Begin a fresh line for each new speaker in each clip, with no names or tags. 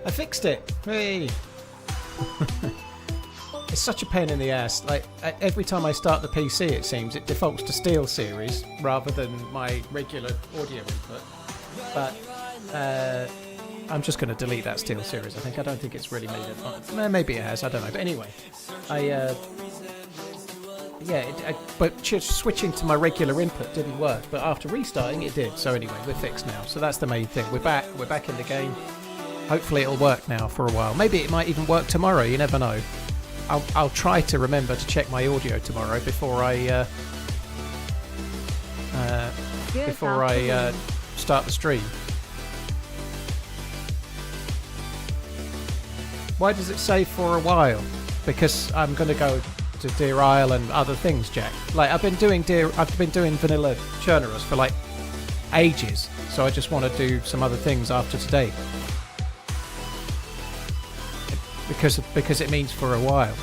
I fixed it. Hey. It's such a pain in the ass. Like every time I start the PC, it seems it defaults to Steel Series rather than my regular audio input. But I'm just going to delete that Steel Series. I don't think it's really made it. Maybe it has. I don't know. But anyway, but switching to my regular input didn't work. But after restarting, it did. So anyway, we're fixed now. So that's the main thing. We're back. We're back in the game. Hopefully, it'll work now for a while. Maybe it might even work tomorrow. You never know. I'll try to remember to check my audio tomorrow before I start the stream. Why does it say for a while? Because I'm going to go to Deer Isle and other things, Jack. Like I've been doing Vanilla Chernarus for like ages, so I just want to do some other things after today. Because it means for a while.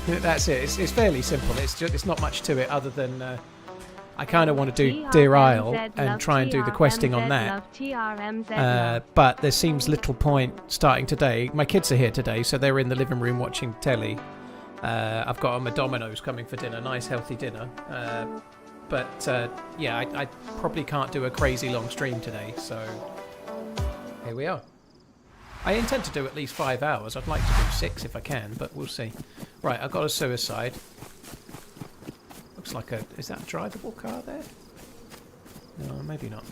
That's it. It's fairly simple. It's not much to it other than I kind of want to do Deer Isle and try and do the questing on that. But there seems little point starting today. My kids are here today, so they're in the living room watching telly. I've got them a Domino's coming for dinner, nice healthy dinner. Yeah, I probably can't do a crazy long stream today, so here we are. I intend to do at least 5 hours. I'd like to do 6 if I can, but we'll see. Right, I've got a suicide. Looks like a... Is that a drivable car there? No, maybe not.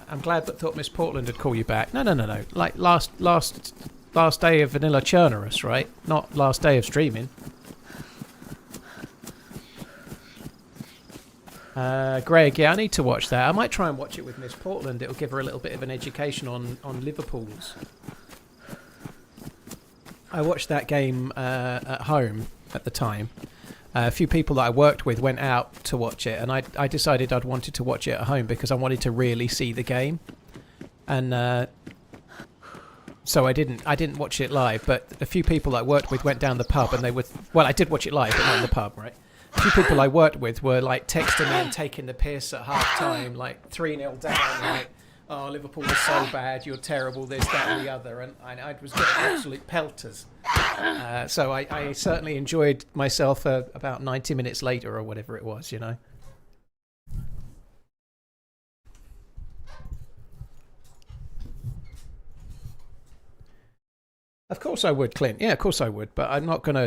I'm glad that thought Miss Portland would call you back. No. Like last day of Vanilla Chernarus, right? Not last day of streaming. Greg, yeah, I need to watch that. I might try and watch it with Miss Portland. It'll give her a little bit of an education on Liverpool's. I watched that game at home at the time. A few people that I worked with went out to watch it, and I decided I'd wanted to watch it at home because I wanted to really see the game. And so I didn't watch it live, but a few people that I worked with went down the pub, and they were... Well, I did watch it live, but not in the pub, right? A few people I worked with were like texting me and taking the piss at half time, like 3-0 down, like, oh, Liverpool is so bad, you're terrible, this, that, and the other, and I was getting absolute pelters. So I certainly enjoyed myself about 90 minutes later or whatever it was, you know. Of course I would, Clint. Yeah, of course I would. But I'm not going to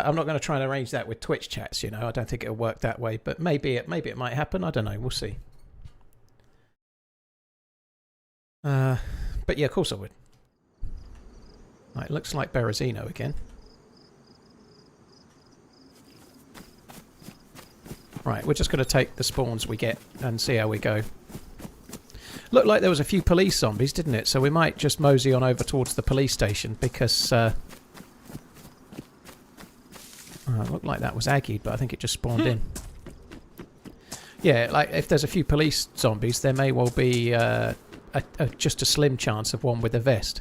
I'm not going to try and arrange that with Twitch chats, you know. I don't think it'll work that way. But maybe it might happen. I don't know. We'll see. But yeah, of course I would. Right, looks like Berezino again. Right, we're just going to take the spawns we get and see how we go. Looked like there was a few police zombies, didn't it? So we might just mosey on over towards the police station because... it looked like that was Aggie, but I think it just spawned in. Yeah, like if there's a few police zombies, there may well be just a slim chance of one with a vest.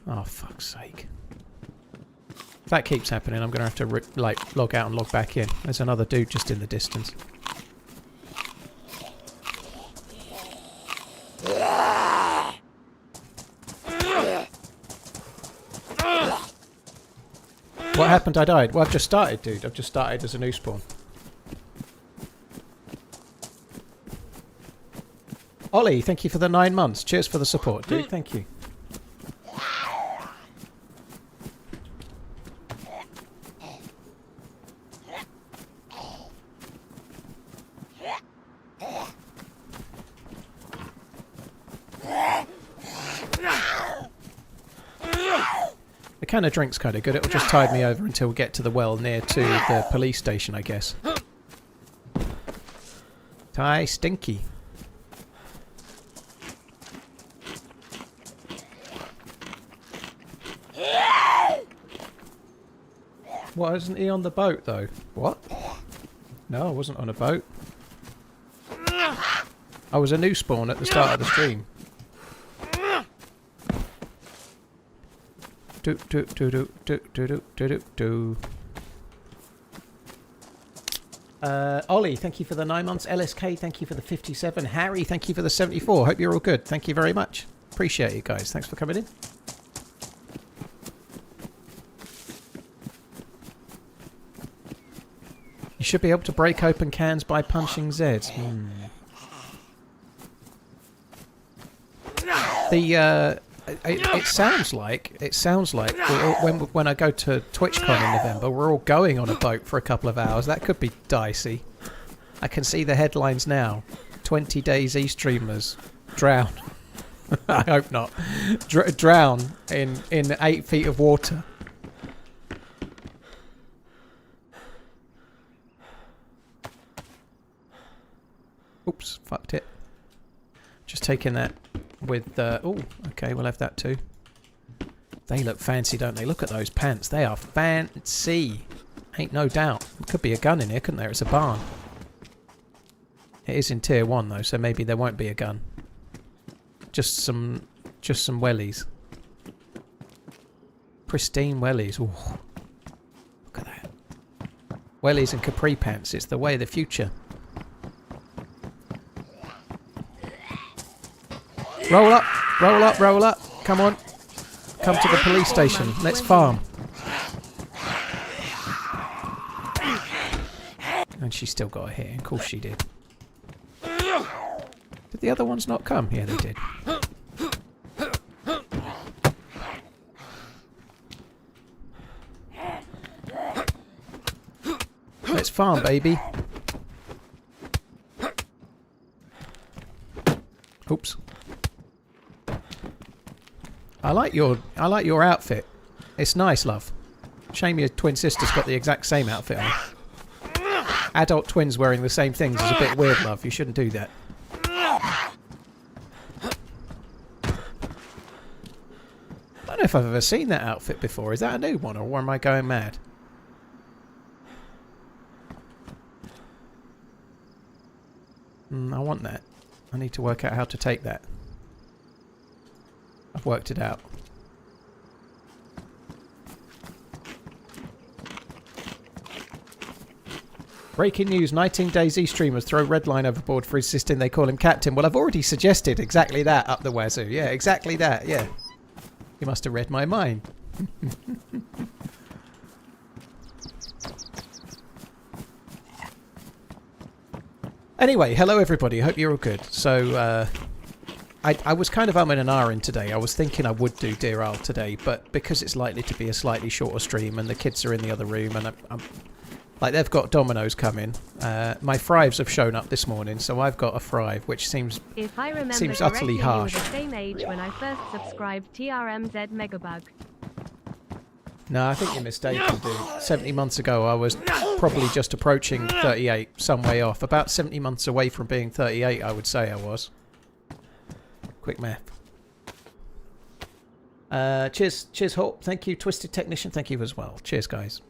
Oh, fuck's sake. If that keeps happening, I'm going to have to log out and log back in. There's another dude just in the distance. What happened? I died. Well, I've just started, dude. I've just started as a new spawn. Ollie, thank you for the 9 months. Cheers for the support, dude. Thank you. The can of drink's kind of good. It'll just tide me over until we get to the well near to the police station, I guess. Tie stinky. Why isn't he on the boat, though? What? No, I wasn't on a boat. I was a new spawn at the start of the stream. Ollie, thank you for the 9 months. LSK, thank you for the 57. Harry, thank you for the 74. Hope you're all good. Thank you very much. Appreciate it, guys. Thanks for coming in. You should be able to break open cans by punching Zs. It sounds like when I go to TwitchCon in November, we're all going on a boat for a couple of hours. That could be dicey. I can see the headlines now. 20 DayZ streamers drown. I hope not. Drown in 8 feet of water. Oops, fucked it. Just taking that with... oh, okay, we'll have that too. They look fancy, don't they? Look at those pants. They are fancy. Ain't no doubt. There could be a gun in here, couldn't there? It's a barn. It is in tier 1 though, so maybe there won't be a gun. Just some wellies. Pristine wellies. Ooh. Look at that. Wellies and capri pants. It's the way of the future. Roll up, roll up, roll up. Come on. Come to the police station. Let's farm. And she still got a hit. Of course she did. Did the other ones not come? Yeah, they did. Let's farm, baby. Oops. I like your outfit. It's nice, love. Shame your twin sister's got the exact same outfit on. Adult twins wearing the same things is a bit weird, love. You shouldn't do that. I don't know if I've ever seen that outfit before. Is that a new one, or am I going mad? I want that. I need to work out how to take that. I've worked it out. Breaking news, 19 DayZ streamers throw Redline overboard for insisting they call him Captain. Well, I've already suggested exactly that up the wazoo. Yeah, exactly that, yeah. You must have read my mind. Anyway, hello everybody. Hope you're all good. So, I was kind of umming and ahhing today. I was thinking I would do Dear Isle today, but because it's likely to be a slightly shorter stream and the kids are in the other room and I'm like they've got Domino's coming. My Thrives have shown up this morning, so I've got a Thrive, which seems utterly harsh.
You were the same age when I first subscribed TRMZ Megabug.
No, I think you're mistaken, dude. 70 months ago, I was probably just approaching 38, some way off. About 70 months away from being 38, I would say I was. Quick math. Cheers, Hope. Thank you, Twisted Technician. Thank you as well. Cheers, guys.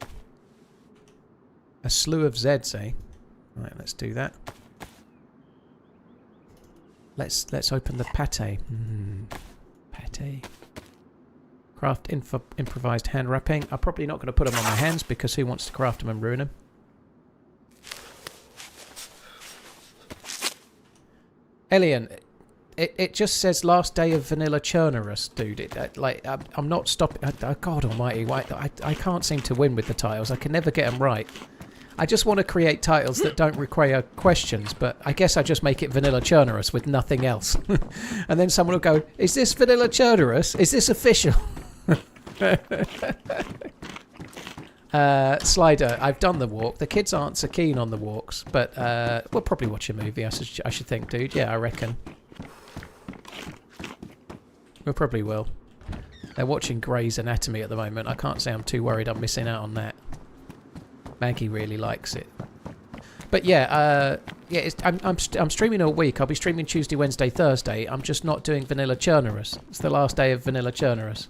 A slew of Zs, eh? Right, let's do that. Let's open the pate. Pate. Craft improvised hand wrapping. I'm probably not going to put them on my hands because who wants to craft them and ruin them? Elian, it just says last day of Vanilla Chernarus, dude. I'm not stopping. God Almighty, I can't seem to win with the titles. I can never get them right. I just want to create titles that don't require questions, but I guess I just make it Vanilla Chernarus with nothing else. And then someone will go, "Is this Vanilla Chernarus? Is this official?" Slider, I've done the walk. The kids aren't so keen on the walks, but we'll probably watch a movie, I should think, dude. Yeah, I reckon. We probably will. They're watching Grey's Anatomy at the moment. I can't say I'm too worried I'm missing out on that. Maggie really likes it. But yeah, I'm streaming all week. I'll be streaming Tuesday, Wednesday, Thursday. I'm just not doing Vanilla Chernarus. It's the last day of Vanilla Chernarus.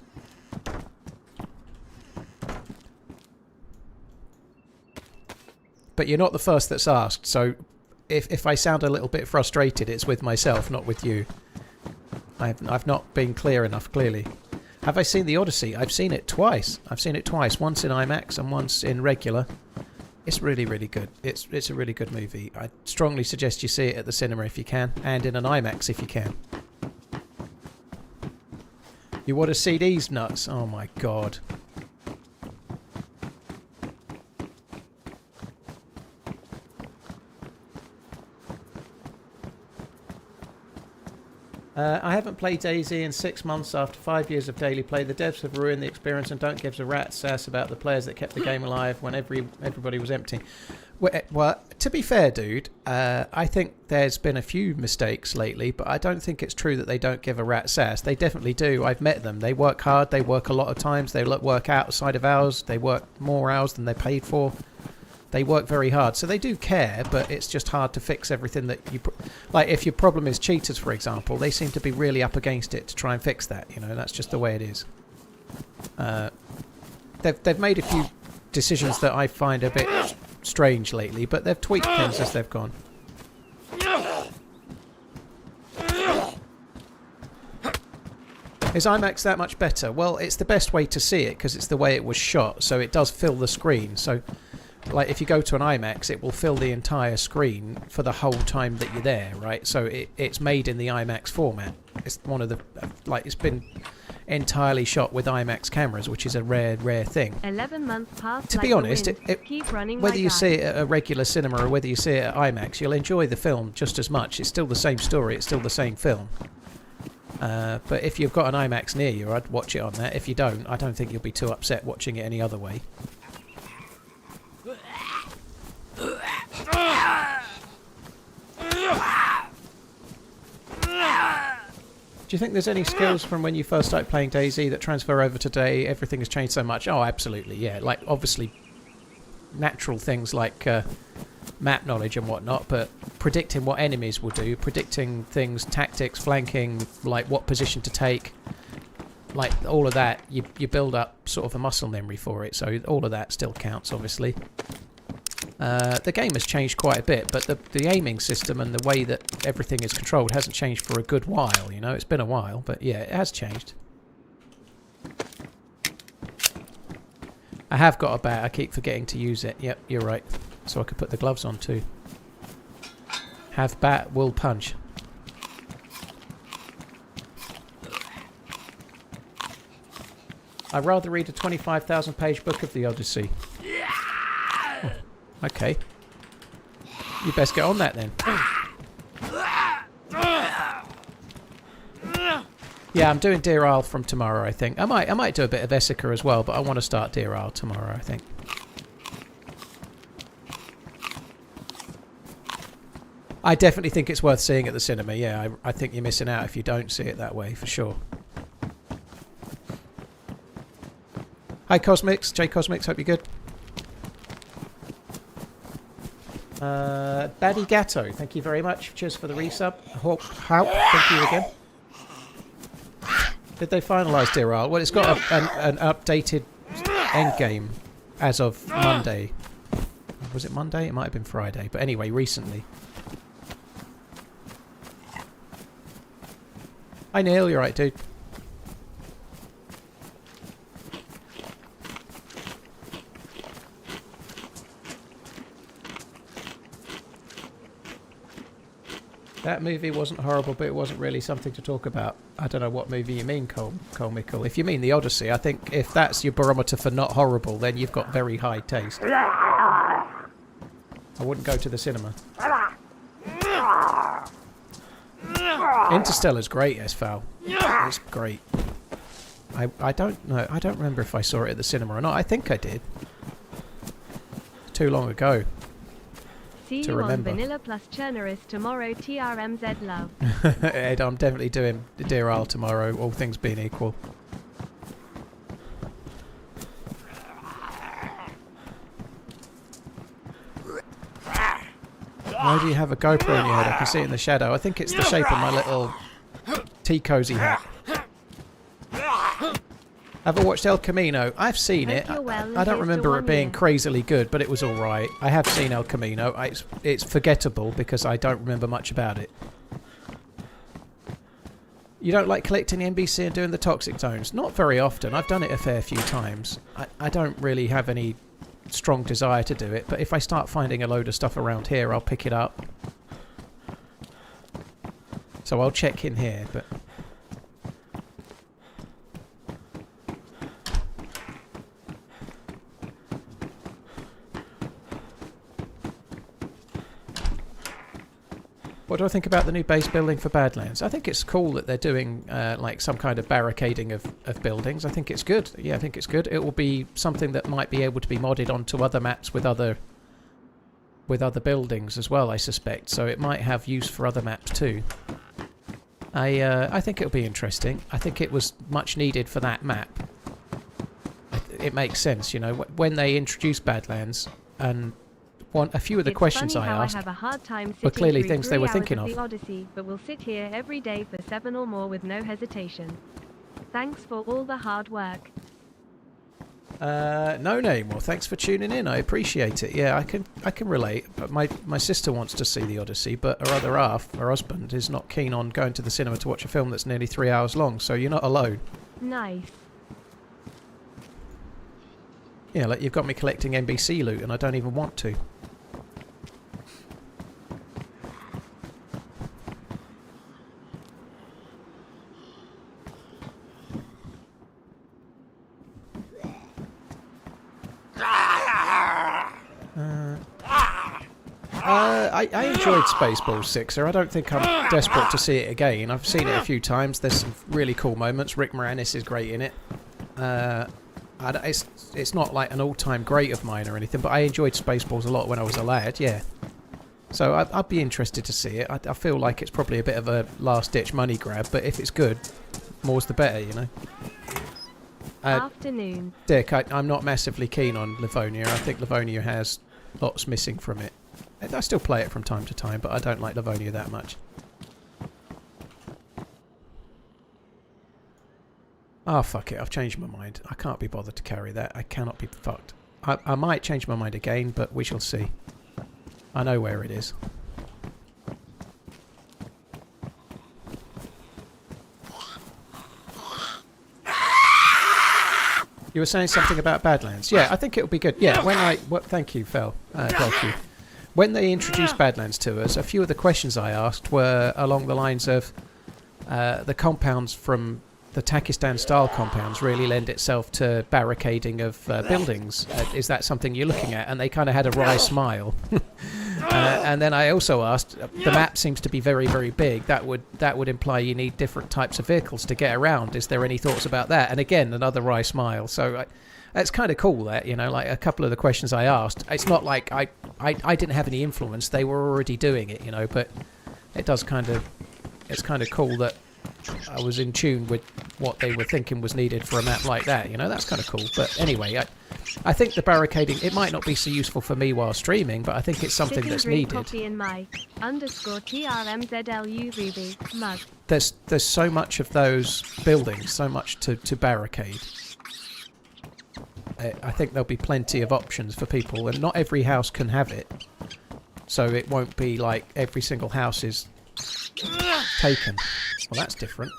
But you're not the first that's asked, so if I sound a little bit frustrated, it's with myself, not with you. I've not been clear enough, clearly. Have I seen The Odyssey? I've seen it twice. I've seen it twice. Once in IMAX and once in regular. It's really, really good. It's a really good movie. I strongly suggest you see it at the cinema if you can, and in an IMAX if you can. You want to see these nuts? Oh my god. I haven't played DayZ in 6 months after 5 years of daily play. The devs have ruined the experience and don't give a rat's ass about the players that kept the game alive when everybody was empty. Well, to be fair, dude, I think there's been a few mistakes lately, but I don't think it's true that they don't give a rat's ass. They definitely do. I've met them. They work hard. They work a lot of times. They work outside of hours. They work more hours than they paid for. They work very hard, so they do care, but it's just hard to fix everything that you... Like, if your problem is cheaters, for example, they seem to be really up against it to try and fix that, you know, that's just the way it is. They've made a few decisions that I find a bit strange lately, but they've tweaked things as they've gone. Is IMAX that much better? Well, it's the best way to see it, because it's the way it was shot, so it does fill the screen, so... Like, if you go to an IMAX, it will fill the entire screen for the whole time that you're there, right? So it's made in the IMAX format. It's one of the... Like, it's been entirely shot with IMAX cameras, which is a rare thing.
11 months past.
To be honest, whether you see it at a regular cinema or whether you see it at IMAX, you'll enjoy the film just as much. It's still the same story. It's still the same film. But if you've got an IMAX near you, I'd watch it on that. If you don't, I don't think you'll be too upset watching it any other way. Do you think there's any skills from when you first started playing DayZ that transfer over today? Everything has changed so much. Oh, absolutely, yeah. Like, obviously, natural things like map knowledge and whatnot, but predicting what enemies will do, predicting things, tactics, flanking, like what position to take, like all of that, you build up sort of a muscle memory for it, so all of that still counts, obviously. The game has changed quite a bit, but the aiming system and the way that everything is controlled hasn't changed for a good while, you know. It's been a while, but yeah, it has changed. I have got a bat. I keep forgetting to use it. Yep, you're right. So I could put the gloves on too. Have bat, will punch. I'd rather read a 25,000 page book of the Odyssey. Okay. You best get on that then. Yeah, I'm doing Deer Isle from tomorrow, I think. I might do a bit of Essica as well, but I want to start Deer Isle tomorrow, I think. I definitely think it's worth seeing at the cinema. Yeah, I think you're missing out if you don't see it that way, for sure. Hi, Cosmix. J Cosmix, hope you're good. Baddy Gatto, thank you very much. Cheers for the resub. How? Thank you again. Did they finalise Deer Isle? Well, it's got an updated endgame as of Monday. Was it Monday? It might have been Friday. But anyway, recently. Hi Neil, you're right, dude. That movie wasn't horrible, but it wasn't really something to talk about. I don't know what movie you mean, Cole Mickle. If you mean The Odyssey, I think if that's your barometer for not horrible, then you've got very high taste. I wouldn't go to the cinema. Interstellar's great, Esfal. It's great. I don't know. I don't remember if I saw it at the cinema or not. I think I did. Too long ago.
See you on Vanilla Chernarus tomorrow. TRMZ love.
Ed, I'm definitely doing Deer Isle tomorrow, all things being equal. Why do you have a GoPro in your head? I can see it in the shadow. I think it's the shape of my little tea cozy hat. Have I watched El Camino? I've seen it. I don't remember it being crazily good, but it was alright. I have seen El Camino. It's forgettable because I don't remember much about it. You don't like collecting the NBC and doing the toxic zones? Not very often. I've done it a fair few times. I don't really have any strong desire to do it, but if I start finding a load of stuff around here, I'll pick it up. So I'll check in here, but... What do I think about the new base building for Badlands? I think it's cool that they're doing like some kind of barricading of buildings. I think it's good. Yeah, I think it's good. It will be something that might be able to be modded onto other maps with other buildings as well, I suspect. So it might have use for other maps too. I think it'll be interesting. I think it was much needed for that map. It makes sense, you know, when they introduced Badlands, and a few of the questions I asked were clearly things they were thinking of.
The Odyssey, but we'll sit here every day for 7 or more with no hesitation. Thanks for all the hard work.
No name. Well, thanks for tuning in. I appreciate it. Yeah, I can relate. But my sister wants to see the Odyssey, but her other half, her husband, is not keen on going to the cinema to watch a film that's nearly 3 hours long. So you're not alone.
Nice.
Yeah, like you've got me collecting NBC loot, and I don't even want to. I enjoyed Spaceballs 6er. I don't think I'm desperate to see it again. I've seen it a few times. There's some really cool moments. Rick Moranis is great in it. It's not like an all-time great of mine or anything, but I enjoyed Spaceballs a lot when I was a lad, yeah. So I'd be interested to see it. I feel like it's probably a bit of a last-ditch money grab, but if it's good, more's the better, you know.
Afternoon.
Dick, I'm not massively keen on Livonia. I think Livonia has lots missing from it. I still play it from time to time, but I don't like Livonia that much. Oh, fuck it. I've changed my mind. I can't be bothered to carry that. I cannot be fucked. I might change my mind again, but we shall see. I know where it is. You were saying something about Badlands. Yeah, I think it'll be good. Yeah, thank you, Phil. Thank you. When they introduced Badlands to us, a few of the questions I asked were along the lines of the compounds from the Takistan-style compounds really lend itself to barricading of buildings. Is that something you're looking at? And they kind of had a wry smile. And then I also asked, the map seems to be very, very big. That would imply you need different types of vehicles to get around. Is there any thoughts about that? And again, another wry smile. So it's kind of cool that, you know, like a couple of the questions I asked, it's not like I didn't have any influence. They were already doing it, you know, but it's kind of cool that I was in tune with what they were thinking was needed for a map like that, you know. That's kind of cool. But anyway, I think the barricading, it might not be so useful for me while streaming, but I think it's something that's needed.
_TRMZLU Ruby mug.
There's so much of those buildings, so much to barricade. I think there'll be plenty of options for people, and not every house can have it. So it won't be like every single house is taken. Well, that's different.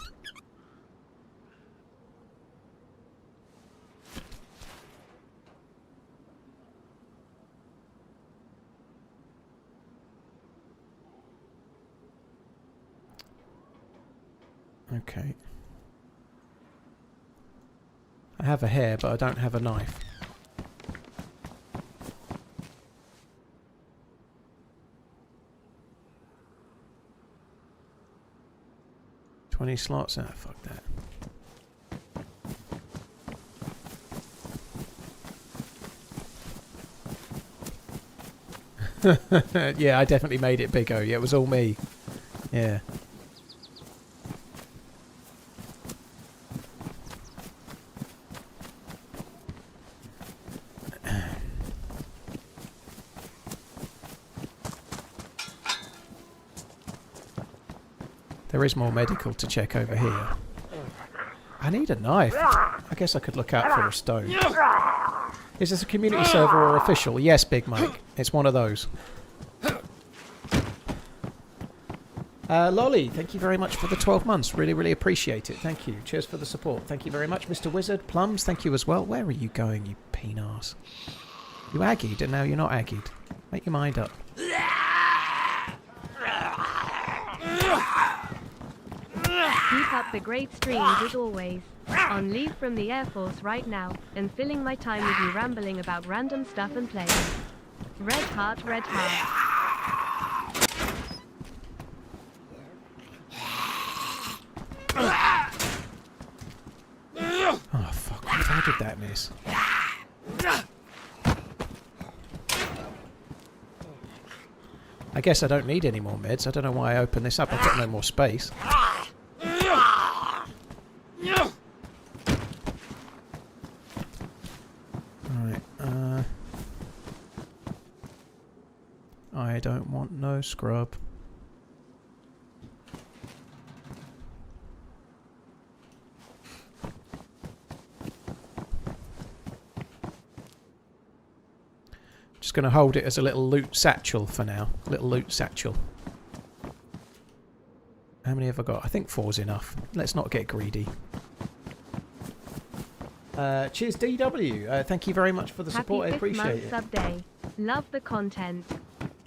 Okay. I have a hair, but I don't have a knife. $20 slots? Ah, fuck that. Yeah, I definitely made it bigger. Yeah, it was all me. Yeah. There is more medical to check over here. I need a knife. I guess I could look out for a stone. Is this a community server or official? Yes, Big Mike. It's one of those. Lolly, thank you very much for the 12 months. Really, really appreciate it. Thank you. Cheers for the support. Thank you very much. Mr. Wizard, Plums, thank you as well. Where are you going, you peen arse? You aggied and now you're not aggied. Make your mind up.
Keep up the great streams as always. On leave from the Air Force right now, and filling my time with you rambling about random stuff and playing. Red heart, red heart.
Oh, fuck. How did that miss? I guess I don't need any more meds. I don't know why I opened this up. I've got no more space. Alright, I don't want no scrub. Just going to hold it as a little loot satchel for now. Little loot satchel. How many have I got? I think 4's enough. Let's not get greedy. Cheers, DW. Thank you very much for the support. I appreciate it.
Sub day. Love the content.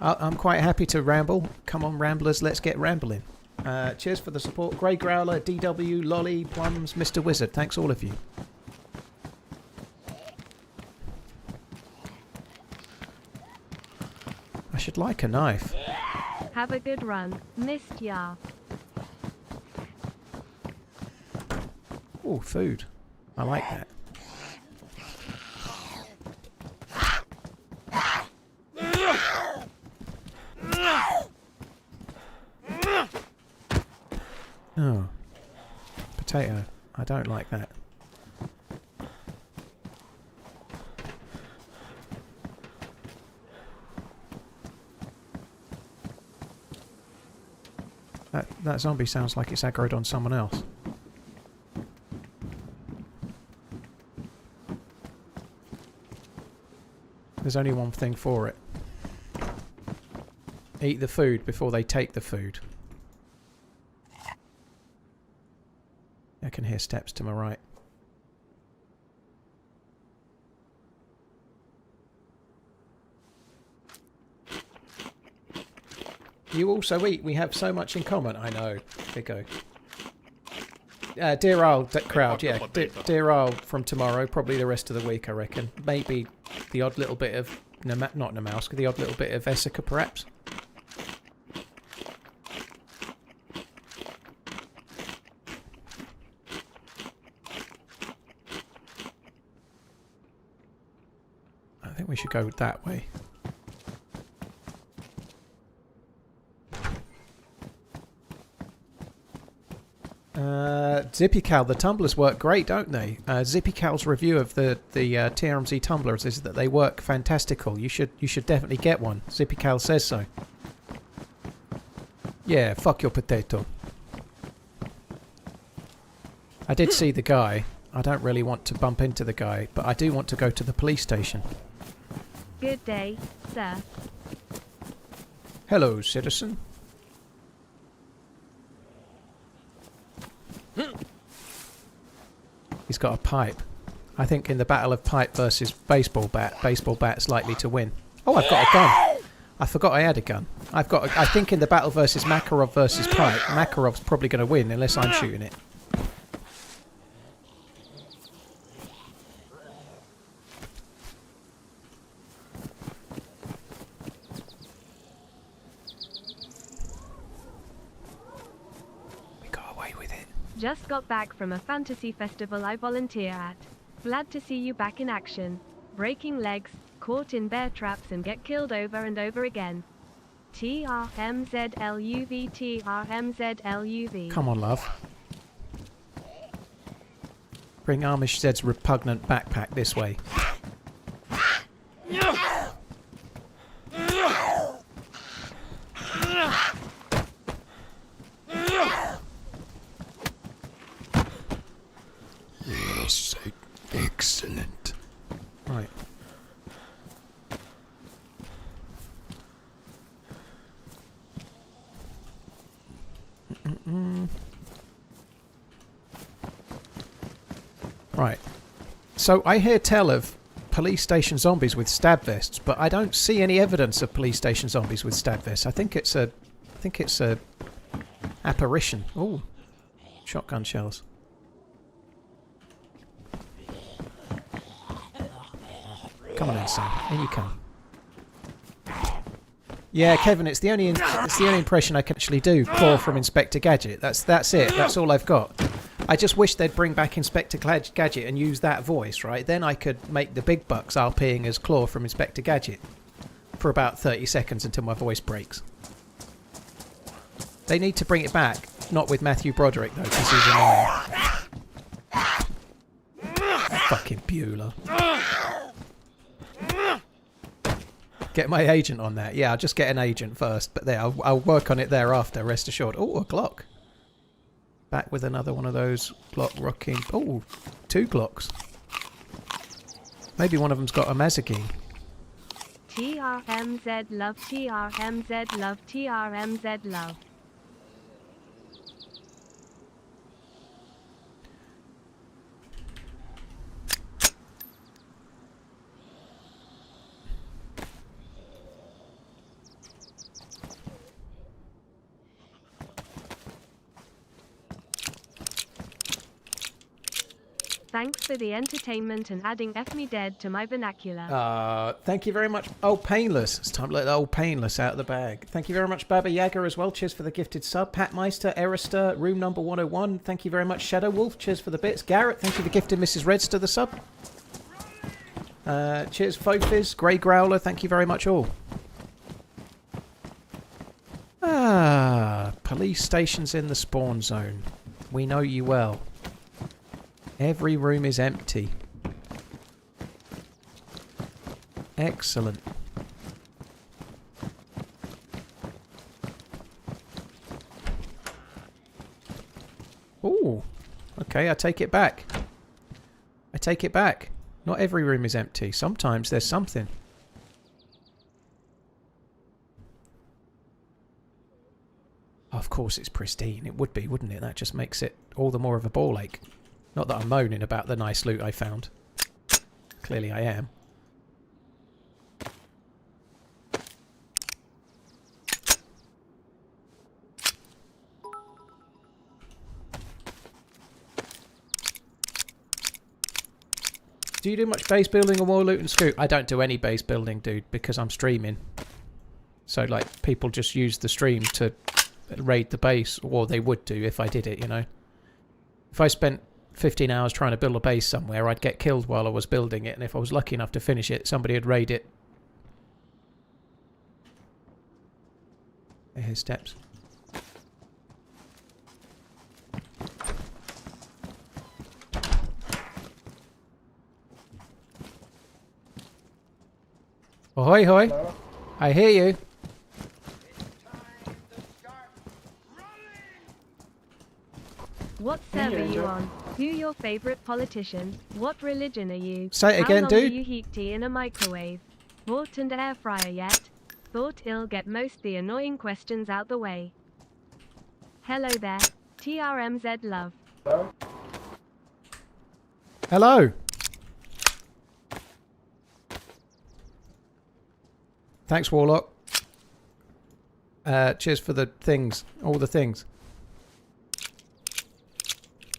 I'm quite happy to ramble. Come on, ramblers, let's get rambling. Cheers for the support. Grey Growler, DW, Lolly, Plums, Mr. Wizard. Thanks all of you. I should like a knife.
Have a good run. Missed ya.
Oh, food. I like that. Oh. Potato. I don't like that. That zombie sounds like it's aggroed on someone else. There's only one thing for it. Eat the food before they take the food. I can hear steps to my right. You also eat. We have so much in common. I know. There you go. Dear old crowd, yeah. Dear old from tomorrow, probably the rest of the week, I reckon. Maybe the odd little bit of... not Namauska, the odd little bit of Essica, perhaps. I think we should go that way. Zippy Cal, the tumblers work great, don't they? Zippy Cal's review of the TRMZ tumblers is that they work fantastical. You should definitely get one. Zippy Cal says so. Yeah, fuck your potato. I did see the guy. I don't really want to bump into the guy, but I do want to go to the police station.
Good day, sir.
Hello, citizen. He's got a pipe. I think in the battle of pipe versus baseball bat's likely to win. Oh, I've got a gun. I forgot I had a gun. I think in the battle versus Makarov versus pipe, Makarov's probably going to win unless I'm shooting it.
Just got back from a fantasy festival I volunteer at. Glad to see you back in action. Breaking legs, caught in bear traps and get killed over and over again. TRMZ LUV, TRMZ LUV.
Come on, love. Bring Amish Zed's repugnant backpack this way.
Yes, excellent.
Right. So I hear tell of police station zombies with stab vests, but I don't see any evidence of police station zombies with stab vests. I think it's a apparition. Oh, shotgun shells. Come on in, son. In you come. Yeah, Kevin, it's the only impression I can actually do. Claw from Inspector Gadget. That's it. That's all I've got. I just wish they'd bring back Inspector Gadget and use that voice, right? Then I could make the big bucks RPing as Claw from Inspector Gadget for about 30 seconds until my voice breaks. They need to bring it back, not with Matthew Broderick though, because he's annoying. Fucking Bueller. Get my agent on that. Yeah, I'll just get an agent first, but there, I'll work on it thereafter, rest assured. Oh, a Glock. Back with another one of those Glock rocking. Oh, 2 Glocks. Maybe one of them's got a Mazagine.
TRMZ love, TRMZ love, TRMZ love. Thanks for the entertainment and adding F me dead to my vernacular.
Thank you very much. Oh, Painless. It's time to let the old Painless out of the bag. Thank you very much, Baba Yaga as well. Cheers for the gifted sub. Pat Meister, Erister, room number 101. Thank you very much, Shadow Wolf. Cheers for the bits. Garrett, thank you for gifting Mrs. Redster the sub. Cheers, Fofis. Grey Growler, thank you very much all. Police stations in the spawn zone. We know you well. Every room is empty. Excellent. Ooh. Okay, I take it back. I take it back. Not every room is empty. Sometimes there's something. Of course it's pristine. It would be, wouldn't it? That just makes it all the more of a ball ache. Not that I'm moaning about the nice loot I found. Clearly I am. Do you do much base building or more loot and scoot? I don't do any base building, dude, because I'm streaming. So, like, people just use the stream to raid the base, or they would do if I did it, you know. If I spent 15 hours trying to build a base somewhere, I'd get killed while I was building it, and if I was lucky enough to finish it, somebody would raid it. I hear steps. Ahoy, hoy. Hello? I hear you.
What server are you on? Who your favorite politician? What religion are you?
Say it again, dude.
How long do you heat tea in a microwave? Bought and air fryer yet? Thought I'll get most the annoying questions out the way. Hello there. TRMZ love.
Hello?
Hello. Thanks, Warlock. Cheers for the things. All the things.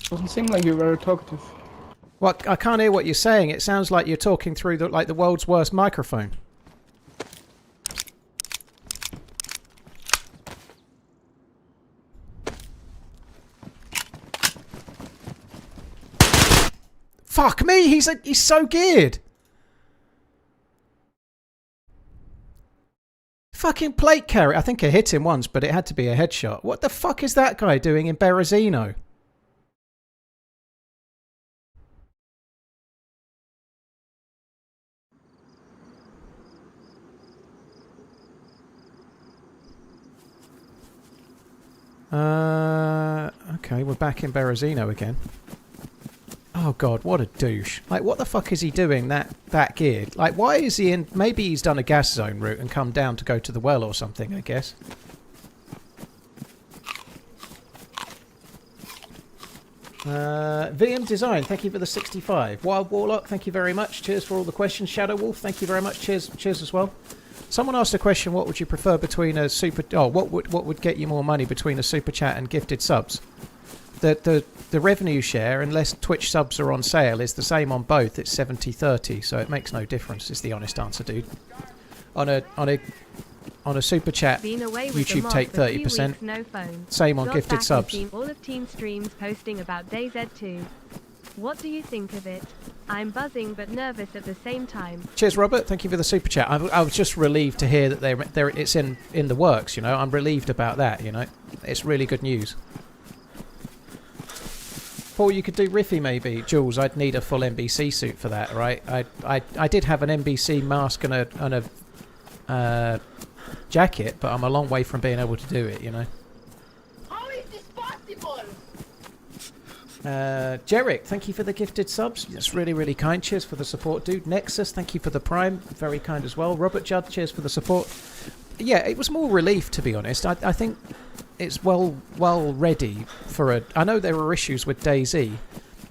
Doesn't seem like you're very talkative.
Well, I can't hear what you're saying. It sounds like you're talking through the world's worst microphone. Fuck me! He's so geared. Fucking plate carry. I think I hit him once, but it had to be a headshot. What the fuck is that guy doing in Berezino? Okay, we're back in Berezino again. Oh god, what a douche. Like, what the fuck is he doing that geared? Like, why is he in... Maybe he's done a gas zone route and come down to go to the well or something, I guess. VM Design, thank you for the 65. Wild Warlock, thank you very much. Cheers for all the questions. Shadow Wolf, thank you very much. Cheers as well. Someone asked a question, what would you prefer between a super... Oh, what would get you more money between a super chat and gifted subs? The revenue share, unless Twitch subs are on sale, is the same on both. It's 70-30, so it makes no difference, is the honest answer, dude. On a super chat, YouTube take 30%.
No phone.
Same on
Got
gifted
back
subs.
and seen all of Team Streams posting about DayZ 2. What do you think of it? I'm buzzing but nervous at the same time.
Cheers, Robert. Thank you for the super chat. I was just relieved to hear that it's in the works. You know, I'm relieved about that. You know, it's really good news. Paul, you could do Riffy maybe. Jules, I'd need a full NBC suit for that, right? I did have an NBC mask and a jacket, but I'm a long way from being able to do it. You know.
How is this possible?
Jarek, thank you for the gifted subs. That's really, really kind. Cheers for the support, dude. Nexus, thank you for the prime. Very kind as well. Robert Judd, cheers for the support. Yeah, it was more relief, to be honest. I think it's well ready for a... I know there are issues with DayZ,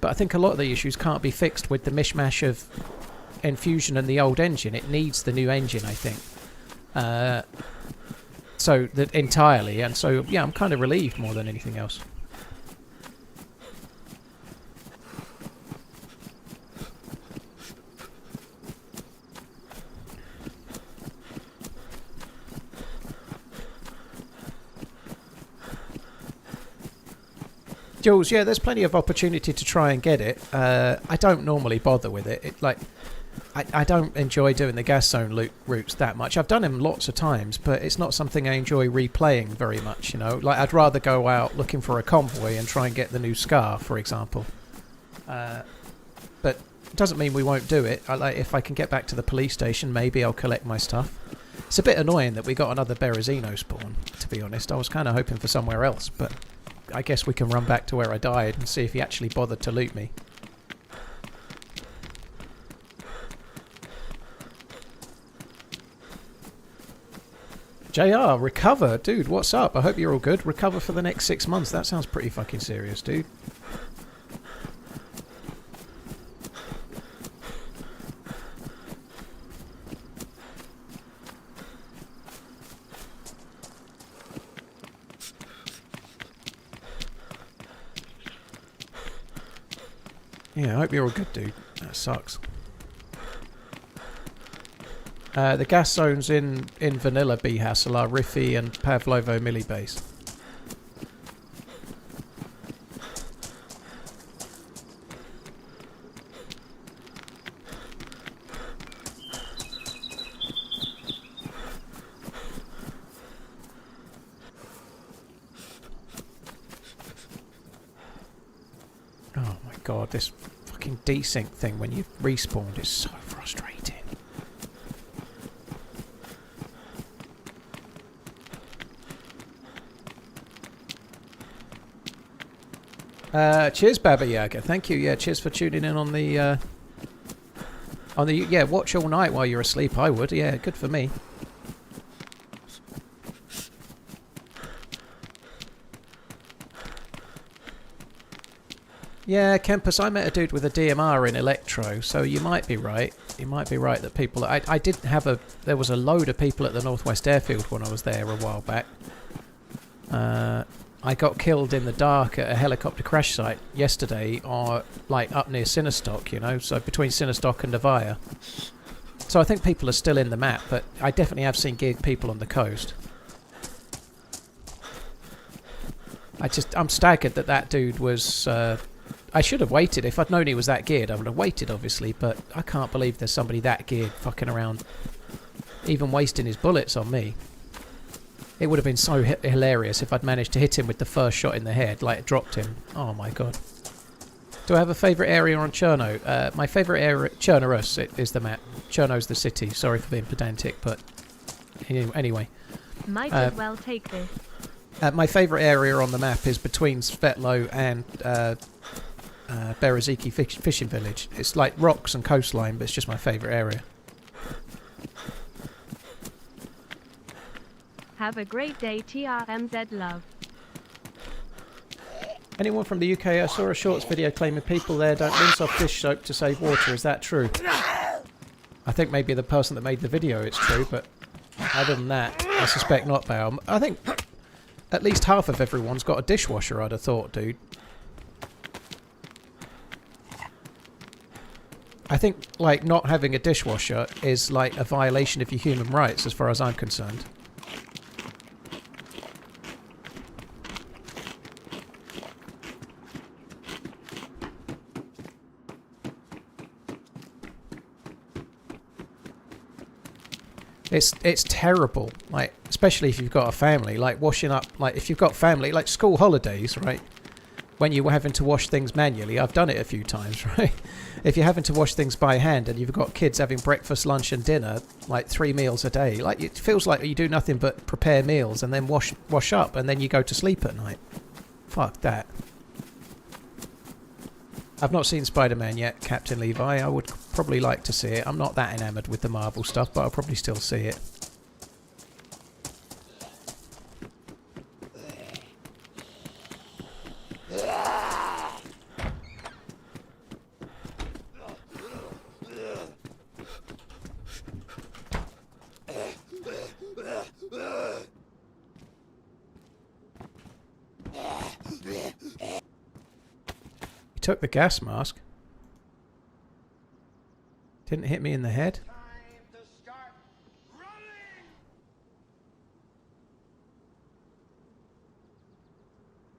but I think a lot of the issues can't be fixed with the mishmash of Infusion and the old engine. It needs the new engine, I think. So that entirely, and so yeah, I'm kind of relieved more than anything else. Jules, yeah, there's plenty of opportunity to try and get it. I don't normally bother with it. I don't enjoy doing the gas zone routes that much. I've done them lots of times, but it's not something I enjoy replaying very much, you know. Like, I'd rather go out looking for a convoy and try and get the new Scar, for example. But it doesn't mean we won't do it. If I can get back to the police station, maybe I'll collect my stuff. It's a bit annoying that we got another Berezino spawn, to be honest. I was kind of hoping for somewhere else, but I guess we can run back to where I died and see if he actually bothered to loot me. JR, recover. Dude, what's up? I hope you're all good. Recover for the next 6 months. That sounds pretty fucking serious, dude. Yeah, I hope you're all good, dude. That sucks. The gas zones in Vanilla B-Hassel are Riffy and Pavlovo Millibase. Oh my god, this fucking desync thing when you've respawned is so frustrating. Cheers, Baba Yaga. Thank you. Yeah, cheers for tuning in on the yeah, watch all night while you're asleep. I would. Yeah, good for me. Yeah, Kempus, I met a dude with a DMR in Electro, so you might be right. You might be right that people... I did have a... There was a load of people at the Northwest Airfield when I was there a while back. I got killed in the dark at a helicopter crash site yesterday, or like up near Sinistock, you know, so between Sinistock and Nevia. So I think people are still in the map, but I definitely have seen geared people on the coast. I'm staggered that dude was... I should have waited. If I'd known he was that geared, I would have waited, obviously, but I can't believe there's somebody that geared fucking around, even wasting his bullets on me. It would have been so hilarious if I'd managed to hit him with the first shot in the head, like it dropped him. Oh my god. Do I have a favourite area on Cherno? My favourite area, Chernarus, is the map. Cherno's the city. Sorry for being pedantic, but anyway.
Might as well take this.
My favourite area on the map is between Svetlo and Bereziki fishing village. It's like rocks and coastline, but it's just my favourite area.
Have a great day, TRMZ love.
Anyone from the UK? I saw a shorts video claiming people there don't rinse off dish soap to save water. Is that true? I think maybe the person that made the video it's true, but other than that, I suspect not, Bale. I think at least half of everyone's got a dishwasher, I'd have thought, dude. I think, like, not having a dishwasher is, like, a violation of your human rights, as far as I'm concerned. It's terrible, like, especially if you've got a family, like, washing up, like, if you've got family, like, school holidays, right? When you were having to wash things manually, I've done it a few times, right? If you're having to wash things by hand and you've got kids having breakfast, lunch and dinner, like 3 meals a day, like it feels like you do nothing but prepare meals and then wash up and then you go to sleep at night. Fuck that. I've not seen Spider-Man yet, Captain Levi. I would probably like to see it. I'm not that enamoured with the Marvel stuff, but I'll probably still see it. Took the gas mask. Didn't hit me in the head.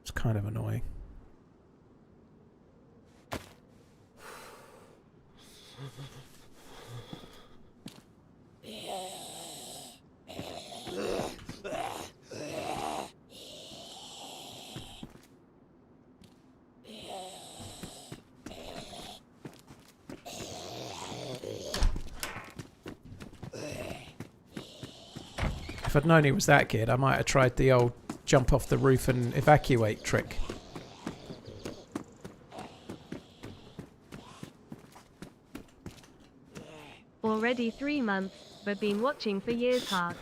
It's kind of annoying. If I'd known he was that kid, I might have tried the old jump off the roof and evacuate trick.
Already 3 months, but been watching for years. Heart.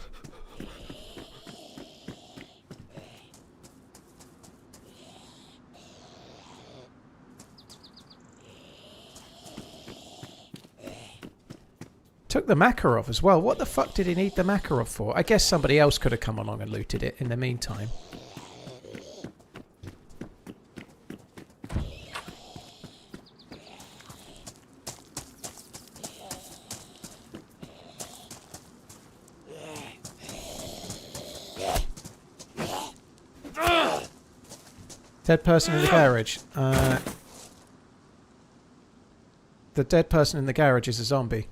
Took the Makarov as well. What the fuck did he need the Makarov for? I guess somebody else could have come along and looted it in the meantime. Dead person in the garage. The dead person in the garage is a zombie.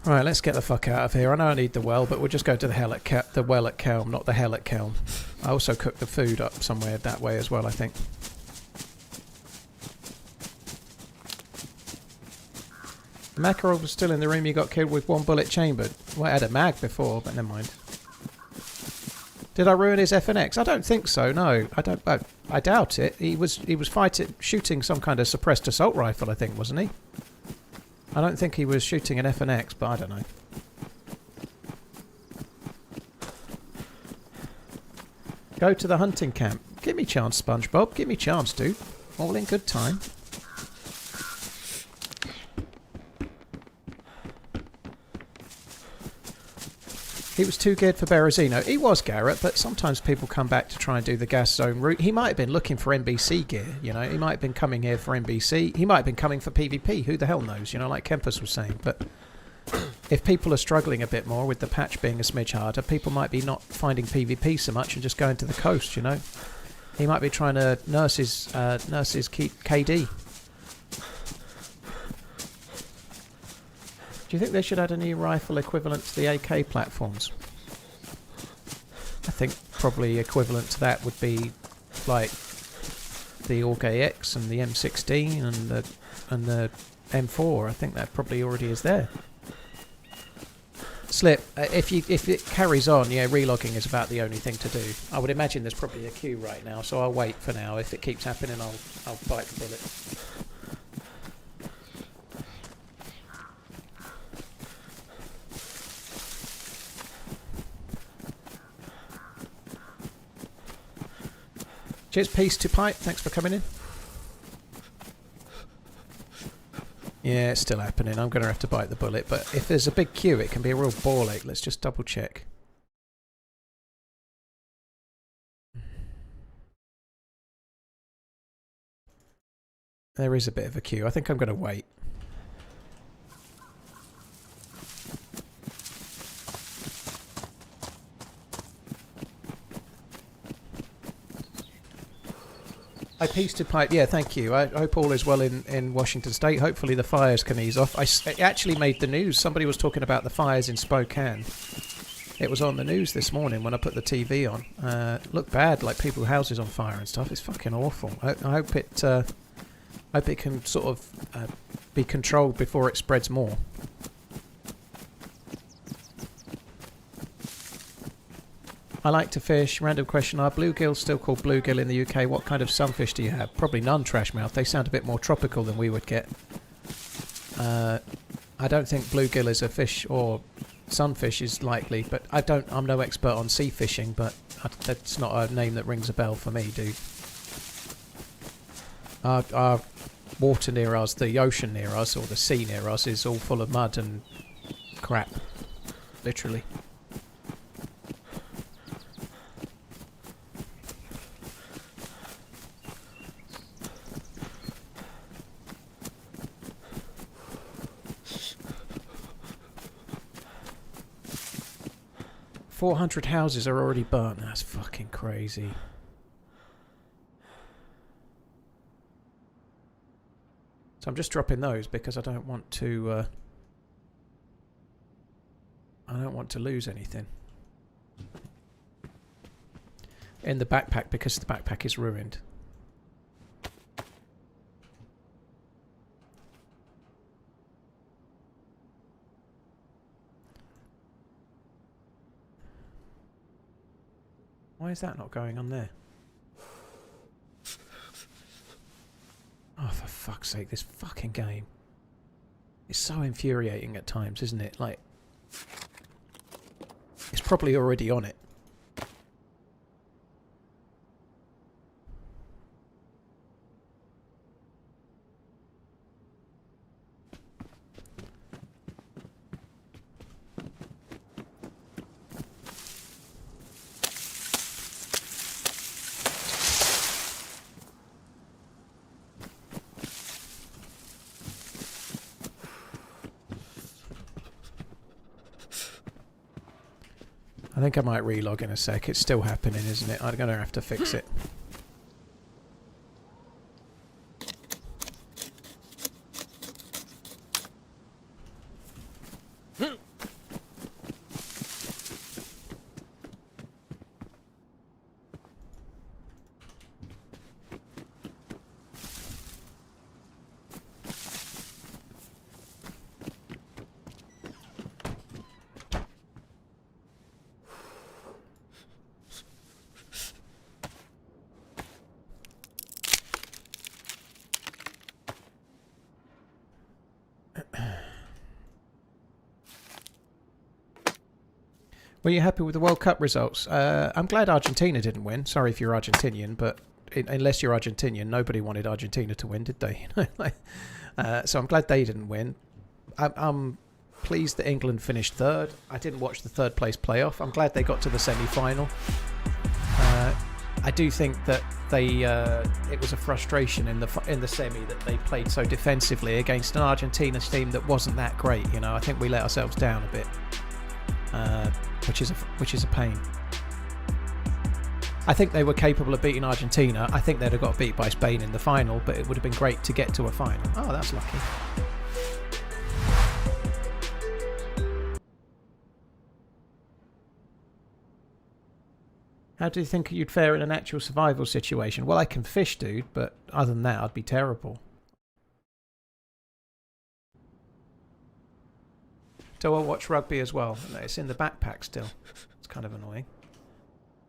Right, let's get the fuck out of here. I know I need the well, but we'll just go to the well at Kelm, not the hell at Kelm. I also cooked the food up somewhere that way as well, I think. Makarov was still in the room you got killed with 1 bullet chambered. Well, I had a mag before, but never mind. Did I ruin his FNX? I don't think so, no. I doubt it. He was shooting some kind of suppressed assault rifle, I think, wasn't he? I don't think he was shooting an FNX, but I don't know. Go to the hunting camp. Give me chance, SpongeBob. Give me chance, dude. All in good time. He was too good for Berezino. He was, Garrett, but sometimes people come back to try and do the gas zone route. He might have been looking for NBC gear, you know. He might have been coming here for NBC. He might have been coming for PvP. Who the hell knows, you know, like Kempus was saying. But if people are struggling a bit more with the patch being a smidge harder, people might be not finding PvP so much and just going to the coast, you know. He might be trying to nurse his KD. Do you think they should add a new rifle equivalent to the AK platforms? I think probably equivalent to that would be like the Org AX and the M16 and the M4. I think that probably already is there. Slip, if it carries on, yeah, relogging is about the only thing to do. I would imagine there's probably a queue right now, so I'll wait for now. If it keeps happening, I'll bite the bullet. Cheers, peace to Pipe. Thanks for coming in. Yeah, it's still happening. I'm going to have to bite the bullet, but if there's a big queue, it can be a real ball ache. Let's just double check. There is a bit of a queue. I think I'm going to wait. I peace to Pipe. Yeah, thank you. I hope all is well in Washington State. Hopefully the fires can ease off. It actually made the news. Somebody was talking about the fires in Spokane. It was on the news this morning when I put the TV on. Looked bad, like people's houses on fire and stuff. It's fucking awful. I hope it can sort of be controlled before it spreads more. I like to fish. Random question. Are bluegills still called bluegill in the UK? What kind of sunfish do you have? Probably none, Trashmouth. They sound a bit more tropical than we would get. I don't think bluegill is a fish, or sunfish is likely, but I'm no expert on sea fishing, but that's not a name that rings a bell for me, dude. Our water near us, the ocean near us, or the sea near us, is all full of mud and crap. Literally. $400 houses are already burnt. That's fucking crazy. So I'm just dropping those because I don't want to. I don't want to lose anything in the backpack because the backpack is ruined. Why is that not going on there? Oh, for fuck's sake, this fucking game. It's so infuriating at times, isn't it? Like, it's probably already on it. I think I might relog in a sec. It's still happening, isn't it? I'm going to have to fix it. Were you happy with the World Cup results? I'm glad Argentina didn't win. Sorry if you're Argentinian, but unless you're Argentinian, nobody wanted Argentina to win, did they? So I'm glad they didn't win. I'm pleased that England finished third. I didn't watch the third place playoff. I'm glad they got to the semi-final. I do think that it was a frustration in the semi that they played so defensively against an Argentina team that wasn't that great. You know, I think we let ourselves down a bit. Which is a pain. I think they were capable of beating Argentina. I think they'd have got beat by Spain in the final, but it would have been great to get to a final. Oh, that's lucky. How do you think you'd fare in an actual survival situation? Well, I can fish, dude, but other than that, I'd be terrible. Do I watch rugby as well? No, it's in the backpack still. It's kind of annoying.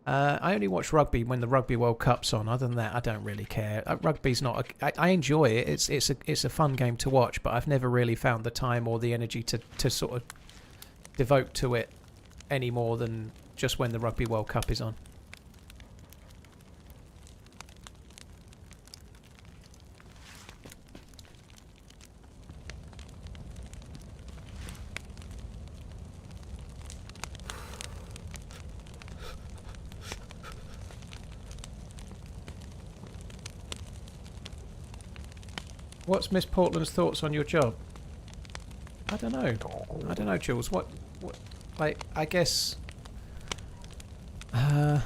I only watch rugby when the Rugby World Cup's on. Other than that, I don't really care. Rugby's not. I enjoy it. It's a fun game to watch, but I've never really found the time or the energy to sort of devote to it any more than just when the Rugby World Cup is on. What's Miss Portland's thoughts on your job? I don't know. I don't know, Jules. What like, I guess... well,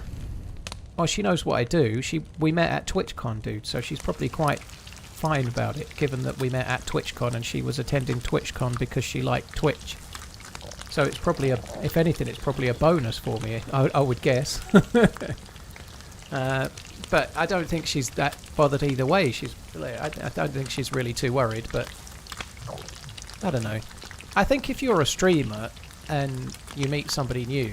she knows what I do. We met at TwitchCon, dude, so she's probably quite fine about it, given that we met at TwitchCon and she was attending TwitchCon because she liked Twitch. So it's probably if anything, it's probably a bonus for me, I would guess. But I don't think she's that bothered either way. I don't think she's really too worried, but I don't know. I think if you're a streamer and you meet somebody new,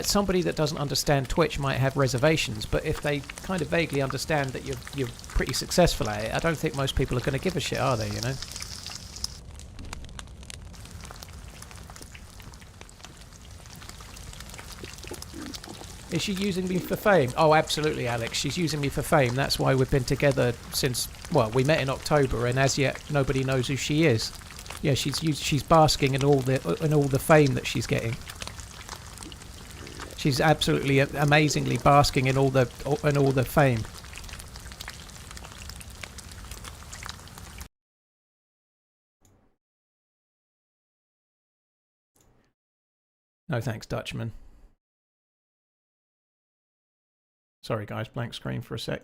somebody that doesn't understand Twitch might have reservations, but if they kind of vaguely understand that you're pretty successful at it, I don't think most people are going to give a shit, are they, you know? Is she using me for fame? Oh, absolutely, Alex. She's using me for fame. That's why we've been together since, well, we met in October, and as yet nobody knows who she is. Yeah, she's basking in all the fame that she's getting. She's absolutely amazingly basking in all the fame. No thanks, Dutchman. Sorry guys, blank screen for a sec.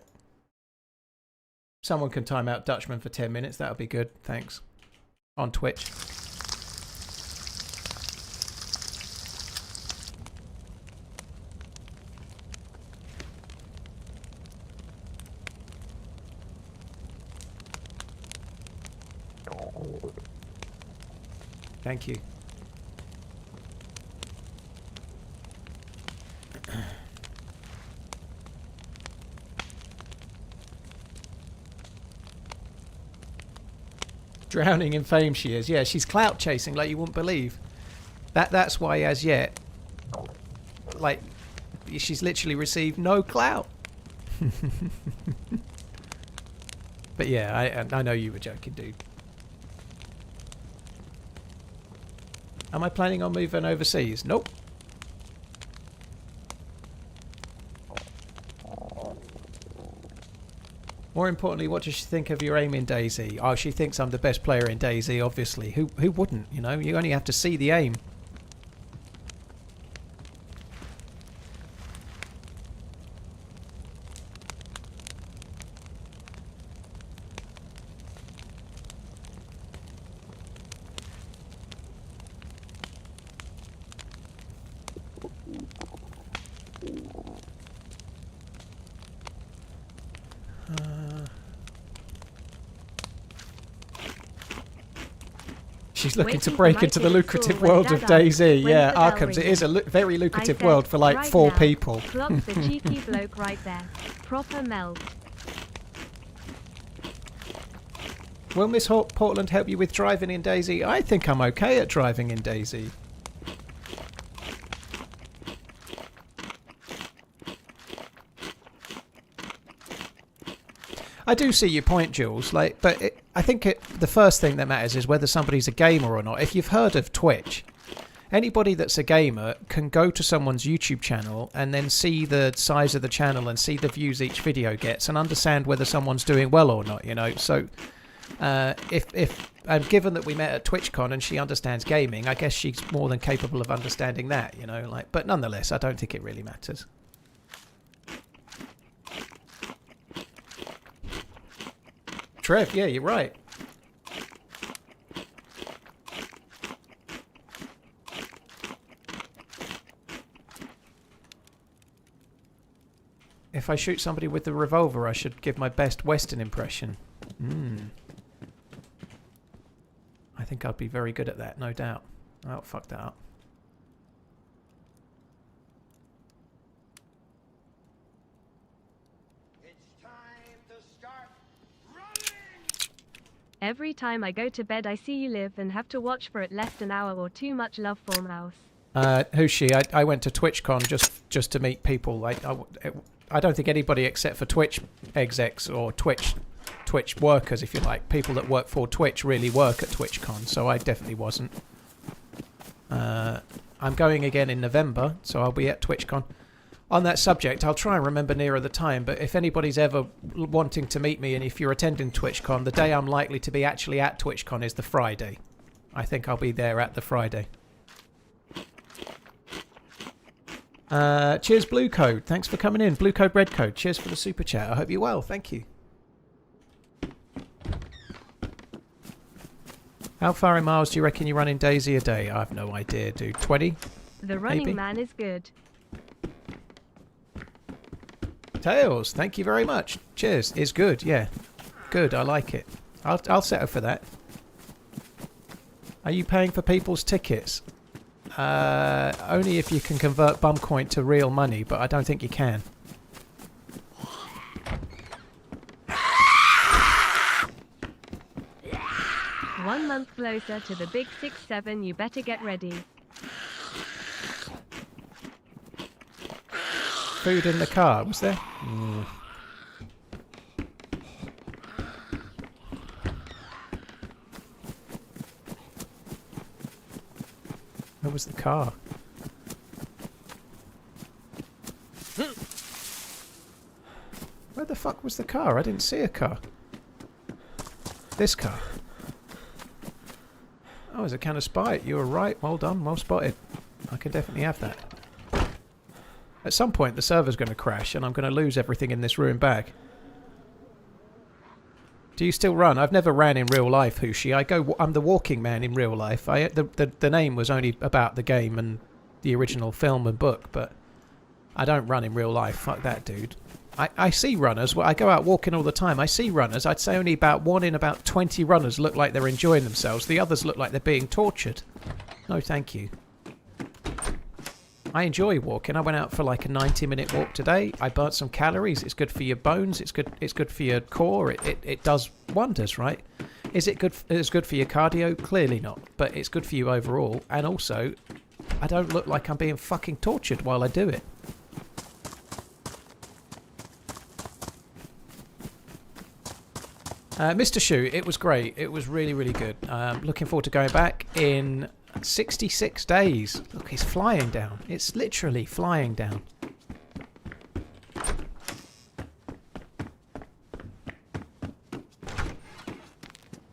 Someone can time out Dutchman for 10 minutes, that would be good, thanks. On Twitch. Thank you. Drowning in fame she is. Yeah, she's clout chasing like you wouldn't believe. That's why as yet, like, she's literally received no clout. But yeah, I know you were joking, dude. Am I planning on moving overseas? Nope. More importantly, what does she think of your aim in DayZ? Oh, she thinks I'm the best player in DayZ, obviously. Who wouldn't, you know? You only have to see the aim. She's looking to break into the lucrative world of DayZ. Yeah, Arkham's. It is a very lucrative world for like 4 people.
Clock's the cheeky bloke right there. Proper melt.
Will Miss Portland help you with driving in DayZ? I think I'm okay at driving in DayZ. I do see your point, Jules. Like, but I think the first thing that matters is whether somebody's a gamer or not. If you've heard of Twitch, anybody that's a gamer can go to someone's YouTube channel and then see the size of the channel and see the views each video gets and understand whether someone's doing well or not. You know, so if given that we met at TwitchCon and she understands gaming, I guess she's more than capable of understanding that. You know, like, but nonetheless, I don't think it really matters. Trev, yeah, you're right. If I shoot somebody with the revolver, I should give my best Western impression. I think I'd be very good at that, no doubt. Oh, fuck that up.
Every time I go to bed I see you live and have to watch for at least an hour or two. Much love for Mouse.
Who's she? I went to TwitchCon just to meet people. Like I don't think anybody except for Twitch execs or Twitch workers, if you like, people that work for Twitch really work at TwitchCon. So I definitely wasn't. I'm going again in November, so I'll be at TwitchCon. On that subject, I'll try and remember nearer the time, but if anybody's ever wanting to meet me and if you're attending TwitchCon, the day I'm likely to be actually at TwitchCon is the Friday. I think I'll be there at the Friday. Cheers, Blue Code. Thanks for coming in. Blue Code, Red Code. Cheers for the super chat. I hope you're well. Thank you. How far in miles do you reckon you run in DayZ a day? I have no idea, dude. 20?
The running man is good.
Tails, thank you very much. Cheers. Is good, yeah. Good, I like it. I'll settle for that. Are you paying for people's tickets? Only if you can convert Bumcoin to real money, but I don't think you can.
One month closer to the big 6-7, you better get ready.
Food in the car, was there? Where was the car? Where the fuck was the car? I didn't see a car. This car. Oh, it's a can of Sprite. You were right. Well done. Well spotted. I can definitely have that. At some point, the server's going to crash, and I'm going to lose everything in this ruined bag. Do you still run? I've never ran in real life, Hushi. I'm the walking man in real life. The name was only about the game and the original film and book, but I don't run in real life. Fuck that, dude. I see runners. Well, I go out walking all the time. I see runners. I'd say only about 1 in about 20 runners look like they're enjoying themselves. The others look like they're being tortured. No, thank you. I enjoy walking. I went out for like a 90-minute walk today. I burnt some calories. It's good for your bones. It's good for your core. It does wonders, right? Is it good? It's good for your cardio? Clearly not. But it's good for you overall. And also, I don't look like I'm being fucking tortured while I do it. Mr. Shu, it was great. It was really, really good. Looking forward to going back in 66 days. Look, it's flying down. It's literally flying down.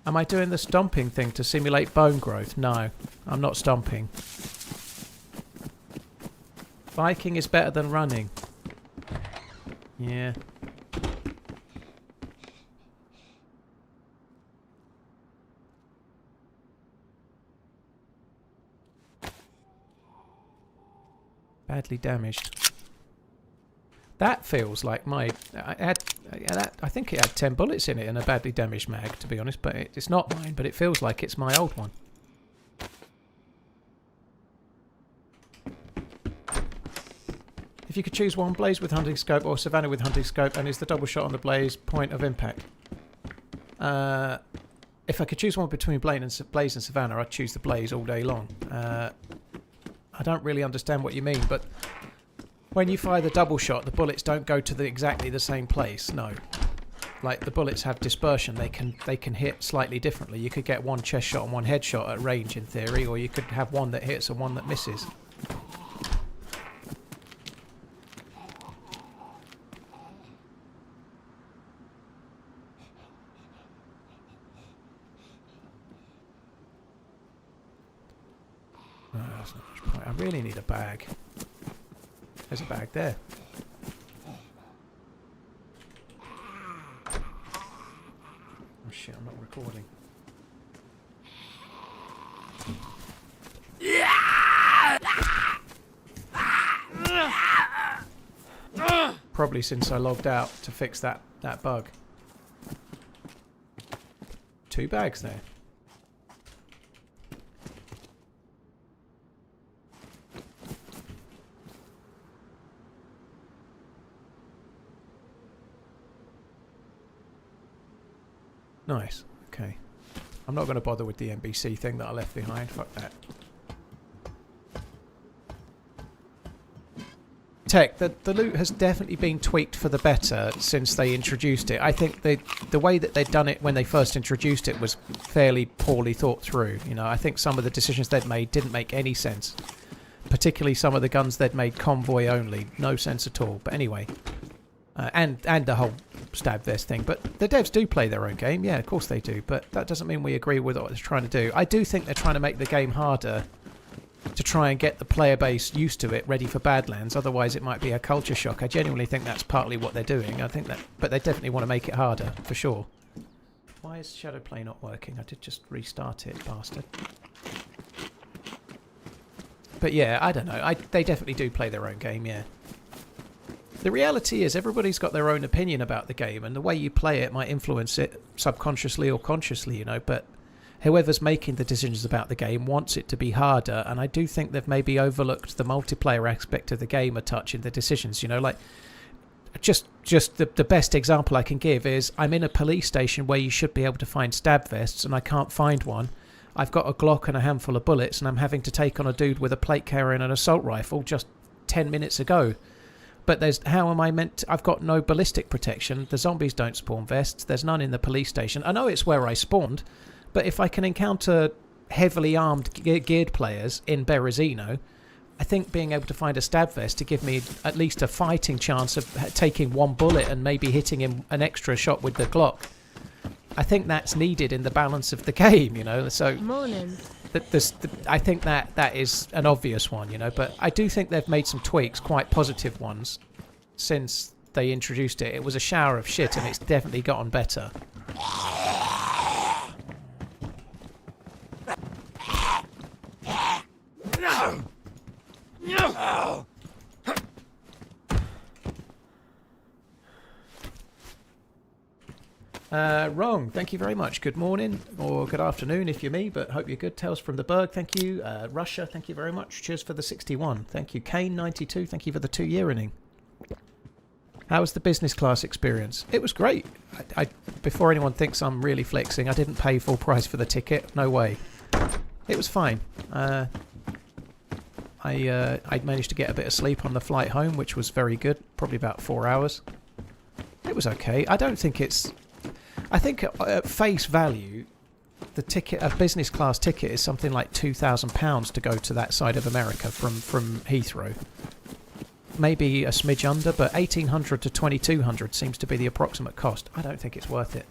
Am I doing the stomping thing to simulate bone growth? No, I'm not stomping. Biking is better than running. Yeah. Badly damaged. That feels like my... I think it had 10 bullets in it and a badly damaged mag, to be honest, but it's not mine, but it feels like it's my old one. If you could choose one, Blaze with hunting scope or Savannah with hunting scope, and is the double shot on the Blaze point of impact? If I could choose one between Blaze and Savannah, I'd choose the Blaze all day long. I don't really understand what you mean, but when you fire the double shot, the bullets don't go to exactly the same place. No, like the bullets have dispersion. They can hit slightly differently. You could get one chest shot and one headshot at range in theory, or you could have one that hits and one that misses. That's not much point. I really need a bag. There's a bag there. Oh shit, I'm not recording. Probably since I logged out to fix that bug. 2 bags there. Nice. Okay. I'm not going to bother with the NBC thing that I left behind. Fuck that. Tech, the loot has definitely been tweaked for the better since they introduced it. I think the way that they'd done it when they first introduced it was fairly poorly thought through. You know, I think some of the decisions they'd made didn't make any sense. Particularly some of the guns they'd made convoy only. No sense at all. But anyway. And the whole stab vest thing. But the devs do play their own game. Yeah, of course they do. But that doesn't mean we agree with what they're trying to do. I do think they're trying to make the game harder to try and get the player base used to it, ready for Badlands. Otherwise it might be a culture shock. I genuinely think that's partly what they're doing. I think that, but they definitely want to make it harder, for sure. Why is Shadowplay not working? I did just restart it, bastard. But yeah, I don't know. They definitely do play their own game, yeah. The reality is everybody's got their own opinion about the game, and the way you play it might influence it subconsciously or consciously, you know, but whoever's making the decisions about the game wants it to be harder, and I do think they've maybe overlooked the multiplayer aspect of the game a touch in the decisions, you know, like just the best example I can give is I'm in a police station where you should be able to find stab vests and I can't find one. I've got a Glock and a handful of bullets and I'm having to take on a dude with a plate carrier and an assault rifle just 10 minutes ago. But how am I meant to, I've got no ballistic protection. The zombies don't spawn vests. There's none in the police station. I know it's where I spawned, but if I can encounter heavily armed geared players in Berezino, I think being able to find a stab vest to give me at least a fighting chance of taking one bullet and maybe hitting him an extra shot with the Glock, I think that's needed in the balance of the game, you know. So
Morning.
I think that is an obvious one, you know, but I do think they've made some tweaks, quite positive ones, since they introduced it. It was a shower of shit and it's definitely gotten better. Wrong. Thank you very much. Good morning or good afternoon if you're me, but hope you're good. Tales from the Berg. Thank you. Russia. Thank you very much. Cheers for the 61. Thank you. Kane 92. Thank you for the 2-year inning. How was the business class experience? It was great. Before anyone thinks I'm really flexing, I didn't pay full price for the ticket. No way. It was fine. I managed to get a bit of sleep on the flight home, which was very good. Probably about 4 hours. It was okay. I don't think it's... I think at face value, the ticket, a business class ticket, is something like £2,000 to go to that side of America from Heathrow. Maybe a smidge under, but 1,800 to 2,200 seems to be the approximate cost. I don't think it's worth it.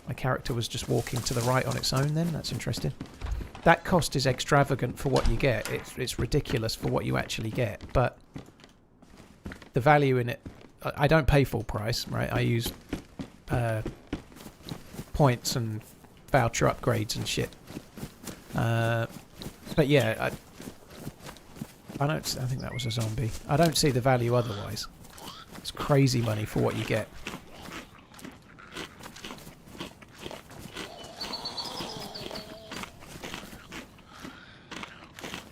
My character was just walking to the right on its own then. That's interesting. That cost is extravagant for what you get. It's ridiculous for what you actually get, but the value in it... I don't pay full price, right? I use points and voucher upgrades and shit. But yeah, I think that was a zombie. I don't see the value otherwise. It's crazy money for what you get.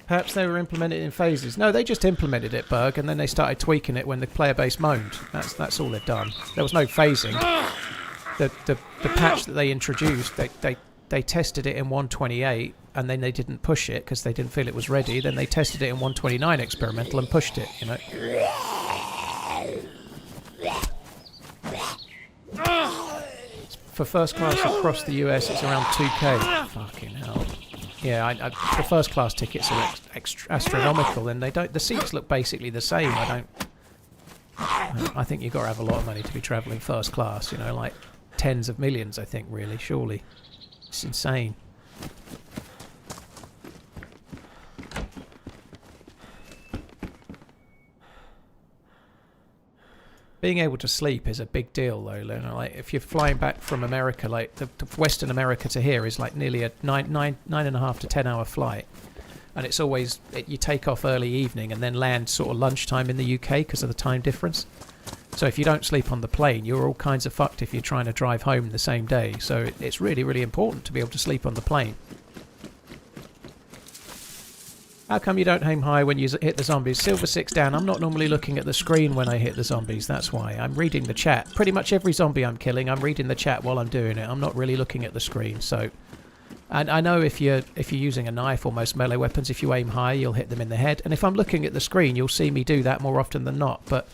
Perhaps they were implemented in phases. No, they just implemented it, Berg, and then they started tweaking it when the player base moaned. That's all they've done. There was no phasing. The patch that they introduced, they tested it in 128, and then they didn't push it because they didn't feel it was ready. Then they tested it in 129 experimental and pushed it, you know. For first class across the US, it's around 2k. Fucking hell. Yeah, the first class tickets are astronomical, and they don't. The seats look basically the same. I think you've got to have a lot of money to be travelling first class. You know, like tens of millions. I think, really, surely, it's insane. Being able to sleep is a big deal, though. You know, like if you're flying back from America, like the Western America to here is like nearly a 9.5 to 10 hour flight, and it's always you take off early evening and then land sort of lunchtime in the UK because of the time difference. So if you don't sleep on the plane, you're all kinds of fucked if you're trying to drive home the same day. So it's really, really important to be able to sleep on the plane. How come you don't aim high when you hit the zombies? Silver 6 down. I'm not normally looking at the screen when I hit the zombies. That's why. I'm reading the chat. Pretty much every zombie I'm killing, I'm reading the chat while I'm doing it. I'm not really looking at the screen. So, and I know if you're using a knife or most melee weapons, if you aim high, you'll hit them in the head. And if I'm looking at the screen, you'll see me do that more often than not. But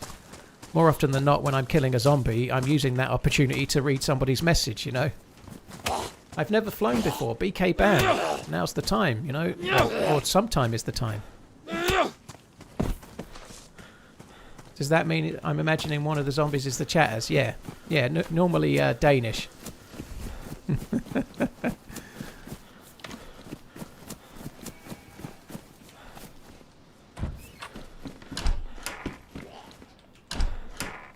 more often than not, when I'm killing a zombie, I'm using that opportunity to read somebody's message, you know. I've never flown before. BK ban. Now's the time, you know. Or sometime is the time. Does that mean I'm imagining one of the zombies is the chatters? Yeah. Yeah, normally Danish.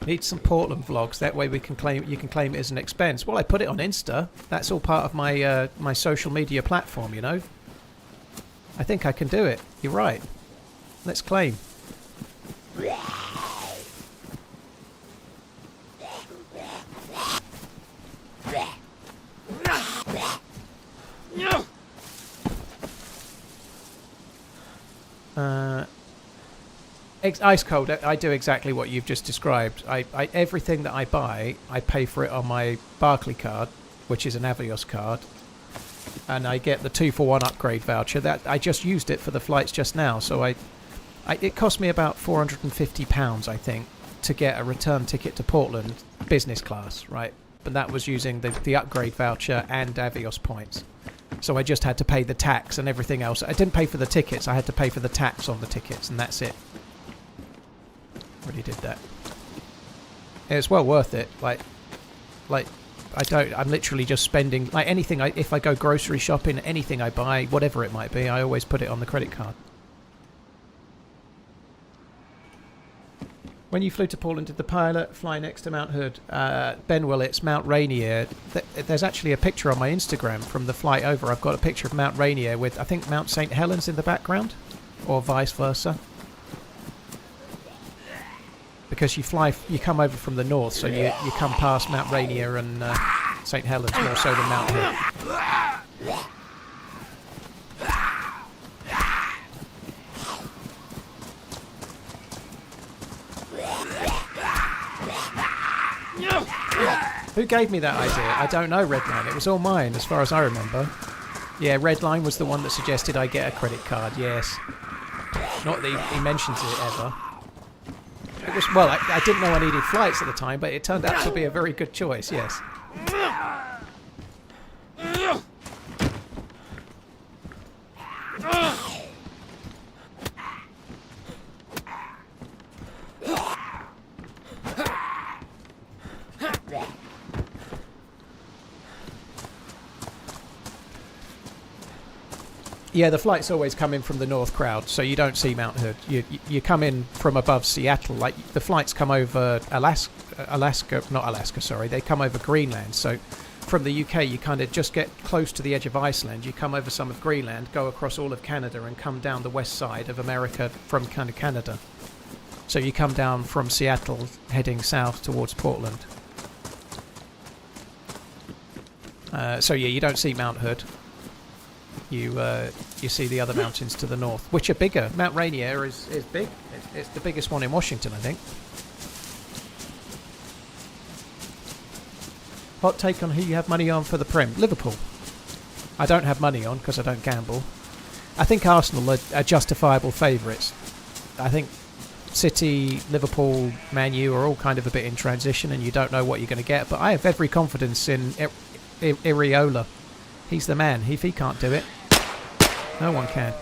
Need some Portland vlogs. That way we can claim. You can claim it as an expense. Well, I put it on Insta. That's all part of my my social media platform. You know. I think I can do it. You're right. Let's claim. Ice cold. I do exactly what you've just described. Everything that I buy, I pay for it on my Barclay card, which is an Avios card, and I get the 2-for-1 upgrade voucher. That I just used it for the flights just now. So it cost me about £450, I think, to get a return ticket to Portland, business class, right? But that was using the upgrade voucher and Avios points. So I just had to pay the tax and everything else. I didn't pay for the tickets. I had to pay for the tax on the tickets, and that's it. Already did that. It's well worth it. Like I'm literally just spending like anything. If I go grocery shopping, anything I buy, whatever it might be, I always put it on the credit card. When you flew to Portland, did the pilot fly next to Mount Hood? Ben Willits, Mount Rainier. There's actually a picture on my Instagram from the flight over. I've got a picture of Mount Rainier with, I think, Mount St. Helens in the background, or vice versa. Because you come over from the north, so you come past Mount Rainier and St. Helens more so than Mount Hood. Who gave me that idea? I don't know, Redline. It was all mine, as far as I remember. Yeah, Redline was the one that suggested I get a credit card, yes. Not that he mentions it ever. It was, well, I didn't know I needed flights at the time, but it turned out to be a very good choice, yes. Yeah, the flights always come in from the north crowd, so you don't see Mount Hood. You come in from above Seattle. Like the flights come over they come over Greenland. So from the UK, you kind of just get close to the edge of Iceland. You come over some of Greenland, go across all of Canada, and come down the west side of America from kind of Canada. So you come down from Seattle, heading south towards Portland. So yeah, you don't see Mount Hood. You see the other mountains to the north, which are bigger. Mount Rainier is big. It's the biggest one in Washington, I think. Hot take on who you have money on for the Prem. Liverpool. I don't have money on because I don't gamble. I think Arsenal are justifiable favourites. I think City, Liverpool, Man U are all kind of a bit in transition and you don't know what you're going to get. But I have every confidence in Iriola. He's the man. If he can't do it, no one can.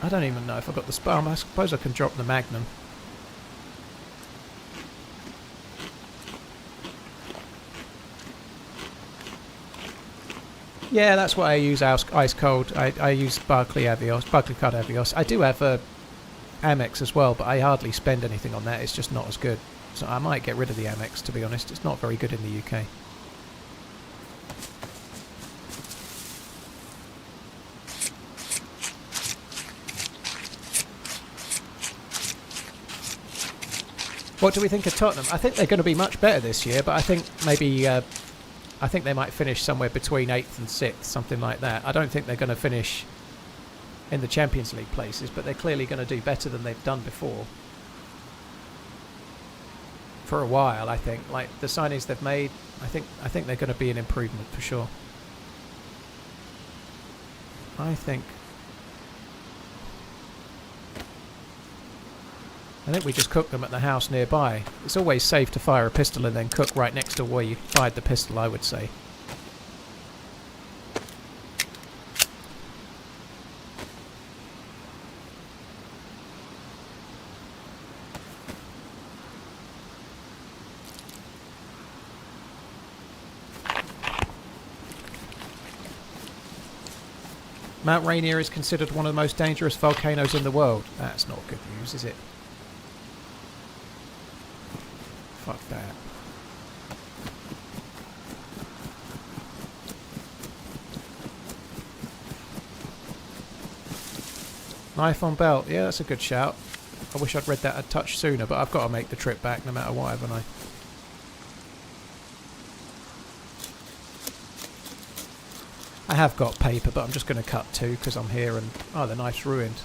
I don't even know if I've got the spam. I suppose I can drop the Magnum. Yeah, that's what I use ice cold. I use Barclay card Avios. I do have a Amex as well, but I hardly spend anything on that. It's just not as good. So I might get rid of the Amex, to be honest. It's not very good in the UK. What do we think of Tottenham? I think they're going to be much better this year, but I think maybe I think they might finish somewhere between 8th and 6th, something like that. I don't think they're going to finish in the Champions League places, but they're clearly going to do better than they've done before. For a while, I think. Like, the signings they've made, I think they're going to be an improvement for sure. I think we just cook them at the house nearby. It's always safe to fire a pistol and then cook right next to where you fired the pistol, I would say. Mount Rainier is considered one of the most dangerous volcanoes in the world. That's not good news, is it? Fuck that. Knife on belt. Yeah, that's a good shout. I wish I'd read that a touch sooner, but I've got to make the trip back no matter what, haven't I? I have got paper, but I'm just going to cut 2 because I'm here and... Oh, the knife's ruined.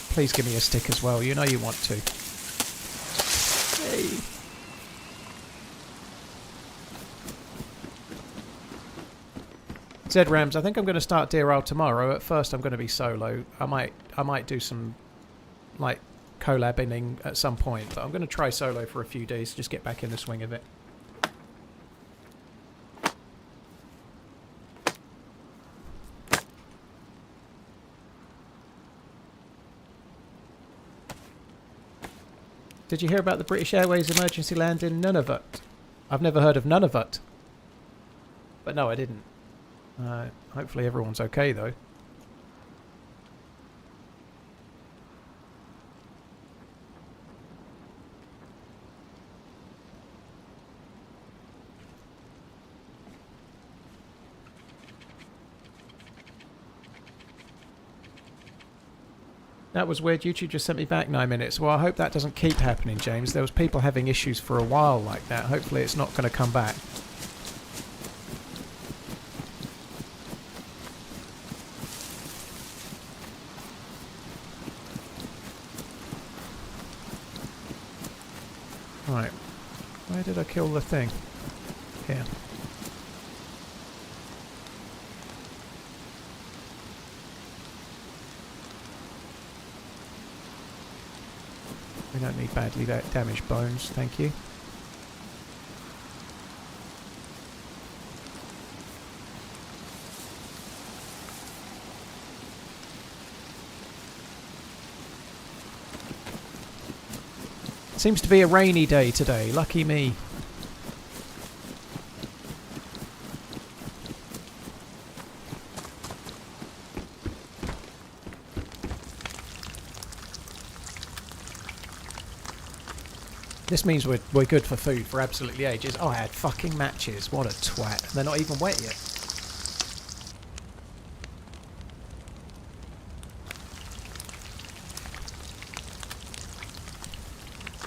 Please give me a stick as well. You know you want to. Hey. ZRAMS, I think I'm going to start DRL tomorrow. At first I'm going to be solo. I might do some like collabing at some point, but I'm going to try solo for a few days, just get back in the swing of it. Did you hear about the British Airways emergency land in Nunavut? I've never heard of Nunavut. But no, I didn't. Hopefully everyone's okay though. That was weird. YouTube just sent me back 9 minutes. Well, I hope that doesn't keep happening, James. There was people having issues for a while like that. Hopefully it's not going to come back. Right. Where did I kill the thing? Here. We don't need badly damaged bones, thank you. Seems to be a rainy day today, lucky me. This means we're good for food for absolutely ages. Oh, I had fucking matches. What a twat. They're not even wet yet.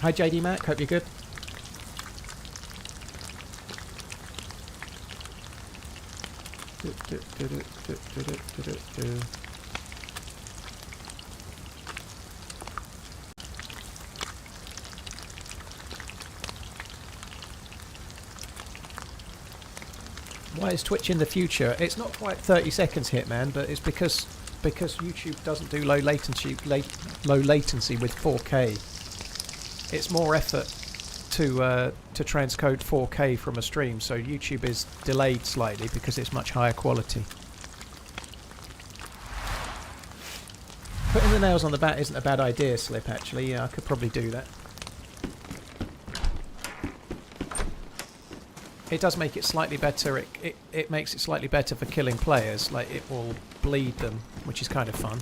Hi JD Mac, hope you're good. Why is Twitch in the future? It's not quite 30 seconds, Hitman, but it's because YouTube doesn't do low latency with 4K. It's more effort to transcode 4K from a stream, so YouTube is delayed slightly because it's much higher quality. Putting the nails on the bat isn't a bad idea, Slip, actually. Yeah, I could probably do that. It does make it slightly better. It makes it slightly better for killing players. Like, it will bleed them, which is kind of fun.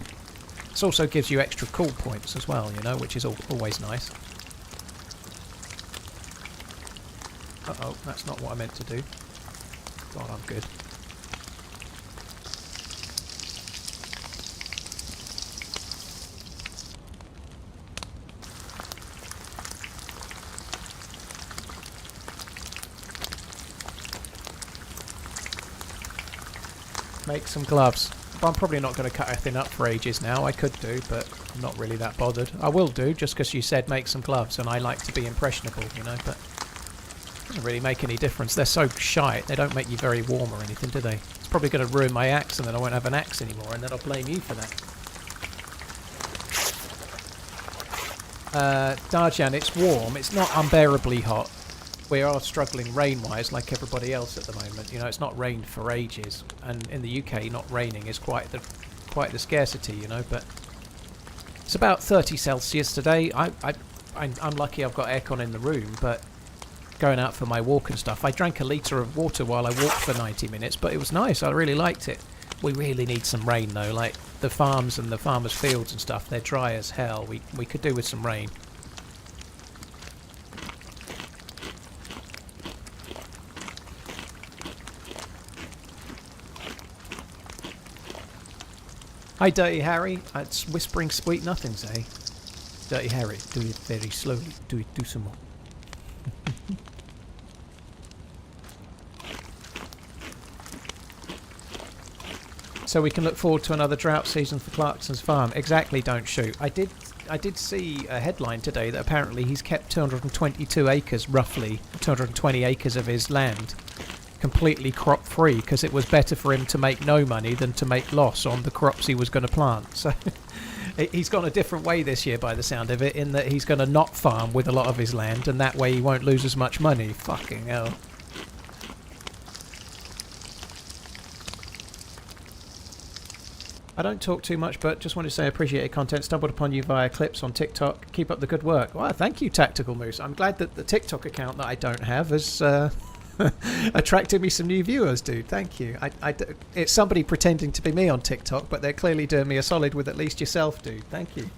It also gives you extra cool points as well, you know, which is always nice. Uh-oh, that's not what I meant to do. God, I'm good. Make some gloves. Well, I'm probably not going to cut everything up for ages now. I could do, but I'm not really that bothered. I will do, just because you said make some gloves, and I like to be impressionable, you know, but it doesn't really make any difference. They're so shite. They don't make you very warm or anything, do they? It's probably going to ruin my axe, and then I won't have an axe anymore, and then I'll blame you for that. Darjan, it's warm. It's not unbearably hot. We are struggling rain-wise like everybody else at the moment. You know, it's not rained for ages, and in the UK, not raining is quite the scarcity, you know. But it's about 30 Celsius today. I'm lucky I've got aircon in the room, but going out for my walk and stuff, I drank a litre of water while I walked for 90 minutes, but it was nice. I really liked it. We really need some rain though. Like the farms and the farmers' fields and stuff, they're dry as hell. We could do with some rain. Hi, Dirty Harry. It's whispering sweet nothings, eh? Dirty Harry, do it very slowly. Do some more. So we can look forward to another drought season for Clarkson's farm. Exactly, don't shoot. I did see a headline today that apparently he's kept 222 acres, roughly 220 acres of his land completely crop free because it was better for him to make no money than to make loss on the crops he was going to plant. So he's gone a different way this year by the sound of it, in that he's going to not farm with a lot of his land, and that way he won't lose as much money. Fucking hell. I don't talk too much, but just want to say I appreciate your content. Stumbled upon you via clips on TikTok. Keep up the good work. Well, thank you, Tactical Moose. I'm glad that the TikTok account that I don't have has attracted me some new viewers, dude. Thank you. It's somebody pretending to be me on TikTok, but they're clearly doing me a solid with at least yourself, dude. Thank you.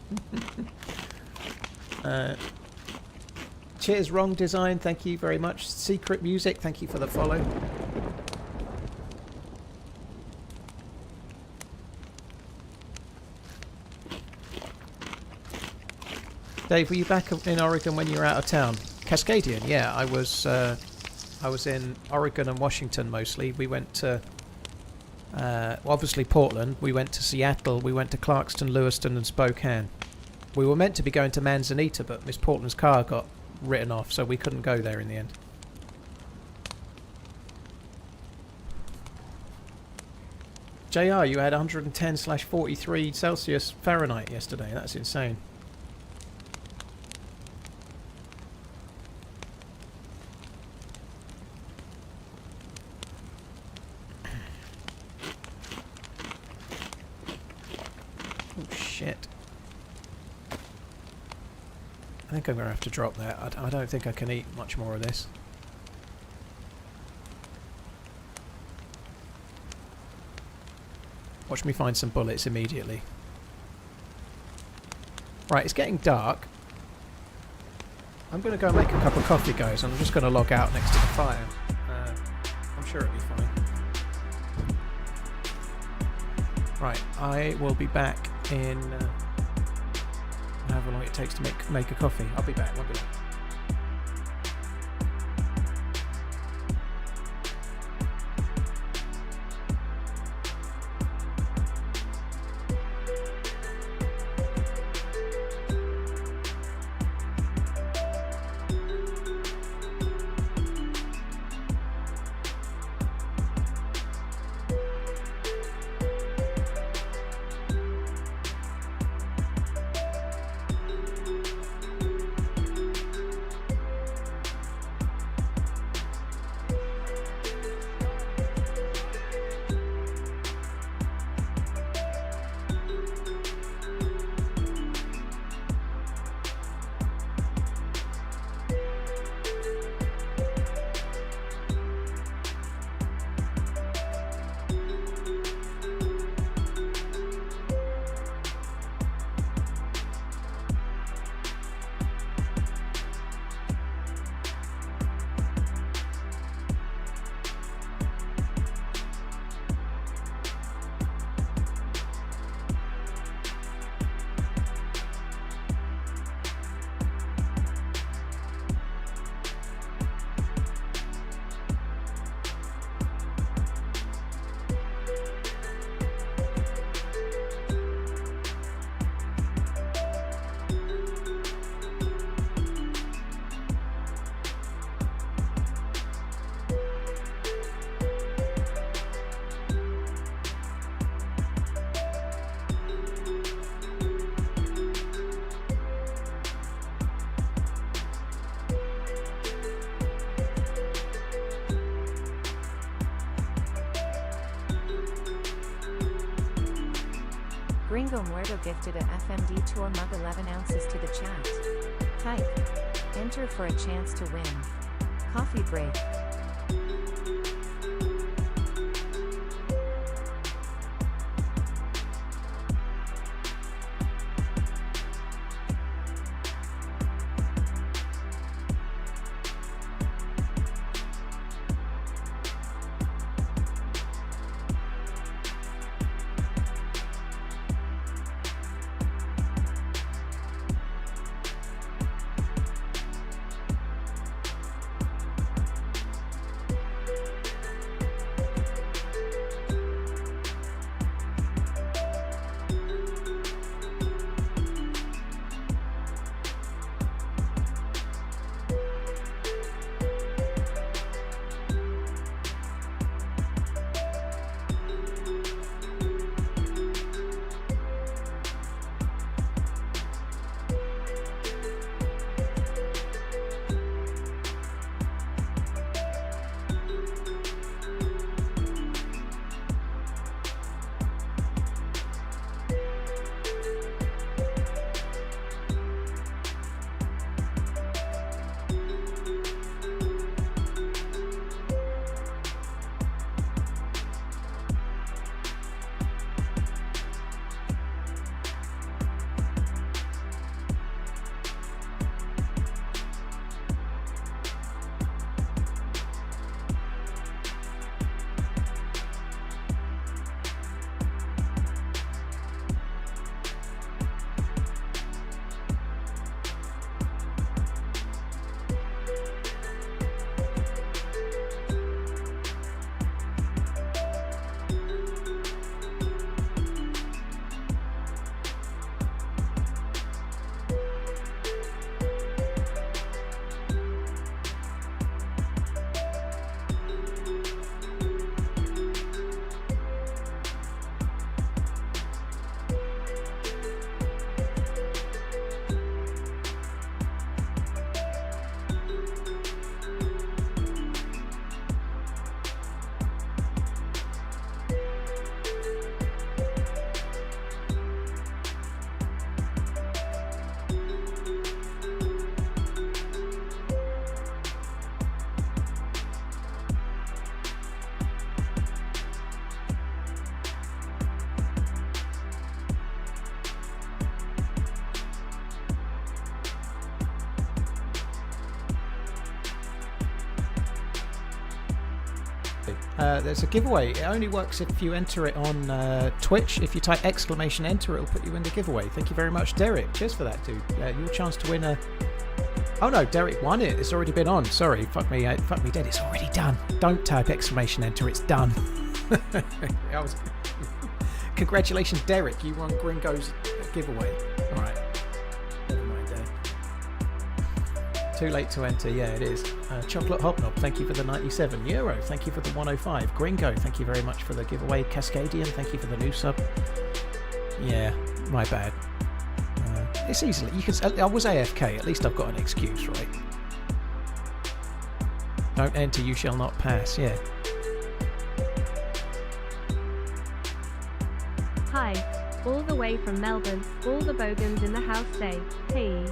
Cheers, Wrong Design. Thank you very much. Secret Music. Thank you for the follow. Dave, were you back in Oregon when you were out of town? Cascadian, yeah. I was in Oregon and Washington mostly. We went to, obviously Portland. We went to Seattle. We went to Clarkston, Lewiston and Spokane. We were meant to be going to Manzanita, but Miss Portland's car got written off, so we couldn't go there in the end. JR, you had 110/43 Celsius Fahrenheit yesterday. That's insane. I think I'm going to have to drop that. I don't think I can eat much more of this. Watch me find some bullets immediately. Right, it's getting dark. I'm going to go and make a cup of coffee, guys, and I'm just going to log out next to the fire. I'm sure it'll be fine. Right, I will be back in... however long it takes to make a coffee. I'll be back. Won't be long.
Gringo Muerto gifted a FMD Tour mug 11 ounces to the chat. Type. Enter for a chance to win. Coffee break.
There's a giveaway. It only works if you enter it on Twitch. If you type !enter, it'll put you in the giveaway. Thank you very much, Derek. Cheers for that, dude. Your chance to win a... Oh no, Derek won it. It's already been on. Sorry, fuck me dead. It's already done. Don't type !enter, it's done. Congratulations, Derek. You won Gringo's giveaway. All right. Never mind, Too late to enter. Yeah, it is. Chocolate Hobnob, thank you for the 97. Euro, thank you for the 105. Gringo, thank you very much for the giveaway. Cascadian, thank you for the new sub. Yeah, my bad. It's easily. You can. I was AFK. At least I've got an excuse, right? Don't enter, you shall not pass. Yeah.
Hi. All the way from Melbourne. All the bogans in the house say, hey.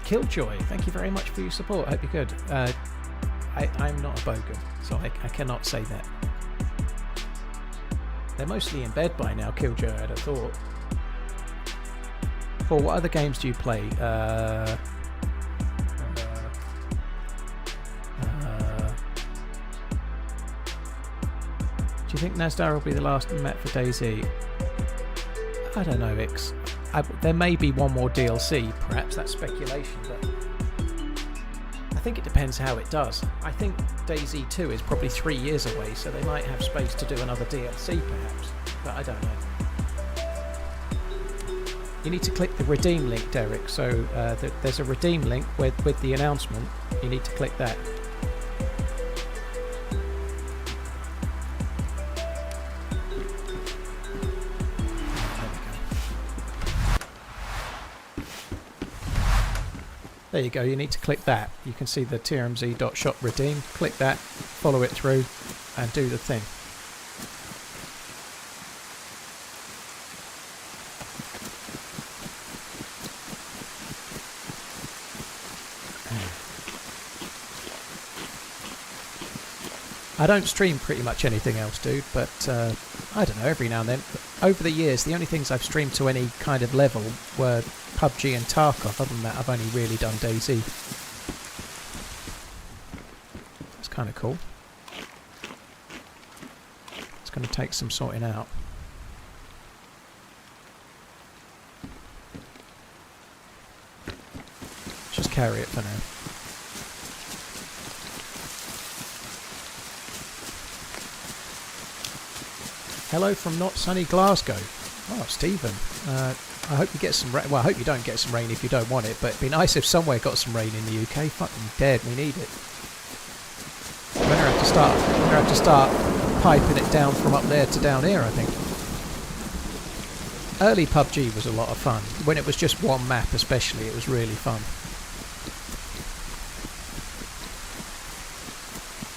Killjoy, thank you very much for your support. I hope you're good. I'm not a bogan, so I cannot say that. They're mostly in bed by now, Killjoy, I'd have thought. Paul, what other games do you play? Do you think Nasdaq will be the last map for DayZ? I don't know, Ix. There may be one more DLC, perhaps. That's speculation, but I think it depends how it does. I think DayZ 2 is probably 3 years away, so they might have space to do another DLC, perhaps. But I don't know. You need to click the redeem link, Derek. So there's a redeem link with the announcement. You need to click that. There you go, you need to click that. You can see the TRMZ.shop redeem. Click that, follow it through, and do the thing. I don't stream pretty much anything else, dude, but I don't know, every now and then. Over the years, the only things I've streamed to any kind of level were PUBG and Tarkov. Other than that, I've only really done DayZ. It's kind of cool. It's going to take some sorting out. Just carry it for now. Hello from not sunny Glasgow. Oh, Stephen. I hope you get some rain. Well, I hope you don't get some rain if you don't want it, but it'd be nice if somewhere got some rain in the UK. Fucking dead, we need it. We're gonna have to start piping it down from up there to down here, I think. Early PUBG was a lot of fun. When it was just one map especially, it was really fun.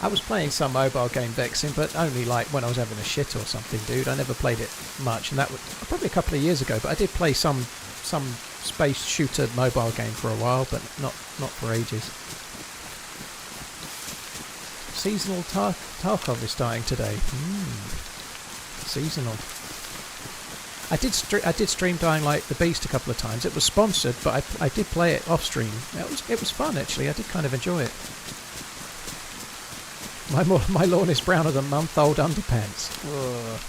I was playing some mobile game Vexing, but only like when I was having a shit or something, dude. I never played it much, and that was probably a couple of years ago. But I did play some space shooter mobile game for a while, but not for ages. Seasonal Tarkov is starting today. Seasonal. I did stream Dying Light the Beast a couple of times. It was sponsored, but I did play it off stream. It was fun actually. I did kind of enjoy it. My lawn is browner than month-old underpants. Ugh.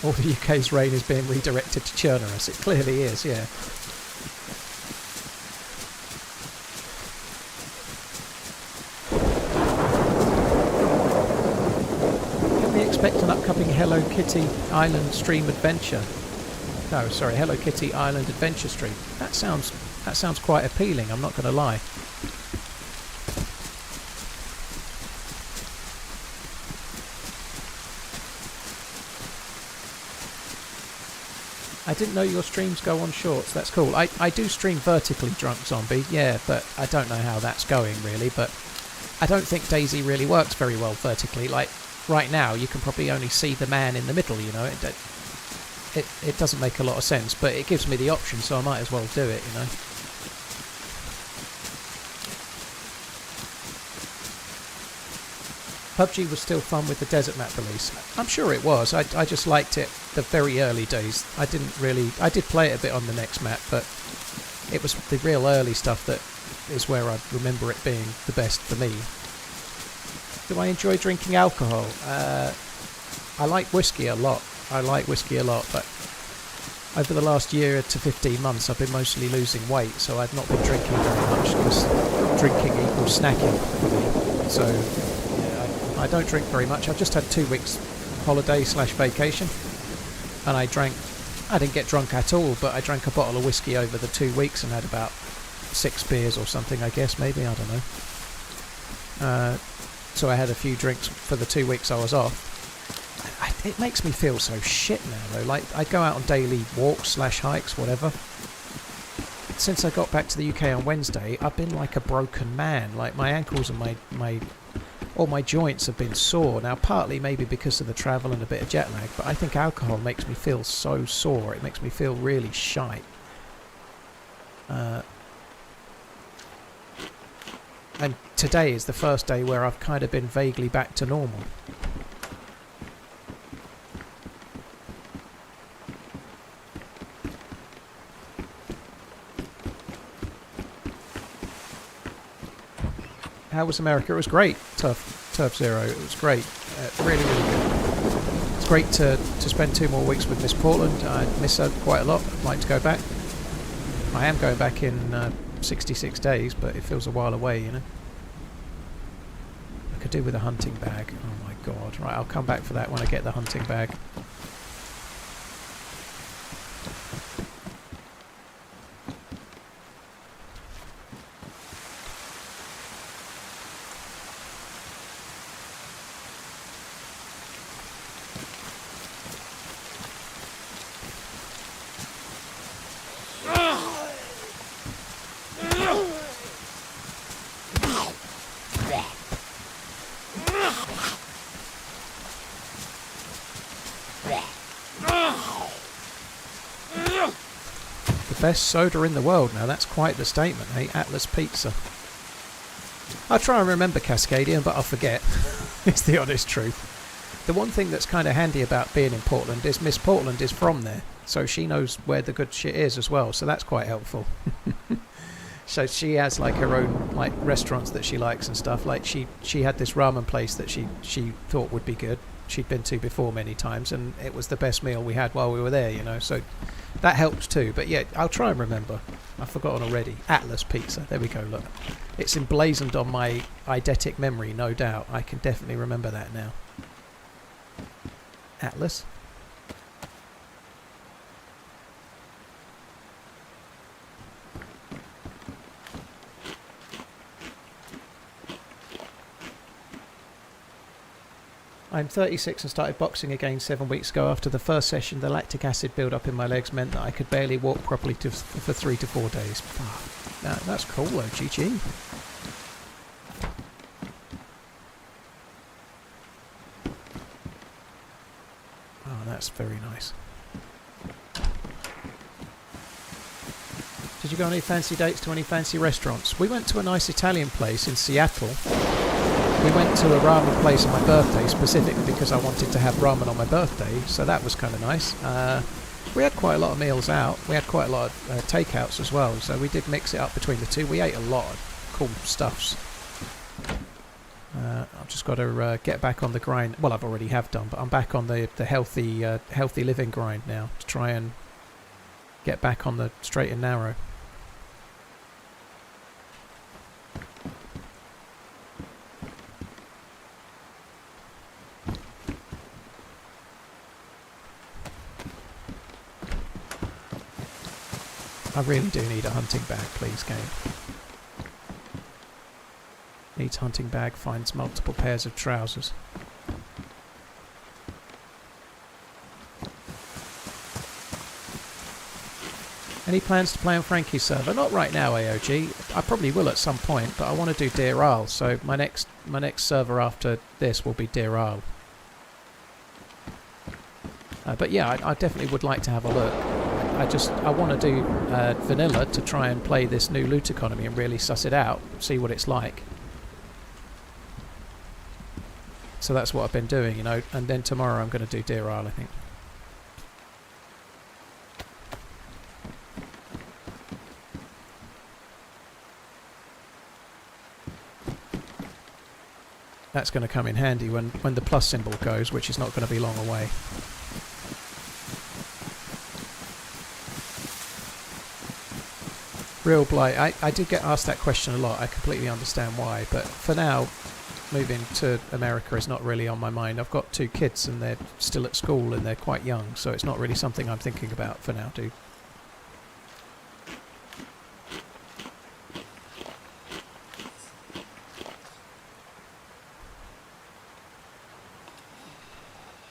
All the UK's rain is being redirected to Chernarus. It clearly is, yeah. Can we expect an upcoming Hello Kitty Island stream adventure? No, sorry, Hello Kitty Island Adventure Stream. That sounds quite appealing, I'm not going to lie. I didn't know your streams go on shorts. That's cool. I do stream vertically, Drunk Zombie, yeah, but I don't know how that's going really. But I don't think DayZ really works very well vertically. Like right now, you can probably only see the man in the middle. You know, it doesn't make a lot of sense, but it gives me the option, so I might as well do it. You know. PUBG was still fun with the desert map release. I'm sure it was. I just liked it the very early days. I did play it a bit on the next map, but it was the real early stuff that is where I remember it being the best for me. Do I enjoy drinking alcohol? I like whiskey a lot. But over the last year to 15 months I've been mostly losing weight, so I've not been drinking very much because drinking equals snacking for me. So yeah, I don't drink very much. I've just had 2 weeks holiday / vacation, and I didn't get drunk at all, but I drank a bottle of whiskey over the 2 weeks and had about 6 beers or something, I guess, maybe, I don't know. So I had a few drinks for the 2 weeks I was off. It makes me feel so shit now though. Like I go out on daily walks / hikes, whatever. Since I got back to the UK on Wednesday, I've been like a broken man. Like my ankles and all my joints have been sore. Now partly maybe because of the travel and a bit of jet lag, but I think alcohol makes me feel so sore. It makes me feel really shite. And today is the first day where I've kind of been vaguely back to normal. How was America? It was great. Turf Zero. It was great. Really, really good. It's great to spend 2 more weeks with Miss Portland. I miss her quite a lot. I'd like to go back. I am going back in 66 days, but it feels a while away, you know. I could do with a hunting bag. Oh my god. Right, I'll come back for that when I get the hunting bag. best soda in the world. Now that's quite the statement, eh? Atlas Pizza. I'll try and remember Cascadian, but I'll forget. It's the honest truth. The one thing that's kind of handy about being in Portland is Miss Portland is from there, so she knows where the good shit is as well, so that's quite helpful. So she has like her own like restaurants that she likes and stuff. Like she had this ramen place that she thought would be good. She'd been to before many times, and it was the best meal we had while we were there, you know, so that helps too. But yeah, I'll try and remember. I've forgotten already. Atlas Pizza, there we go, look. It's emblazoned on my eidetic memory, no doubt. I can definitely remember that now. Atlas. I'm 36 and started boxing again 7 weeks ago. After the first session, the lactic acid build-up in my legs meant that I could barely walk properly for 3 to 4 days. That's cool though, GG. Oh, that's very nice. Did you go on any fancy dates to any fancy restaurants? We went to a nice Italian place in Seattle. We went to a ramen place on my birthday, specifically because I wanted to have ramen on my birthday, so that was kind of nice. We had quite a lot of meals out. We had quite a lot of takeouts as well, so we did mix it up between the two. We ate a lot of cool stuffs. I've just got to get back on the grind. Well, I've already have done, but I'm back on the healthy living grind now to try and get back on the straight and narrow. I really do need a hunting bag, please, game. Needs hunting bag, finds multiple pairs of trousers. Any plans to play on Frankie's server? Not right now, AOG. I probably will at some point, but I want to do Deer Isle, so my next server after this will be Deer Isle. But yeah, I definitely would like to have a look. I want to do vanilla to try and play this new loot economy and really suss it out, see what it's like. So that's what I've been doing, you know, and then tomorrow I'm going to do Deer Isle, I think. That's going to come in handy when the plus symbol goes, which is not going to be long away. Real blight. I did get asked that question a lot. I completely understand why, but for now, moving to America is not really on my mind. I've got 2 kids and they're still at school and they're quite young, so it's not really something I'm thinking about for now, dude.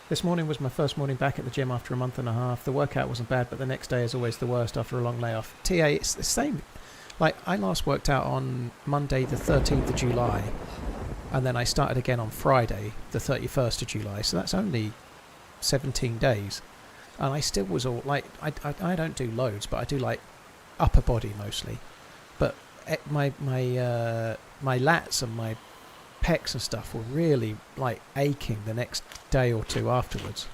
This morning was my first morning back at the gym after a month and a half. The workout wasn't bad, but the next day is always the worst after a long layoff. TA, it's the same. Like, I last worked out on Monday the 13th of July, and then I started again on Friday the 31st of July, so that's only 17 days. And I still was all, like, I don't do loads, but I do, like, upper body mostly. But my lats and my pecs and stuff were really like aching the next day or two afterwards.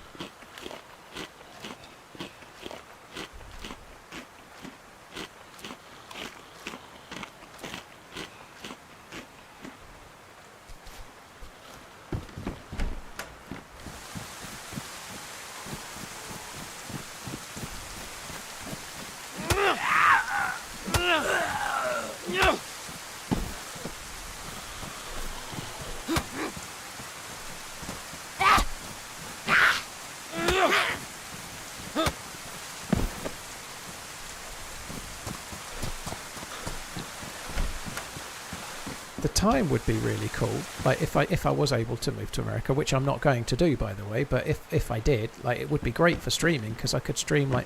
Time would be really cool, like if I was able to move to America, which I'm not going to do, by the way, but if I did, like, it would be great for streaming, because I could stream like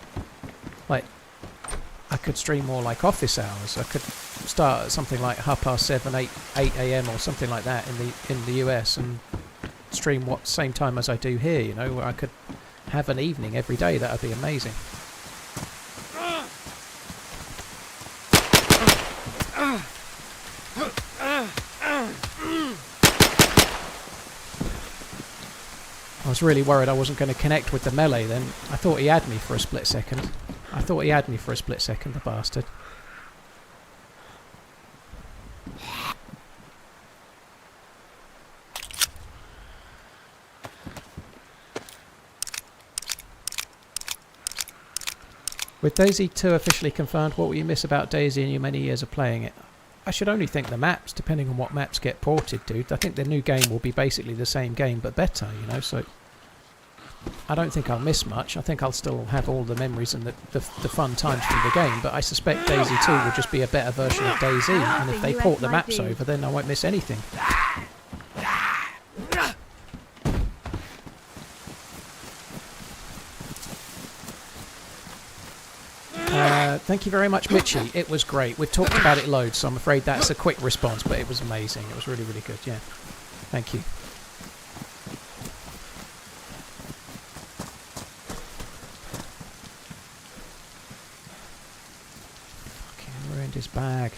I could stream more like office hours. I could start at something like 7:30, 8 a.m. or something like that in the US, and stream same time as I do here, you know, where I could have an evening every day. That would be amazing. I was really worried I wasn't going to connect with the melee then. I thought he had me for a split second. The bastard. With DayZ 2 officially confirmed, what will you miss about DayZ in your many years of playing it? I should only think the maps, depending on what maps get ported, dude. I think the new game will be basically the same game, but better, you know, so... I don't think I'll miss much. I think I'll still have all the memories and the fun times from the game, but I suspect DayZ 2 will just be a better version of DayZ, and if they port the maps over, then I won't miss anything. Thank you very much, Mitchie. It was great. We've talked about it loads, so I'm afraid that's a quick response, but it was amazing. It was really, really good, yeah. Thank you. Fucking ruined his bag.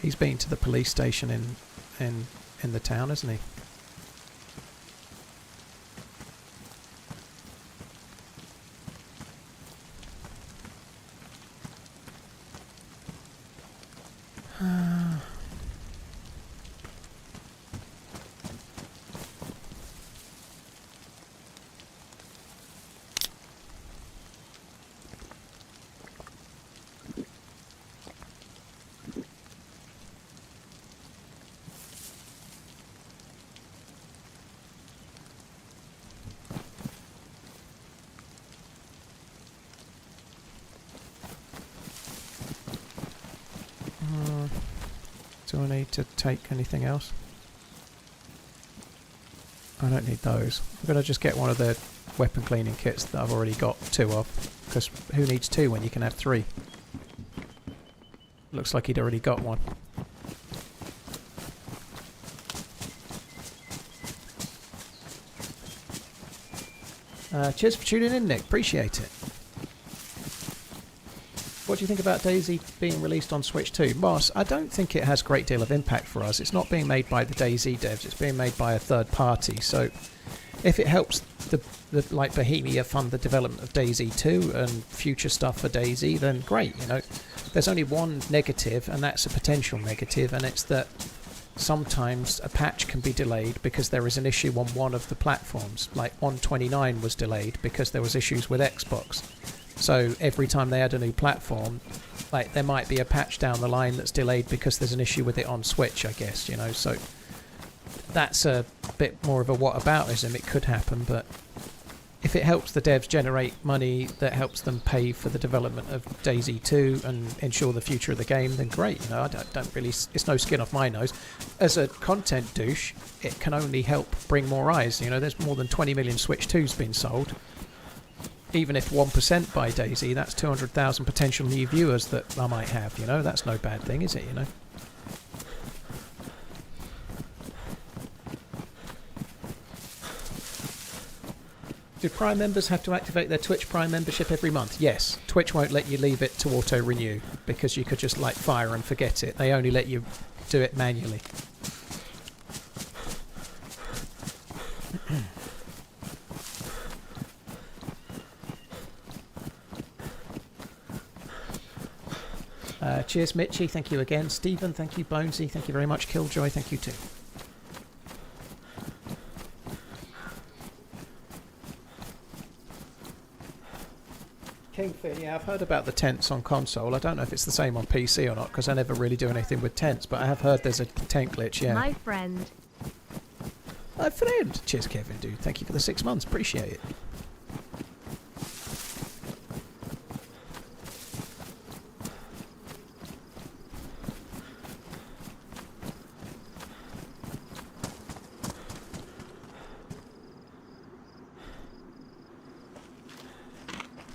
He's been to the police station in the town, hasn't he? Do I need to take anything else? I don't need those. I'm going to just get one of the weapon cleaning kits that I've already got 2 of. Because who needs 2 when you can have 3? Looks like he'd already got one. Cheers for tuning in, Nick. Appreciate it. What do you think about DayZ being released on Switch 2? Moss, I don't think it has a great deal of impact for us. It's not being made by the DayZ devs, it's being made by a third party. So if it helps the like Bohemia fund the development of DayZ 2 and future stuff for DayZ, then great, you know. There's only one negative, and that's a potential negative, and it's that sometimes a patch can be delayed because there is an issue on one of the platforms. Like 129 was delayed because there was issues with Xbox. So every time they add a new platform, like there might be a patch down the line that's delayed because there's an issue with it on Switch, I guess, you know. So that's a bit more of a whataboutism. It could happen, but if it helps the devs generate money that helps them pay for the development of DayZ 2 and ensure the future of the game, then great. You know, I don't really. It's no skin off my nose. As a content douche, it can only help bring more eyes. You know, there's more than 20 million Switch 2s been sold. Even if 1% buy DayZ, that's 200,000 potential new viewers that I might have, you know? That's no bad thing, is it, you know? Do Prime members have to activate their Twitch Prime membership every month? Yes. Twitch won't let you leave it to auto-renew, because you could just, like, fire and forget it. They only let you do it manually. Cheers, Mitchie. Thank you again. Stephen, thank you. Bonesy, thank you very much. Killjoy, thank you too. Kingfin, yeah, I've heard about the tents on console. I don't know if it's the same on PC or not, because I never really do anything with tents, but I have heard there's a tent glitch, yeah.
My friend.
My friend! Cheers, Kevin, dude. Thank you for the 6 months. Appreciate it.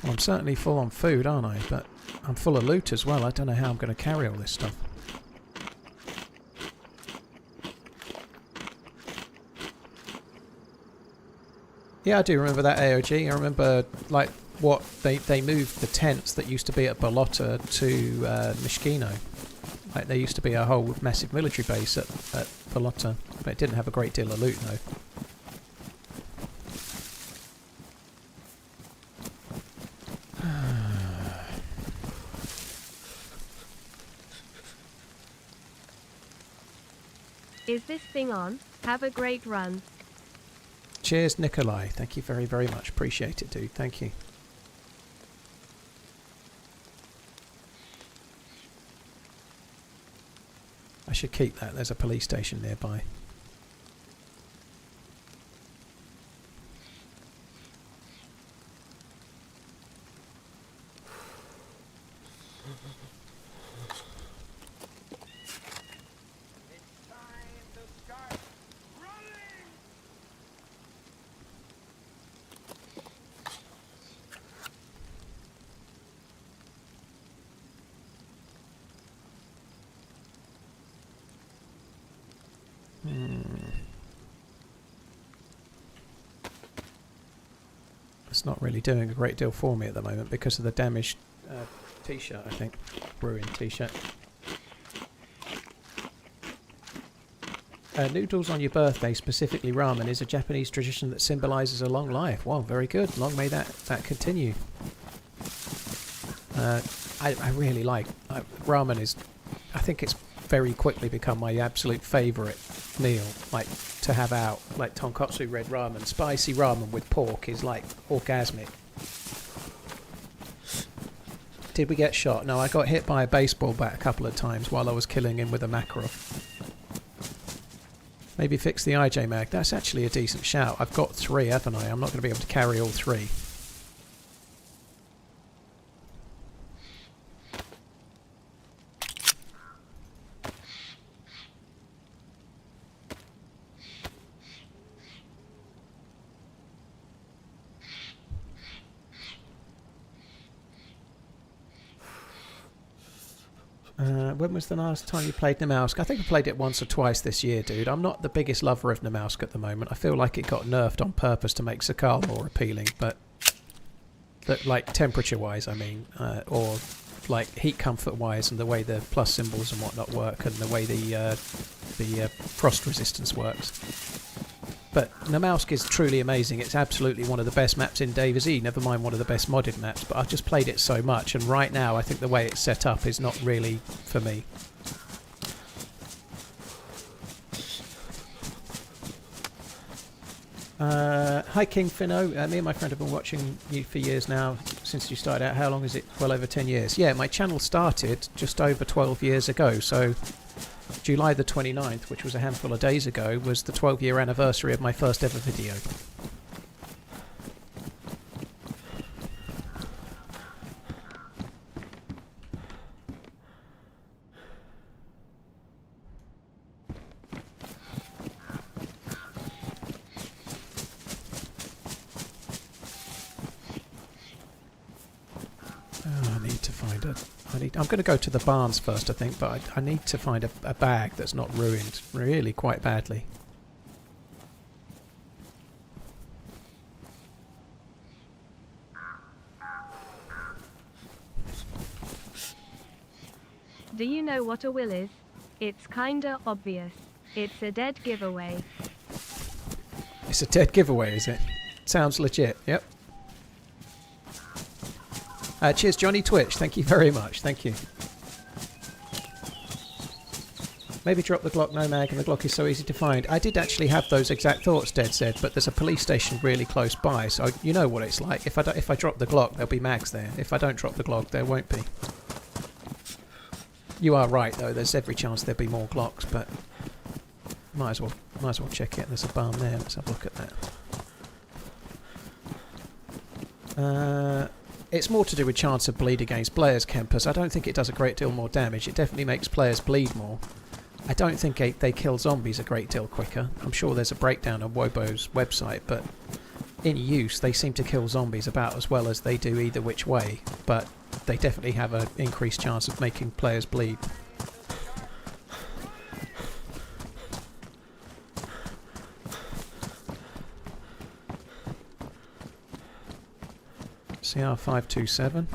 I'm certainly full on food, aren't I? But I'm full of loot as well. I don't know how I'm going to carry all this stuff. Yeah, I do remember that AOG. I remember, like, what they moved the tents that used to be at Balota to Mishkino. Like there used to be a whole massive military base at Valletta, but it didn't have a great deal of loot though.
Is this thing on? Have a great run.
Cheers, Nikolai. Thank you very, very much. Appreciate it, dude. Thank you. I should keep that. There's a police station nearby. It's not really doing a great deal for me at the moment because of the damaged t-shirt, I think. Ruined t-shirt. Noodles on your birthday, specifically ramen, is a Japanese tradition that symbolises a long life. Wow, very good. Long may that continue. I really like... ramen is... I think it's very quickly become my absolute favourite meal, like to have out. Like tonkotsu red ramen, spicy ramen with pork is like orgasmic. Did we get shot? No, I got hit by a baseball bat a couple of times while I was killing him with a mackerel. Maybe fix the IJ mag. That's actually a decent shout. I've got 3, haven't I? I'm not going to be able to carry all 3. When was the last time you played Namalsk? I think I played it once or twice this year, dude. I'm not the biggest lover of Namalsk at the moment. I feel like it got nerfed on purpose to make Sakal more appealing, but like temperature-wise, I mean, or like heat comfort-wise, and the way the plus symbols and whatnot work, and the way the frost resistance works. But Namalsk is truly amazing. It's absolutely one of the best maps in DayZ, never mind one of the best modded maps, but I've just played it so much, and right now I think the way it's set up is not really for me. Hi King Finno, me and my friend have been watching you for years now, since you started out. How long is it? Well over 10 years. Yeah, my channel started just over 12 years ago, so July the 29th, which was a handful of days ago, was the 12-year anniversary of my first ever video. I'm going to go to the barns first, I think, but I need to find a bag that's not ruined really quite badly.
Do you know what a will is? It's kinda obvious. It's a dead giveaway.
It's a dead giveaway, is it? Sounds legit, yep. Cheers, Johnny Twitch. Thank you very much. Thank you. Maybe drop the Glock, no mag, and the Glock is so easy to find. I did actually have those exact thoughts, DayZ, but there's a police station really close by, so you know what it's like. If I drop the Glock, there'll be mags there. If I don't drop the Glock, there won't be. You are right, though. There's every chance there'll be more Glocks, but might as well check it. There's a barn there. Let's have a look at that. It's more to do with chance of bleed against players, Kempers. I don't think it does a great deal more damage. It definitely makes players bleed more. I don't think they kill zombies a great deal quicker. I'm sure there's a breakdown on Wobo's website, but in use they seem to kill zombies about as well as they do either which way, but they definitely have an increased chance of making players bleed. CR527.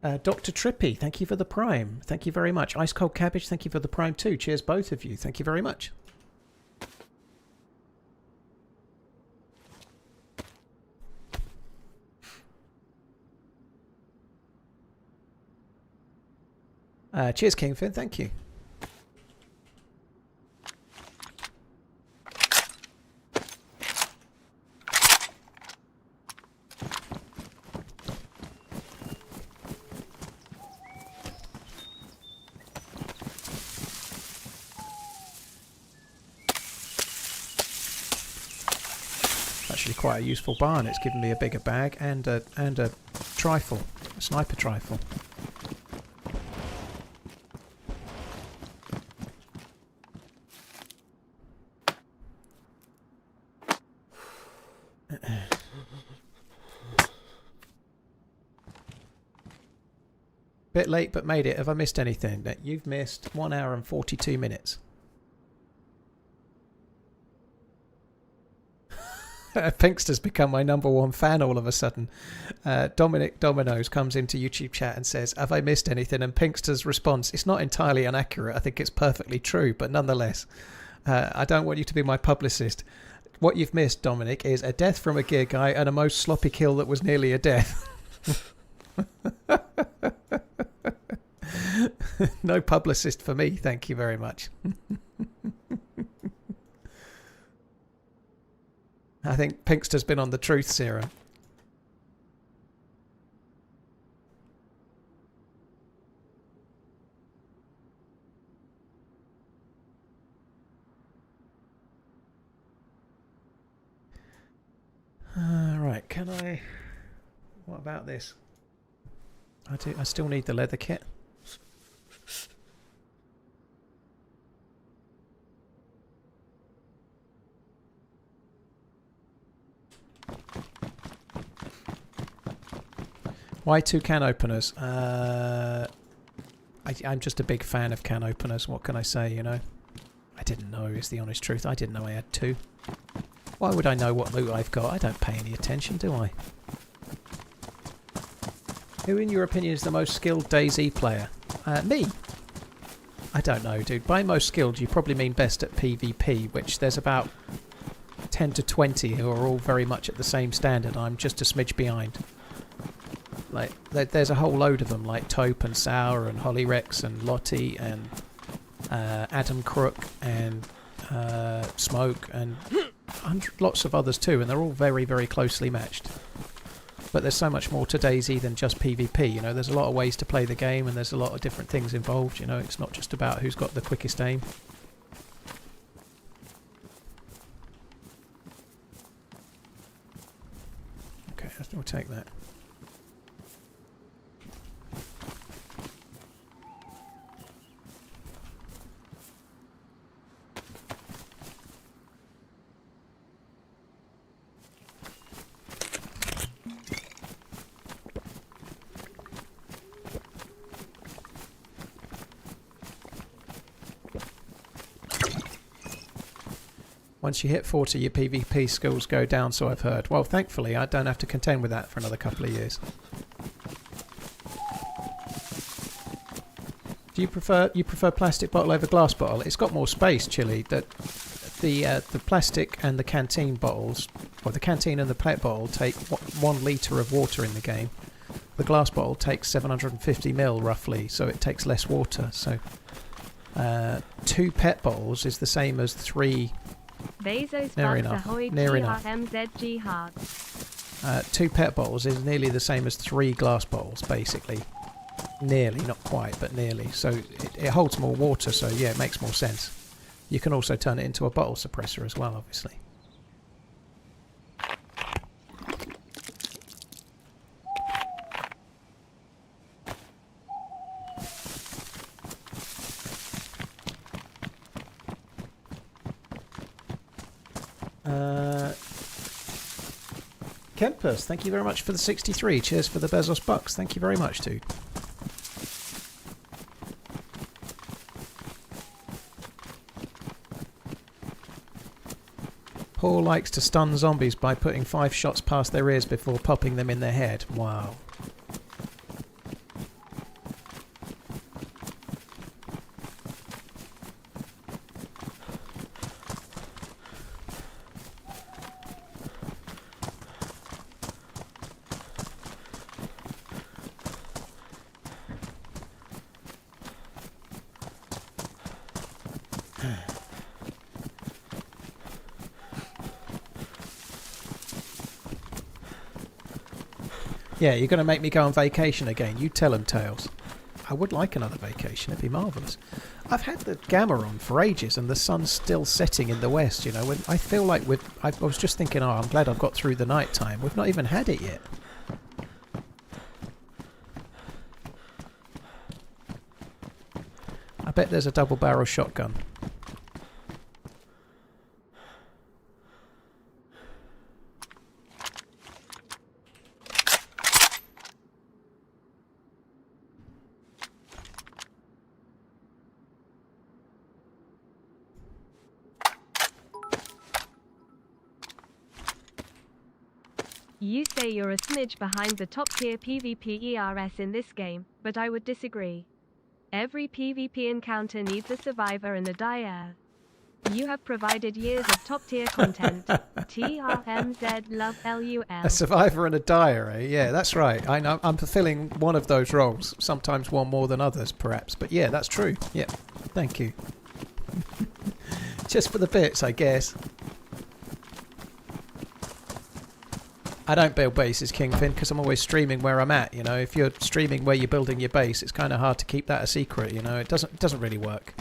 Dr. Trippy, thank you for the Prime. Thank you very much. Ice Cold Cabbage, thank you for the Prime too. Cheers, both of you. Thank you very much. Cheers, Kingfin. Thank you. Actually quite a useful barn. It's given me a bigger bag and a trifle, a sniper trifle. Bit late but made it. Have I missed anything? You've missed 1 hour and 42 minutes. Pinkster's become my #1 fan all of a sudden. Dominic Dominoes comes into YouTube chat and says, have I missed anything? And Pinkster's response, it's not entirely inaccurate. I think it's perfectly true, but nonetheless, I don't want you to be my publicist. What you've missed, Dominic, is a death from a gear guy and a most sloppy kill that was nearly a death. No publicist for me, thank you very much. I think Pinkster's been on the truth serum. Right, can I... What about this? I still need the leather kit. Why 2 can openers? I'm just a big fan of can openers. What can I say, you know? I didn't know, is the honest truth. I didn't know I had 2. Why would I know what loot I've got? I don't pay any attention, do I? Who, in your opinion, is the most skilled DayZ player? Me. I don't know, dude. By most skilled, you probably mean best at PvP, which there's about 10 to 20 who are all very much at the same standard. I'm just a smidge behind. Like, there's a whole load of them, like Taupe and Sour and Hollyrex and Lottie and Adam Crook and Smoke and lots of others too, and they're all very, very closely matched. But there's so much more to DayZ than just PvP, you know. There's a lot of ways to play the game and there's a lot of different things involved, you know. It's not just about who's got the quickest aim. Okay, we'll take that. Once you hit 40, your PvP skills go down, so I've heard. Well, thankfully, I don't have to contend with that for another couple of years. Do you prefer plastic bottle over glass bottle? It's got more space, Chili. That the plastic and the canteen bottles, or the canteen and the pet bottle, take 1 litre of water in the game. The glass bottle takes 750 ml roughly, so it takes less water. So 2 pet bottles is the same as 3.
Bezos
Near
bucks
enough.
ahoy
Near enough.
TRMZ hearts.
2 pet bottles is nearly the same as 3 glass bottles, basically. Nearly, not quite, but nearly. So it holds more water, so yeah, it makes more sense. You can also turn it into a bottle suppressor as well, obviously. Kempus, thank you very much for the 63. Cheers for the Bezos bucks. Thank you very much, dude. Paul likes to stun zombies by putting 5 shots past their ears before popping them in their head. Wow. Yeah, you're going to make me go on vacation again. You tell 'em, Tails. I would like another vacation. It'd be marvellous. I've had the gamma on for ages and the sun's still setting in the west, you know. When I feel like I was just thinking, oh, I'm glad I've got through the night time. We've not even had it yet. I bet there's a double barrel shotgun.
You say you're a smidge behind the top tier PvP ERS in this game, but I would disagree. Every PvP encounter needs a survivor and a dyer. You have provided years of top tier content. TRMZ love LUL.
A survivor and a dyer, eh? Yeah, that's right. I know I'm fulfilling one of those roles. Sometimes one more than others, perhaps. But yeah, that's true. Yeah, thank you. Just for the bits, I guess. I don't build bases, Kingfin, because I'm always streaming where I'm at. You know, if you're streaming where you're building your base, it's kind of hard to keep that a secret. You know, it doesn't really work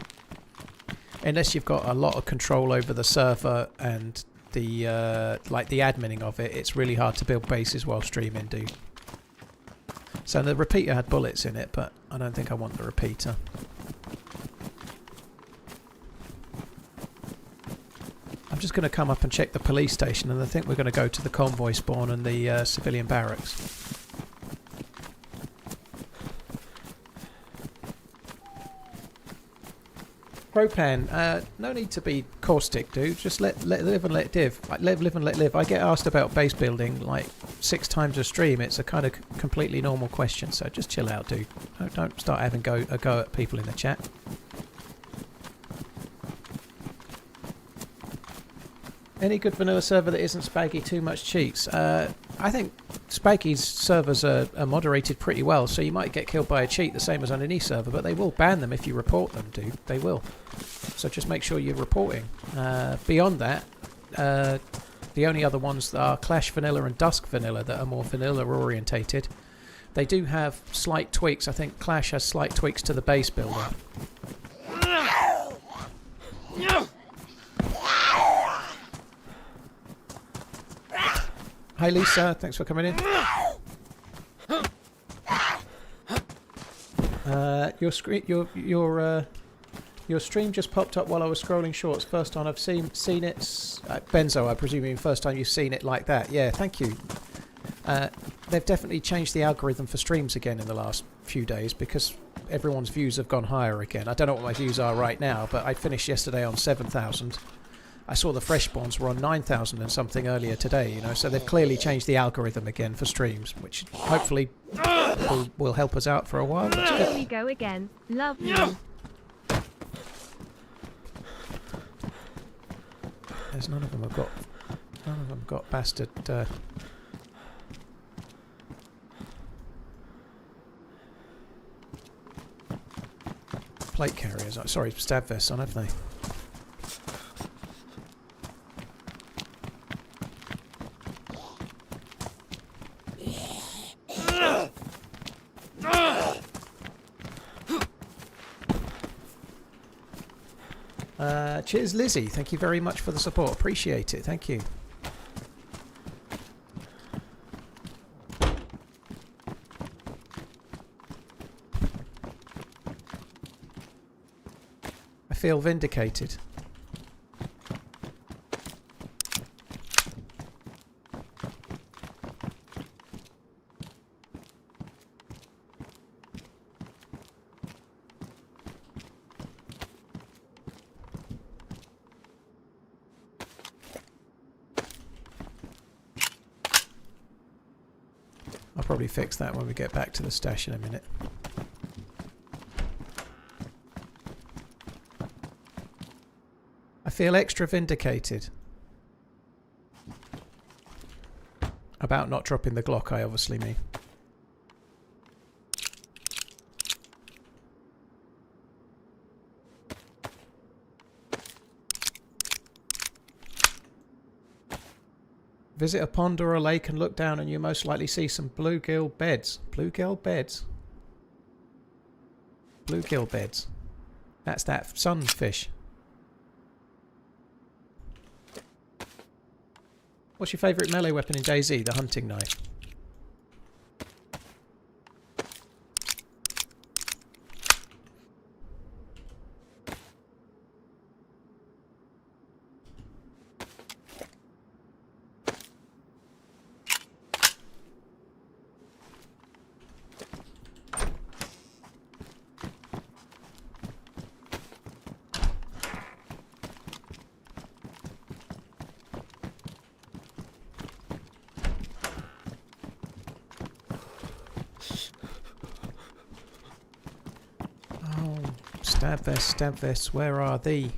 unless you've got a lot of control over the server and the like the adminning of it. It's really hard to build bases while streaming, dude. So the repeater had bullets in it, but I don't think I want the repeater. I'm just going to come up and check the police station, and I think we're going to go to the convoy spawn and the civilian barracks. Propan, no need to be caustic, dude. Just let live and let live. Like, live and let live. I get asked about base building like 6 times a stream. It's a kind of completely normal question, so just chill out, dude. Don't start having a go at people in the chat. Any good vanilla server that isn't Spaggy too much cheats? I think Spaggy's servers are moderated pretty well, so you might get killed by a cheat the same as on any server, but they will ban them if you report them, dude. They will. So just make sure you're reporting. Beyond that, the only other ones that are Clash Vanilla and Dusk Vanilla that are more vanilla orientated. They do have slight tweaks. I think Clash has slight tweaks to the base builder. Hi Lisa, thanks for coming in. Your stream just popped up while I was scrolling shorts. First time I've seen it. Benzo, I presume you mean first time you've seen it like that. Yeah, thank you. They've definitely changed the algorithm for streams again in the last few days because everyone's views have gone higher again. I don't know what my views are right now, but I finished yesterday on 7,000. I saw the fresh spawns were on 9,000 and something earlier today, you know, so they've clearly changed the algorithm again for streams, which hopefully will help us out for a while.
Here we go again. Love you.
There's none of them have got bastard plate carriers. Sorry, stab vests on, haven't they? Cheers, Lizzie. Thank you very much for the support. Appreciate it. Thank you. I feel vindicated. Probably fix that when we get back to the stash in a minute. I feel extra vindicated about not dropping the Glock, I obviously mean. Visit a pond or a lake and look down and you most likely see some bluegill beds. Bluegill beds? Bluegill beds. That's that sunfish. What's your favourite melee weapon in DayZ? The hunting knife. Stab vests, where are thee?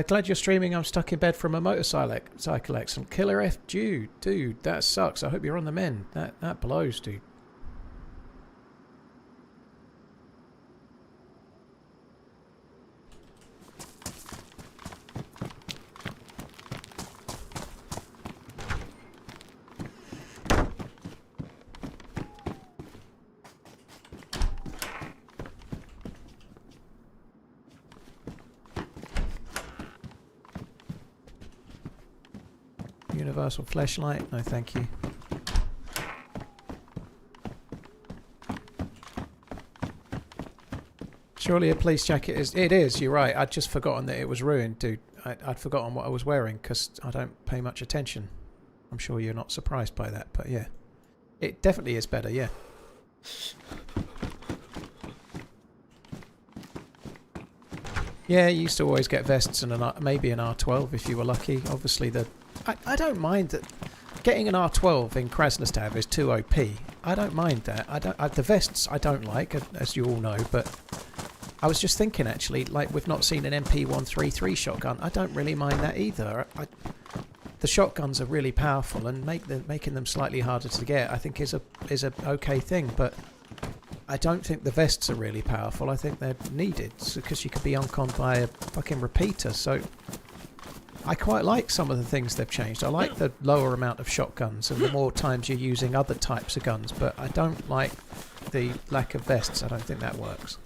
Glad you're streaming. I'm stuck in bed from a motorcycle accident. Killer F, dude, that sucks. I hope you're on the mend. That blows, dude. Universal flashlight, no thank you. Surely a police jacket is... It is, you're right. I'd just forgotten that it was ruined, dude. I'd forgotten what I was wearing because I don't pay much attention. I'm sure you're not surprised by that, but yeah. It definitely is better, yeah. Yeah, you used to always get vests and maybe an R12 if you were lucky. Obviously, I don't mind that getting an R12 in Krasnostav is too OP. I don't mind that. The vests I don't like, as you all know, but I was just thinking actually, like we've not seen an MP133 shotgun. I don't really mind that either. The shotguns are really powerful, and making them slightly harder to get, I think, is a okay thing. But I don't think the vests are really powerful. I think they're needed because you could be unconned by a fucking repeater. So I quite like some of the things they've changed. I like the lower amount of shotguns and the more times you're using other types of guns, but I don't like the lack of vests. I don't think that works.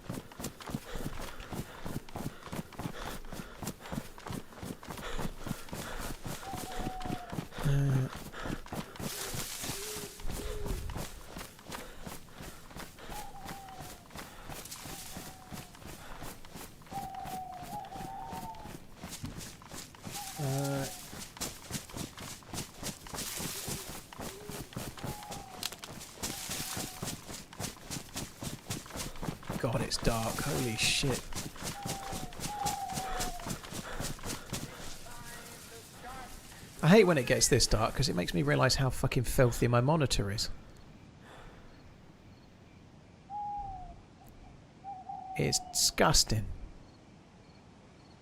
God, it's dark. Holy shit. I hate when it gets this dark because it makes me realise how fucking filthy my monitor is. It's disgusting.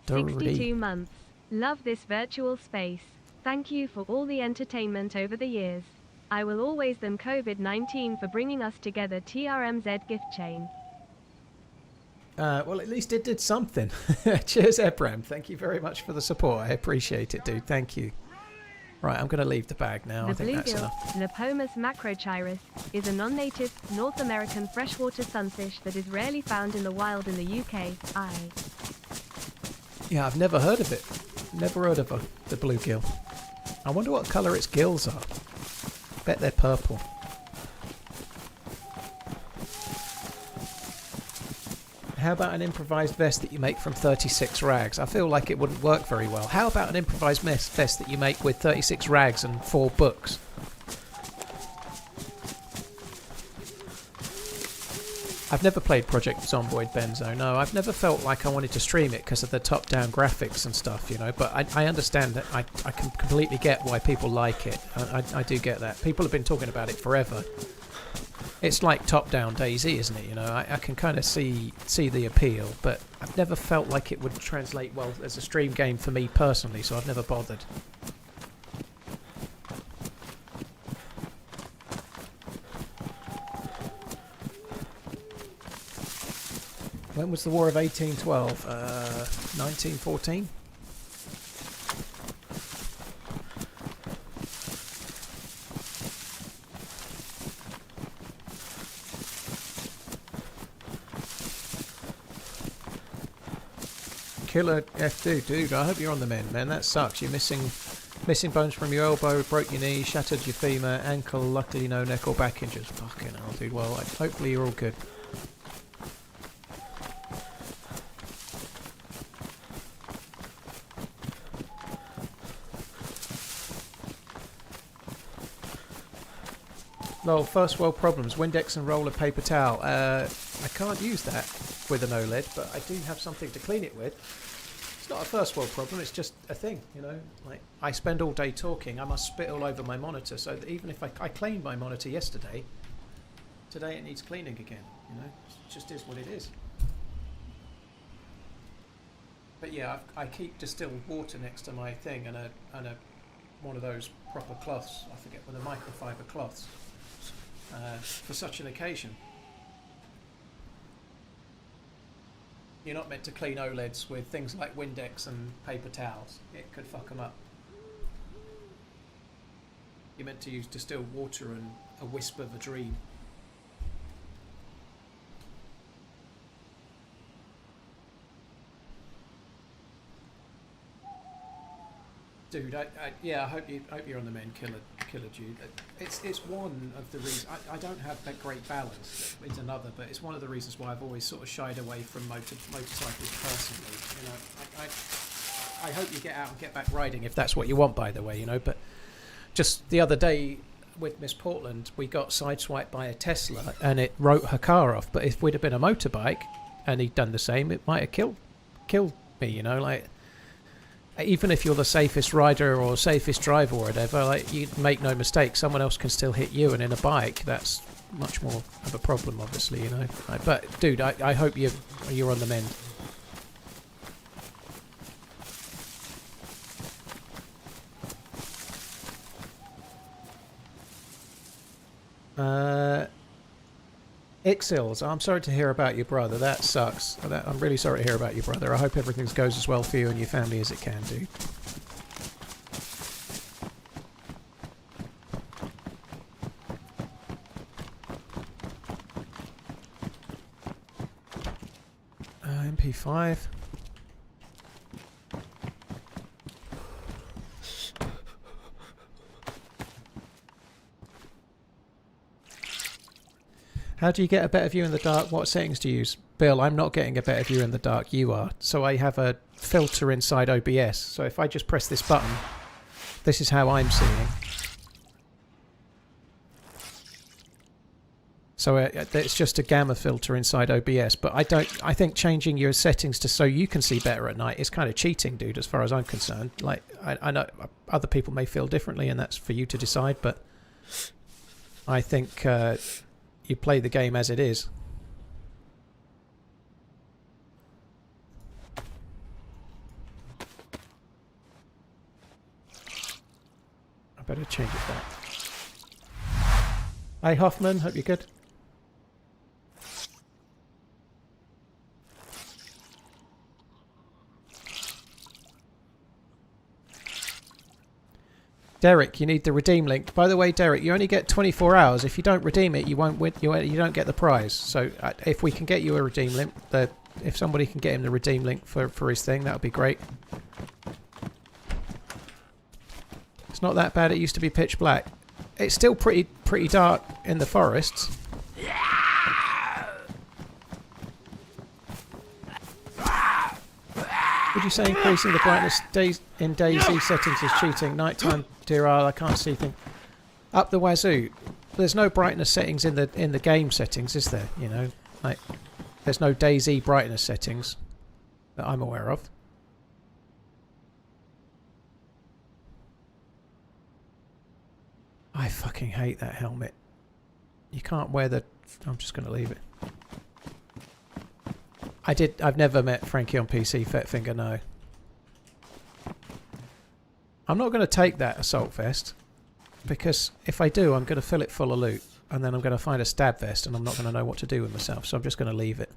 62 months. Love this virtual space. Thank you for all the entertainment over the years. I will always thank COVID-19 for bringing us together. TRMZ gift chain.
Well, at least it did something. Cheers, Ebram. Thank you very much for the support. I appreciate it, dude. Thank you. Right, I'm going to leave the bag now. I think that's enough.
The Lapomus macrochirus is a non-native North American freshwater sunfish that is rarely found in the wild in the UK.
Yeah, I've never heard of it. Never heard of the bluegill. I wonder what colour its gills are. Bet they're purple. How about an improvised vest that you make from 36 rags? I feel like it wouldn't work very well. How about an improvised vest that you make with 36 rags and 4 books? I've never played Project Zomboid Benzo. No, I've never felt like I wanted to stream it because of the top-down graphics and stuff, you know. But I understand that. I can completely get why people like it. I do get that. People have been talking about it forever. It's like top-down DayZ, isn't it? You know, I can kind of see the appeal, but I've never felt like it would translate well as a stream game for me personally, so I've never bothered. When was the War of 1812? 1914? Killer F2, dude, I hope you're on the mend, man. That sucks. You're missing bones from your elbow, broke your knee, shattered your femur, ankle, luckily no neck or back injuries. Fucking hell, dude. Well, hopefully you're all good. Well, first world problems. Windex and roll of paper towel. I can't use that with an OLED, but I do have something to clean it with. It's not a first world problem, it's just a thing, you know. Like, I spend all day talking, I must spit all over my monitor, so that even if I cleaned my monitor yesterday, today it needs cleaning again, you know. It just is what it is. But yeah, I keep distilled water next to my thing and one of those proper cloths, I forget, one of the microfiber cloths. For such an occasion. You're not meant to clean OLEDs with things like Windex and paper towels. It could fuck them up. You're meant to use distilled water and a wisp of a dream. Dude, yeah, I hope you're on the mend, Killer Dude. It's one of the reasons I don't have that great balance. It's another, but it's one of the reasons why I've always sort of shied away from motorcycles personally. You know, I hope you get out and get back riding if that's what you want, by the way. You know, but just the other day with Miss Portland, we got sideswiped by a Tesla and it wrote her car off. But if we'd have been a motorbike and he'd done the same, it might have killed me. You know, like. Even if you're the safest rider or safest driver or whatever, like, you make no mistake, someone else can still hit you, and in a bike, that's much more of a problem, obviously, you know. But dude, I hope you're on the mend. Ixils, I'm sorry to hear about your brother. That sucks. I'm really sorry to hear about your brother. I hope everything goes as well for you and your family as it can do. MP5. How do you get a better view in the dark? What settings do you use? Bill, I'm not getting a better view in the dark. You are. So I have a filter inside OBS. So if I just press this button, this is how I'm seeing. So it's just a gamma filter inside OBS. But I think changing your settings to so you can see better at night is kind of cheating, dude, as far as I'm concerned. Like, I know other people may feel differently, and that's for you to decide. But I think... you play the game as it is. I better change it back. Hey Hoffman, hope you're good. Derek, you need the redeem link. By the way, Derek, you only get 24 hours. If you don't redeem it, you won't win. You don't get the prize. So if we can get you a redeem link, if somebody can get him the redeem link for his thing, that would be great. It's not that bad. It used to be pitch black. It's still pretty dark in the forests. Would you say increasing the brightness in DayZ settings is cheating? Nighttime, dear I can't see things. Up the wazoo. There's no brightness settings in the game settings, is there? You know, Like, there's no DayZ brightness settings that I'm aware of. I fucking hate that helmet. You can't wear the... I'm just going to leave it. I've never met Frankie on PC, Fetfinger, no. I'm not going to take that assault vest, because if I do, I'm going to fill it full of loot, and then I'm going to find a stab vest, and I'm not going to know what to do with myself, so I'm just going to leave it.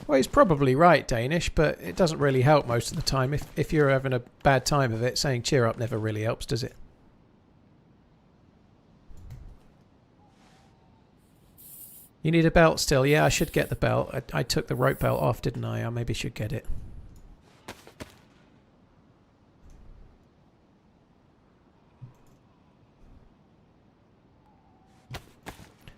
Well, he's probably right, Danish, but it doesn't really help most of the time. If you're having a bad time of it, saying cheer up never really helps, does it? You need a belt still? Yeah, I should get the belt. I took the rope belt off, didn't I? I maybe should get it.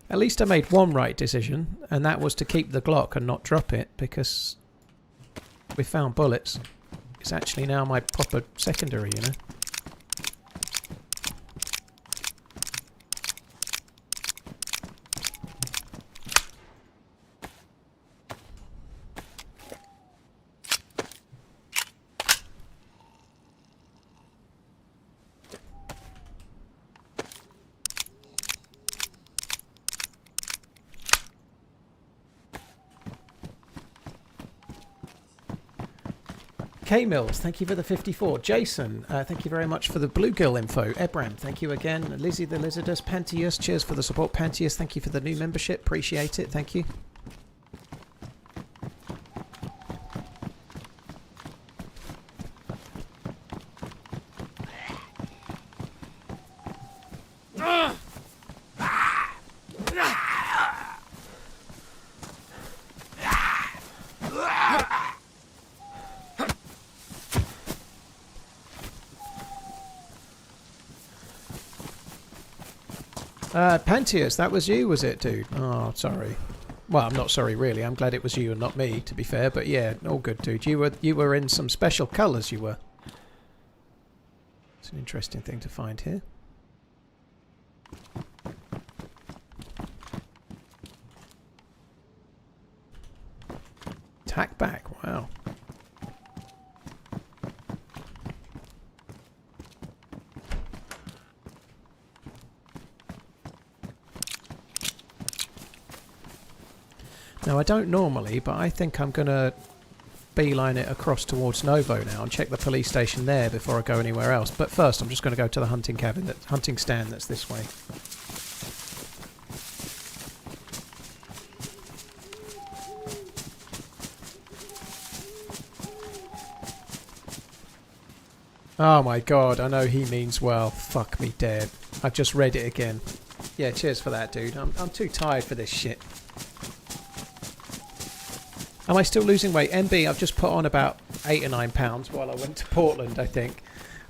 At least I made one right decision, and that was to keep the Glock and not drop it, because we found bullets. It's actually now my proper secondary, you know. K-Mills, thank you for the 54. Jason, thank you very much for the Bluegill info. Ebram, thank you again. Lizzie the Lizardus, Panteus, cheers for the support. Panteus, thank you for the new membership. Appreciate it. Thank you. Panteus, that was you, was it, dude? Oh, sorry. Well, I'm not sorry, really. I'm glad it was you and not me, to be fair. But yeah, all good, dude. You were in some special colours, you were. It's an interesting thing to find here. Tack back, wow. Now, I don't normally, but I think I'm going to beeline it across towards Novo now and check the police station there before I go anywhere else. But first, I'm just going to go to the hunting cabin, hunting stand that's this way. Oh my god, I know he means well. Fuck me dead. I've just read it again. Yeah, cheers for that, dude. I'm too tired for this shit. Am I still losing weight? MB, I've just put on about 8 or 9 pounds while I went to Portland, I think.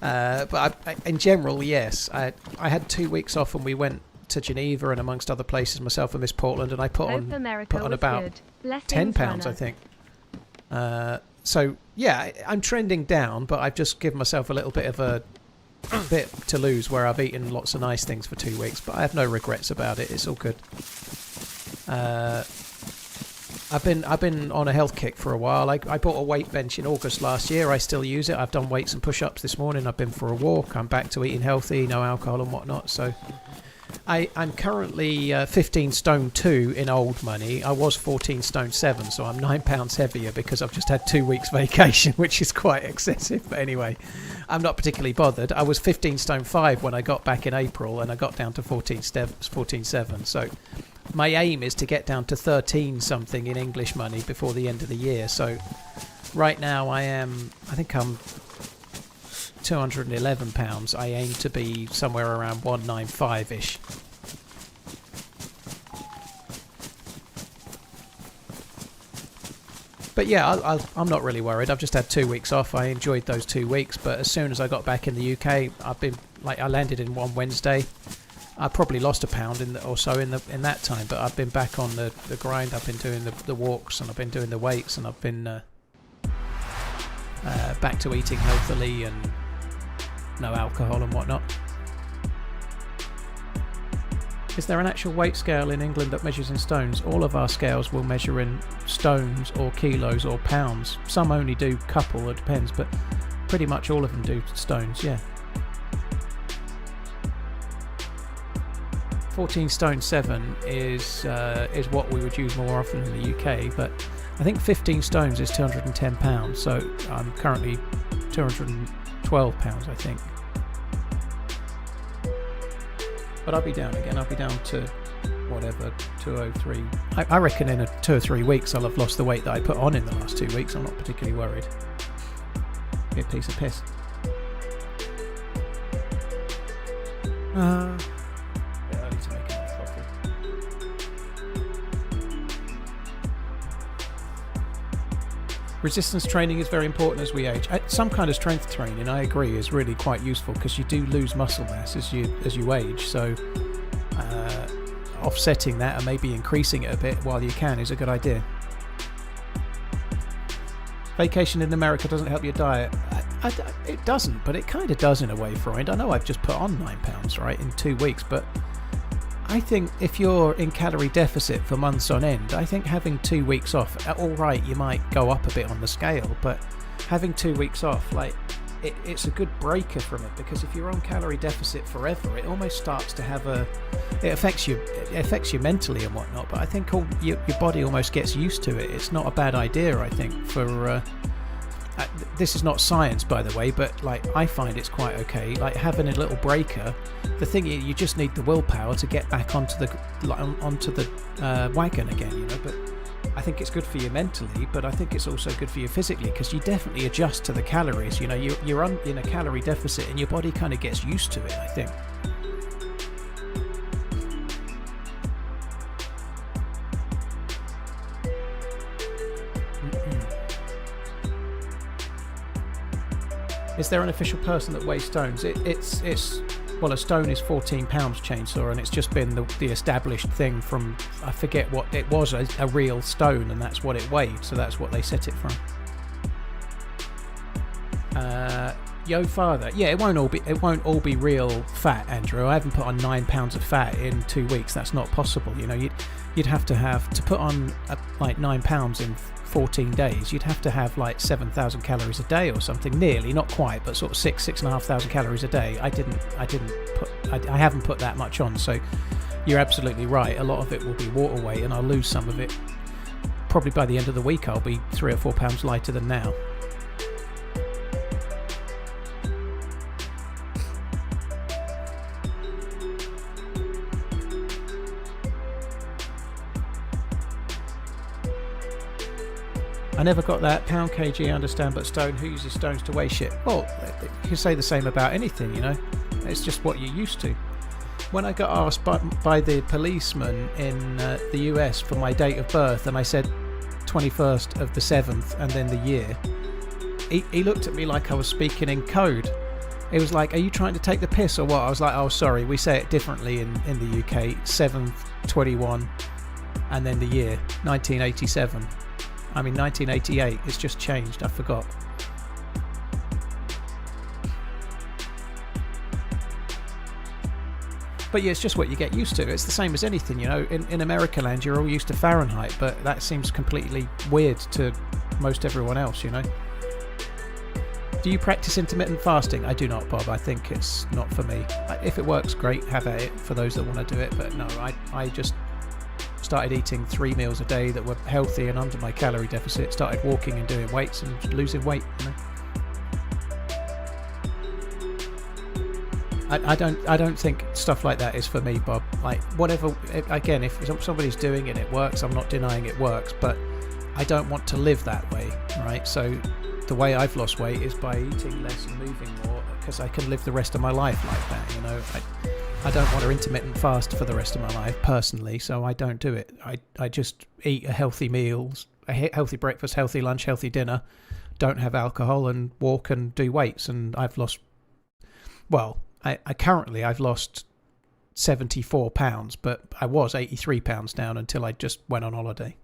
But in general, yes. I had 2 weeks off and we went to Geneva and amongst other places, myself and Miss Portland, and I put on about 10 pounds, I think. So, yeah, I'm trending down, but I've just given myself a little bit of a bit to lose where I've eaten lots of nice things for 2 weeks, but I have no regrets about it. It's all good. I've been on a health kick for a while. I bought a weight bench in August last year. I still use it. I've done weights and push-ups this morning. I've been for a walk. I'm back to eating healthy, no alcohol and whatnot. So I'm currently 15 stone 2 in old money. I was 14 stone 7, so I'm 9 pounds heavier because I've just had 2 weeks vacation, which is quite excessive. But anyway, I'm not particularly bothered. I was 15 stone 5 when I got back in April, and I got down to 14 7. So my aim is to get down to 13 something in English money before the end of the year. So right now I think I'm 211 pounds. I aim to be somewhere around 195-ish. But yeah, I'm not really worried. I've just had 2 weeks off. I enjoyed those 2 weeks, but as soon as I got back in the UK, I landed in one Wednesday. I probably lost a pound or so in that time, but I've been back on the grind. I've been doing the walks, and I've been doing the weights, and I've been back to eating healthily and no alcohol and whatnot. Is there an actual weight scale in England that measures in stones? All of our scales will measure in stones or kilos or pounds. Some only do couple, it depends, but pretty much all of them do stones, yeah. 14 stone 7 is what we would use more often in the UK, but I think 15 stones is 210 pounds, so I'm currently 212 pounds, I think. But I'll be down again. I'll be down to whatever, 203. I reckon in 2 or 3 weeks I'll have lost the weight that I put on in the last 2 weeks. I'm not particularly worried. Be a piece of piss. Bit early to make enough coffee. Resistance training is very important as we age. Some kind of strength training, I agree, is really quite useful because you do lose muscle mass as you age. So offsetting that and maybe increasing it a bit while you can is a good idea. Vacation in America doesn't help your diet. It doesn't, but it kind of does in a way, Freud. I know I've just put on 9 pounds, right, in 2 weeks, but I think if you're in calorie deficit for months on end, I think having 2 weeks off, all right, you might go up a bit on the scale, but having 2 weeks off, like, it's a good breaker from it, because if you're on calorie deficit forever, it almost starts to have it affects you mentally and whatnot, but I think your body almost gets used to it. It's not a bad idea, I think, for this is not science, by the way, but like I find it's quite okay. Like having a little breaker, the thing is, you just need the willpower to get back onto the wagon again, you know. But I think it's good for you mentally, but I think it's also good for you physically, because you definitely adjust to the calories. You know, you're in a calorie deficit, and your body kind of gets used to it, I think. Is there an official person that weighs stones? Well, a stone is 14 pounds, Chainsaw, and it's just been the established thing from, I forget what it was, a real stone, and that's what it weighed, so that's what they set it from. Yo father, yeah, it won't all be real fat, Andrew. I haven't put on 9 pounds of fat in 2 weeks. That's not possible. You know, you'd have to put on like 9 pounds in 14 days. You'd have to have like 7,000 calories a day or something, nearly, not quite, but sort of 6,500 calories a day. I haven't put that much on, so you're absolutely right. A lot of it will be water weight, and I'll lose some of it. Probably by the end of the week, I'll be 3 or 4 pounds lighter than now. I never got that. Pound, kg, I understand, but stone, who uses stones to weigh shit? Well, you can say the same about anything, you know. It's just what you're used to. When I got asked by the policeman in the US for my date of birth, and I said 21st of the 7th and then the year, he looked at me like I was speaking in code. He was like, are you trying to take the piss or what? I was like, oh, sorry, we say it differently in the UK. 7th, 21, and then the year, 1987. I mean, 1988, it's just changed, I forgot. But yeah, it's just what you get used to. It's the same as anything, you know. In America land, you're all used to Fahrenheit, but that seems completely weird to most everyone else, you know. Do you practice intermittent fasting? I do not, Bob. I think it's not for me. If it works, great, have at it for those that want to do it. But no, I just started eating 3 meals a day that were healthy and under my calorie deficit, started walking and doing weights and losing weight, you know. I don't think stuff like that is for me, Bob. Like, whatever, again, if somebody's doing it and it works, I'm not denying it works, but I don't want to live that way, right? So the way I've lost weight is by eating less and moving more, because I can live the rest of my life like that, you know. I don't want to intermittent fast for the rest of my life personally, so I don't do it. I just eat a healthy meals a healthy breakfast, healthy lunch, healthy dinner, don't have alcohol, and walk and do weights. And I've lost, well, I've lost 74 pounds, but I was 83 pounds down until I just went on holiday.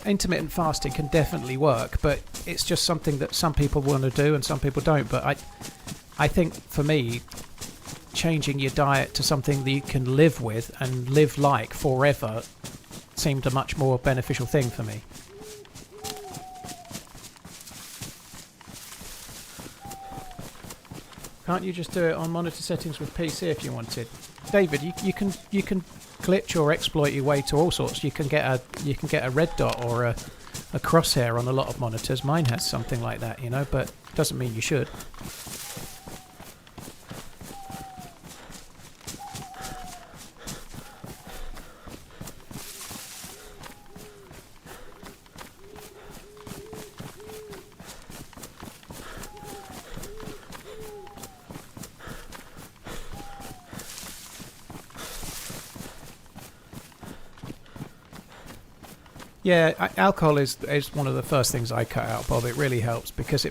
Intermittent fasting can definitely work, but it's just something that some people want to do and some people don't. But I think for me, changing your diet to something that you can live with and live like forever seemed a much more beneficial thing for me. Can't you just do it on monitor settings with PC if you wanted? David, you can glitch or exploit your way to all sorts. You can get a red dot or a crosshair on a lot of monitors. Mine has something like that, you know, but doesn't mean you should. Yeah, alcohol is one of the first things I cut out, Bob. It really helps because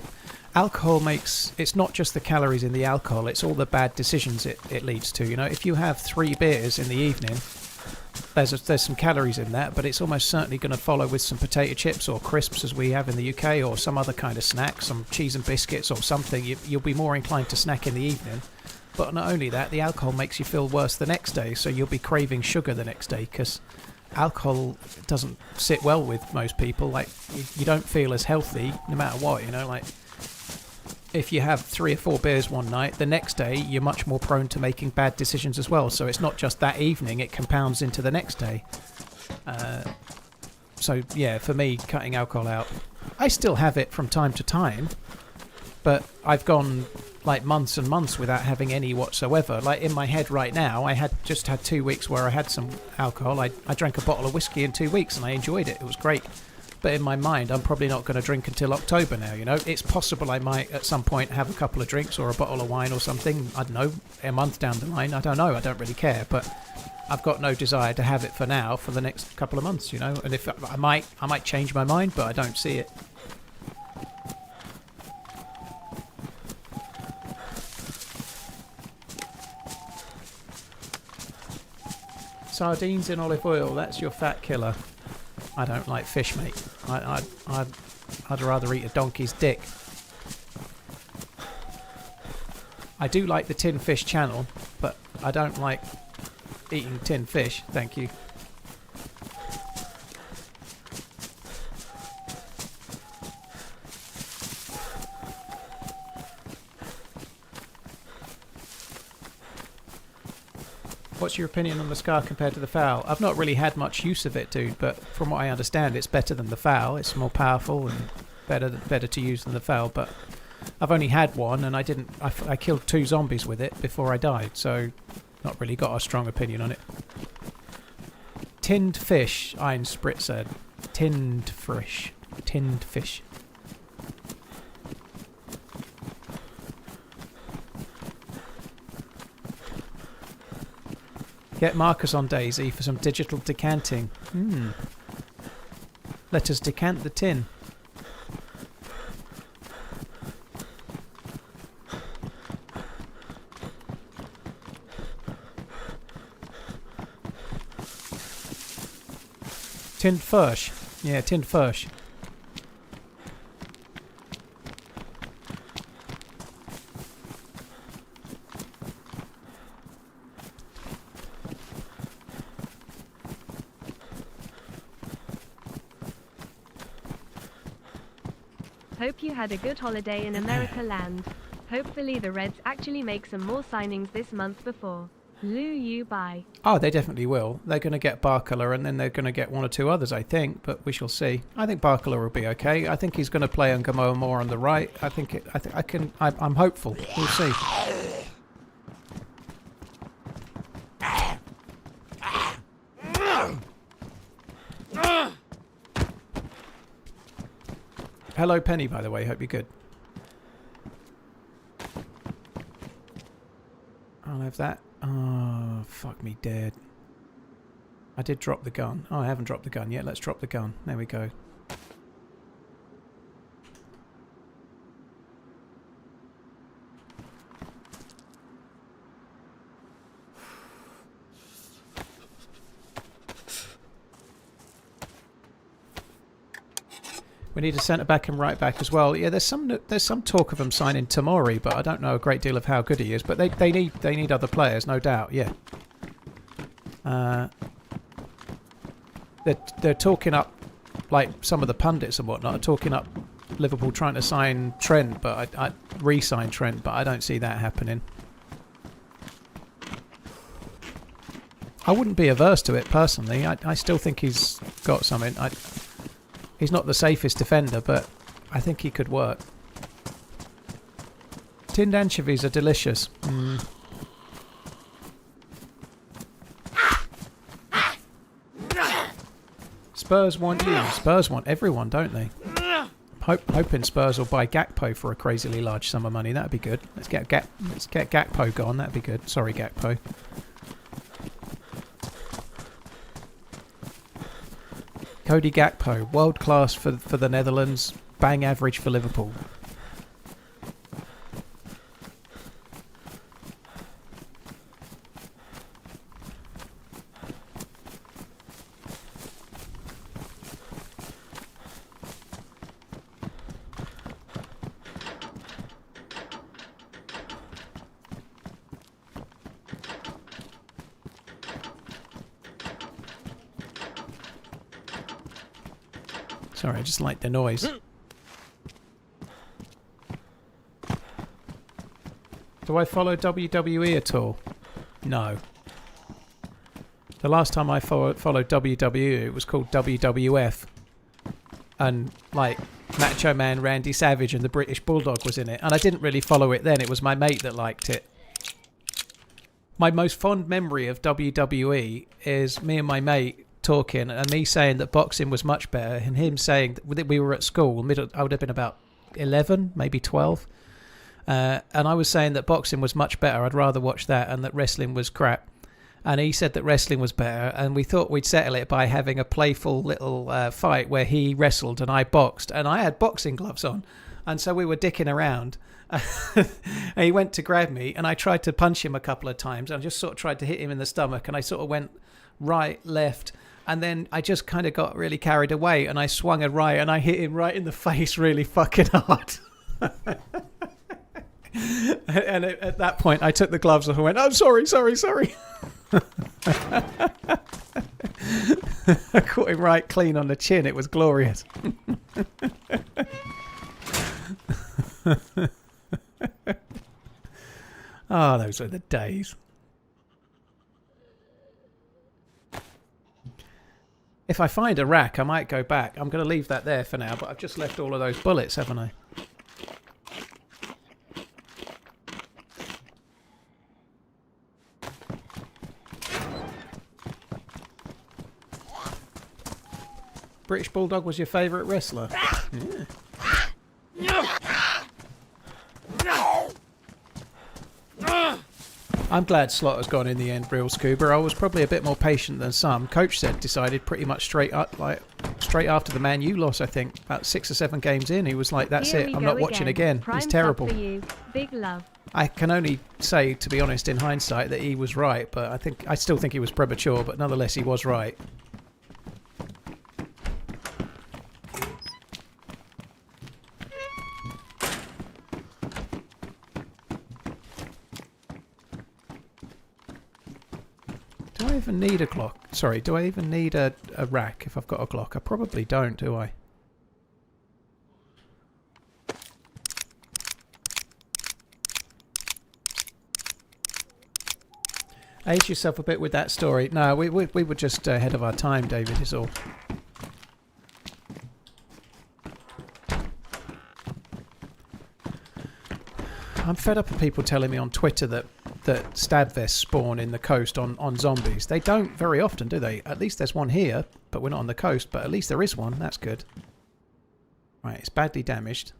alcohol makes, it's not just the calories in the alcohol, it's all the bad decisions it leads to. You know, if you have 3 beers in the evening, there's some calories in that, but it's almost certainly going to follow with some potato chips or crisps as we have in the UK, or some other kind of snack, some cheese and biscuits or something. You'll be more inclined to snack in the evening. But not only that, the alcohol makes you feel worse the next day, so you'll be craving sugar the next day because alcohol doesn't sit well with most people. Like, you don't feel as healthy no matter what, you know. Like, if you have 3 or 4 beers one night, the next day you're much more prone to making bad decisions as well. So it's not just that evening, it compounds into the next day. So yeah, for me, cutting alcohol out, I still have it from time to time, but I've gone like months and months without having any whatsoever. Like, in my head right now, I just had 2 weeks where I had some alcohol. I drank a bottle of whiskey in 2 weeks and I enjoyed it. It was great. But in my mind, I'm probably not going to drink until October now, you know. It's possible I might at some point have a couple of drinks or a bottle of wine or something, I don't know, a month down the line. I don't know, I don't really care, but I've got no desire to have it for now, for the next couple of months, you know. And if I might change my mind, but I don't see it. Sardines in olive oil, that's your fat killer. I don't like fish, mate. I'd rather eat a donkey's dick. I do like the tin fish channel, but I don't like eating tin fish, thank you. What's your opinion on the Scar compared to the FAL? I've not really had much use of it, dude, but from what I understand, it's better than the FAL. It's more powerful and better to use than the FAL, but I've only had one, and I killed 2 zombies with it before I died, so not really got a strong opinion on it. Tinned fish, Ein Sprit said. Tinned fish. Tinned fish. Get Marcus on DayZ for some digital decanting. Let us decant the tin. Tinned fish. Yeah, tinned fish.
Hope you had a good holiday in America land. Hopefully the Reds actually make some more signings this month before Lou you bye.
Oh, they definitely will. They're going to get Barkala, and then they're going to get 1 or 2 others, I think, but we shall see. I think Barkala will be okay. I think he's going to play Ngamoa more on the right. I'm hopeful. We'll see. Hello, Penny, by the way. Hope you're good. I'll have that. Oh, fuck me dead. I did drop the gun. Oh, I haven't dropped the gun yet. Let's drop the gun. There we go. We need a centre back and right back as well. Yeah, there's some talk of them signing Tamori, but I don't know a great deal of how good he is. But they need other players, no doubt. Yeah. They're talking up, like some of the pundits and whatnot are talking up Liverpool trying to sign Trent, but I re-sign Trent, but I don't see that happening. I wouldn't be averse to it personally. I still think he's got something. He's not the safest defender, but I think he could work. Tinned anchovies are delicious. Mm. Spurs want you. Spurs want everyone, don't they? Hoping Spurs will buy Gakpo for a crazily large sum of money. That'd be good. Let's get Gakpo gone. That'd be good. Sorry, Gakpo. Cody Gakpo, world class for the Netherlands, bang average for Liverpool. Sorry, I just like the noise. Do I follow WWE at all? No. The last time I followed WWE, it was called WWF. And, like, Macho Man Randy Savage and the British Bulldog was in it. And I didn't really follow it then. It was my mate that liked it. My most fond memory of WWE is me and my mate talking and me saying that boxing was much better and him saying that we were at school, I would have been about 11, maybe 12. And I was saying that boxing was much better. I'd rather watch that and that wrestling was crap. And he said that wrestling was better, and we thought we'd settle it by having a playful little fight where he wrestled and I boxed, and I had boxing gloves on, and so we were dicking around. And he went to grab me, and I tried to punch him a couple of times. I just sort of tried to hit him in the stomach, and I sort of went right, left, and then I just kind of got really carried away, and I swung a right, and I hit him right in the face really fucking hard. And at that point, I took the gloves off and went, "Oh, sorry." I caught him right clean on the chin. It was glorious. Oh, those were the days. If I find a rack, I might go back. I'm going to leave that there for now, but I've just left all of those bullets, haven't I? British Bulldog was your favourite wrestler? Yeah. I'm glad Slaughter's gone in the end, real Scuba. I was probably a bit more patient than some. Coach said decided pretty much straight after the Man U loss, I think, about 6 or 7 games in. He was like, "That's
Here
it. I'm not watching again." He's terrible.
For you. Big love.
I can only say, to be honest, in hindsight, that he was right, but I still think he was premature, but nonetheless, he was right. Do I even need a Glock? Sorry, do I even need a rack if I've got a Glock? I probably don't, do I? Age yourself a bit with that story. No, we were just ahead of our time, David, is all. I'm fed up of people telling me on Twitter that stab vests spawn in the coast on zombies. They don't very often, do they? At least there's one here, but we're not on the coast, but at least there is one. That's good. Right, it's badly damaged.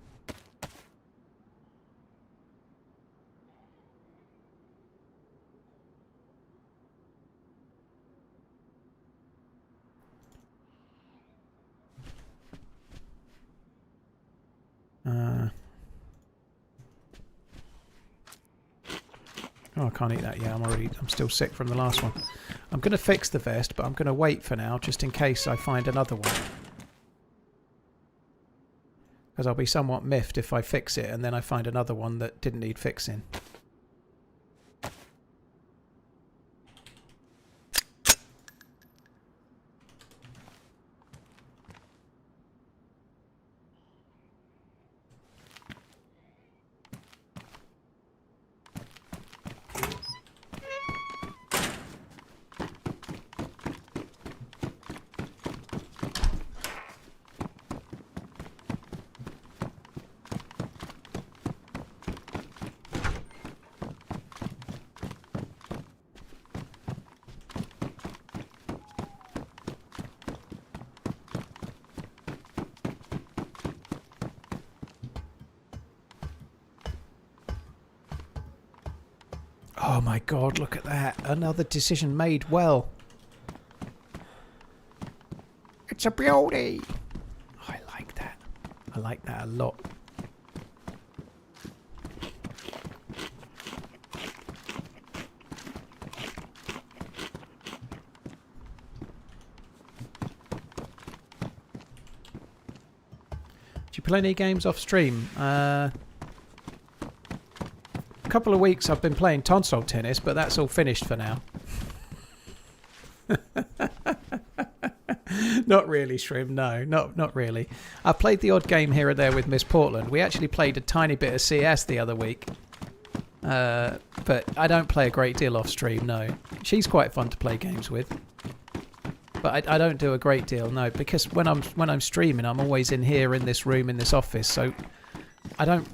Oh, I can't eat that yet. I'm still sick from the last one. I'm going to fix the vest, but I'm going to wait for now, just in case I find another one. Because I'll be somewhat miffed if I fix it and then I find another one that didn't need fixing. Oh my god, look at that. Another decision made well. It's a beauty. I like that. I like that a lot. Do you play any games off stream? Couple of weeks I've been playing console tennis, but that's all finished for now. Not really, Shrim. No, not really. I've played the odd game here and there with Miss Portland. We actually played a tiny bit of CS the other week. But I don't play a great deal off stream, no. She's quite fun to play games with. But I don't do a great deal, no, because when I'm streaming, I'm always in here, in this room, in this office, so I don't...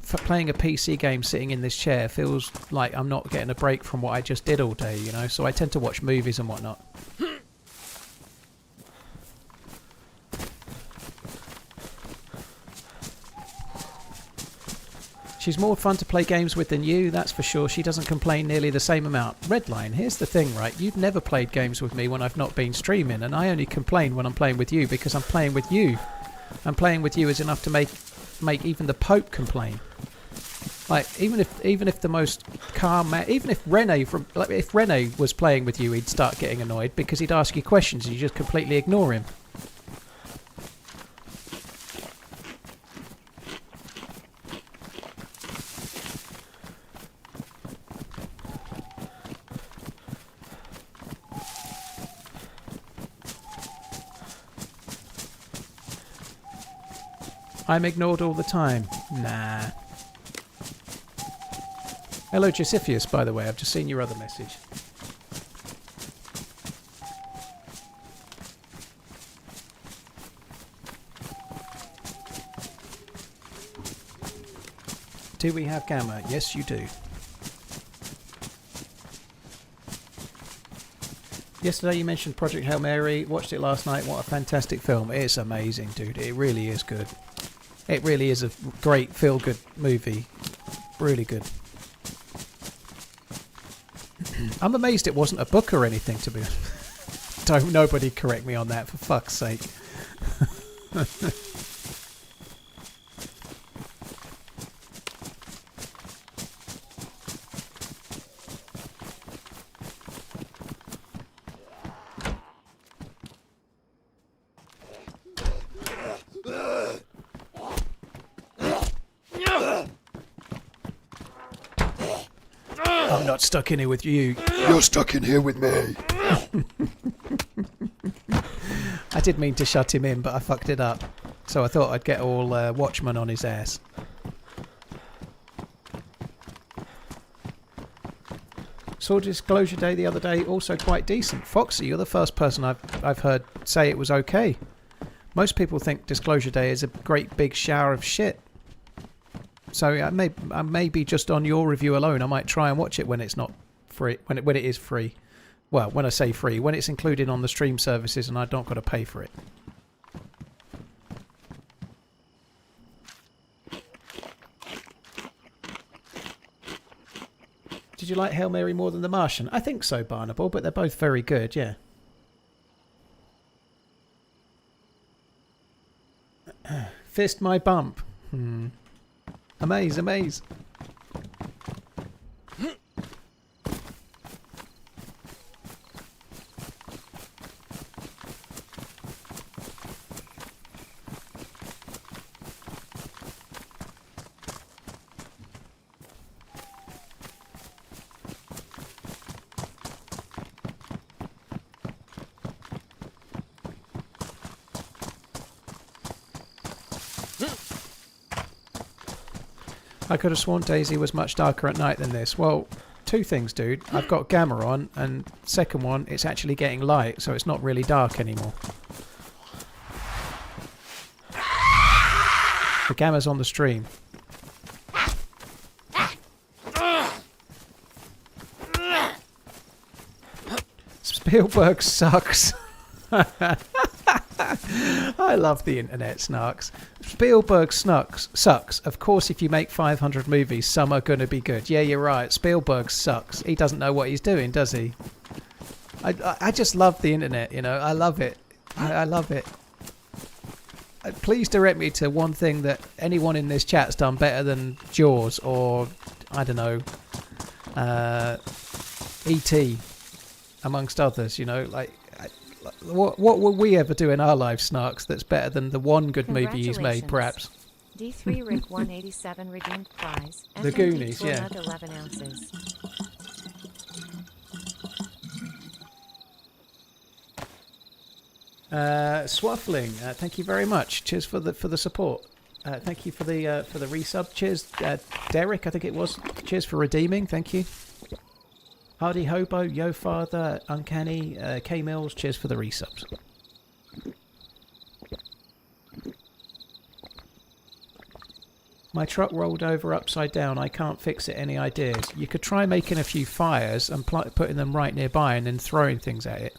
For playing a PC game sitting in this chair feels like I'm not getting a break from what I just did all day, you know, so I tend to watch movies and whatnot. She's more fun to play games with than you, that's for sure. She doesn't complain nearly the same amount. Redline, here's the thing, right? You've never played games with me when I've not been streaming, and I only complain when I'm playing with you because I'm playing with you. And playing with you is enough to make even the Pope complain. Like, even if the most calm man, even if if Rene was playing with you, he'd start getting annoyed because he'd ask you questions and you just completely ignore him. I'm ignored all the time. Nah. Hello, Josiphius, by the way. I've just seen your other message. Do we have Gamma? Yes, you do. Yesterday you mentioned Project Hail Mary. Watched it last night. What a fantastic film. It's amazing, dude. It really is good. It really is a great feel-good movie. Really good. I'm amazed it wasn't a book or anything, to be honest. Don't nobody correct me on that, for fuck's sake. I'm not stuck in here with you.
You're stuck in here with me.
I did mean to shut him in, but I fucked it up. So I thought I'd get all Watchman on his ass. Saw Disclosure Day the other day, also quite decent. Foxy, you're the first person I've heard say it was okay. Most people think Disclosure Day is a great big shower of shit. So I may be just on your review alone. I might try and watch it when it's not free. When it is free. Well, when I say free, when it's included on the stream services and I don't got to pay for it. Did you like Hail Mary more than The Martian? I think so, Barnable, but they're both very good, yeah. Fist my bump. Amaze, amaze. I could have sworn DayZ was much darker at night than this. Well, two things, dude. I've got gamma on, and second one, it's actually getting light, so it's not really dark anymore. The gamma's on the stream. Spielberg sucks. I love the internet, Snarks. Spielberg sucks. Of course, if you make 500 movies, some are going to be good. Yeah, you're right. Spielberg sucks. He doesn't know what he's doing, does he? I just love the internet, you know. I love it. I love it. Please direct me to one thing that anyone in this chat's done better than Jaws or, I don't know, E.T. amongst others, you know, like... What will we ever do in our lives, Snarks, that's better than the one good movie he's made, perhaps?
D3 Rick 187 redeemed prize.
The Goonies, yeah.
Another 11 ounces.
Swaffling, thank you very much. Cheers for the support. Thank you for the resub. Cheers, Derek, I think it was. Cheers for redeeming. Thank you. Hardy Hobo, Yo Father, Uncanny, K Mills, cheers for the resubs. My truck rolled over upside down. I can't fix it. Any ideas? You could try making a few fires and putting them right nearby and then throwing things at it.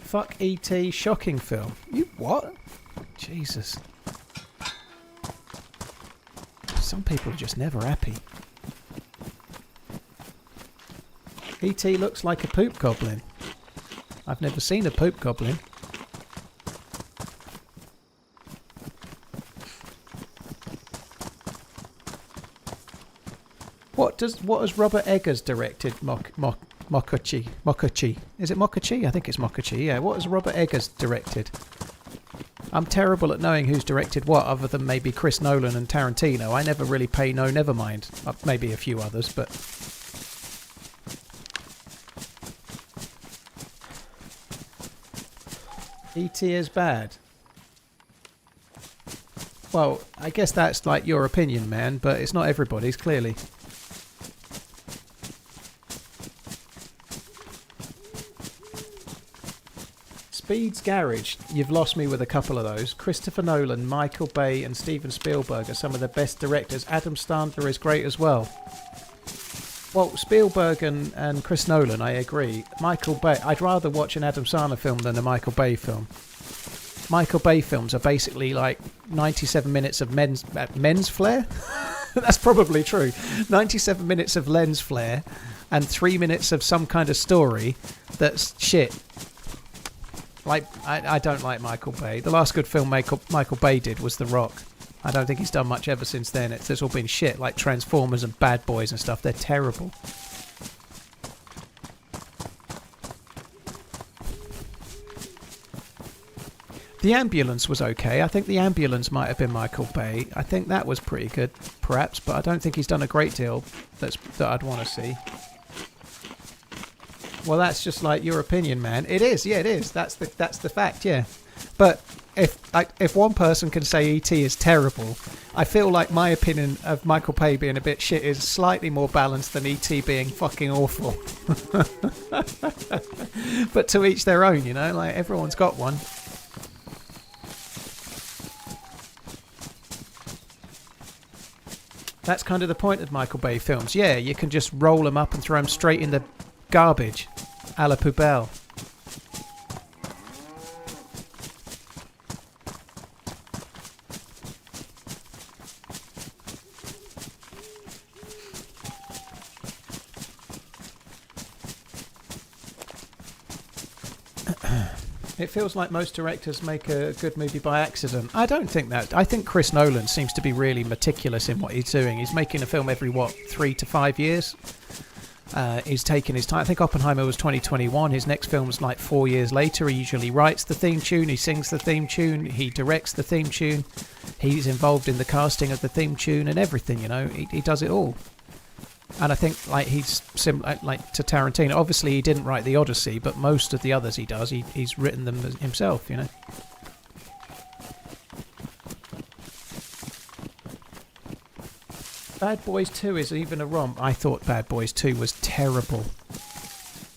Fuck E.T. shocking film. You what? Jesus. Some people are just never happy. E.T. looks like a poop goblin. I've never seen a poop goblin. What has Robert Eggers directed? Mokachi. Is it Mokachi? I think it's Mokachi, yeah. What has Robert Eggers directed? I'm terrible at knowing who's directed what, other than maybe Chris Nolan and Tarantino. I never really pay no never mind. Maybe a few others, but... E.T. is bad. Well, I guess that's like your opinion, man, but it's not everybody's, clearly. Speed's Garage, you've lost me with a couple of those. Christopher Nolan, Michael Bay and Steven Spielberg are some of the best directors. Adam Sandler is great as well. Well, Spielberg and Chris Nolan, I agree. Michael Bay, I'd rather watch an Adam Sandler film than a Michael Bay film. Michael Bay films are basically like 97 minutes of men's flare? That's probably true. 97 minutes of lens flare and 3 minutes of some kind of story that's shit. Like, I don't like Michael Bay. The last good film Michael Bay did was The Rock. I don't think he's done much ever since then. It's all been shit, like Transformers and Bad Boys and stuff. They're terrible. The Ambulance was okay. I think The Ambulance might have been Michael Bay. I think that was pretty good, perhaps, but I don't think he's done a great deal that I'd want to see. Well, that's just like your opinion, man. It is, yeah, it is. That's the fact, yeah. But if one person can say E.T. is terrible, I feel like my opinion of Michael Bay being a bit shit is slightly more balanced than E.T. being fucking awful. But to each their own, you know. Like everyone's got one. That's kind of the point of Michael Bay films. Yeah, you can just roll them up and throw them straight in the garbage, a la poubelle. It feels like most directors make a good movie by accident. I don't think that. I think Chris Nolan seems to be really meticulous in what he's doing. He's making a film every, 3 to 5 years? He's taking his time. I think Oppenheimer was 2021. His next film's like 4 years later. He usually writes the theme tune, he sings the theme tune, he directs the theme tune, he's involved in the casting of the theme tune and everything, you know. He does it all. And I think like he's similar like to Tarantino. Obviously he didn't write the Odyssey, but most of the others he does. He's written them himself, you know. Bad Boys 2 is even a romp. I thought Bad Boys 2 was terrible.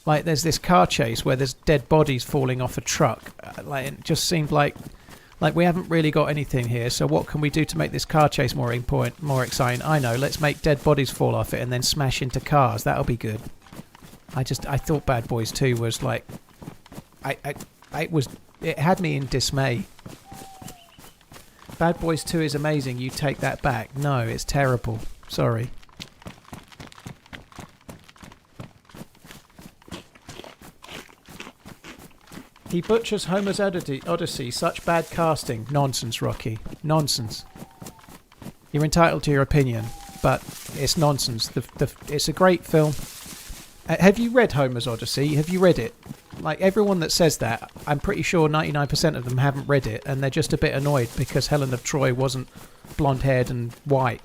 Like there's this car chase where there's dead bodies falling off a truck. Like it just seemed like we haven't really got anything here, so what can we do to make this car chase more exciting? I know, let's make dead bodies fall off it and then smash into cars. That'll be good. I thought Bad Boys 2 was like... It had me in dismay. Bad Boys 2 is amazing, you take that back. No, it's terrible. Sorry. He butchers Homer's Odyssey. Such bad casting. Nonsense, Rocky. Nonsense. You're entitled to your opinion, but it's nonsense. It's a great film. Have you read Homer's Odyssey? Have you read it? Like, everyone that says that, I'm pretty sure 99% of them haven't read it, and they're just a bit annoyed because Helen of Troy wasn't blonde-haired and white.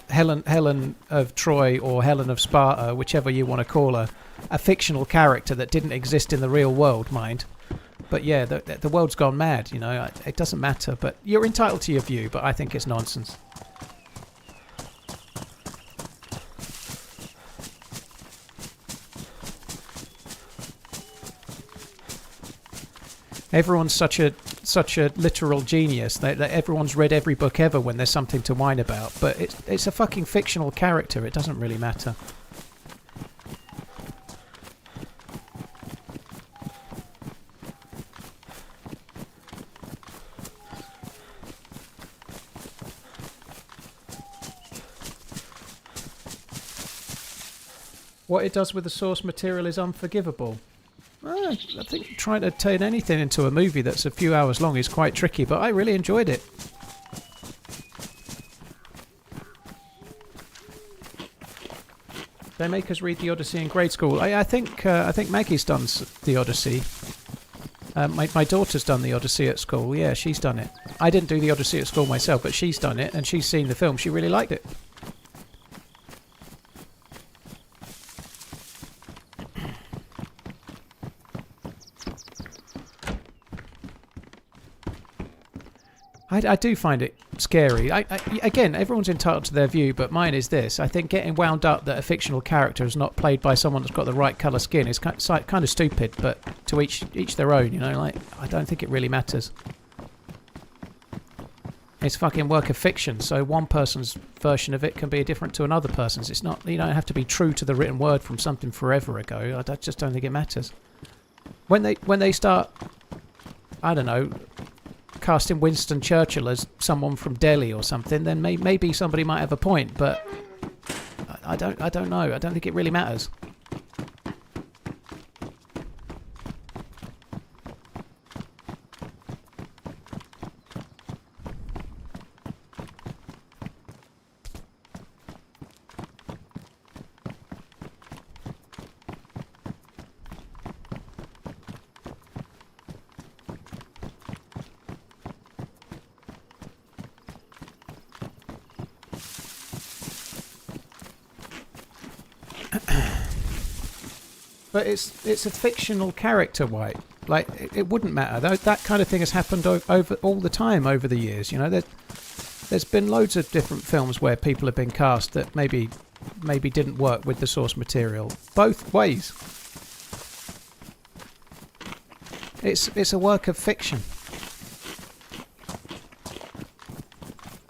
Helen of Troy or Helen of Sparta, whichever you want to call her, a fictional character that didn't exist in the real world, mind. But yeah, the world's gone mad, you know. It doesn't matter, but you're entitled to your view, but I think it's nonsense. Everyone's such a literal genius that everyone's read every book ever when there's something to whine about, but it's a fucking fictional character. It doesn't really matter. What it does with the source material is unforgivable. I think trying to turn anything into a movie that's a few hours long is quite tricky, but I really enjoyed it. They make us read the Odyssey in grade school. I think Maggie's done the Odyssey. My daughter's done the Odyssey at school. Yeah, she's done it. I didn't do the Odyssey at school myself, but she's done it, and she's seen the film. She really liked it. I do find it scary. Again, everyone's entitled to their view, but mine is this. I think getting wound up that a fictional character is not played by someone that's got the right colour skin is kind of stupid, but to each their own, you know? Like, I don't think it really matters. It's fucking work of fiction, so one person's version of it can be different to another person's. It's not, you don't have to be true to the written word from something forever ago. I just don't think it matters. When they start, I don't know, casting Winston Churchill as someone from Delhi or something, then maybe somebody might have a point, but I don't know. I don't think it really matters. But it's a fictional character, White. Like, it wouldn't matter. That kind of thing has happened over all the time over the years. You know, there's been loads of different films where people have been cast that maybe didn't work with the source material. Both ways. It's a work of fiction.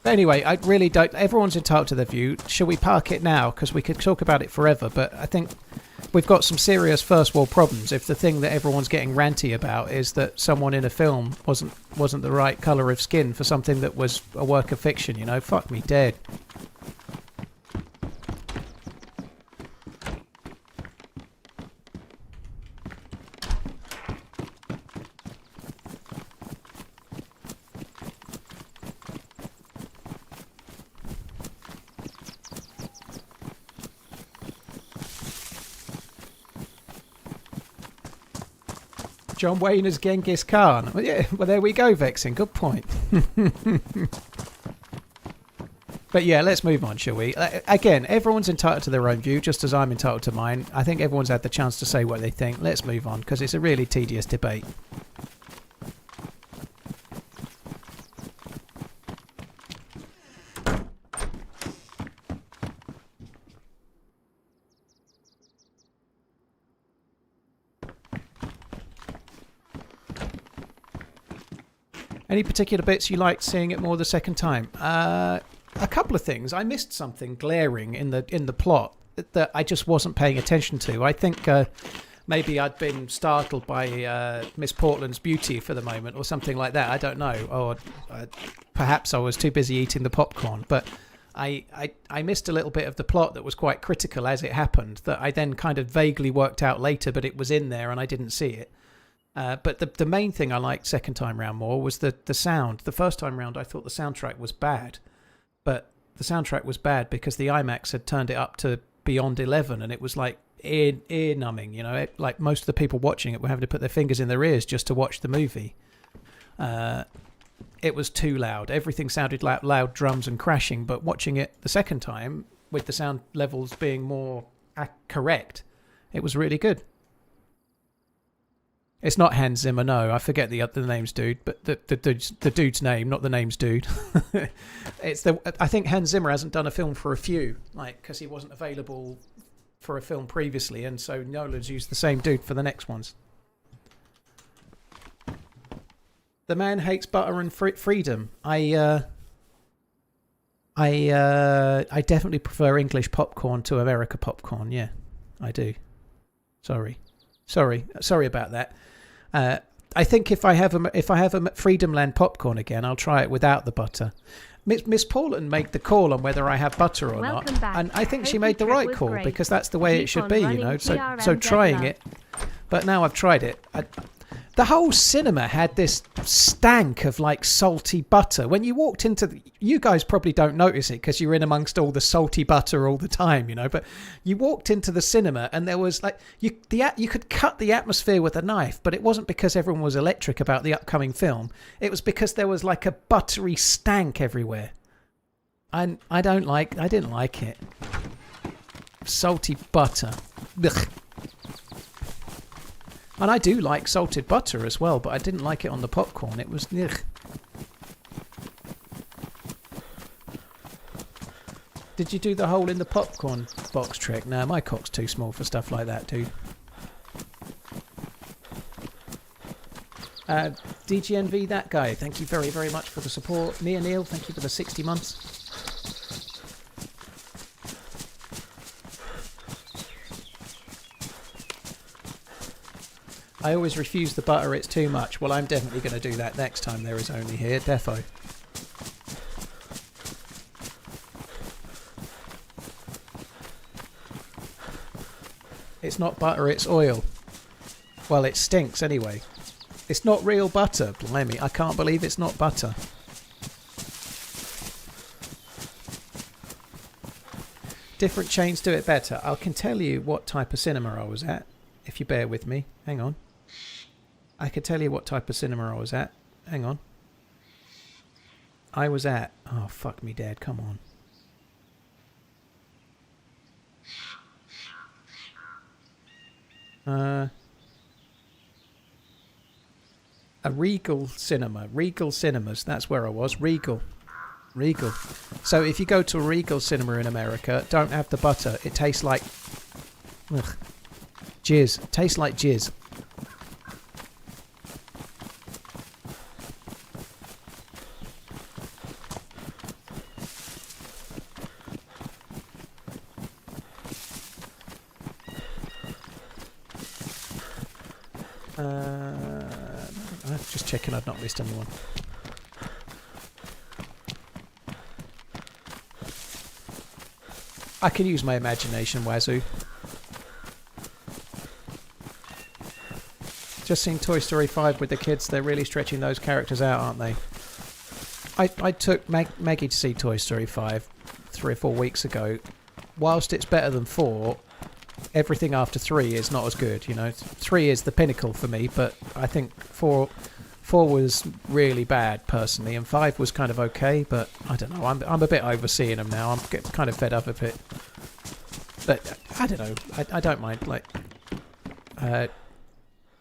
But anyway, I really don't... Everyone's entitled to their view. Shall we park it now? Because we could talk about it forever, but I think we've got some serious first world problems if the thing that everyone's getting ranty about is that someone in a film wasn't the right colour of skin for something that was a work of fiction, you know? Fuck me dead. John Wayne as Genghis Khan. Well, yeah, well, there we go, Vexen. Good point. But yeah, let's move on, shall we? Again, everyone's entitled to their own view, just as I'm entitled to mine. I think everyone's had the chance to say what they think. Let's move on, because it's a really tedious debate. Any particular bits you liked seeing it more the second time? A couple of things. I missed something glaring in the plot that I just wasn't paying attention to. I think maybe I'd been startled by Miss Portland's beauty for the moment or something like that. I don't know. Or perhaps I was too busy eating the popcorn. But I missed a little bit of the plot that was quite critical as it happened that I then kind of vaguely worked out later, but it was in there and I didn't see it. But the main thing I liked second time round more was the sound. The first time round I thought the soundtrack was bad. But the soundtrack was bad because the IMAX had turned it up to beyond 11 and it was like ear numbing, you know. Like most of the people watching it were having to put their fingers in their ears just to watch the movie. It was too loud. Everything sounded like loud drums and crashing, but watching it the second time with the sound levels being more correct, it was really good. It's not Hans Zimmer, no. I forget the name's dude, but the dude's name, not the name's dude. I think Hans Zimmer hasn't done a film for a few, like because he wasn't available for a film previously, and so Nolan's used the same dude for the next ones. The man hates butter and freedom. I definitely prefer English popcorn to America popcorn. Yeah, I do. Sorry about that. I think if I have a Freedom Land popcorn again, I'll try it without the butter. Miss Portland made the call on whether I have butter or not, and I think she made the right call because that's the way it should be, you know. So trying it, but now I've tried it. The whole cinema had this stank of like salty butter. When you walked into you guys probably don't notice it because you're in amongst all the salty butter all the time, you know, but you walked into the cinema and there was like, you could cut the atmosphere with a knife, but it wasn't because everyone was electric about the upcoming film. It was because there was like a buttery stank everywhere. And I didn't like it. Salty butter. Ugh. And I do like salted butter as well, but I didn't like it on the popcorn. It was... Ugh. Did you do the hole in the popcorn box trick? No, my cock's too small for stuff like that, dude. DGNV, that guy, thank you very, very much for the support. Mia Neil, thank you for the 60 months. I always refuse the butter, it's too much. Well, I'm definitely going to do that next time there is only here. Defo. It's not butter, it's oil. Well, it stinks anyway. It's not real butter. Blimey, I can't believe it's not butter. Different chains do it better. I can tell you what type of cinema I was at, if you bear with me. Hang on. I could tell you what type of cinema I was at. Hang on. I was at... Oh, fuck me, Dad. Come on. A Regal cinema. Regal Cinemas. That's where I was. Regal. So if you go to a Regal cinema in America, don't have the butter. It tastes like... Ugh. Jizz. It tastes like jizz. I'm just checking I've not missed anyone. I can use my imagination, Wazoo. Just seen Toy Story 5 with the kids. They're really stretching those characters out, aren't they? I took Maggie to see Toy Story 5 3 or 4 weeks ago. Whilst it's better than 4, everything after 3 is not as good, you know. 3 is the pinnacle for me, but I think 4 was really bad personally, and 5 was kind of okay, but I don't know. I'm a bit overseeing them now. I'm getting kind of fed up of it. But I don't know. I don't mind. Like,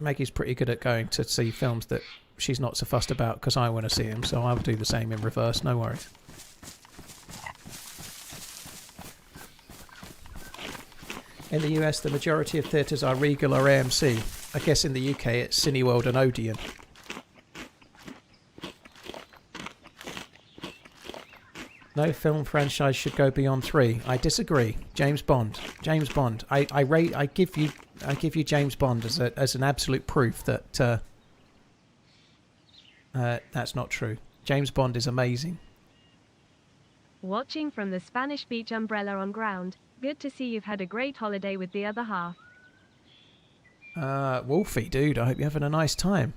Maggie's pretty good at going to see films that she's not so fussed about because I want to see them, so I'll do the same in reverse. No worries. In the US, the majority of theatres are Regal or AMC. I guess in the UK it's Cineworld and Odeon. No film franchise should go beyond 3. I disagree. James Bond. James Bond. I give you James Bond as an absolute proof that that's not true. James Bond is amazing.
Watching from the Spanish beach umbrella on ground. Good to see you've had a great holiday with the other half.
Wolfie, dude, I hope you're having a nice time.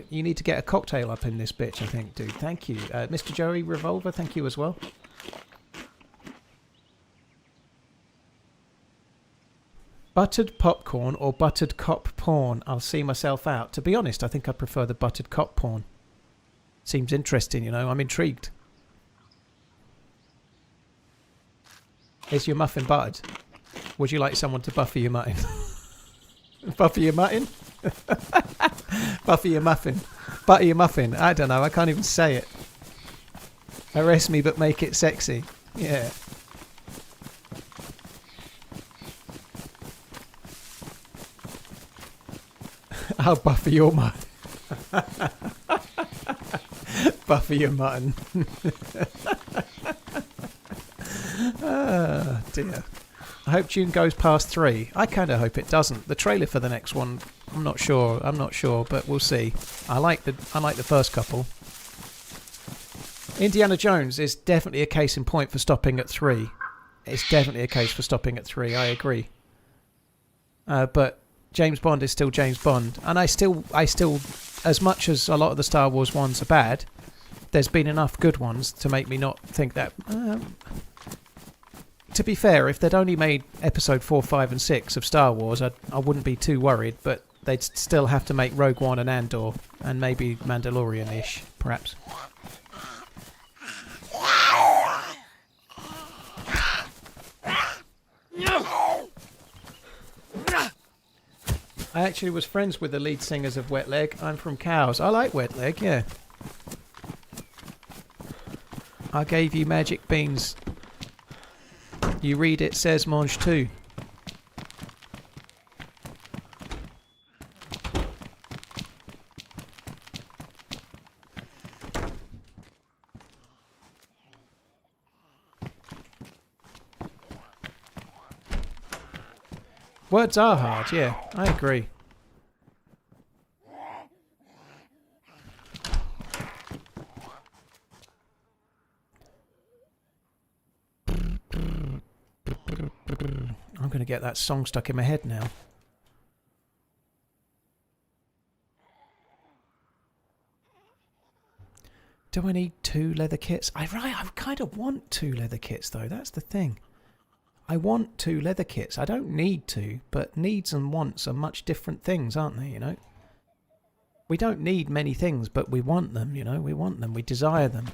You need to get a cocktail up in this bitch, I think, dude. Thank you. Mr. Joey Revolver, thank you as well. Buttered popcorn or buttered cop porn? I'll see myself out. To be honest, I think I prefer the buttered cop porn. Seems interesting, you know. I'm intrigued. Is your muffin buttered? Would you like someone to buffer your mutton? Buffer your mutton? Buffer your muffin. Butter your muffin. I don't know. I can't even say it. Arrest me but make it sexy. Yeah. I'll buffer your mutton. Buffer your mutton. Ah, dear. I hope June goes past 3. I kind of hope it doesn't. The trailer for the next one, I'm not sure, but we'll see. I like the first couple. Indiana Jones is definitely a case in point for stopping at 3. It's definitely a case for stopping at 3. I agree. But James Bond is still James Bond, and I still, as much as a lot of the Star Wars ones are bad, there's been enough good ones to make me not think that. To be fair, if they'd only made episode 4, 5 and 6 of Star Wars, I wouldn't be too worried, but they'd still have to make Rogue One and Andor, and maybe Mandalorian-ish, perhaps. I actually was friends with the lead singers of Wet Leg. I'm from Cows. I like Wet Leg, yeah. I gave you magic beans. You read it says mange too. Words are hard, yeah, I agree. I'm going to get that song stuck in my head now. Do I need 2 leather kits? I kind of want 2 leather kits though, that's the thing. I want 2 leather kits. I don't need to, but needs and wants are much different things, aren't they, you know? We don't need many things, but we want them, you know? We want them, we desire them.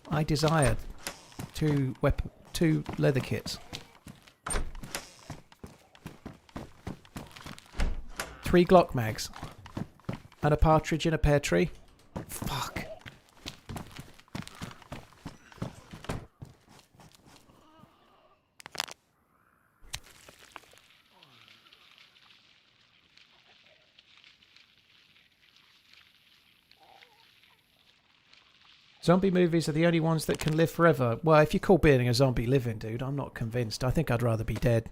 I desire 2 leather kits. 3 Glock mags. And a partridge in a pear tree. Fuck. Zombie movies are the only ones that can live forever. Well, if you call being a zombie living, dude, I'm not convinced. I think I'd rather be dead.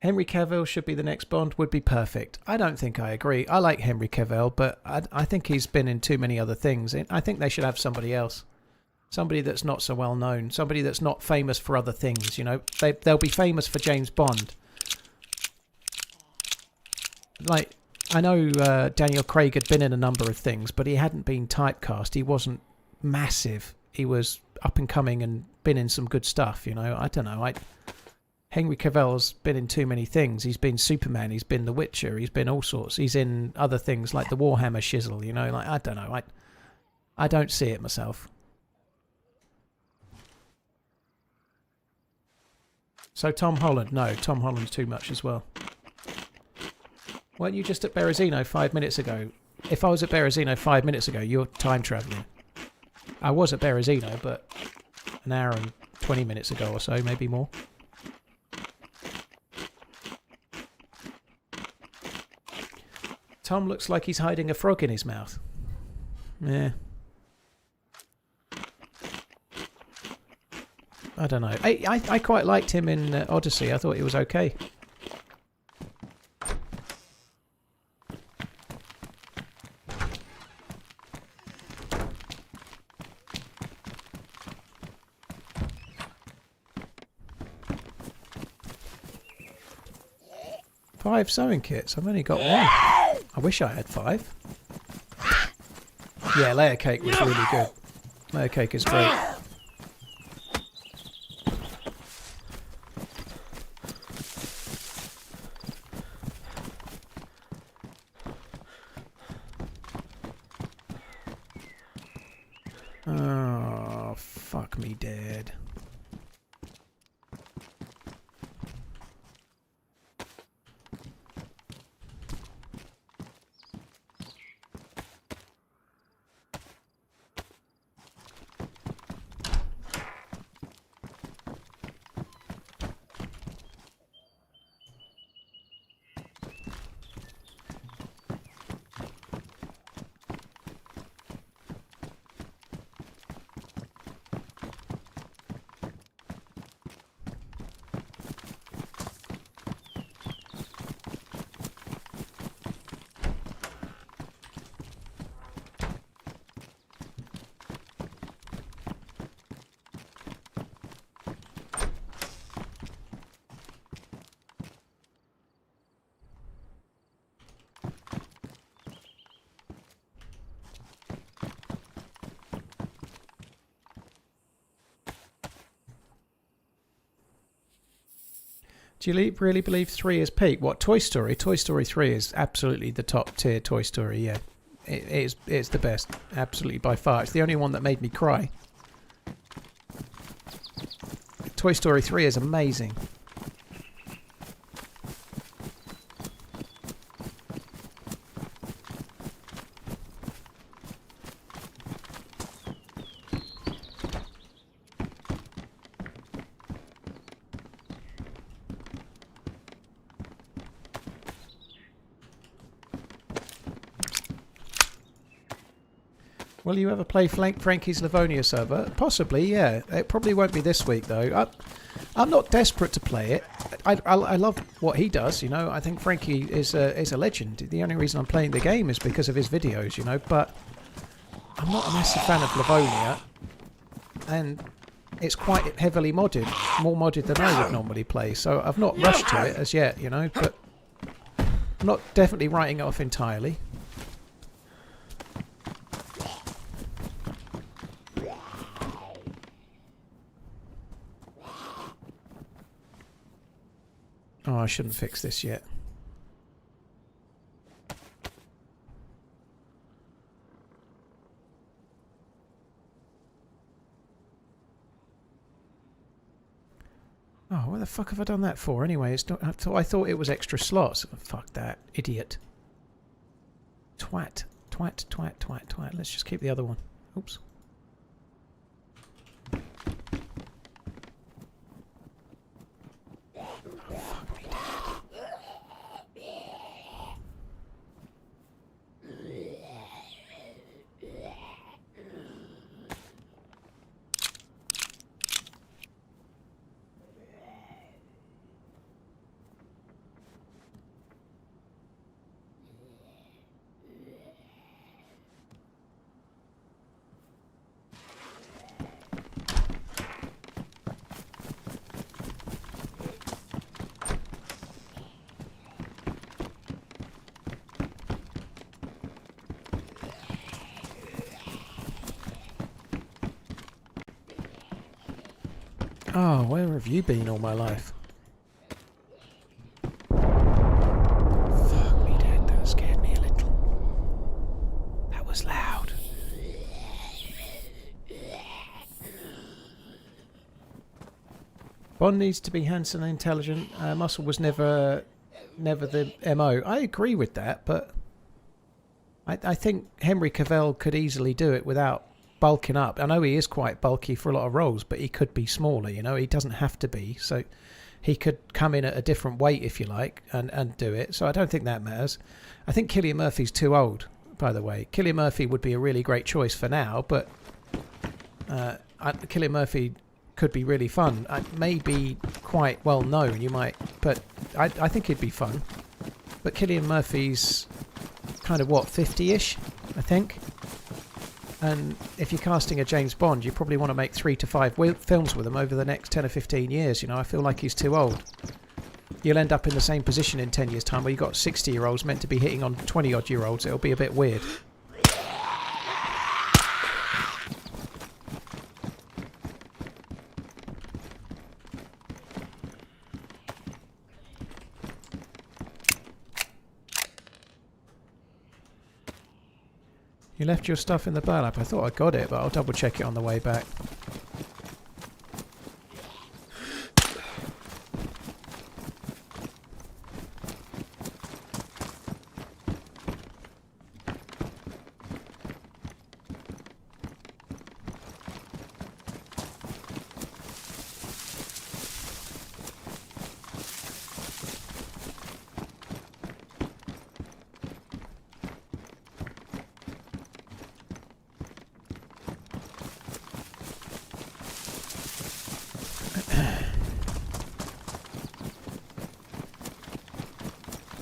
Henry Cavill should be the next Bond, would be perfect. I don't think I agree. I like Henry Cavill, but I think he's been in too many other things. I think they should have somebody else. Somebody that's not so well known. Somebody that's not famous for other things, you know. They'll be famous for James Bond. Like, I know Daniel Craig had been in a number of things, but he hadn't been typecast. He wasn't massive. He was up and coming and been in some good stuff, you know. I don't know. Henry Cavill's been in too many things. He's been Superman. He's been The Witcher. He's been all sorts. He's in other things like the Warhammer shizzle, you know. Like, I don't know. I don't see it myself. So Tom Holland. No, Tom Holland's too much as well. Weren't you just at Berezino 5 minutes ago? If I was at Berezino 5 minutes ago, you're time travelling. I was at Berezino, but an hour and 20 minutes ago or so, maybe more. Tom looks like he's hiding a frog in his mouth. Yeah. I don't know. I quite liked him in Odyssey. I thought he was okay. Five sewing kits. I've only got one. I wish I had 5. Yeah, layer cake was really good. Layer cake is great. Oh, fuck me dead. Do you really believe 3 is peak? What, Toy Story? Toy Story 3 is absolutely the top tier Toy Story, yeah. It's the best, absolutely by far. It's the only one that made me cry. Toy Story 3 is amazing. Will you ever play Frankie's Livonia server? Possibly, yeah. It probably won't be this week, though. I'm not desperate to play it. I love what he does, you know. I think Frankie is a legend. The only reason I'm playing the game is because of his videos, you know. But I'm not a massive fan of Livonia. And it's quite heavily modded. More modded than I would normally play. So I've not rushed to it as yet, you know. But I'm not definitely writing it off entirely. Oh, I shouldn't fix this yet. Oh, what the fuck have I done that for? Anyway, it's not. I thought it was extra slots. Oh, fuck that, idiot. Twat, twat, twat, twat, twat. Let's just keep the other one. Oops. Oh, where have you been all my life? Fuck me dead, that scared me a little. That was loud. Bond needs to be handsome and intelligent. Muscle was never the MO. I agree with that, but I think Henry Cavill could easily do it without bulking up. I know he is quite bulky for a lot of roles, but he could be smaller, you know. He doesn't have to be. So he could come in at a different weight, if you like, and do it. So I don't think that matters. I think Cillian Murphy's too old, by the way. Cillian Murphy would be a really great choice for now, but Cillian Murphy could be really fun. May be quite well known, you might, but I think he'd be fun. But Cillian Murphy's kind of, what, 50-ish, I think? And if you're casting a James Bond, you probably want to make 3 to 5 films with him over the next 10 or 15 years. You know, I feel like he's too old. You'll end up in the same position in 10 years' time where you've got 60-year-olds meant to be hitting on 20-odd-year-olds. It'll be a bit weird. You left your stuff in the burlap. I thought I got it, but I'll double check it on the way back.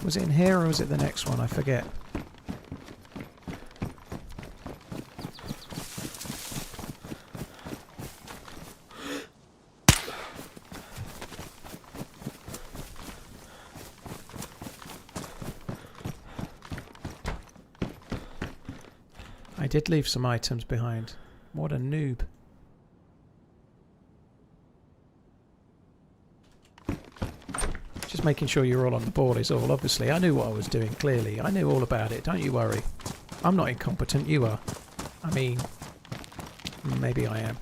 Was it in here or was it the next one? I forget. I did leave some items behind. What a noob. Just making sure you're all on the ball is all, obviously. I knew what I was doing, clearly. I knew all about it, don't you worry. I'm not incompetent, you are. I mean, maybe I am.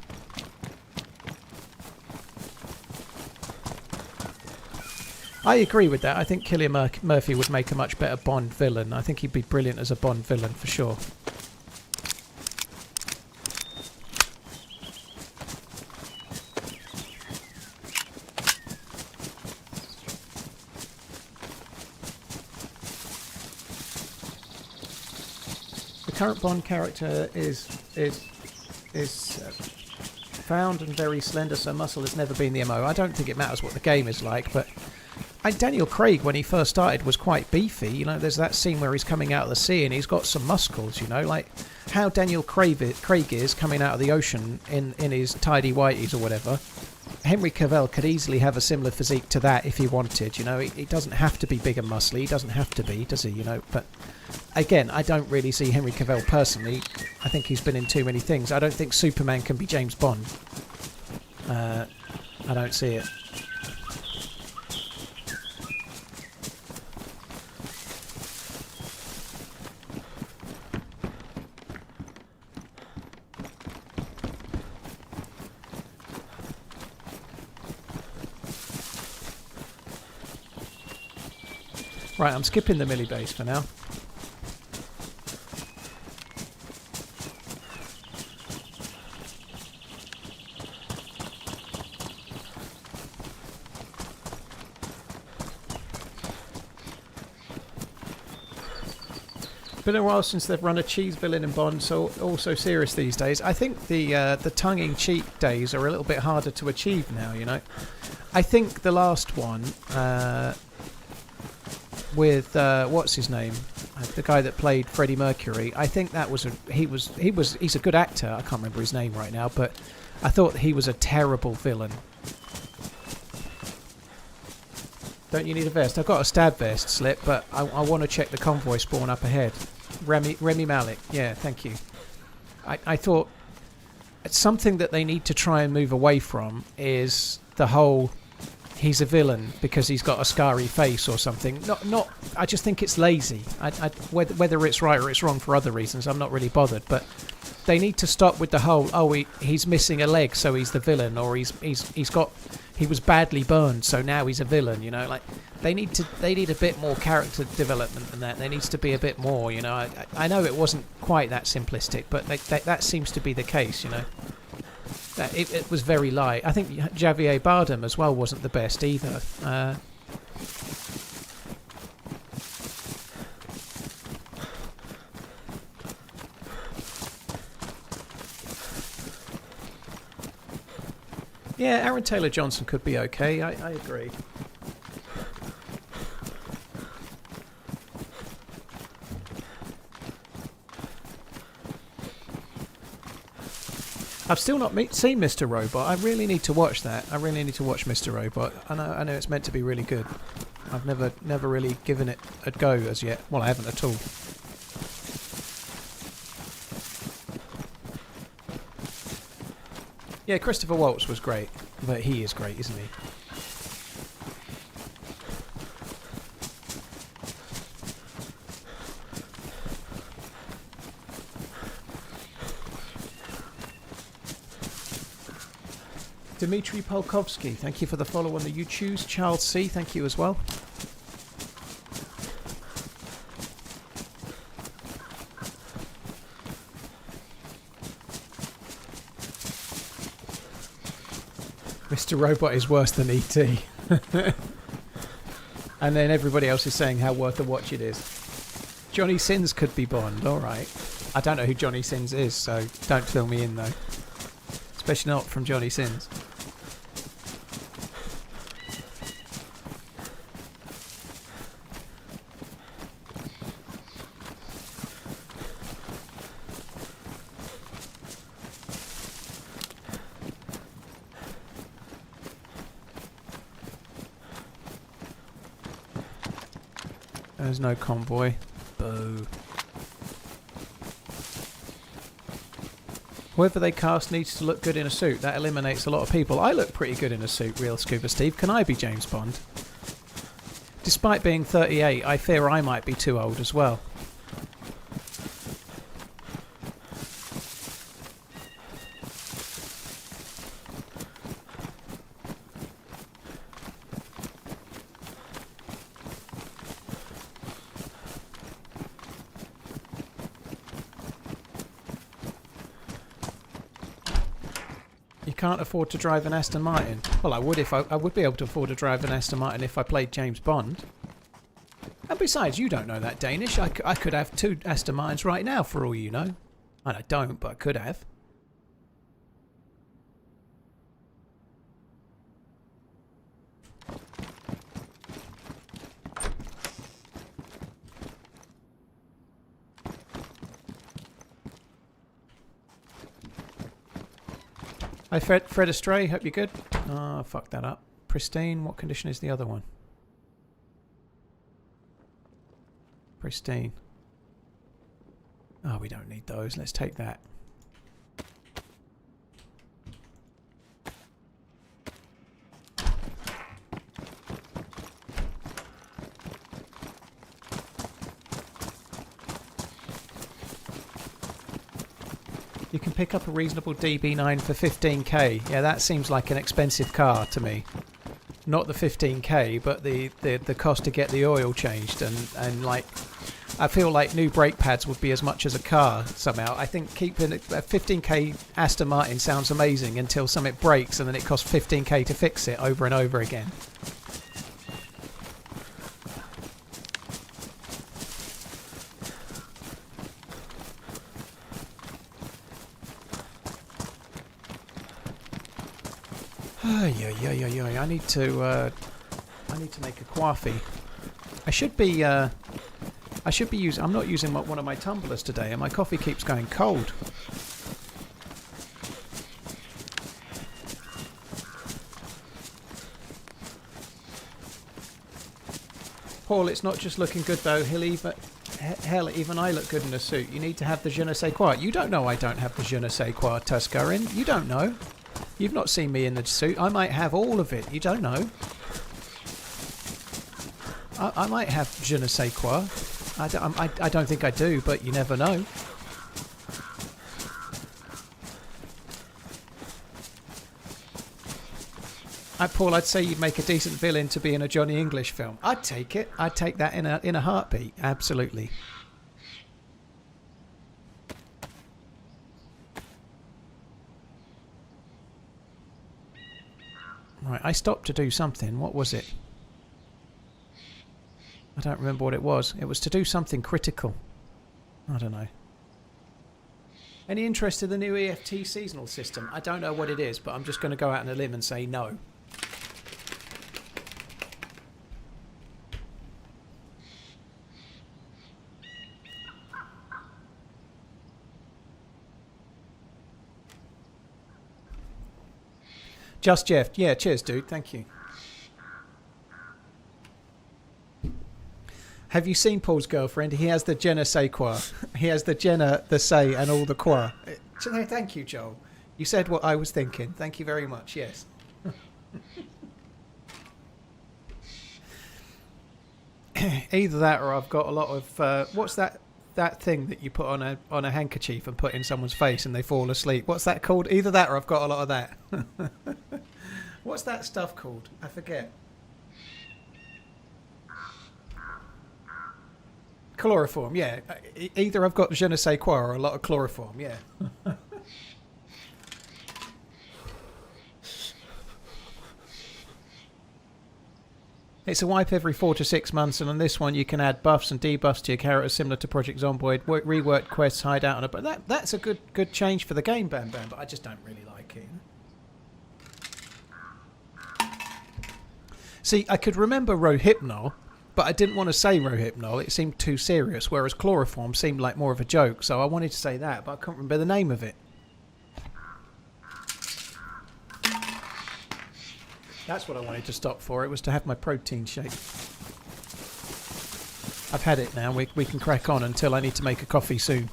I agree with that. I think Cillian Murphy would make a much better Bond villain. I think he'd be brilliant as a Bond villain, for sure. Current Bond character is found and very slender, so muscle has never been the MO. I don't think it matters what the game is like, but Daniel Craig, when he first started, was quite beefy. You know, there's that scene where he's coming out of the sea and he's got some muscles, you know, like how Daniel Craig is coming out of the ocean in his tidy whities or whatever. Henry Cavill could easily have a similar physique to that if he wanted, you know. He doesn't have to be big and muscly. He doesn't have to be, does he, you know? But again, I don't really see Henry Cavill personally. I think he's been in too many things. I don't think Superman can be James Bond. I don't see it. Right, I'm skipping the melee base for now. Been a while since they've run a cheese villain in Bond, so also serious these days. I think the tongue-in-cheek days are a little bit harder to achieve now, you know. I think the last one with what's his name, the guy that played Freddie Mercury. I think that was he's a good actor. I can't remember his name right now, but I thought he was a terrible villain. Don't you need a vest? I've got a stab vest, Slip, but I want to check the convoy spawn up ahead. Remy Malik. Yeah, thank you. I thought something that they need to try and move away from is the whole he's a villain because he's got a scary face or something. Not. I just think it's lazy. Whether it's right or it's wrong for other reasons, I'm not really bothered. But they need to stop with the whole he's missing a leg, so he's the villain, or he was badly burned, so now he's a villain. You know, like they need a bit more character development than that. There needs to be a bit more. You know, I know it wasn't quite that simplistic, but that seems to be the case. You know. It was very light. I think Javier Bardem as well wasn't the best either. Yeah, Aaron Taylor-Johnson could be okay. I agree. I've still not seen Mr. Robot. I really need to watch that. I really need to watch Mr. Robot. I know it's meant to be really good. I've never really given it a go as yet. Well, I haven't at all. Yeah, Christopher Waltz was great. But he is great, isn't he? Dmitry Polkovsky, thank you for the follow on the YouTubes. Charles C, thank you as well. Mr. Robot is worse than E.T. And then everybody else is saying how worth a watch it is. Johnny Sins could be Bond, alright. I don't know who Johnny Sins is, so don't fill me in though. Especially not from Johnny Sins. There's no convoy. Boo. Whoever they cast needs to look good in a suit. That eliminates a lot of people. I look pretty good in a suit, Real Scuba Steve. Can I be James Bond? Despite being 38, I fear I might be too old as well. Can't afford to drive an Aston Martin. Well, I would if I would be able to afford to drive an Aston Martin if I played James Bond. And besides, you don't know that, Danish. I could have 2 Aston Martins right now for all you know. And I don't, but I could have. Hi Fred Astray, hope you're good. Oh, fuck that up. Pristine, what condition is the other one? Pristine. Oh, we don't need those. Let's take that. You can pick up a reasonable DB9 for 15k. Yeah, that seems like an expensive car to me. Not the 15k, but the cost to get the oil changed and like, I feel like new brake pads would be as much as a car somehow. I think keeping a 15k Aston Martin sounds amazing until something breaks and then it costs 15k to fix it over and over again. I need to make a coffee. I should be using. I'm not using one of my tumblers today, and my coffee keeps going cold. Paul, it's not just looking good though. He'll Hell, even I look good in a suit. You need to have the je ne sais quoi. You don't know I don't have the je ne sais quoi, Tuscarin. You don't know. You've not seen me in the suit. I might have all of it. You don't know. I might have je ne sais quoi. I don't think I do, but you never know. Paul, I'd say you'd make a decent villain to be in a Johnny English film. I'd take it. I'd take that in a heartbeat. Absolutely. Right, I stopped to do something. What was it? I don't remember what it was. It was to do something critical. I don't know. Any interest in the new EFT seasonal system? I don't know what it is, but I'm just going to go out on a limb and say no. Just Jeff. Yeah, cheers, dude. Thank you. Have you seen Paul's girlfriend? He has the je ne sais quoi. He has the Jenna, the say, and all the quoi. Thank you, Joel. You said what I was thinking. Thank you very much. Yes. Either that, or I've got a lot of what's that thing that you put on a handkerchief and put in someone's face and they fall asleep? What's that called? Either that, or I've got a lot of that. What's that stuff called? I forget. Chloroform, yeah. Either I've got je ne sais quoi or a lot of chloroform, yeah. It's a wipe every 4 to 6 months, and on this one you can add buffs and debuffs to your character similar to Project Zomboid, reworked quests, hide out on it. But that's a good change for the game, Bam Bam, but I just don't really like it. See, I could remember Rohypnol, but I didn't want to say Rohypnol. It seemed too serious, whereas Chloroform seemed like more of a joke, so I wanted to say that, but I can't remember the name of it. That's what I wanted to stop for. It was to have my protein shake. I've had it now. We can crack on until I need to make a coffee soon.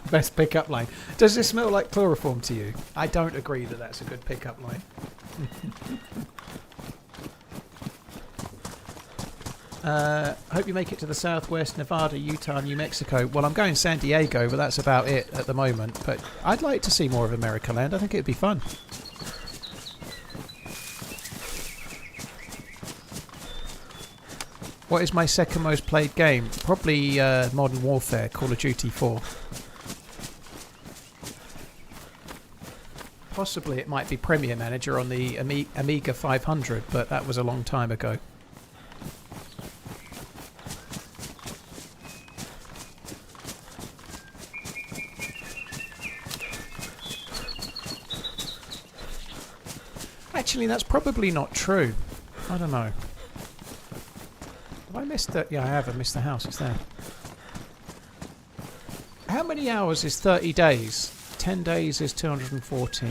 Best pickup line. Does this smell like chloroform to you? I don't agree that that's a good pickup line. Hope you make it to the Southwest, Nevada, Utah, New Mexico. Well, I'm going San Diego, but that's about it at the moment. But I'd like to see more of America Land. I think it'd be fun. What is my second most played game? Probably Modern Warfare, Call of Duty 4. Possibly it might be Premier Manager on the Amiga 500, but that was a long time ago. Actually, that's probably not true. I don't know. Have I missed it? Yeah, I have. I missed the house. It's there. How many hours is 30 days? 10 days is 240.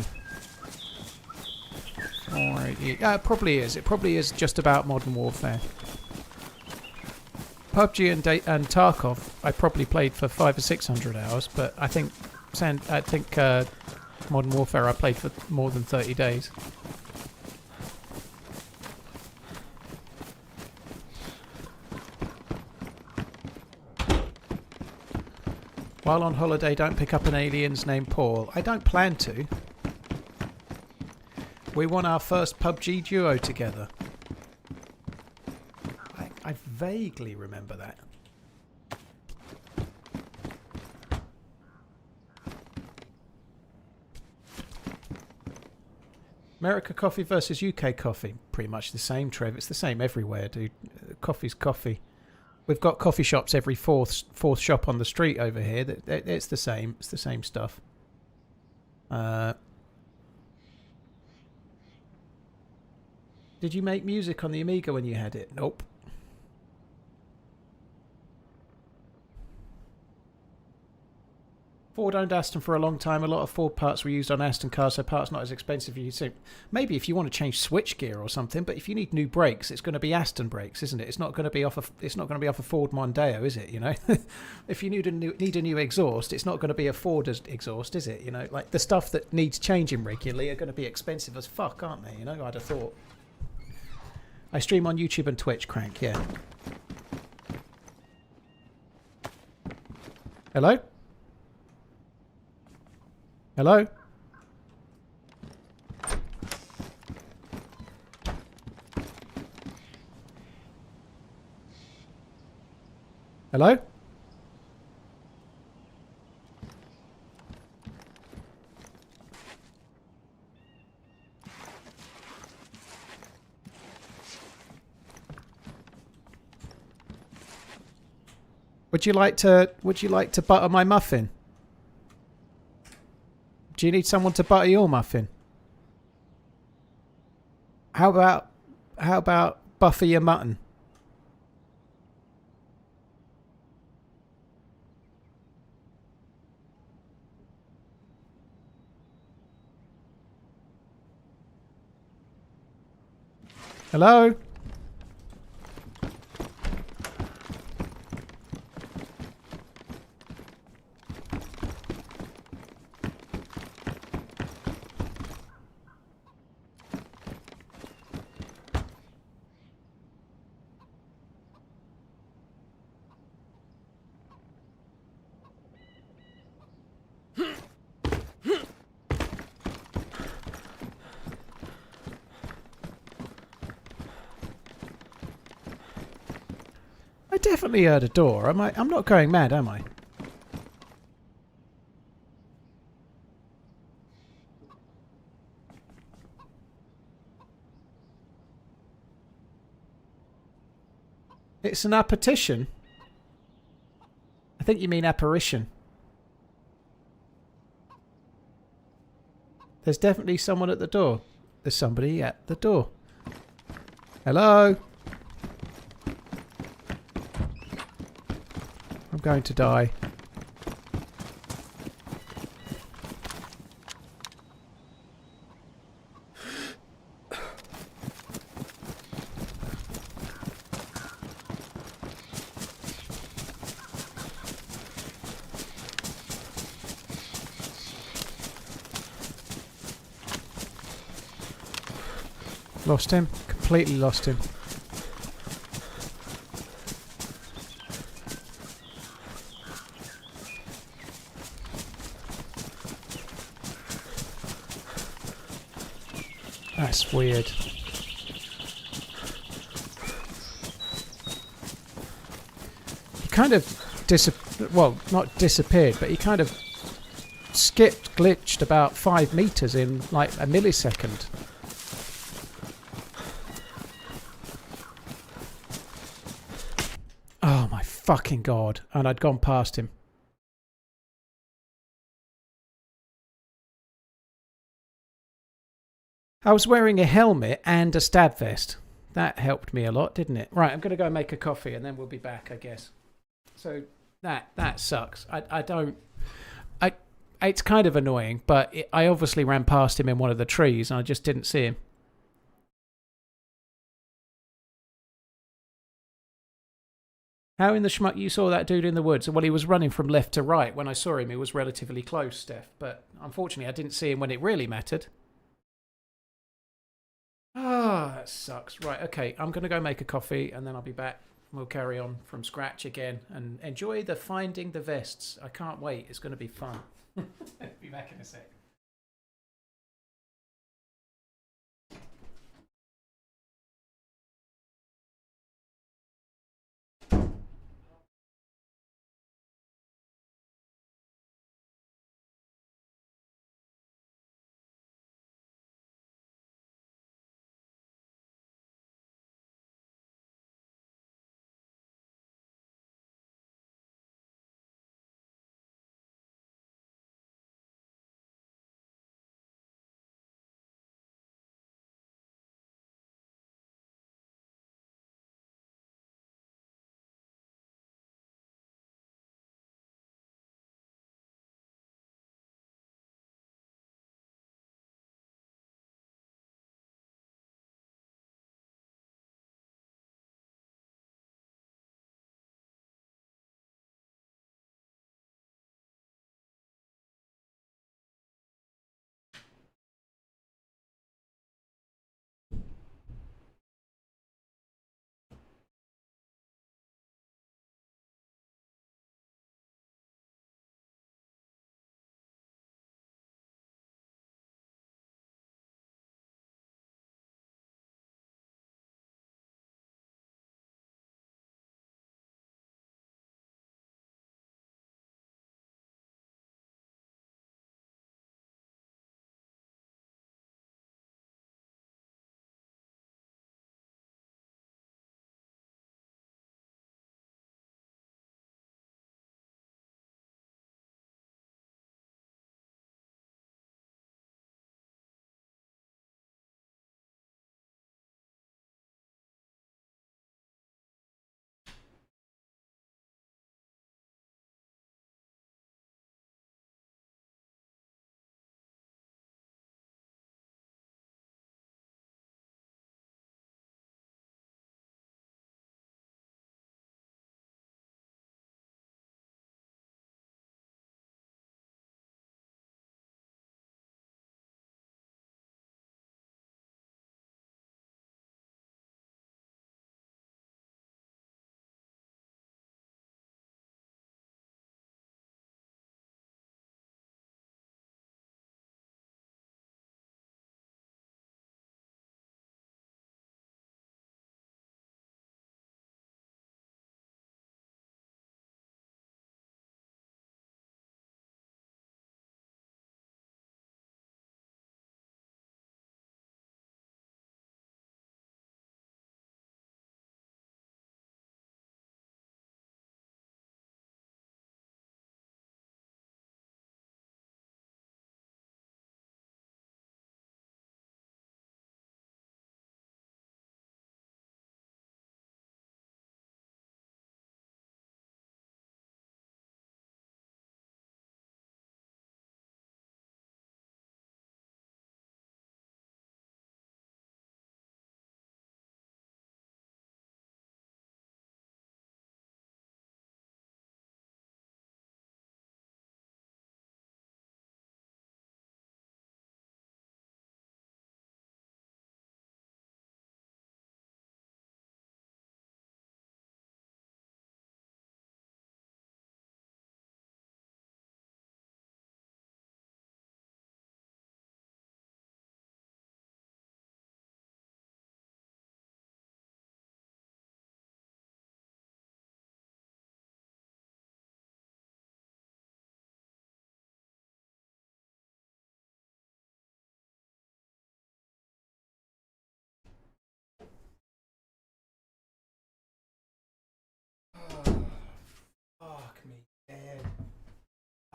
480. It probably is. It probably is just about Modern Warfare. PUBG and Tarkov I probably played for 500 or 600 hours, but I think Modern Warfare I played for more than 30 days. While on holiday, don't pick up an alien's named Paul. I don't plan to. We won our first PUBG duo together. I vaguely remember that. America coffee versus UK coffee. Pretty much the same, Trev. It's the same everywhere, dude. Coffee's coffee. We've got coffee shops every fourth shop on the street over here. It's the same. It's the same stuff. Did you make music on the Amiga when you had it? Nope. Ford owned Aston for a long time. A lot of Ford parts were used on Aston cars, so parts not as expensive as you think. Maybe if you want to change switchgear or something, but if you need new brakes, it's going to be Aston brakes, isn't it? It's not going to be off a Ford Mondeo, is it? You know, if you need a new exhaust, it's not going to be a Ford exhaust, is it? You know, like the stuff that needs changing regularly are going to be expensive as fuck, aren't they? You know, I'd have thought. I stream on YouTube and Twitch, Crank. Yeah. Hello. Hello? Hello? Would you like to butter my muffin? Do you need someone to butter your muffin? How about buffer your mutton? Hello? I definitely heard a door. I'm not going mad, am I? It's an apparition. I think you mean apparition. There's definitely someone at the door. There's somebody at the door. Hello? I'm going to die. Lost him. Completely lost him. That's weird. He kind of well, not disappeared, but he kind of glitched about 5 meters in like a millisecond. Oh my fucking god. And I'd gone past him. I was wearing a helmet and a stab vest. That helped me a lot, didn't it? Right, I'm going to go make a coffee and then we'll be back, I guess. So that sucks. It's kind of annoying, but I obviously ran past him in one of the trees and I just didn't see him. How in the schmuck you saw that dude in the woods? Well, he was running from left to right. When I saw him, he was relatively close, Steph. But unfortunately, I didn't see him when it really mattered. Ah, that sucks. Right, okay. I'm going to go make a coffee and then I'll be back. We'll carry on from scratch again and enjoy the finding the vests. I can't wait. It's going to be fun. Be back in a sec.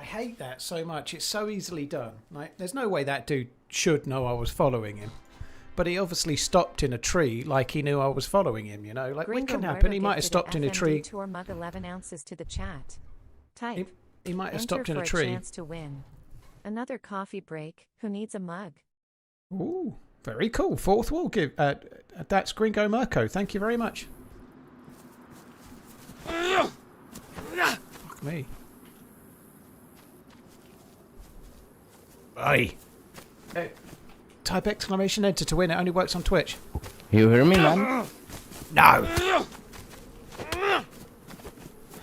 hate that so much. It's so easily done. Like, there's no way that dude should know I was following him. But he obviously stopped in a tree like he knew I was following him, you know? Like,
Gringo
what can happen?
Murder
He might have
gifted
stopped in a
FMD
tree.
Tour mug 11 ounces to the chat. Type.
He might have
Enter
stopped in
for
a tree.
chance to win. Another coffee break. Who needs a mug?
Ooh, very cool. Fourth wall give. That's Gringo Mirko. Thank you very much. Fuck me. Hey. Type exclamation enter to win. It only works on Twitch.
You hear me, man?
No. I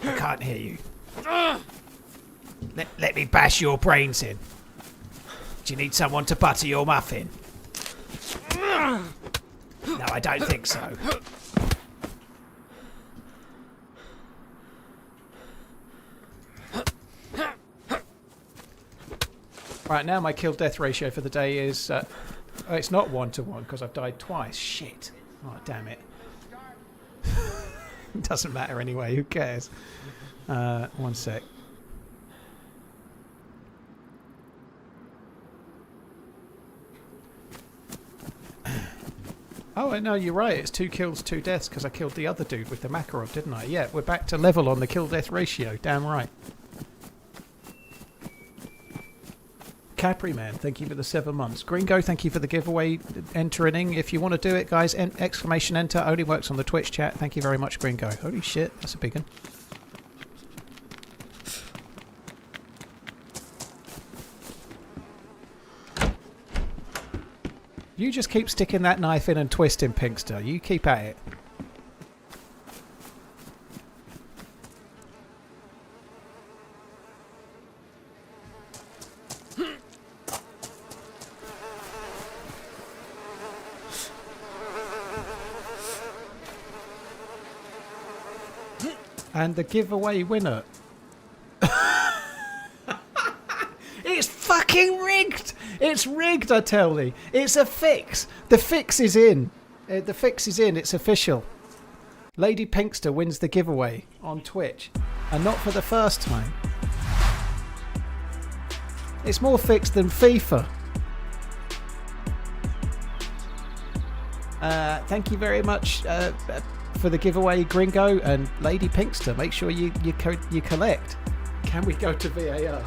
can't hear you. Let me bash your brains in. Do you need someone to butter your muffin? No, I don't think so. Right, now my kill-death ratio for the day is... oh, it's not 1-to-1 because I've died twice. Shit. Oh, damn it. It doesn't matter anyway. Who cares? 1 sec. Oh, no, you're right. It's 2 kills, 2 deaths because I killed the other dude with the Makarov, didn't I? Yeah, we're back to level on the kill-death ratio. Damn right. Capri Man, thank you for the 7 months. Gringo, thank you for the giveaway entering. If you want to do it, guys, exclamation enter. Only works on the Twitch chat. Thank you very much, Gringo. Holy shit, that's a big one. You just keep sticking that knife in and twisting, Pinkster. You keep at it. And the giveaway winner. It's fucking rigged! It's rigged, I tell thee. It's a fix. The fix is in. The fix is in. It's official. Lady Pinkster wins the giveaway on Twitch. And not for the first time. It's more fixed than FIFA. Thank you very much for the giveaway, Gringo and Lady Pinkster. Make sure you collect. Can we go to VAR?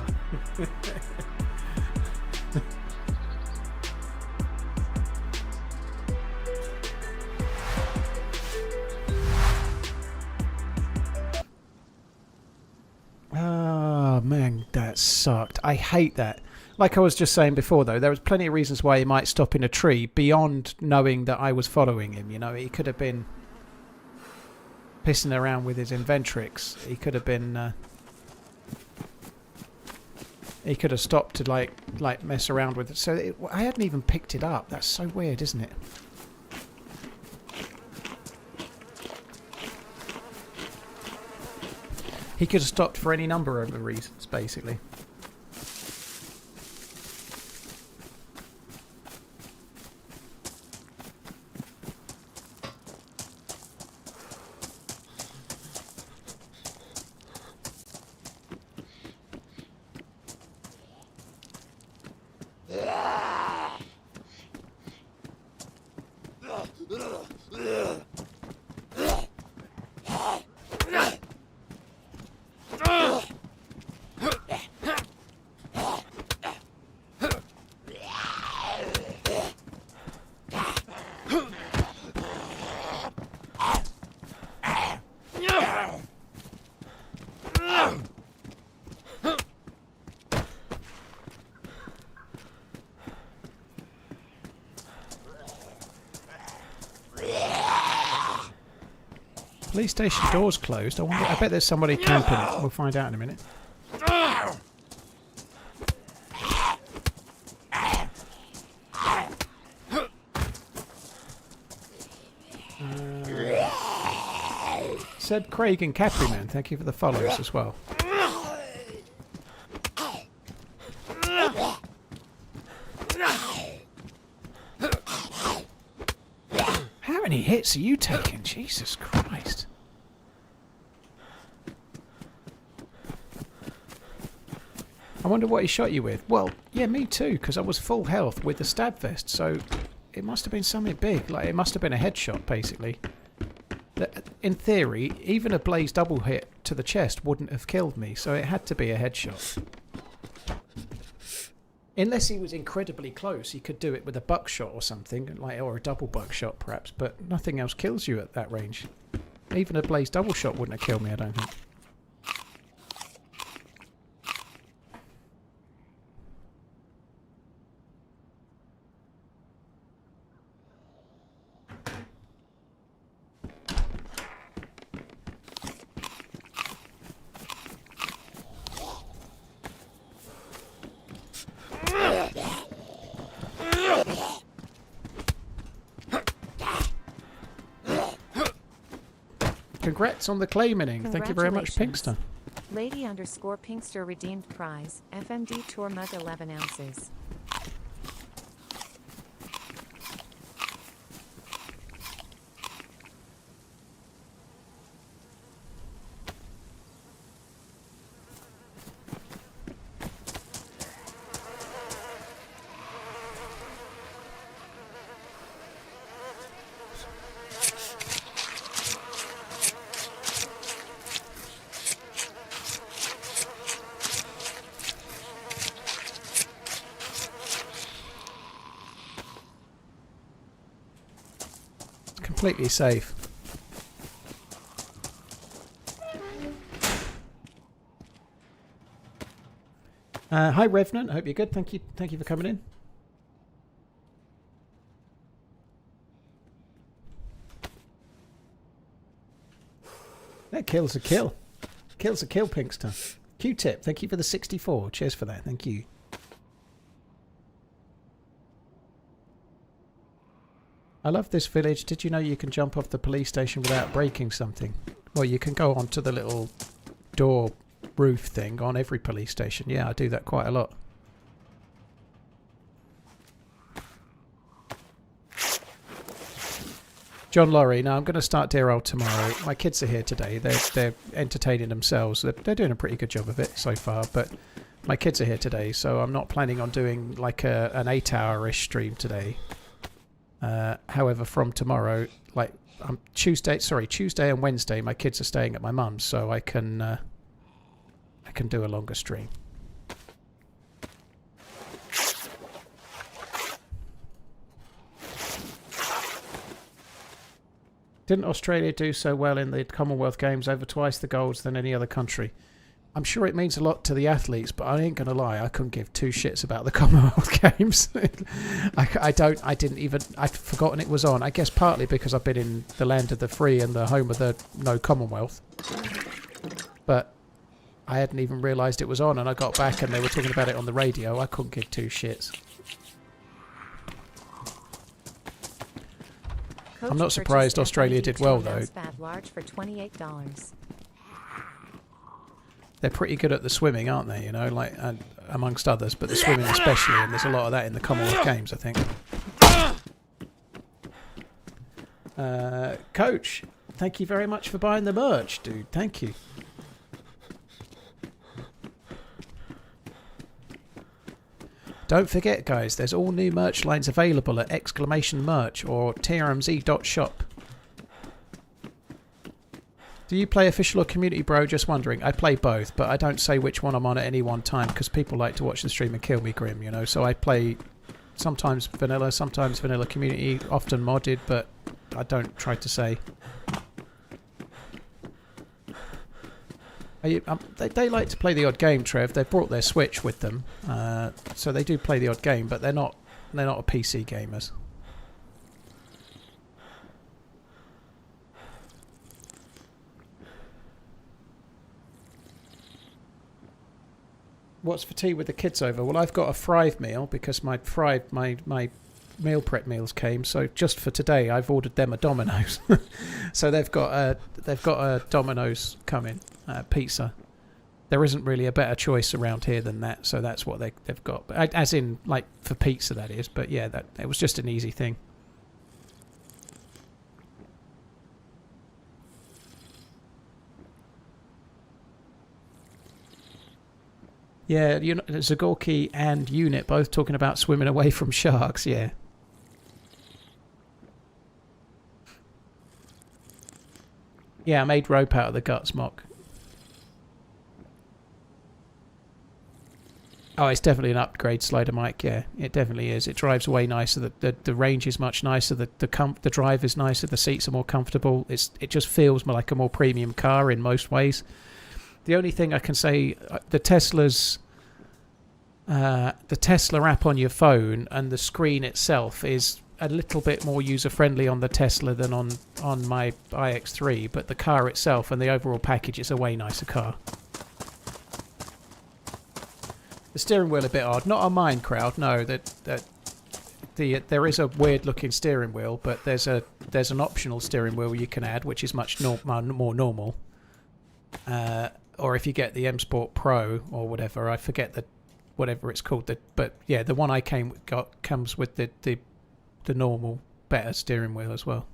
Oh man, that sucked. I hate that. Like I was just saying before, though, there was plenty of reasons why he might stop in a tree beyond knowing that I was following him. You know, he could have been pissing around with his inventrix. He could have been... he could have stopped to like mess around with it. So I hadn't even picked it up. That's so weird, isn't it? He could have stopped for any number of reasons, basically. Police station doors closed. I bet there's somebody camping. We'll find out in a minute. Said Craig and Capri-Man, thank you for the follows as well. How many hits are you taking? Jesus Christ. I wonder what he shot you with. Well, yeah, me too, because I was full health with the stab vest, so it must have been something big. Like, it must have been a headshot, basically. In theory, even a blaze double hit to the chest wouldn't have killed me, so it had to be a headshot. Unless he was incredibly close, he could do it with a buckshot or something, like, or a double buckshot perhaps, but nothing else kills you at that range. Even a blaze double shot wouldn't have killed me, I don't think. Congrats on the clay minning. Thank you very much, Pinkster.
Lady_Pinkster redeemed prize. FMD Tour Mug 11 ounces.
Completely safe. Hi Revenant, hope you're good. Thank you for coming in. That kills a kill. Kills a kill, Pinkster. Q-tip, thank you for the 64. Cheers for that. Thank you. I love this village. Did you know you can jump off the police station without breaking something? Well, you can go onto the little door roof thing on every police station. Yeah, I do that quite a lot. John Laurie, now I'm going to start Dear Old tomorrow. My kids are here today. They're entertaining themselves. They're doing a pretty good job of it so far, but my kids are here today, so I'm not planning on doing like an 8-hour-ish stream today. However, from tomorrow, like Tuesday and Wednesday, my kids are staying at my mum's, so I can do a longer stream. Didn't Australia do so well in the Commonwealth Games, over twice the golds than any other country? I'm sure it means a lot to the athletes, but I ain't going to lie, I couldn't give two shits about the Commonwealth Games. I'd forgotten it was on. I guess partly because I've been in the land of the free and the home of the no Commonwealth. But I hadn't even realised it was on, and I got back and they were talking about it on the radio. I couldn't give two shits. I'm not surprised Australia did well, though.
Large for $28.
They're pretty good at the swimming, aren't they? You know, like amongst others, but the swimming especially, and there's a lot of that in the Commonwealth Games, I think. Coach, thank you very much for buying the merch, dude. Thank you. Don't forget, guys, there's all new merch lines available at !merch or trmz.shop. Do you play official or community, bro? Just wondering. I play both, but I don't say which one I'm on at any one time because people like to watch the stream and kill me grim, you know. So I play sometimes vanilla community, often modded, but I don't try to say. They like to play the odd game, Trev. They've brought their Switch with them, so they do play the odd game, but they're not a PC gamers. What's for tea with the kids over? Well, I've got a fried meal because my meal prep meals came. So just for today, I've ordered them a Domino's. So they've got a Domino's coming pizza. There isn't really a better choice around here than that. So that's what they've got. As in, like for pizza, that is. But yeah, it was just an easy thing. Yeah, you know, Zagorki and Unit both talking about swimming away from sharks, yeah. Yeah, I made rope out of the guts, Mock. Oh, it's definitely an upgrade, Slider Mike, yeah. It definitely is. It drives way nicer. The range is much nicer. The drive is nicer. The seats are more comfortable. It just feels more like a more premium car in most ways. The only thing I can say, the Tesla app on your phone and the screen itself is a little bit more user-friendly on the Tesla than on my iX3, but the car itself and the overall package is a way nicer car. The steering wheel a bit odd. Not on mine, crowd. No, there is a weird-looking steering wheel, but there's an optional steering wheel you can add, which is much more normal. Or if you get the M Sport Pro or whatever, I forget whatever it's called. But yeah, the one I got comes with the normal, better steering wheel as well.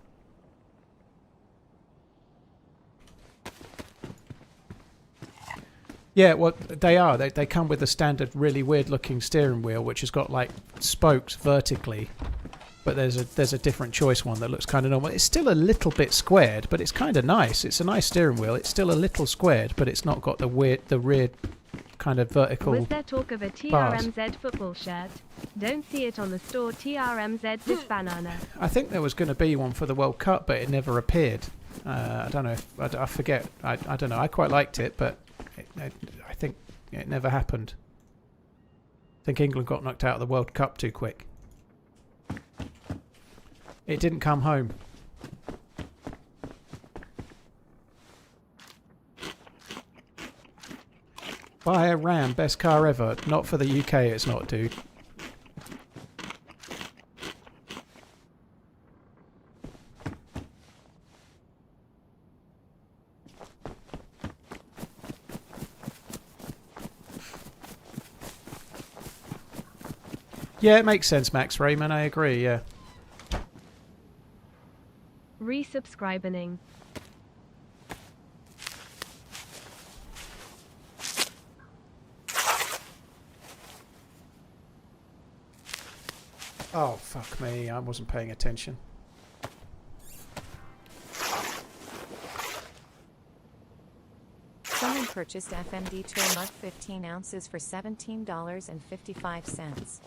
Yeah, well, they are. They come with a standard, really weird-looking steering wheel, which has got like spokes vertically. But there's a different choice one that looks kind of normal. It's still a little bit squared, but it's kind of nice. It's a nice steering wheel. It's still a little squared, but it's not got the rear kind of vertical.
Was there talk of a TRMZ football shirt? Don't see it on the store. TRMZ this banana.
I think there was going to be one for the World Cup, but it never appeared. I don't know. I forget. I don't know. I quite liked it, but I think it never happened. I think England got knocked out of the World Cup too quick. It didn't come home. Buy a Ram, best car ever. Not for the UK, it's not, dude. Yeah, it makes sense, Max Raymond. I agree, yeah.
Resubscribing.
Oh, fuck me. I wasn't paying attention.
Someone purchased FMD Tour Mug 15 ounces for $17.55.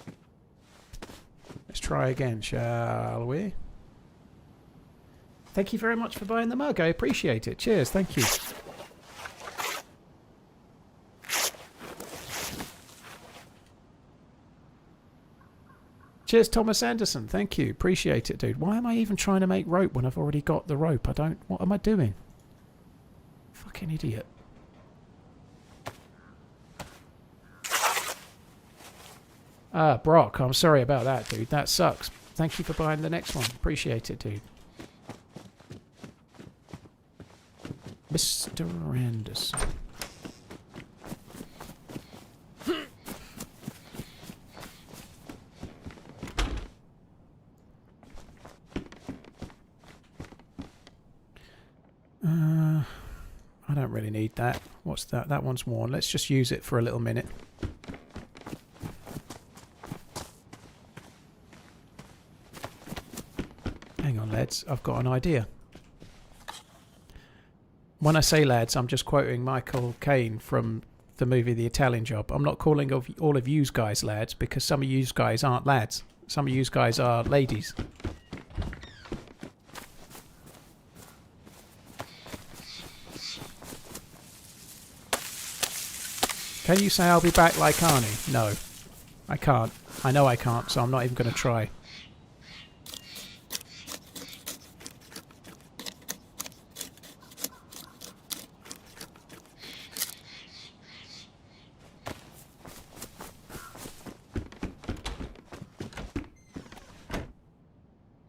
Let's try again, shall we? Thank you very much for buying the mug. I appreciate it. Cheers. Thank you. Cheers, Thomas Anderson. Thank you. Appreciate it, dude. Why am I even trying to make rope when I've already got the rope? What am I doing? Fucking idiot. Ah, Brock, I'm sorry about that, dude. That sucks. Thank you for buying the next one. Appreciate it, dude. Mr. Anderson. I don't really need that. What's that? That one's worn. Let's just use it for a little minute. Hang on, lads. I've got an idea. When I say lads, I'm just quoting Michael Caine from the movie The Italian Job. I'm not calling all of yous guys lads because some of yous guys aren't lads. Some of yous guys are ladies. Can you say I'll be back like Arnie? No, I can't. I know I can't, so I'm not even going to try.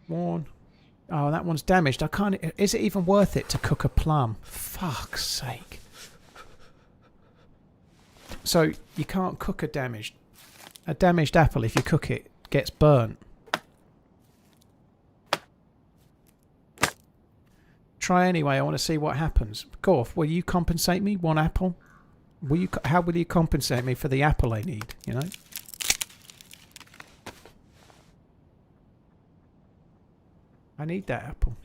Worn. Oh, that one's damaged. I can't. Is it even worth it to cook a plum? Fuck's sake. So you can't cook a damaged apple. If you cook it, it gets burnt. Try anyway. I want to see what happens. Gorf, will you compensate me? One apple? How will you compensate me for the apple I need? You know. I need that apple.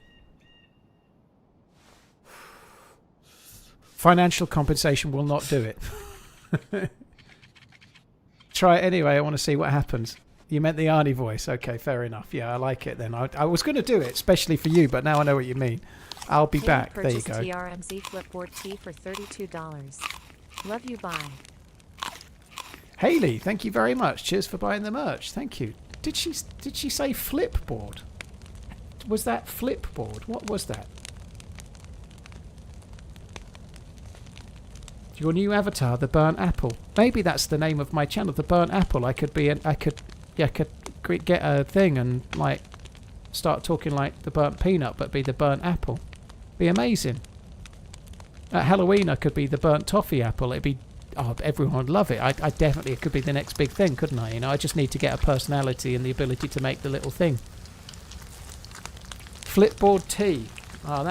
Financial compensation will not do it. Try it anyway. I want to see what happens. You meant the Arnie voice. Okay, fair enough. Yeah, I like it then. I was going to do it, especially for you, but now I know what you mean. I'll be back. There you go.
TRMZ Flipboard T for $32. Love you, bye.
Haley, thank you very much. Cheers for buying the merch. Thank you. Did she say flipboard? Was that flipboard? What was that? Your new avatar, the burnt apple. Maybe that's the name of my channel, the burnt apple. I could get a thing and like start talking like the burnt peanut, but be the burnt apple. Be amazing. At Halloween, I could be the burnt toffee apple. It'd be, oh, everyone would love it. I definitely, it could be the next big thing, couldn't I? You know, I just need to get a personality and the ability to make the little thing. Flipboard T. Oh,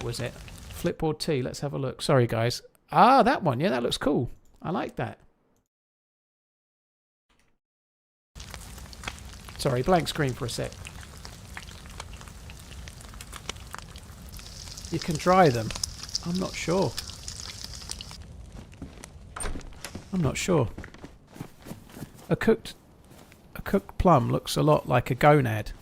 was it? Flipboard T. Let's have a look. Sorry, guys. Ah, that one. Yeah, that looks cool. I like that. Sorry, blank screen for a sec. You can dry them. I'm not sure. A cooked plum looks a lot like a gonad.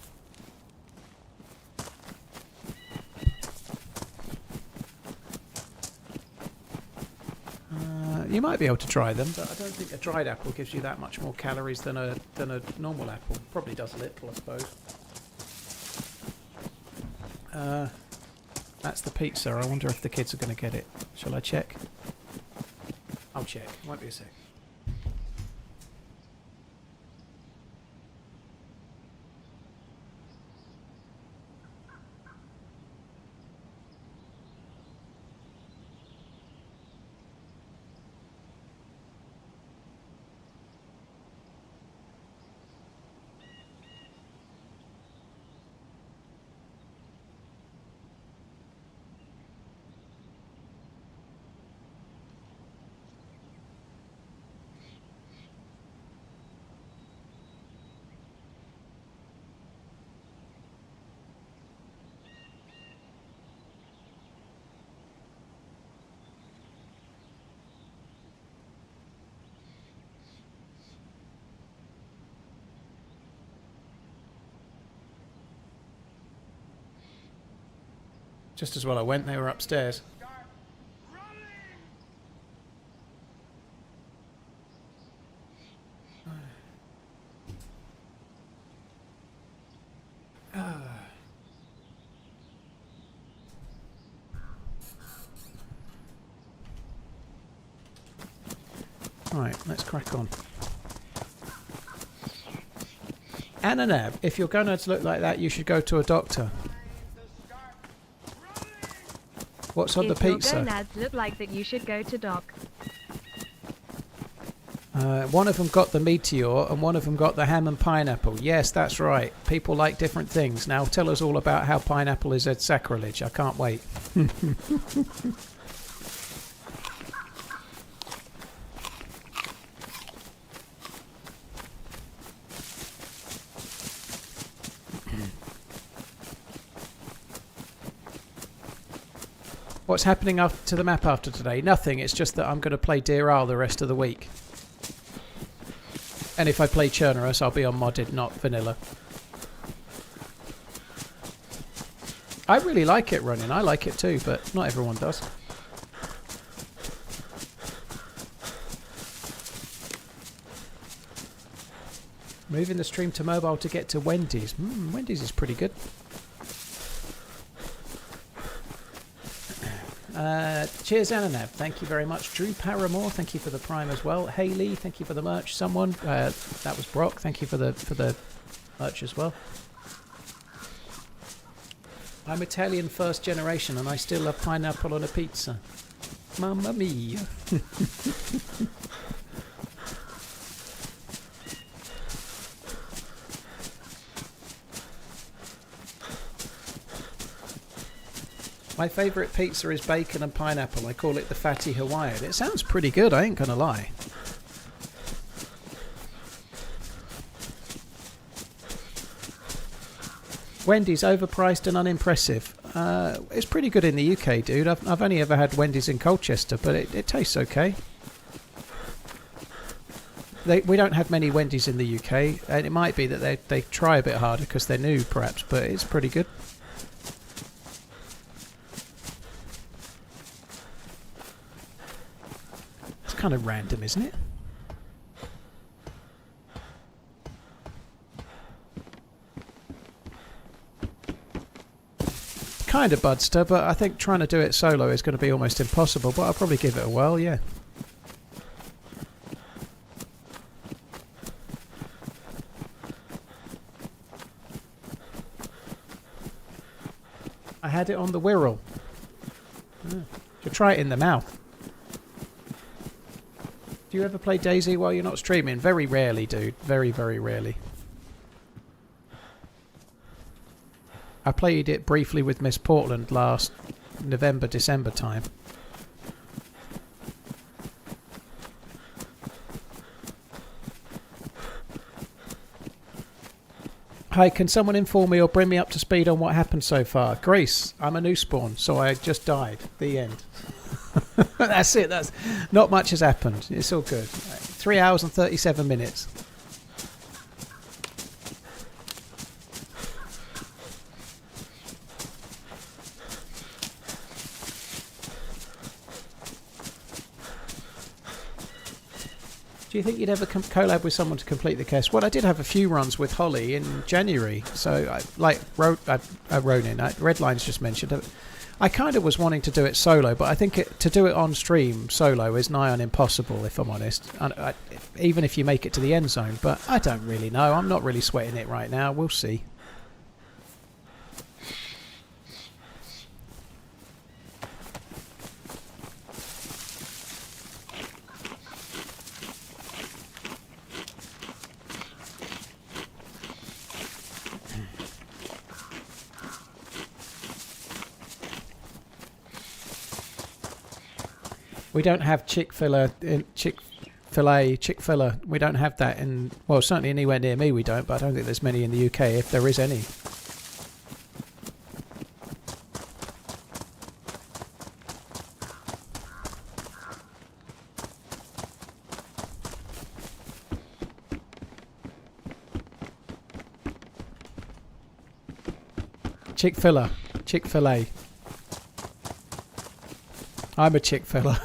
You might be able to dry them, but I don't think a dried apple gives you that much more calories than a normal apple. Probably does a little, I suppose. That's the pizza. I wonder if the kids are going to get it. Shall I check? I'll check. Won't be a sec. Just as well I went, they were upstairs. Right, let's crack on. Ananab, if your gonads look like that, you should go to a doctor. What's on the pizza?
If your gonads look like that, you should go to doc.
One of them got the meteor and one of them got the ham and pineapple. Yes, that's right. People like different things. Now tell us all about how pineapple is a sacrilege. I can't wait. What's happening to the map after today? Nothing. It's just that I'm going to play DayZ the rest of the week. And if I play Chernarus, I'll be on modded, not vanilla. I really like it running. I like it too, but not everyone does. Moving the stream to mobile to get to Wendy's. Wendy's is pretty good. Cheers, Ananav. Thank you very much. Drew Paramore, thank you for the prime as well. Haley, thank you for the merch. Someone, that was Brock. Thank you for the merch as well. I'm Italian first generation, and I still love pineapple on a pizza. Mamma mia. My favourite pizza is bacon and pineapple. I call it the Fatty Hawaiian. It sounds pretty good, I ain't gonna lie. Wendy's overpriced and unimpressive. It's pretty good in the UK, dude. I've only ever had Wendy's in Colchester, but it tastes okay. We don't have many Wendy's in the UK, and it might be that they try a bit harder because they're new, perhaps, but it's pretty good. It's kind of random, isn't it? Kind of Budster, but I think trying to do it solo is going to be almost impossible, but I'll probably give it a whirl, yeah. I had it on the Wirral. You try it in the mouth. Do you ever play DayZ while you're not streaming? Very rarely, dude. Very, very rarely. I played it briefly with Miss Portland last November, December time. Hi, can someone inform me or bring me up to speed on what happened so far? Grace, I'm a new spawn, so I just died. The end. That's it. That's not much has happened. It's all good. 3 hours and 37 minutes. Do you think you'd ever collab with someone to complete the quest? Well, I did have a few runs with Holly in January. So, Ronin, Redline's just mentioned. I kind of was wanting to do it solo, but I think to do it on stream solo is nigh on impossible, if I'm honest. Even if you make it to the end zone. But I don't really know. I'm not really sweating it right now. We'll see. We don't have Chick-fil-A. We don't have that in... Well, certainly anywhere near me we don't, but I don't think there's many in the UK, if there is any. Chick-fil-A. Chick-fil-A. I'm a Chick-fil-A.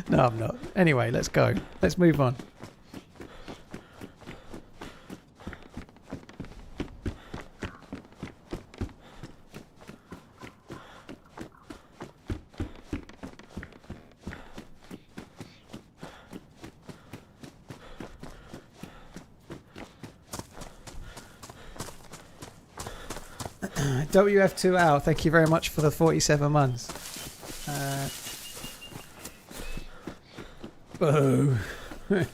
No, I'm not. Anyway, let's go. Let's move on. WF2Al, thank you very much for the 47 months. Boo. The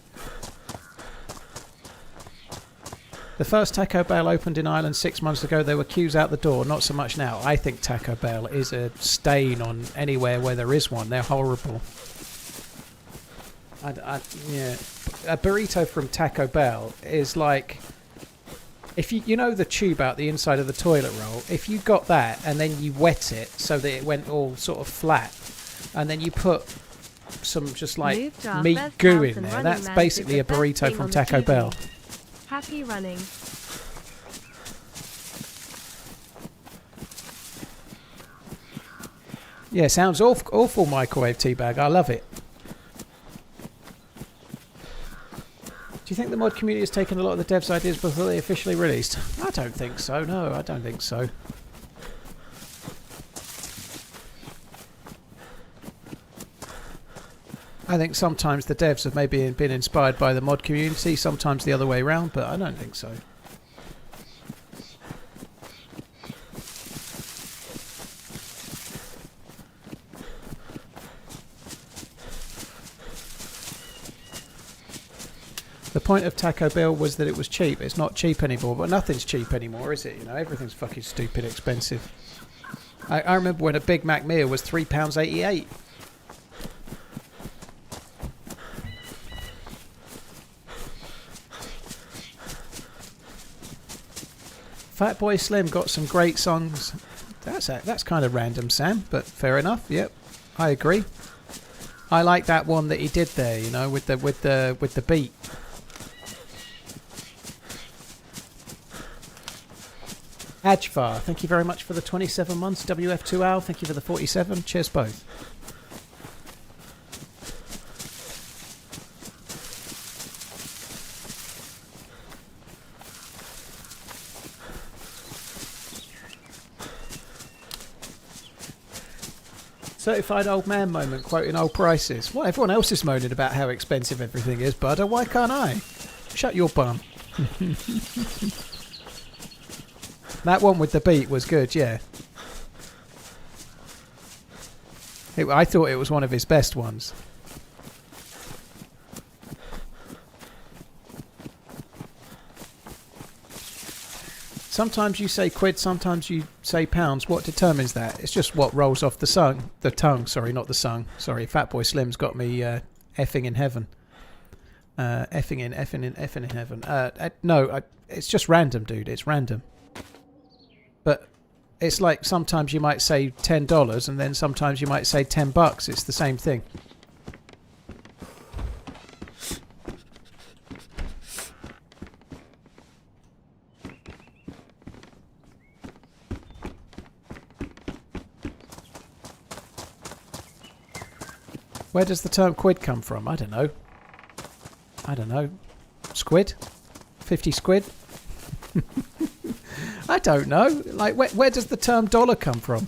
first Taco Bell opened in Ireland 6 months ago. There were queues out the door, not so much now. I think Taco Bell is a stain on anywhere where there is one. They're horrible. Yeah. A burrito from Taco Bell is like... If you know the tube out the inside of the toilet roll, if you got that and then you wet it so that it went all sort of flat, and then you put some just like meat goo in there, that's basically a burrito from Taco Bell.
Happy running.
Yeah, sounds awful microwave teabag. I love it. Do you think the mod community has taken a lot of the devs' ideas before they officially released? I don't think so. No, I don't think so. I think sometimes the devs have maybe been inspired by the mod community, sometimes the other way around, but I don't think so. The point of Taco Bell was that it was cheap. It's not cheap anymore, but nothing's cheap anymore, is it? You know, everything's fucking stupid expensive. I remember when a Big Mac meal was £3.88. Fatboy Slim got some great songs. That's kind of random, Sam, but fair enough. Yep, I agree. I like that one that he did there, you know, with the beat. Ajvar, thank you very much for the 27 months. WF2Al, thank you for the 47. Cheers both. Certified old man moment, quoting old prices. Well, everyone else is moaning about how expensive everything is, Budder. Why can't I? Shut your bum. That one with the beat was good, yeah. I thought it was one of his best ones. Sometimes you say quid, sometimes you say pounds. What determines that? It's just what rolls off the tongue. Sorry, not the sung. Sorry, Fatboy Slim's got me effing in heaven. Effing in heaven. No, it's just random, dude. It's random. But it's like sometimes you might say $10 and then sometimes you might say $10. It's the same thing. Where does the term quid come from? I don't know. Squid? 50 squid? I don't know. Like, where does the term dollar come from?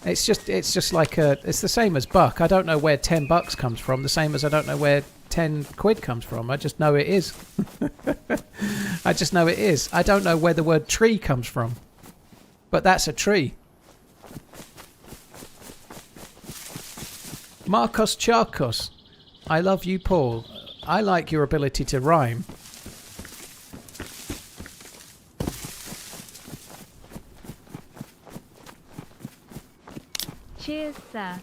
It's just like it's the same as buck. I don't know where $10 comes from. The same as I don't know where 10 quid comes from. I just know it is. I just know it is. I don't know where the word tree comes from. But that's a tree. Marcos Charcos. I love you, Paul. I like your ability to rhyme.
Cheers, sir.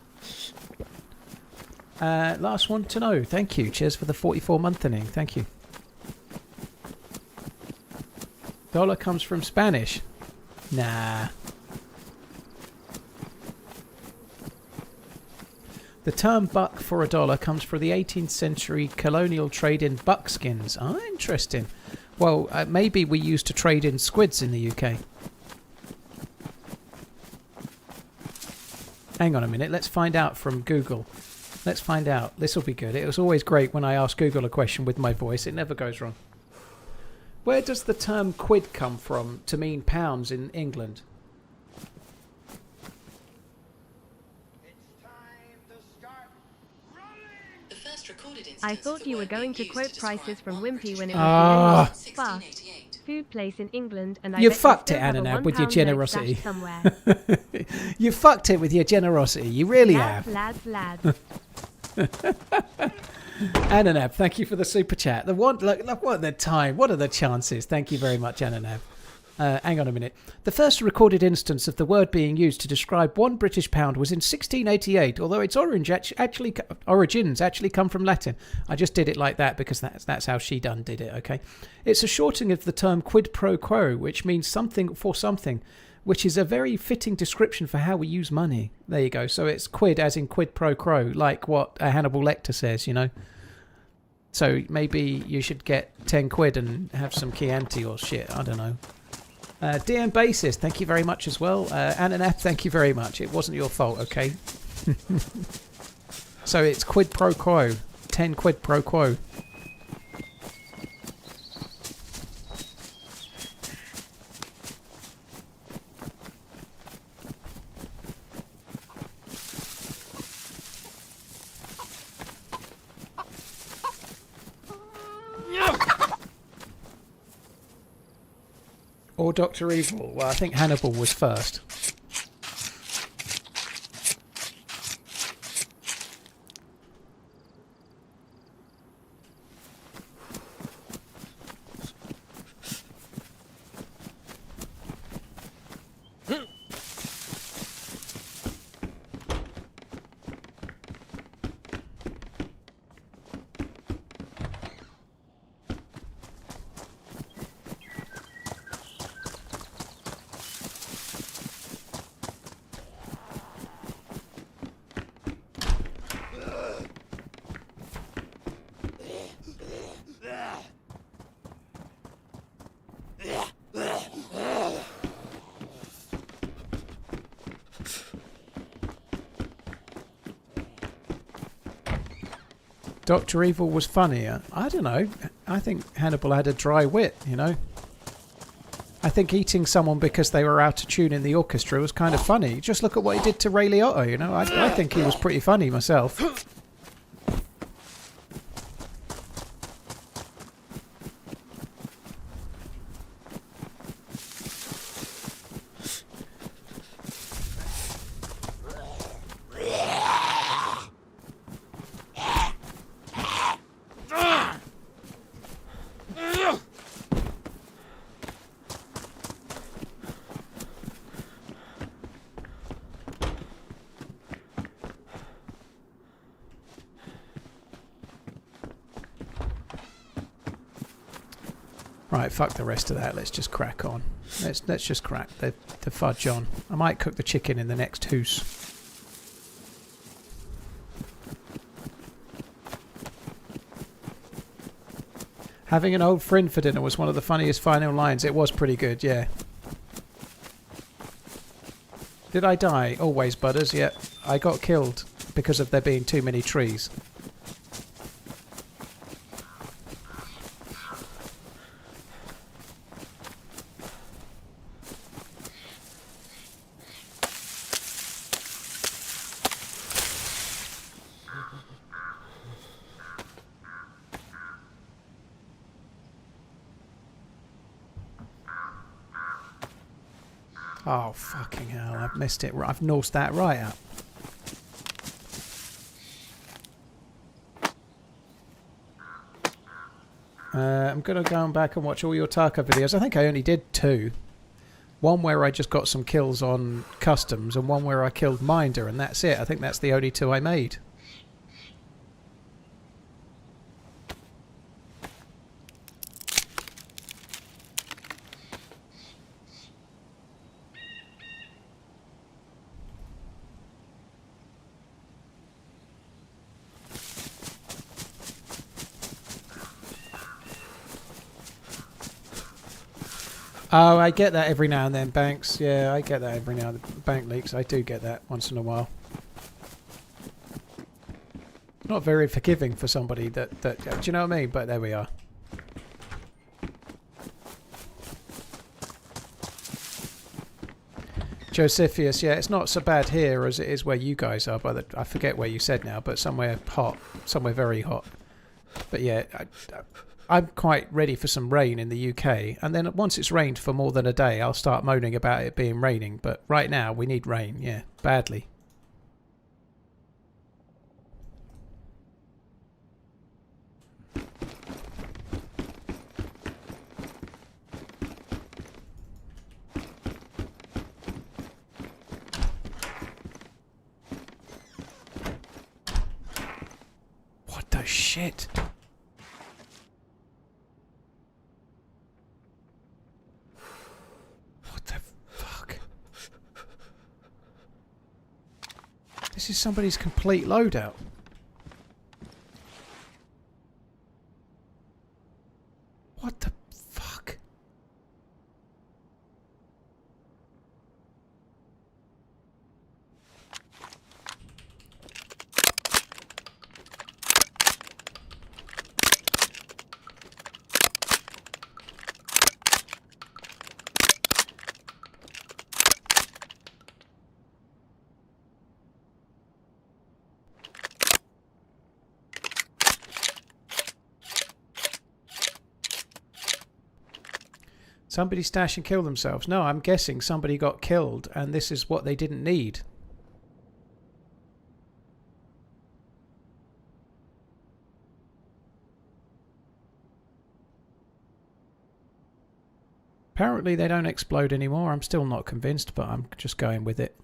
Last one to know. Thank you. Cheers for the 44-month inning. Thank you. Dollar comes from Spanish. Nah. The term buck for a dollar comes from the 18th century colonial trade in buckskins. Ah, interesting. Well, maybe we used to trade in squids in the UK. Hang on a minute. Let's find out from Google. Let's find out. This will be good. It was always great when I ask Google a question with my voice. It never goes wrong. Where does the term quid come from to mean pounds in England?
I thought you were going to quote prices from Wimpy when it was the fast food place in England, and I
you
bet
fucked
you
it,
still have a
Ananab, with your
£1 note
generosity.
stashed somewhere.
You fucked it with your generosity. You really have.
Lads.
Ananab, thank you for the super chat. The one, look, what are the time? What are the chances? Thank you very much, Ananab. Hang on a minute. The first recorded instance of the word being used to describe £1 British pound was in 1688, although its origins actually come from Latin. I just did it like that because that's how she did it, okay? It's a shortening of the term quid pro quo, which means something for something, which is a very fitting description for how we use money. There you go. So it's quid as in quid pro quo, like what Hannibal Lecter says, you know? So maybe you should get 10 quid and have some Chianti or shit, I don't know. DM Basis, thank you very much as well. Ananeth, thank you very much. It wasn't your fault, okay? So it's quid pro quo. 10 quid pro quo. Or Dr. Evil. Well, I think Hannibal was first. Dr. Evil was funnier. I don't know. I think Hannibal had a dry wit, you know. I think eating someone because they were out of tune in the orchestra was kind of funny. Just look at what he did to Ray Liotta, you know. I think he was pretty funny myself. Right, fuck the rest of that. Let's just crack on. Let's just crack the fudge on. I might cook the chicken in the next hoose. Having an old friend for dinner was one of the funniest final lines. It was pretty good, yeah. Did I die? Always, Butters. Yeah, I got killed because of there being too many trees. Oh, fucking hell, I've missed it. I've nosed that right up. I'm going to go back and watch all your Tarka videos. I think I only did 2. One where I just got some kills on customs and one where I killed Minder, and that's it. I think that's the only 2 I made. Oh, I get that every now and then, Banks. Yeah, I get that every now and then. Bank leaks, I do get that once in a while. Not very forgiving for somebody that do you know what I mean? But there we are. Josephius, yeah, it's not so bad here as it is where you guys are. I forget where you said now, but somewhere hot, somewhere very hot. But yeah, I'm quite ready for some rain in the UK, and then once it's rained for more than a day, I'll start moaning about it being raining. But right now, we need rain, yeah, badly. What the shit? This is somebody's complete loadout. What the fuck? Somebody stash and kill themselves. No, I'm guessing somebody got killed and this is what they didn't need. Apparently they don't explode anymore. I'm still not convinced, but I'm just going with it.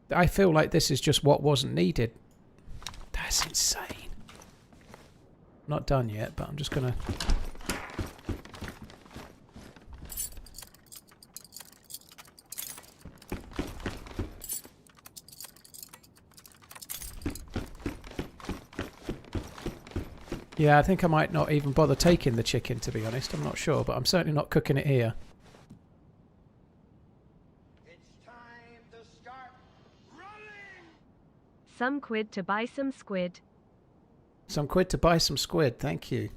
I feel like this is just what wasn't needed. That's insane. Not done yet, but I'm just gonna... Yeah, I think I might not even bother taking the chicken, to be honest. I'm not sure, but I'm certainly not cooking it here.
It's time to start
Some quid to buy some squid.
Some quid to buy some squid. Thank you.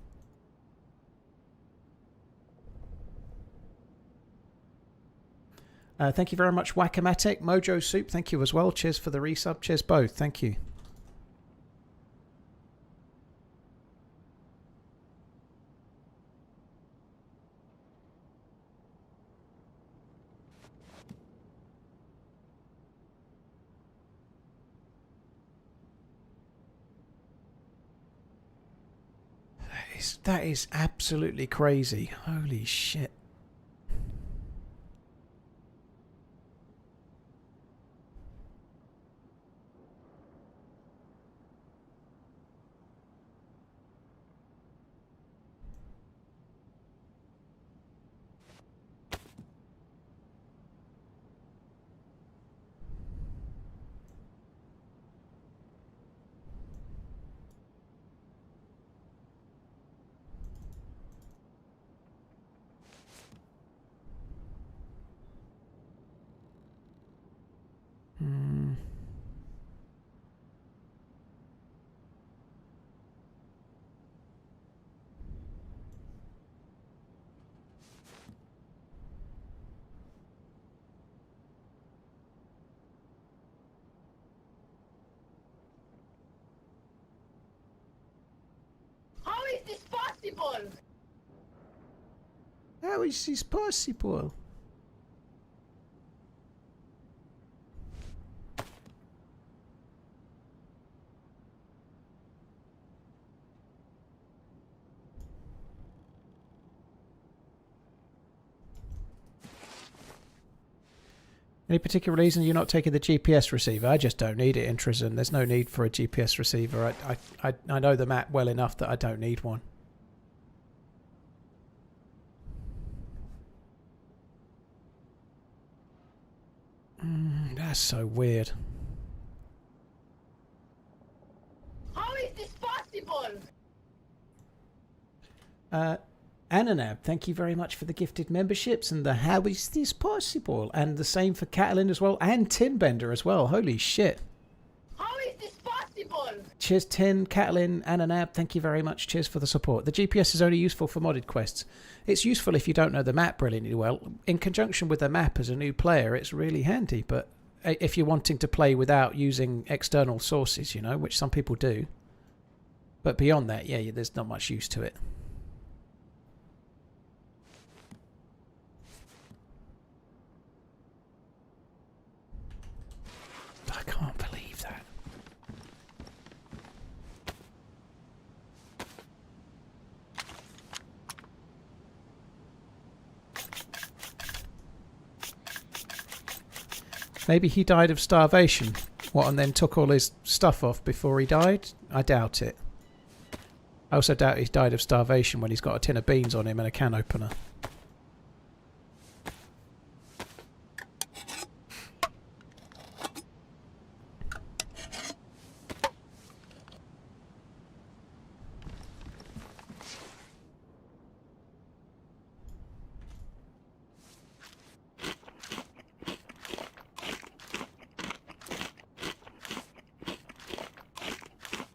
Thank you very much, Whackamatic. Mojo Soup, thank you as well. Cheers for the resub. Cheers both. Thank you. That is absolutely crazy. Holy shit.
How is this possible?
How is this possible? Any particular reason you're not taking the GPS receiver? I just don't need it, Intrusion. There's no need for a GPS receiver. I know the map well enough that I don't need one. That's so weird.
How is this possible?
Ananab, thank you very much for the gifted memberships and the how is this possible? And the same for Catalin as well, and Tinbender as well. Holy shit.
How is this possible?
Cheers Tin, Catalin, Ananab, thank you very much. Cheers for the support. The GPS is only useful for modded quests. It's useful if you don't know the map brilliantly well. In conjunction with the map as a new player, it's really handy, but if you're wanting to play without using external sources, you know, which some people do. But beyond that, yeah, there's not much use to it. I can't believe that. Maybe he died of starvation. What, and then took all his stuff off before he died? I doubt it. I also doubt he died of starvation when he's got a tin of beans on him and a can opener.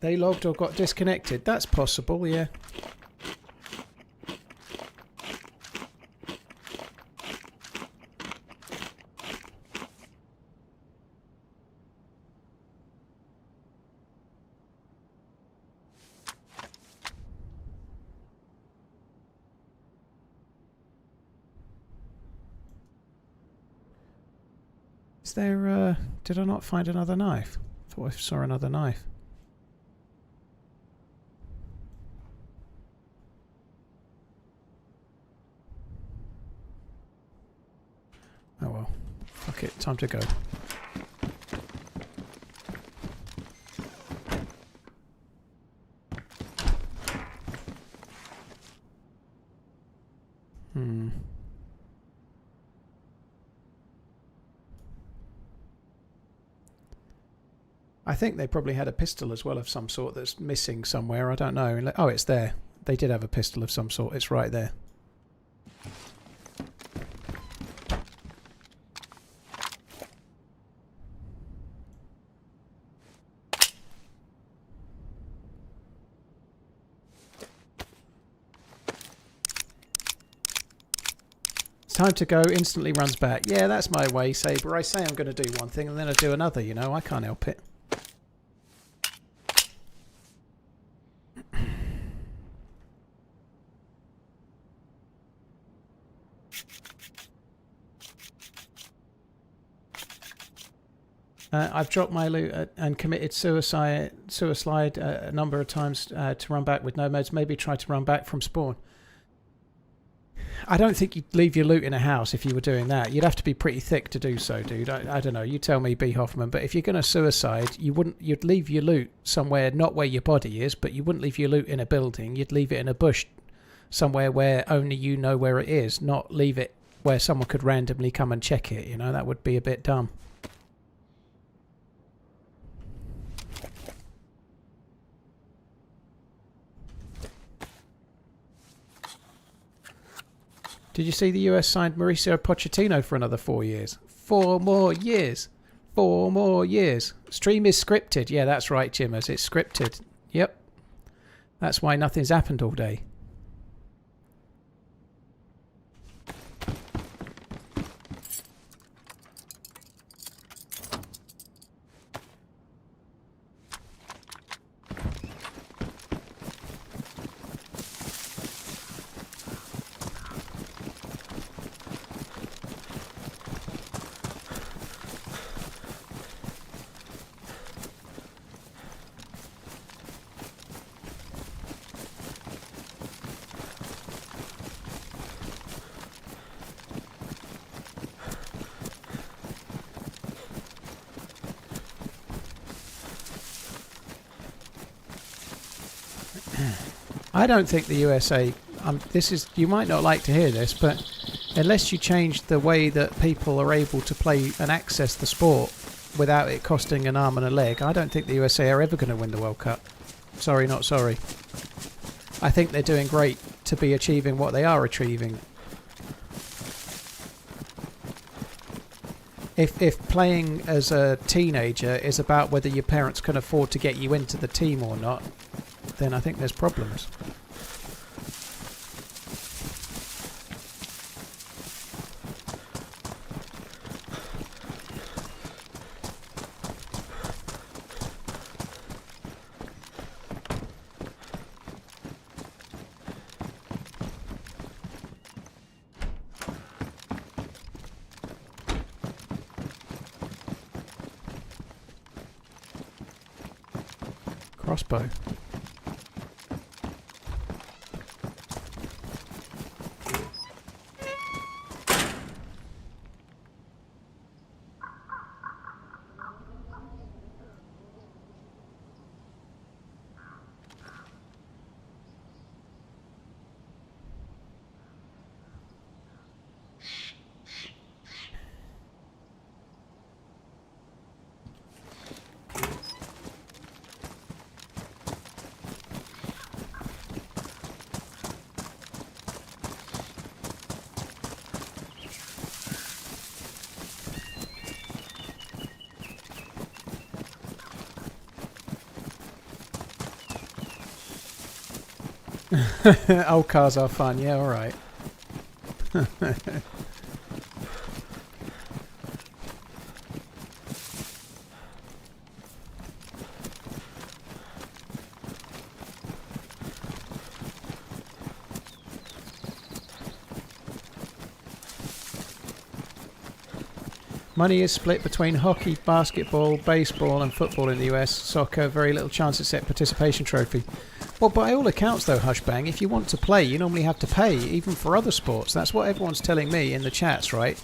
They logged or got disconnected. That's possible, yeah. Is there, did I not find another knife? Thought I saw another knife. Oh well, fuck it, time to go. I think they probably had a pistol as well of some sort that's missing somewhere, I don't know. Oh, it's there. They did have a pistol of some sort, it's right there. Time to go, instantly runs back. Yeah, that's my way, Saber. I say I'm going to do one thing and then I do another, you know. I can't help it. I've dropped my loot and committed suicide a number of times to run back with nomads. Maybe try to run back from spawn. I don't think you'd leave your loot in a house if you were doing that. You'd have to be pretty thick to do so, dude. I don't know. You tell me, B. Hoffman. But if you're going to suicide, you'd leave your loot somewhere, not where your body is, but you wouldn't leave your loot in a building. You'd leave it in a bush somewhere where only you know where it is, not leave it where someone could randomly come and check it. You know, that would be a bit dumb. Did you see the US signed Mauricio Pochettino for another 4 years? 4 more years. 4 more years. Stream is scripted. Yeah, that's right, Jimmers. It's scripted. Yep. That's why nothing's happened all day. I don't think the USA, you might not like to hear this, but unless you change the way that people are able to play and access the sport without it costing an arm and a leg, I don't think the USA are ever going to win the World Cup. Sorry, not sorry. I think they're doing great to be achieving what they are achieving. If playing as a teenager is about whether your parents can afford to get you into the team or not, then I think there's problems. Crossbow. Old cars are fun, yeah, alright. Money is split between hockey, basketball, baseball and football in the US. Soccer, very little chance at set participation trophy. Well, by all accounts though, Hushbang, if you want to play, you normally have to pay, even for other sports. That's what everyone's telling me in the chats, right?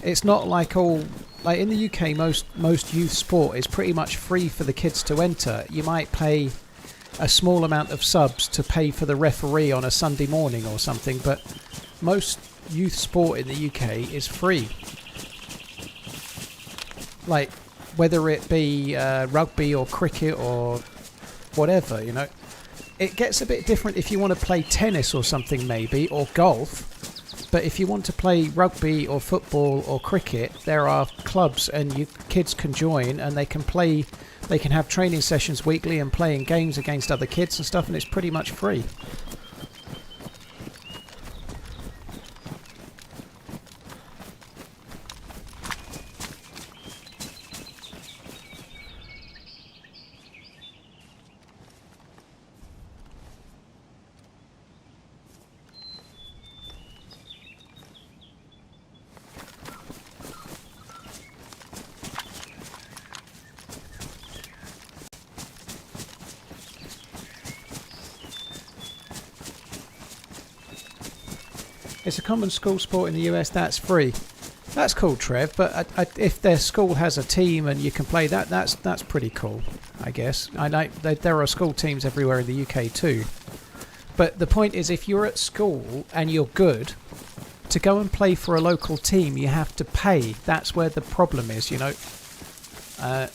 It's not like like in the UK, most youth sport is pretty much free for the kids to enter. You might pay a small amount of subs to pay for the referee on a Sunday morning or something, but most youth sport in the UK is free. Like, whether it be rugby or cricket or whatever, you know. It gets a bit different if you want to play tennis or something maybe, or golf. But if you want to play rugby or football or cricket, there are clubs and kids can join and they can play, they can have training sessions weekly and playing games against other kids and stuff, and it's pretty much free. It's a common school sport in the US that's free. That's cool, Trev, but if their school has a team and you can play that, that's pretty cool, I guess. There are school teams everywhere in the UK too. But the point is, if you're at school and you're good, to go and play for a local team, you have to pay. That's where the problem is, you know.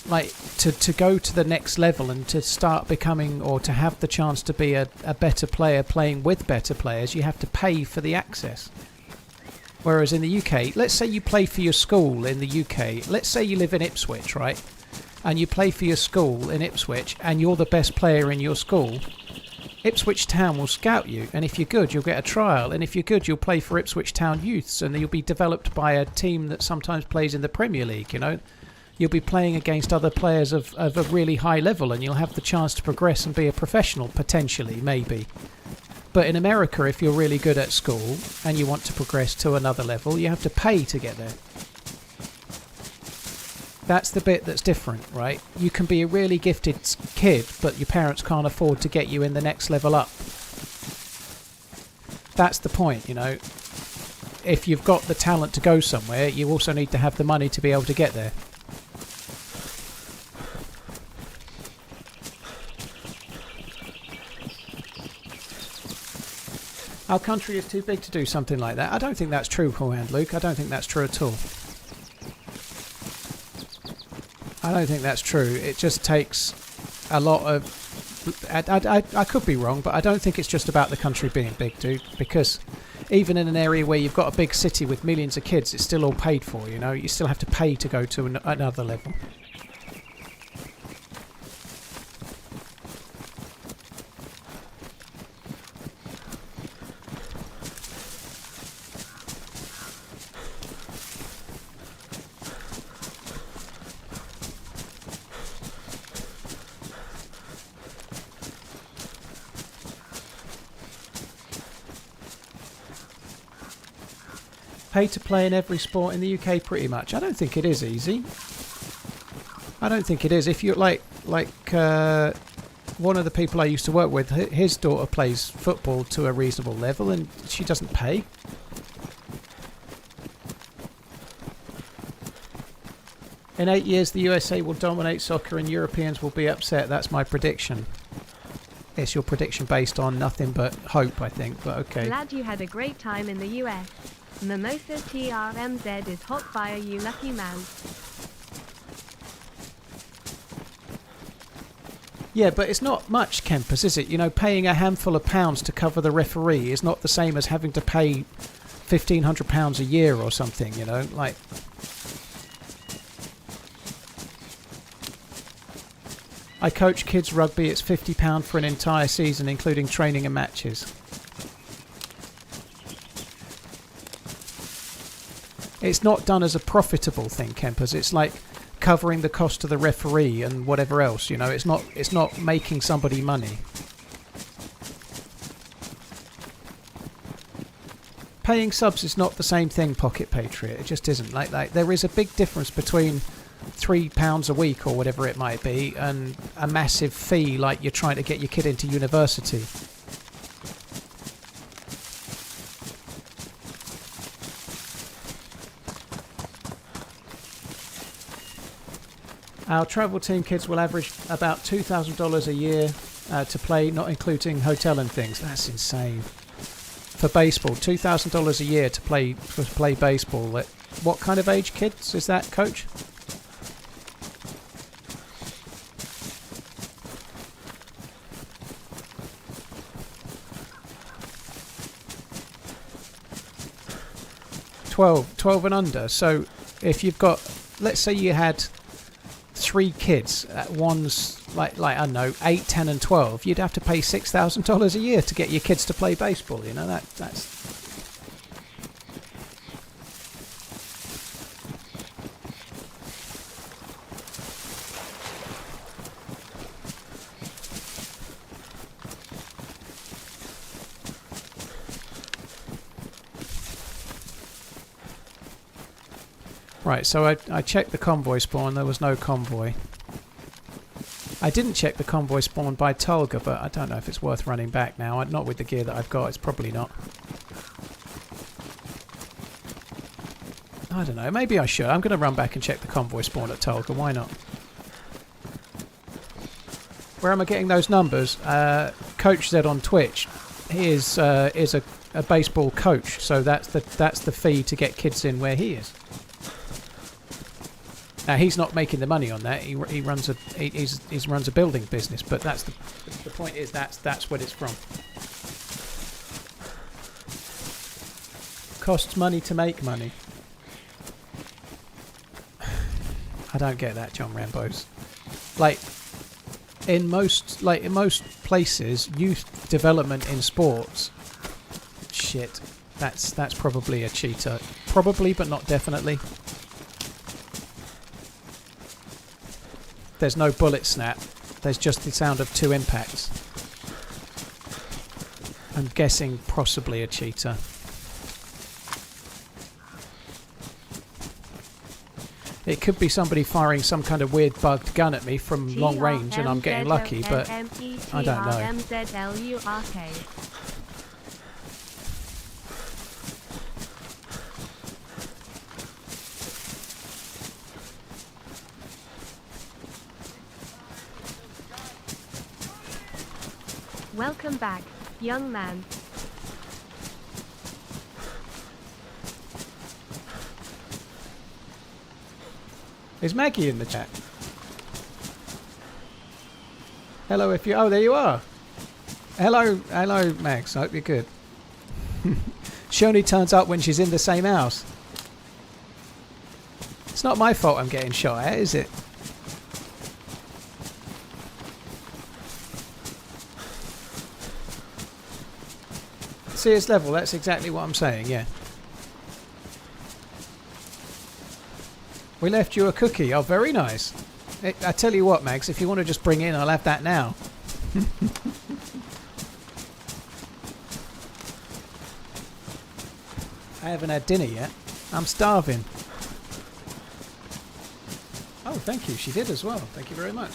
Like, to go to the next level and to start becoming, or to have the chance to be a better player playing with better players, you have to pay for the access. Whereas in the UK, let's say you play for your school in the UK, let's say you live in Ipswich, right? And you play for your school in Ipswich and you're the best player in your school, Ipswich Town will scout you, and if you're good, you'll get a trial, and if you're good, you'll play for Ipswich Town Youths, and you'll be developed by a team that sometimes plays in the Premier League, you know? You'll be playing against other players of a really high level, and you'll have the chance to progress and be a professional, potentially, maybe. But in America, if you're really good at school and you want to progress to another level, you have to pay to get there. That's the bit that's different, right? You can be a really gifted kid, but your parents can't afford to get you in the next level up. That's the point, you know. If you've got the talent to go somewhere, you also need to have the money to be able to get there. Our country is too big to do something like that. I don't think that's true, Paul and Luke. I don't think that's true at all. I don't think that's true. It just takes a lot of... I could be wrong, but I don't think it's just about the country being big, dude. Because even in an area where you've got a big city with millions of kids, it's still all paid for, you know? You still have to pay to go to another level. Pay to play in every sport in the UK, pretty much. I don't think it is easy. I don't think it is. If you're like one of the people I used to work with, his daughter plays football to a reasonable level, and she doesn't pay. In 8 years, the USA will dominate soccer, and Europeans will be upset. That's my prediction. It's your prediction based on nothing but hope, I think. But okay.
Glad you had a great time in the US. Mimosa TRMZ is hot fire, you lucky man.
Yeah, but it's not much, Kempers, is it? You know, paying a handful of pounds to cover the referee is not the same as having to pay £1,500 a year or something, you know? Like... I coach kids rugby, it's £50 for an entire season, including training and matches. It's not done as a profitable thing, Kempers. It's like covering the cost of the referee and whatever else, you know. It's not making somebody money. Paying subs is not the same thing, Pocket Patriot. It just isn't. Like there is a big difference between £3 a week or whatever it might be and a massive fee like you're trying to get your kid into university. Our travel team kids will average about $2,000 a year to play, not including hotel and things. That's insane. For baseball, $2,000 a year to play baseball. What kind of age kids is that, Coach? Twelve and under. So if you've got, let's say you had 3 kids, one's like I don't know, 8, 10 and 12, you'd have to pay $6,000 a year to get your kids to play baseball, you know. That's right. So I checked the convoy spawn, there was no convoy. I didn't check the convoy spawn by Tolga, but I don't know if it's worth running back now. Not with the gear that I've got, it's probably not. I don't know. Maybe I should. I'm going to run back and check the convoy spawn at Tolga. Why not? Where am I getting those numbers? Coach Z on Twitch. He is a baseball coach, so that's the fee to get kids in where he is. Now he's not making the money on that. He runs a building business, but that's the point is that's what it's from. Costs money to make money. I don't get that, John Rambos. Like in most places, youth development in sports. Shit, that's probably a cheater. Probably, but not definitely. There's no bullet snap. There's just the sound of 2 impacts. I'm guessing possibly a cheater. It could be somebody firing some kind of weird bugged gun at me from long range and I'm getting lucky, but I don't know.
Welcome back, young man.
Is Maggie in the chat? Hello, if you... Oh, there you are. Hello, Max. I hope you're good. She only turns up when she's in the same house. It's not my fault I'm getting shot at, is it? CS level, that's exactly what I'm saying, yeah. We left you a cookie. Oh, very nice. I tell you what, Max, if you want to just bring in, I'll have that now. I haven't had dinner yet. I'm starving. Oh, thank you. She did as well. Thank you very much.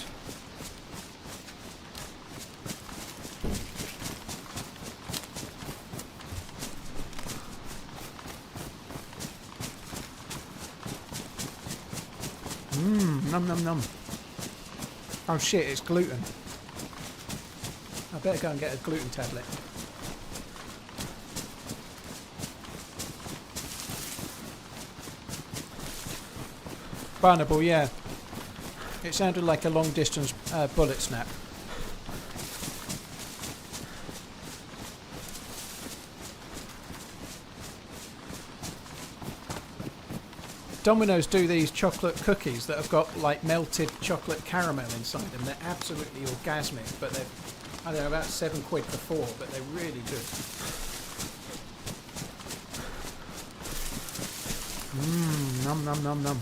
Num num num. Oh shit, it's gluten. I better go and get a gluten tablet. Barnable, yeah. It sounded like a long distance bullet snap. Domino's do these chocolate cookies that have got like melted chocolate caramel inside them. They're absolutely orgasmic, but they're, I don't know, about £7 for 4, but they're really good. Num num num num.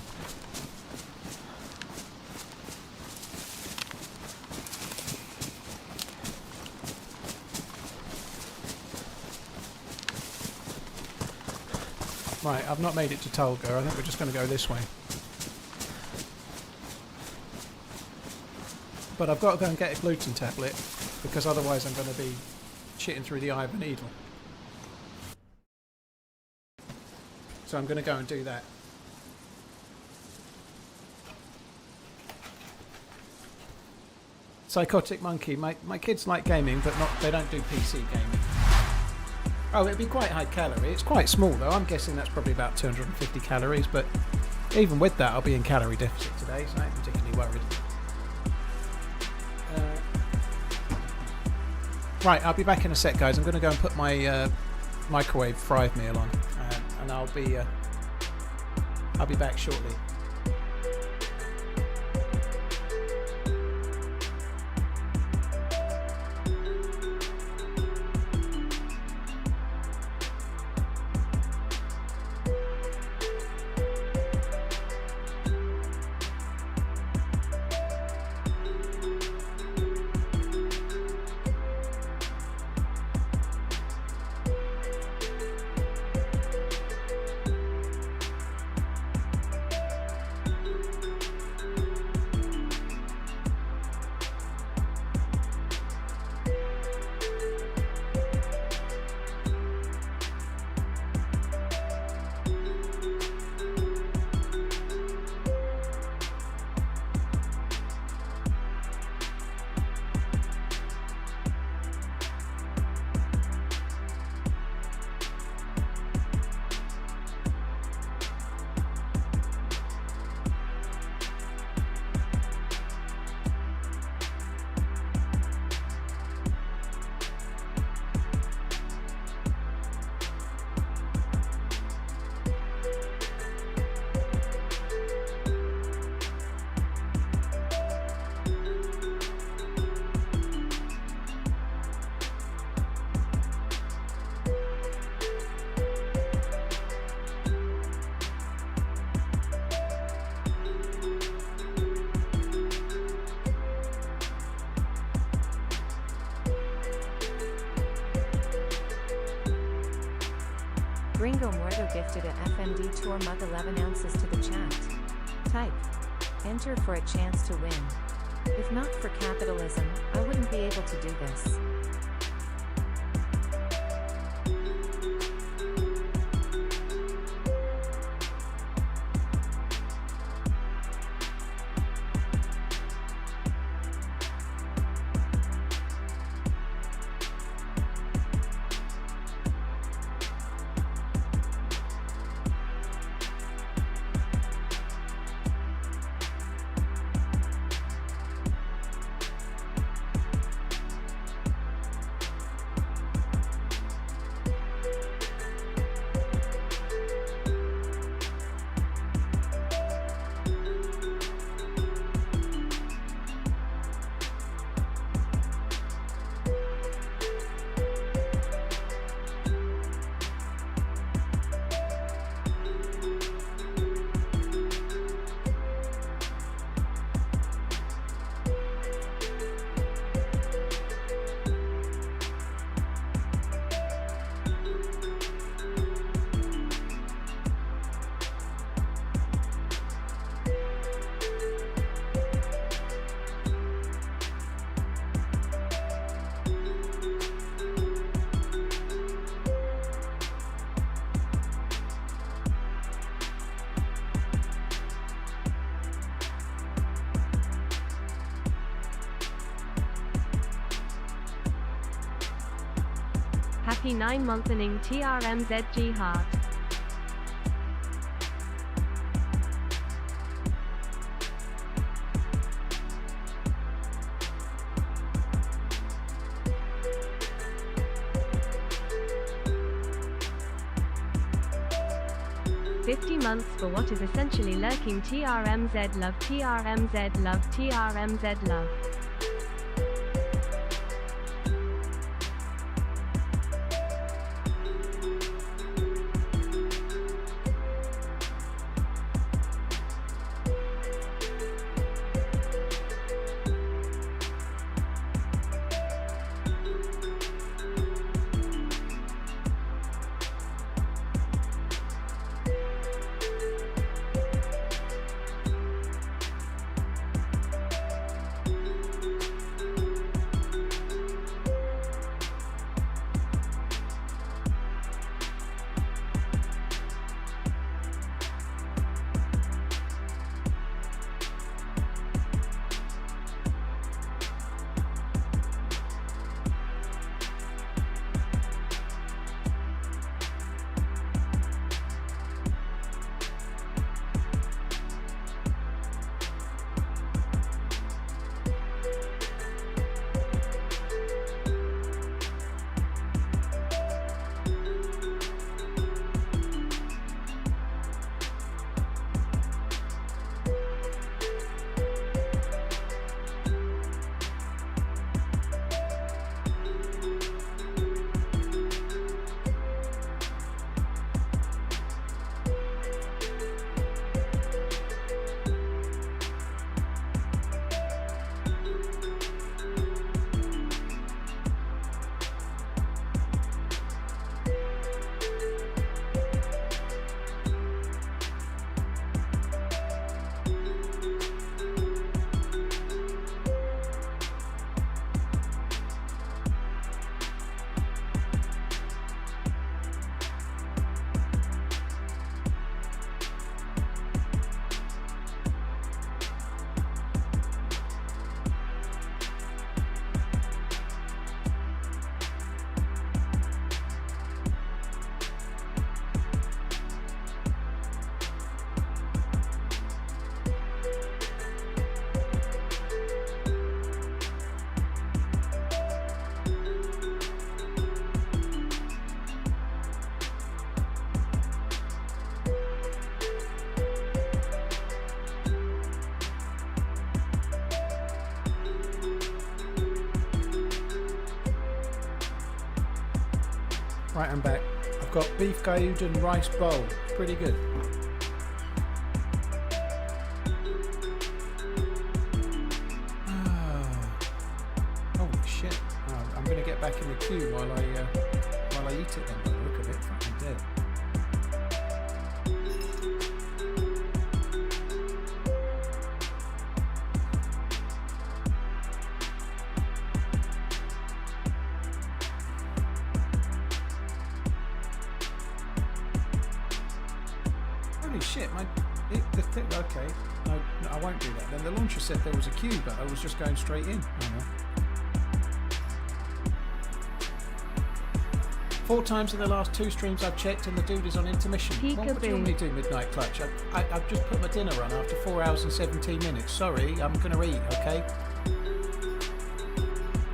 Right, I've not made it to Tolga. I think we're just going to go this way. But I've got to go and get a gluten tablet, because otherwise I'm going to be shitting through the eye of a needle. So I'm going to go and do that. Psychotic Monkey. My kids like gaming, but they don't do PC gaming. Oh, it'd be quite high calorie. It's quite small though. I'm guessing that's probably about 250 calories, but even with that I'll be in calorie deficit today, so I'm not particularly worried. Right, I'll be back in a sec, guys. I'm going to go and put my microwave fried meal on, and I'll be back shortly.
Gringo Muerto gifted a FMD Tour mug 11 ounces to the chat. Type. Enter for a chance to win. If not for capitalism, I wouldn't be able to do this.
Happy 9-monthing TRMZG heart. $50 for what is essentially lurking TRMZ love, TRMZ love, TRMZ love.
Right, I'm back. I've got beef goud and rice bowl. Pretty good. Holy shit. I'm going to get back in the queue while I eat it then. Look at it, fucking dead. shit, the thing, okay, no, I won't do that. Then the launcher said there was a queue, but I was just going straight in. Oh, no. 4 times in the last 2 streams I've checked and the dude is on intermission. What do you want me to do, Midnight Clutch? I've just put my dinner on after 4 hours and 17 minutes. Sorry, I'm going to eat, okay?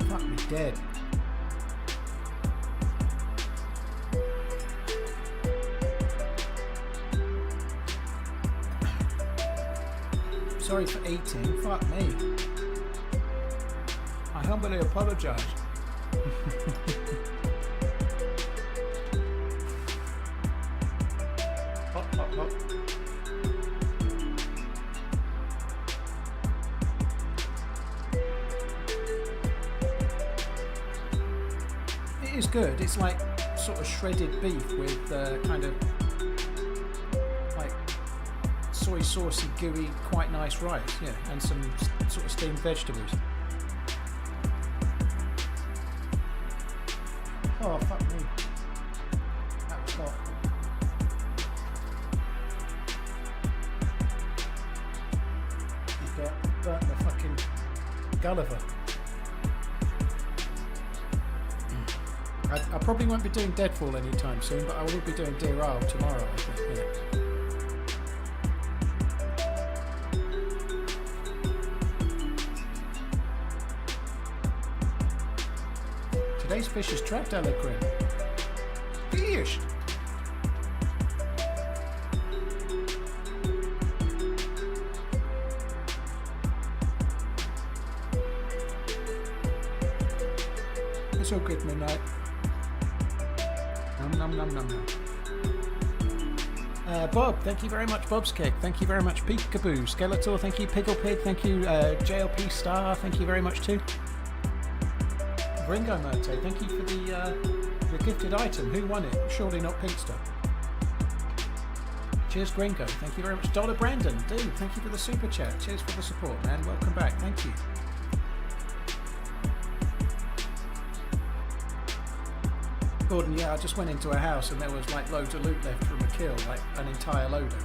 Fuck me dead. Sorry for eating. Fuck me. I humbly apologise. Hop, hop, hop. It is good. It's like sort of shredded beef with kind of like soy saucy, gooey, quite nice rice, yeah, and some sort of steamed vegetables. Oh, fuck me. That was hot. You burnt the fucking Gulliver. I probably won't be doing Deadfall anytime soon, but I will be doing Dear Isle tomorrow, I think, yeah. Today's fish is trapped, Eloquent. Fish! It's all good, Midnight. Nom nom nom nom. Bob, thank you very much, Bob's Cake. Thank you very much, Peekaboo. Skeletor, thank you, Pigglepig. Thank you, JLP Star. Thank you very much too. Gringo Merte, thank you for the gifted item. Who won it? Surely not Pinkster. Cheers, Gringo. Thank you very much. Dollar Brandon, dude, thank you for the super chat. Cheers for the support, man. Welcome back. Thank you. Gordon, yeah, I just went into a house and there was like loads of loot left from a kill, like an entire loader.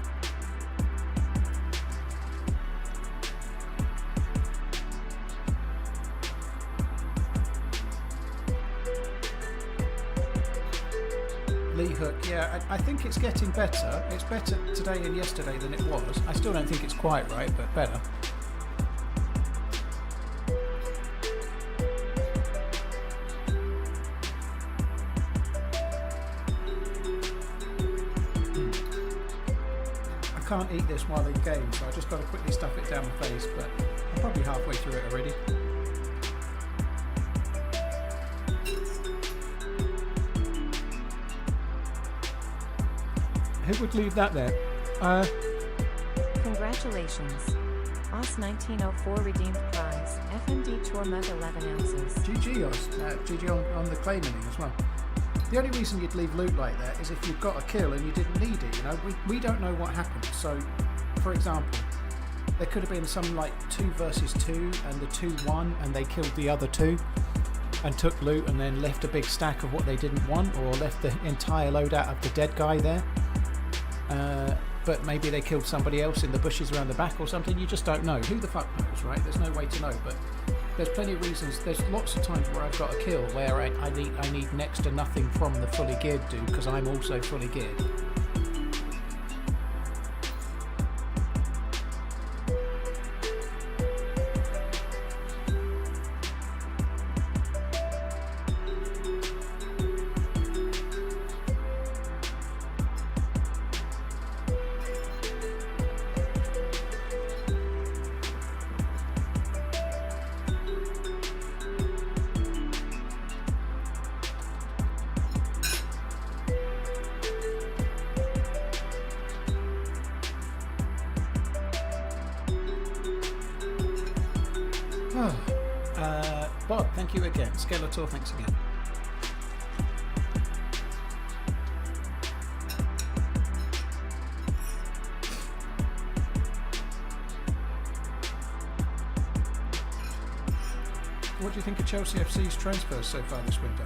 Lee Hook, yeah, I think it's getting better. It's better today and yesterday than it was. I still don't think it's quite right, but better. I can't eat this while in game, so I just got to quickly stuff it down my face, but I'm probably halfway through it already. Who would leave that there?
Congratulations. OS 1904 redeemed prize. FMD Tour Mug 11 ounces.
GG Oz. GG on the claim inning as well. The only reason you'd leave loot like that is if you've got a kill and you didn't need it, you know. We don't know what happened. So, for example, there could have been some like 2 versus 2 and the 2 won and they killed the other 2 and took loot and then left a big stack of what they didn't want, or left the entire loadout of the dead guy there. But maybe they killed somebody else in the bushes around the back or something. You just don't know. Who the fuck knows, right? There's no way to know. But there's plenty of reasons. There's lots of times where I've got a kill where I need next to nothing from the fully geared dude because I'm also fully geared. Bob, thank you again. Skeletor, thanks again. What do you think of Chelsea FC's transfers so far this window?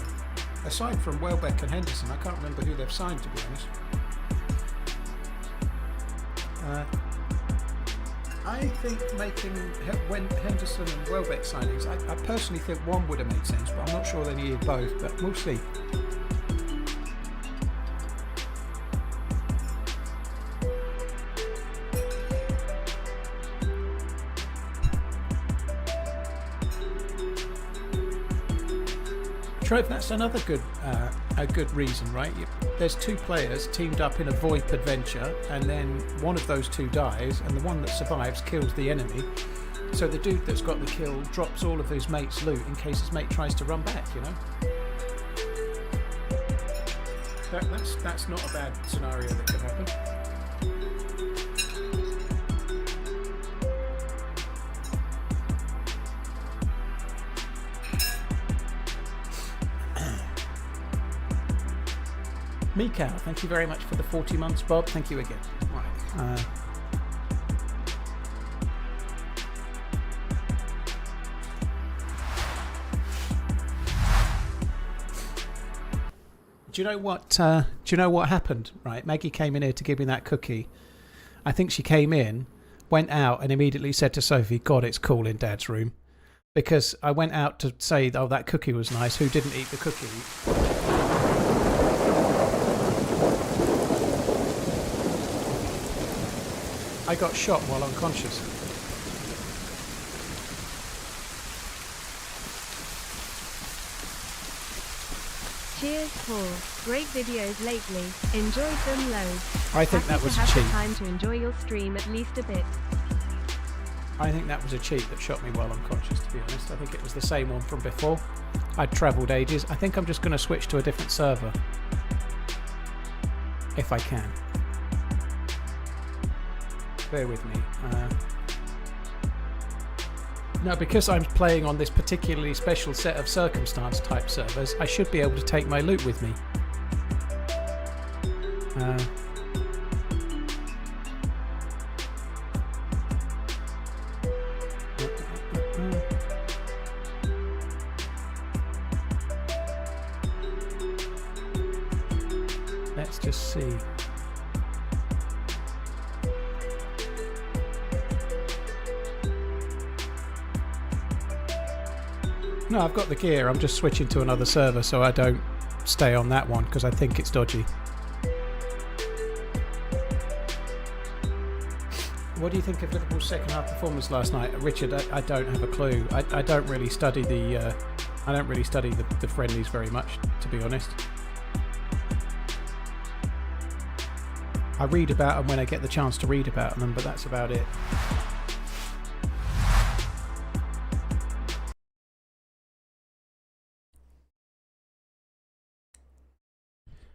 Aside from Welbeck and Henderson, I can't remember who they've signed, to be honest. I think making when Henderson and Welbeck signings, I personally think one would have made sense, but I'm not sure they needed both, but we'll see. Trove, that's another good reason, right? There's two players teamed up in a VoIP adventure, and then one of those two dies, and the one that survives kills the enemy. So the dude that's got the kill drops all of his mate's loot in case his mate tries to run back, you know? That's not a bad scenario that could happen. Mikau, thank you very much for the 40 months, Bob. Thank you again. Right. Do you know what happened? Right, Maggie came in here to give me that cookie. I think she came in, went out, and immediately said to Sophie, "God, it's cool in Dad's room," because I went out to say, "Oh, that cookie was nice." Who didn't eat the cookie? I got shot while unconscious.
Cheers, Paul. Great videos lately. Enjoyed them loads.
I think that was a
Happy to
cheat.
have the time to enjoy your stream at least a bit.
I think that was a cheat that shot me while unconscious, to be honest. I think it was the same one from before. I'd travelled ages. I think I'm just going to switch to a different server. If I can. Bear with me. No, because I'm playing on this particularly special set of circumstance type servers, I should be able to take my loot with me. Let's just see. No, I've got the gear. I'm just switching to another server so I don't stay on that one because I think it's dodgy. What do you think of Liverpool's second half performance last night, Richard? I don't have a clue. I don't really study the the friendlies very much, to be honest. I read about them when I get the chance to read about them, but that's about it.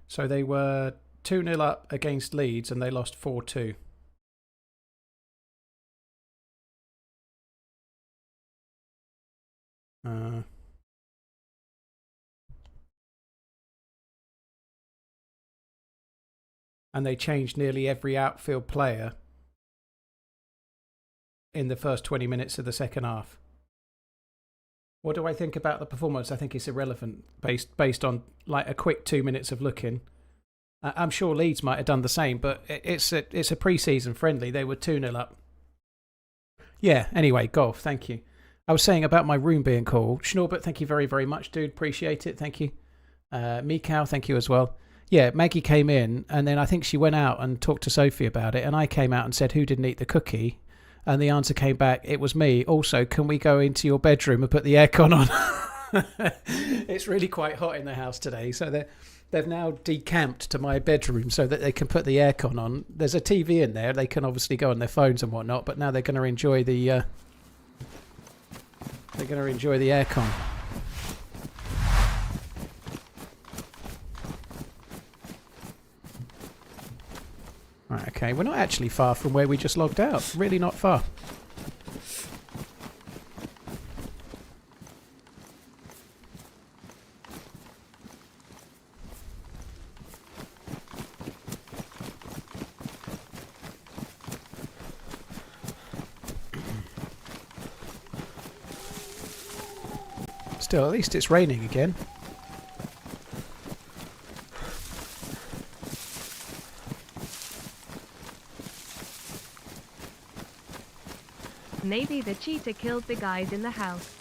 So they were 2-0 up against Leeds and they lost 4-2. And they changed nearly every outfield player in the first 20 minutes of the second half. What do I think about the performance? I think it's irrelevant based on like a quick 2 minutes of looking. I'm sure Leeds might have done the same, but it's a pre-season friendly. They were 2-0 up. Yeah, anyway, golf, thank you. I was saying about my room being cool. Schnorbert, thank you very, very much, dude. Appreciate it. Thank you. Mikau, thank you as well. Yeah, Maggie came in, and then I think she went out and talked to Sophie about it, and I came out and said, who didn't eat the cookie? And the answer came back, it was me. Also, can we go into your bedroom and put the aircon on? It's really quite hot in the house today, so they've now decamped to my bedroom so that they can put the aircon on. There's a TV in there. They can obviously go on their phones and whatnot, but now they're going to enjoy the aircon. Right, okay, we're not actually far from where we just logged out. Really not far. Still, at least it's raining again.
Maybe the cheetah killed the guys in the house.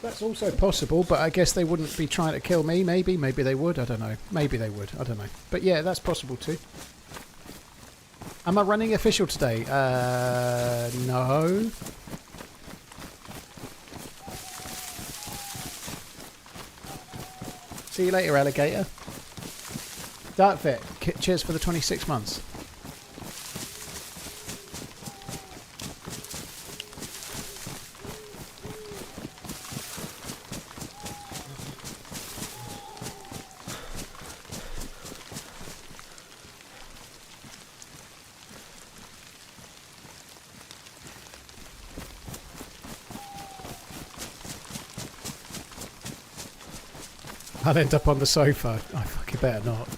That's also possible, but I guess they wouldn't be trying to kill me. Maybe they would. I don't know. Maybe they would. I don't know. But yeah, that's possible too. Am I running official today? No. See you later, alligator. Dark Vet, cheers for the 26 months. I'll end up on the sofa. Oh, fucking better not.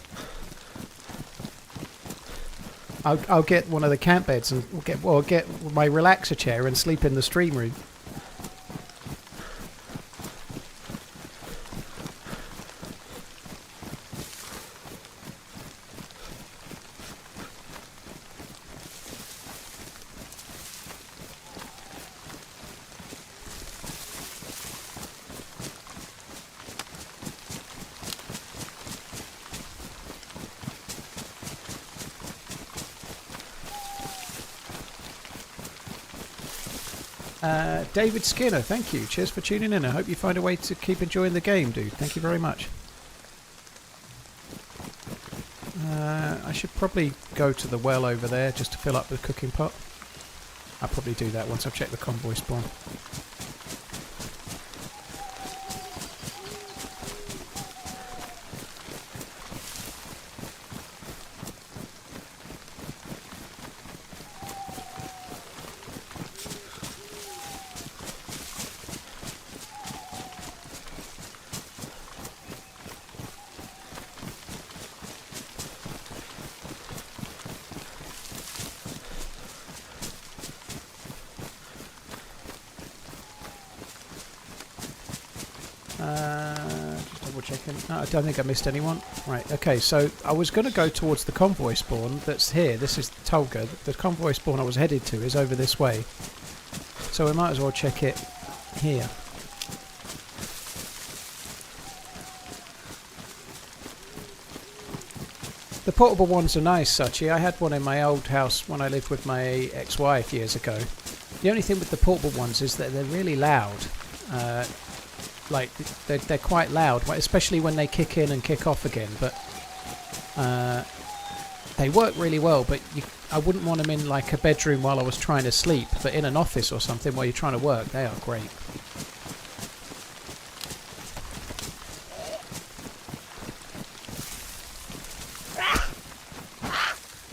I'll get one of the camp beds and get my relaxer chair and sleep in the stream room. David Skinner, thank you. Cheers for tuning in. I hope you find a way to keep enjoying the game, dude. Thank you very much. I should probably go to the well over there just to fill up the cooking pot. I'll probably do that once I've checked the convoy spawn. Just double checking. No, I don't think I missed anyone. Right, okay, so I was going to go towards the convoy spawn that's here. This is Tolga. The convoy spawn I was headed to is over this way. So we might as well check it here. The portable ones are nice, Suchi. I had one in my old house when I lived with my ex-wife years ago. The only thing with the portable ones is that they're really loud. Like they're quite loud, especially when they kick in and kick off again. But they work really well. But I wouldn't want them in like a bedroom while I was trying to sleep. But in an office or something while you're trying to work, they are great.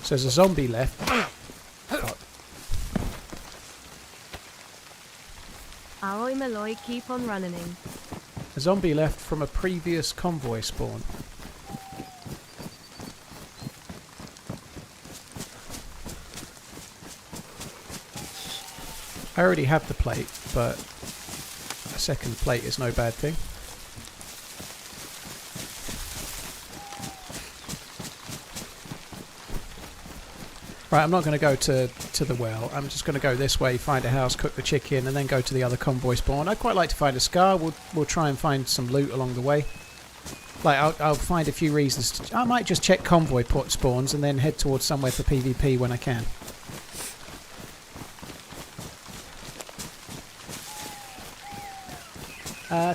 So there's a zombie left.
Ahoy Malloy, keep on running.
A zombie left from a previous convoy spawn. I already have the plate, but a second plate is no bad thing. Right, I'm not going to go to the well. I'm just going to go this way, find a house, cook the chicken, and then go to the other convoy spawn. I'd quite like to find a scar. We'll try and find some loot along the way. Like, I'll find a few reasons. I might just check convoy port spawns and then head towards somewhere for PvP when I can.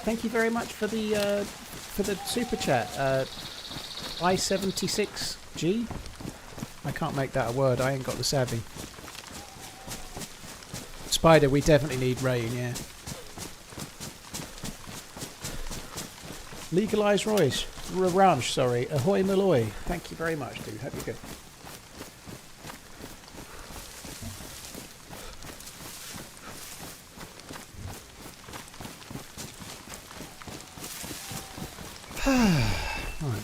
Thank you very much for the super chat. I76G. I can't make that a word. I ain't got the savvy. Spider, we definitely need rain. Yeah. Legalize Royce. Ranch, sorry. Ahoy Malloy. Thank you very much, dude. Hope you're good. Right.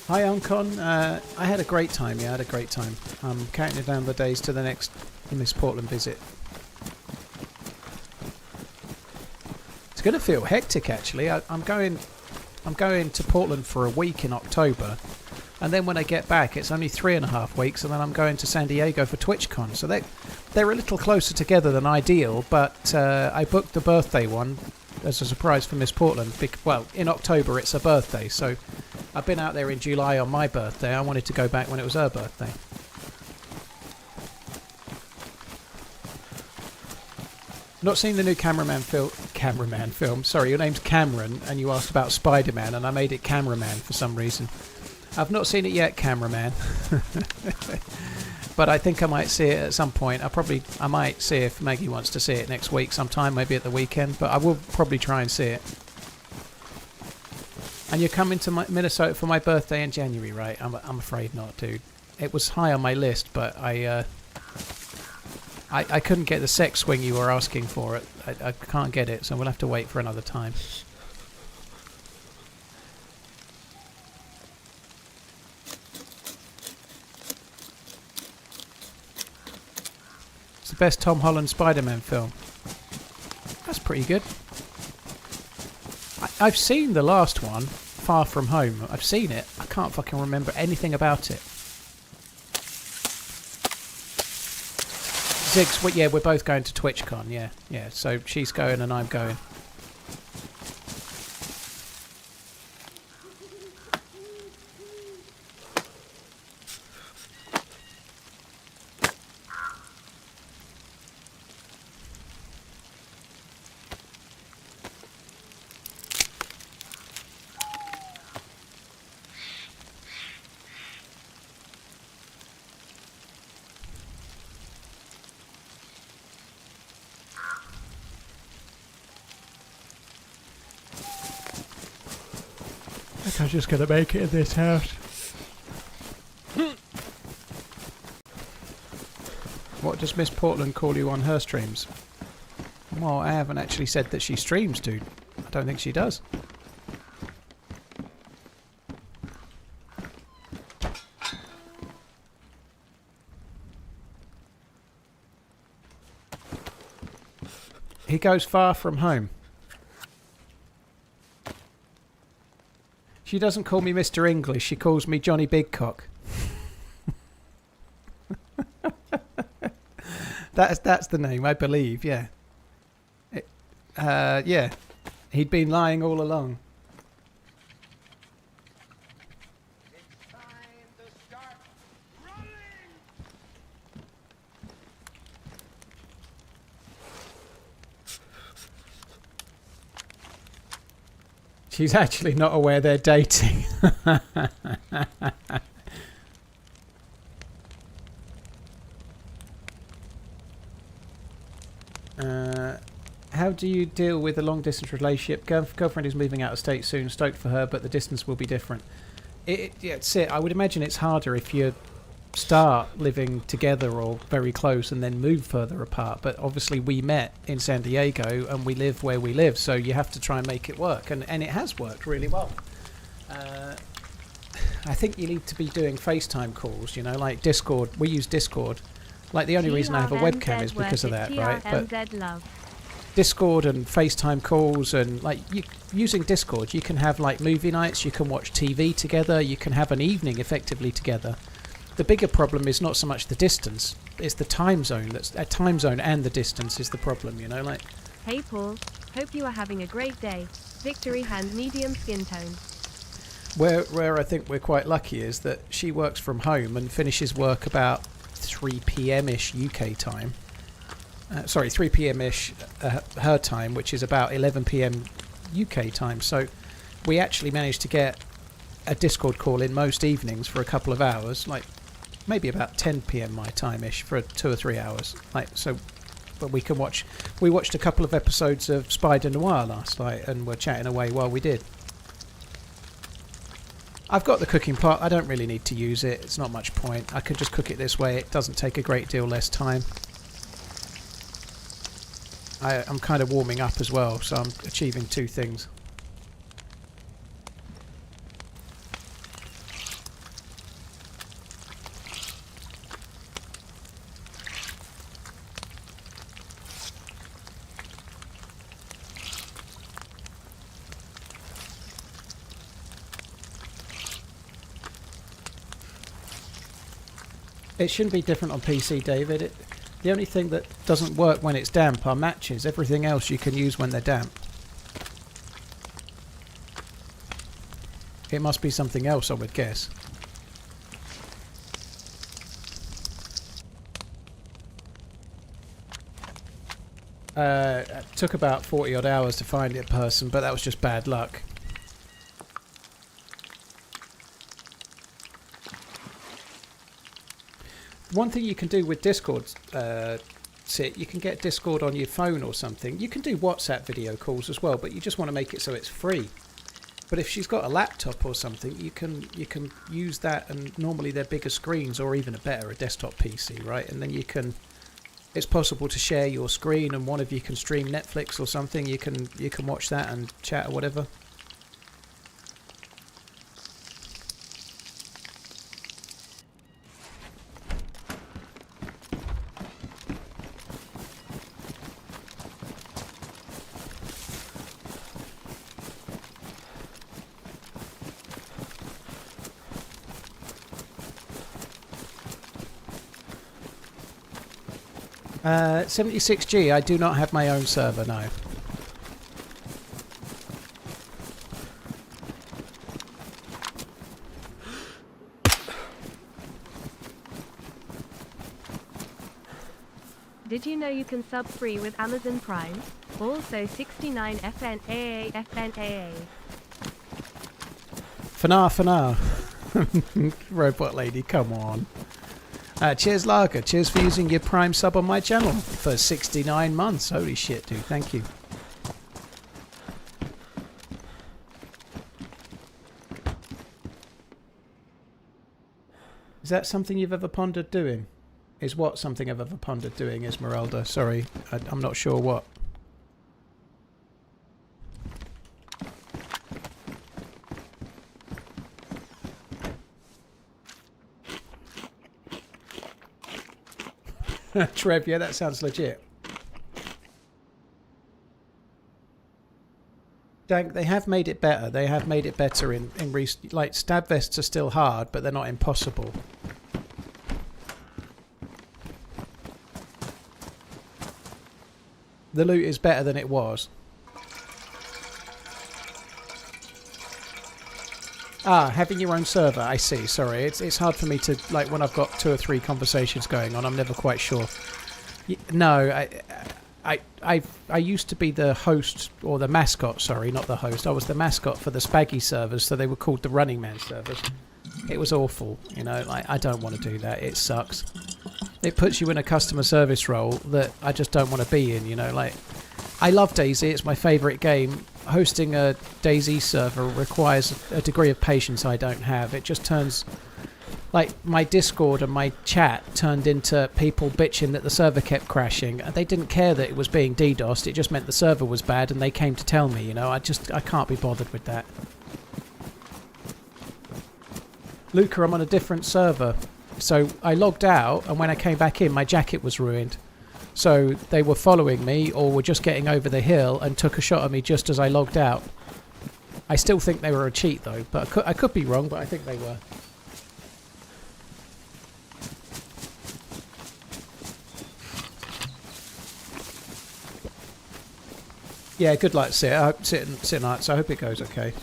Hi Uncon, I had a great time, yeah, I had a great time. I'm counting down the days to the next Miss Portland visit. It's going to feel hectic actually. I'm going to Portland for a week in October, and then when I get back, it's only 3.5 weeks, and then I'm going to San Diego for TwitchCon. So they're a little closer together than ideal, but I booked the birthday one as a surprise for Miss Portland. Well, in October it's her birthday, so I've been out there in July on my birthday. I wanted to go back when it was her birthday. Not seen the new cameraman film. Sorry, your name's Cameron, and you asked about Spider-Man, and I made it Cameraman for some reason. I've not seen it yet, Cameraman. But I think I might see it at some point. I might see if Maggie wants to see it next week sometime, maybe at the weekend. But I will probably try and see it. And you're coming to Minnesota for my birthday in January, right? I'm afraid not, dude. It was high on my list, but I couldn't get the sex swing you were asking for. I can't get it, so we'll have to wait for another time. It's the best Tom Holland Spider-Man film. That's pretty good. I've seen the last one, Far From Home. I've seen it. I can't fucking remember anything about it. Ziggs, well, yeah, we're both going to TwitchCon, yeah. So she's going and I'm going. I'm just going to make it in this house. What does Miss Portland call you on her streams? Well, I haven't actually said that she streams, dude. I don't think she does. He goes Far From Home. She doesn't call me Mr. English, she calls me Johnny Bigcock. That's the name, I believe, yeah. Yeah. He'd been lying all along.
It's time to start running!
She's actually not aware they're dating. How do you deal with a long distance relationship? Girlfriend is moving out of state soon. Stoked for her, but the distance will be different. It's it. I would imagine it's harder if you start living together or very close and then move further apart. But obviously we met in San Diego and we live where we live, so you have to try and make it work. And it has worked really well. I think you need to be doing FaceTime calls, you know, like Discord. We use Discord. Like the only reason I have a webcam is because of that, right? But Discord and FaceTime calls and like using Discord, you can have like movie nights, you can watch TV together, you can have an evening effectively together. The bigger problem is not so much the distance, it's the time zone. That's a time zone and the distance is the problem, you know, like.
Hey Paul, hope you are having a great day. Victory hand medium skin tone.
Where I think we're quite lucky is that she works from home and finishes work about 3 p.m.-ish UK time. 3 p.m.-ish her time, which is about 11 p.m. UK time. So we actually managed to get a Discord call in most evenings for a couple of hours, like maybe about 10 p.m. my time-ish for 2 or 3 hours. Like so, but we can watch. We watched a couple of episodes of Spider Noir last night, and we're chatting away while we did. I've got the cooking pot. I don't really need to use it. It's not much point. I could just cook it this way. It doesn't take a great deal less time. I'm kind of warming up as well, so I'm achieving 2 things. It shouldn't be different on PC, David. The only thing that doesn't work when it's damp are matches. Everything else you can use when they're damp. It must be something else, I would guess. It took about 40 odd hours to find it in person, but that was just bad luck. One thing you can do with Discord, you can get Discord on your phone or something. You can do WhatsApp video calls as well, but you just want to make it so it's free. But if she's got a laptop or something, you can use that, and normally they're bigger screens, or even a desktop PC, right? And then you can. It's possible to share your screen, and one of you can stream Netflix or something. You can watch that and chat or whatever. 76G, I do not have my own server, no.
Did you know you can sub free with Amazon Prime? Also 69 FNAA FNAA.
For now. Robot lady, come on. Cheers, Lager. Cheers for using your Prime sub on my channel for 69 months. Holy shit, dude. Thank you. Is that something you've ever pondered doing? Is what something I've ever pondered doing, Esmeralda? Sorry, I'm not sure what. Trev, yeah, that sounds legit. Dank, they have made it better. They have made it better in recent... Like, stab vests are still hard, but they're not impossible. The loot is better than it was. Ah, having your own server, I see, sorry. It's hard for me to, like, when I've got 2 or 3 conversations going on, I'm never quite sure. No, I used to be the host, or the mascot, sorry, not the host. I was the mascot for the Spaggy servers, so they were called TheRunningManZ servers. It was awful, you know, like, I don't want to do that, it sucks. It puts you in a customer service role that I just don't want to be in, you know, like... I love DayZ, it's my favourite game. Hosting a DayZ server requires a degree of patience I don't have. It just turns... Like, my Discord and my chat turned into people bitching that the server kept crashing. They didn't care that it was being DDoSed, it just meant the server was bad and they came to tell me, you know. I can't be bothered with that. Luca, I'm on a different server. So I logged out, and when I came back in, my jacket was ruined. So they were following me, or were just getting over the hill, and took a shot at me just as I logged out. I still think they were a cheat, though, but I could be wrong, but I think they were. Yeah, good luck, Sit Nights. I hope it goes okay.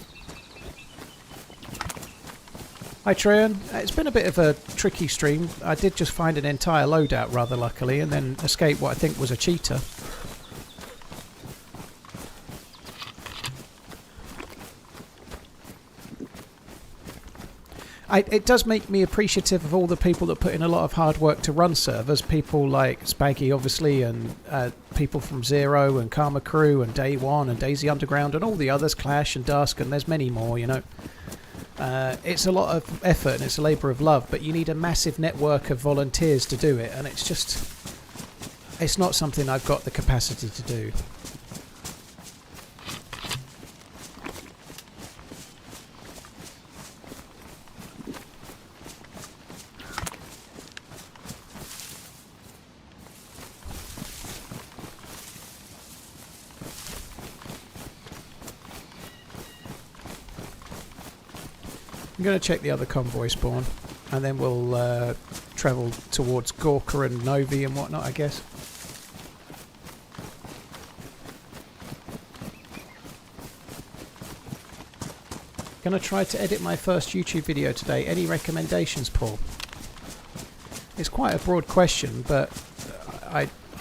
Hi Treon, it's been a bit of a tricky stream. I did just find an entire loadout rather luckily, and then escape what I think was a cheater. It does make me appreciative of all the people that put in a lot of hard work to run servers. People like Spaggy, obviously, and people from Zero and Karma Crew and Day One and DayZ Underground and all the others, Clash and Dusk, and there's many more, you know. It's a lot of effort and it's a labour of love, but you need a massive network of volunteers to do it, and it's not something I've got the capacity to do. I'm going to check the other convoy spawn. and then we'll travel towards Gorka and Novi and whatnot, I guess. Gonna try to edit my first YouTube video today. Any recommendations, Paul? It's quite a broad question, but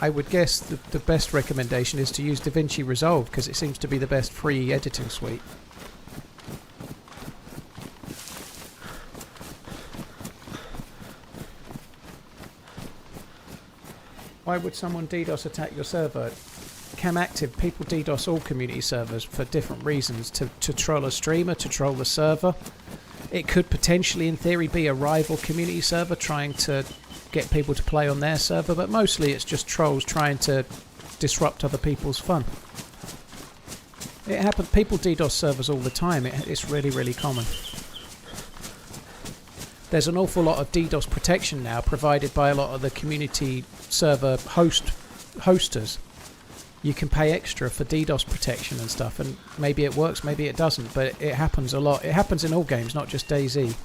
I would guess the best recommendation is to use DaVinci Resolve because it seems to be the best free editing suite. Why would someone DDoS attack your server? Cam Active, people DDoS all community servers for different reasons. To troll a streamer, to troll the server. It could potentially, in theory, be a rival community server trying to get people to play on their server, but mostly it's just trolls trying to disrupt other people's fun. It happens. People DDoS servers all the time. It's really, really common. There's an awful lot of DDoS protection now provided by a lot of the community server hosters. You can pay extra for DDoS protection and stuff, and maybe it works, maybe it doesn't, but it happens a lot. It happens in all games, not just DayZ.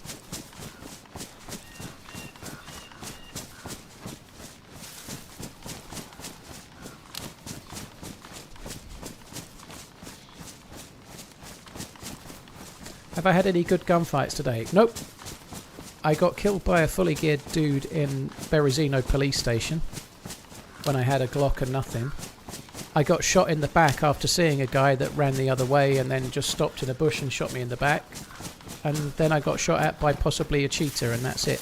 Have I had any good gunfights today? Nope. I got killed by a fully geared dude in Berezino police station when I had a Glock and nothing. I got shot in the back after seeing a guy that ran the other way and then just stopped in a bush and shot me in the back. And then I got shot at by possibly a cheater, and that's it.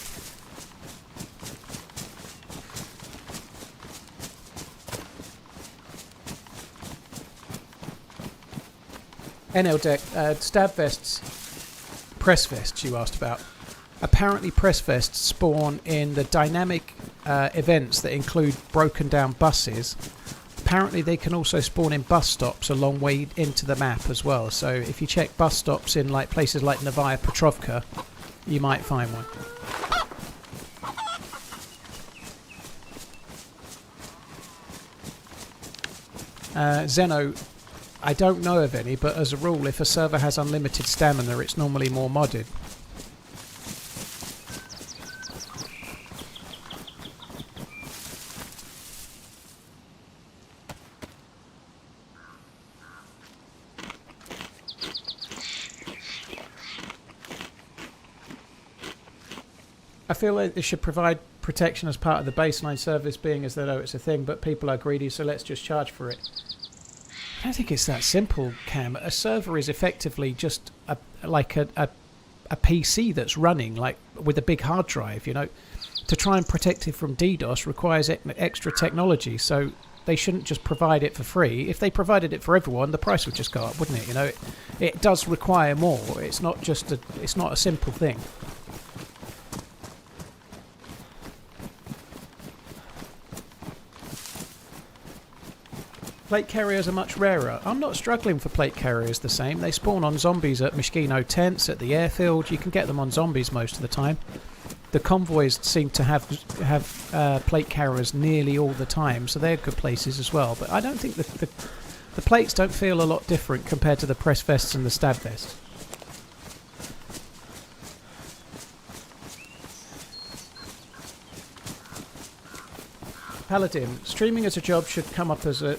NL Deck, stab vests, press vests you asked about. Apparently press vests spawn in the dynamic events that include broken down buses. Apparently they can also spawn in bus stops a long way into the map as well. So if you check bus stops in like places like Novaya Petrovka, you might find one. Zeno, I don't know of any, but as a rule, if a server has unlimited stamina, it's normally more modded. I feel like they should provide protection as part of the baseline service, being as though it's a thing, but people are greedy, so let's just charge for it. I don't think it's that simple, Cam. A server is effectively just a PC that's running, like with a big hard drive, you know. To try and protect it from DDoS requires extra technology, so they shouldn't just provide it for free. If they provided it for everyone, the price would just go up, wouldn't it? You know, it does require more. It's not just it's not a simple thing. Plate carriers are much rarer. I'm not struggling for plate carriers the same. They spawn on zombies at Mishkino tents, at the airfield. You can get them on zombies most of the time. The convoys seem to have plate carriers nearly all the time, so they're good places as well. But I don't think the plates don't feel a lot different compared to the press vests and the stab vests. Paladin, streaming as a job should come up as a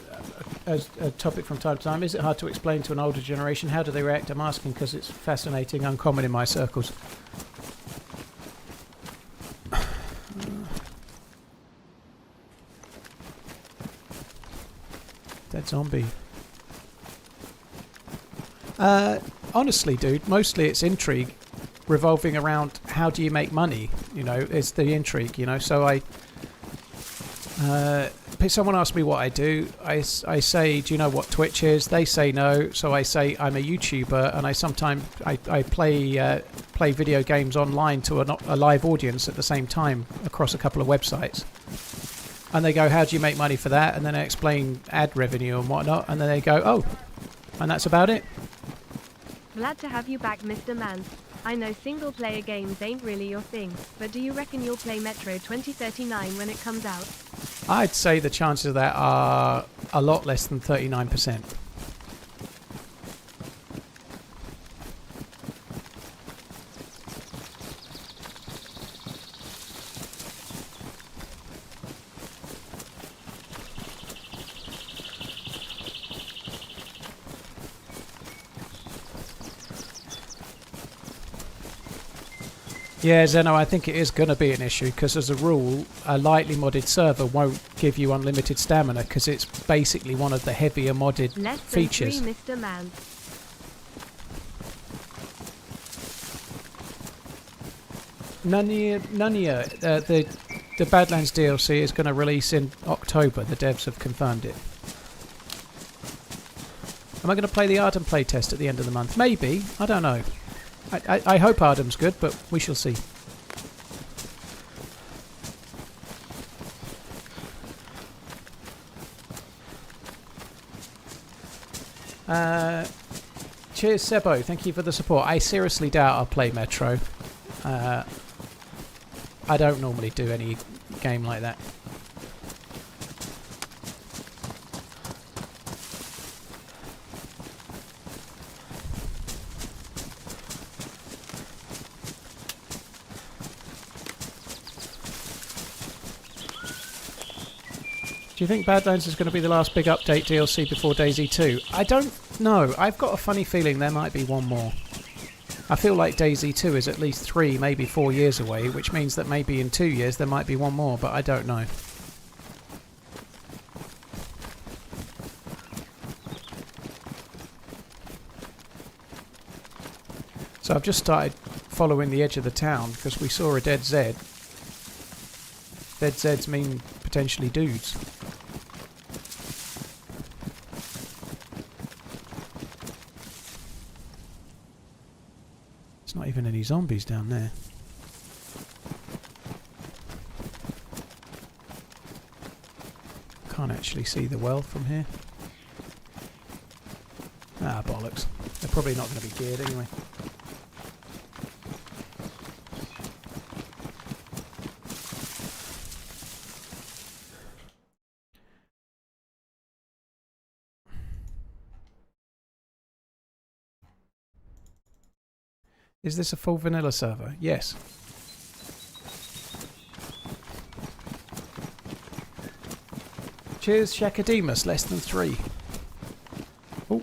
topic from time to time. Is it hard to explain to an older generation? How do they react? I'm asking because it's fascinating, uncommon in my circles. Dead zombie. Honestly, dude, mostly it's intrigue revolving around how do you make money, you know, is the intrigue, you know. So someone asked me what I do. I say, do you know what Twitch is? They say no. So I say I'm a YouTuber, and I sometimes I play video games online to a live audience at the same time across a couple of websites. And they go, how do you make money for that? And then I explain ad revenue and whatnot. And then they go, oh, and that's about it.
Glad to have you back, Mr. Manz. I know single-player games ain't really your thing, but do you reckon you'll play Metro 2039 when it comes out?
I'd say the chances of that are a lot less than 39%. Yeah, Zeno, I think it is going to be an issue because as a rule, a lightly modded server won't give you unlimited stamina because it's basically one of the heavier modded
Less than
features.
3, Mr. Man.
Nunia, the Badlands DLC is going to release in October. The devs have confirmed it. Am I going to play the Arden playtest at the end of the month? Maybe. I don't know. I hope Ardham's good, but we shall see. Cheers, Sebo. Thank you for the support. I seriously doubt I'll play Metro. I don't normally do any game like that. Do you think Badlands is going to be the last big update DLC before DayZ 2? I don't know. I've got a funny feeling there might be one more. I feel like DayZ 2 is at least 3, maybe 4 years away, which means that maybe in 2 years there might be one more, but I don't know. So I've just started following the edge of the town because we saw a dead Zed. Dead Zeds mean potentially dudes. There's not even any zombies down there. Can't actually see the well from here. Ah, bollocks. They're probably not going to be geared anyway. Is this a full vanilla server? Yes. Cheers, Shakademus, less than 3. Oh.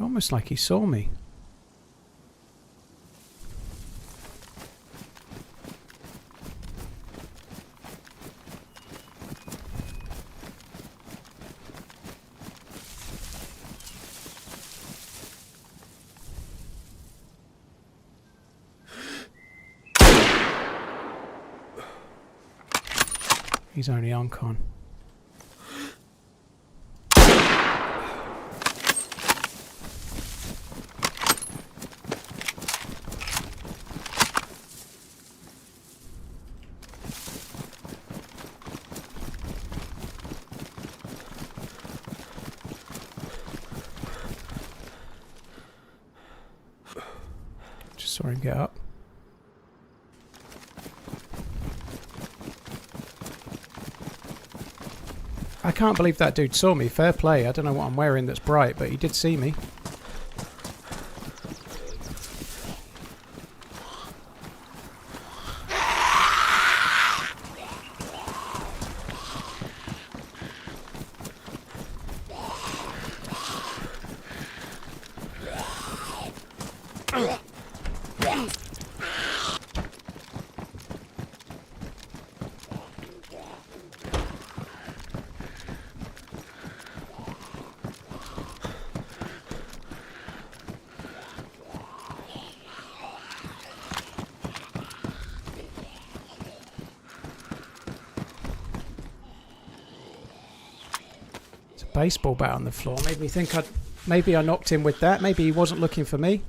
Almost like he saw me. He's only on con. Saw him get up. I can't believe that dude saw me. Fair play. I don't know what I'm wearing that's bright, but he did see me. Baseball bat on the floor made me think maybe I knocked him with that. Maybe he wasn't looking for me.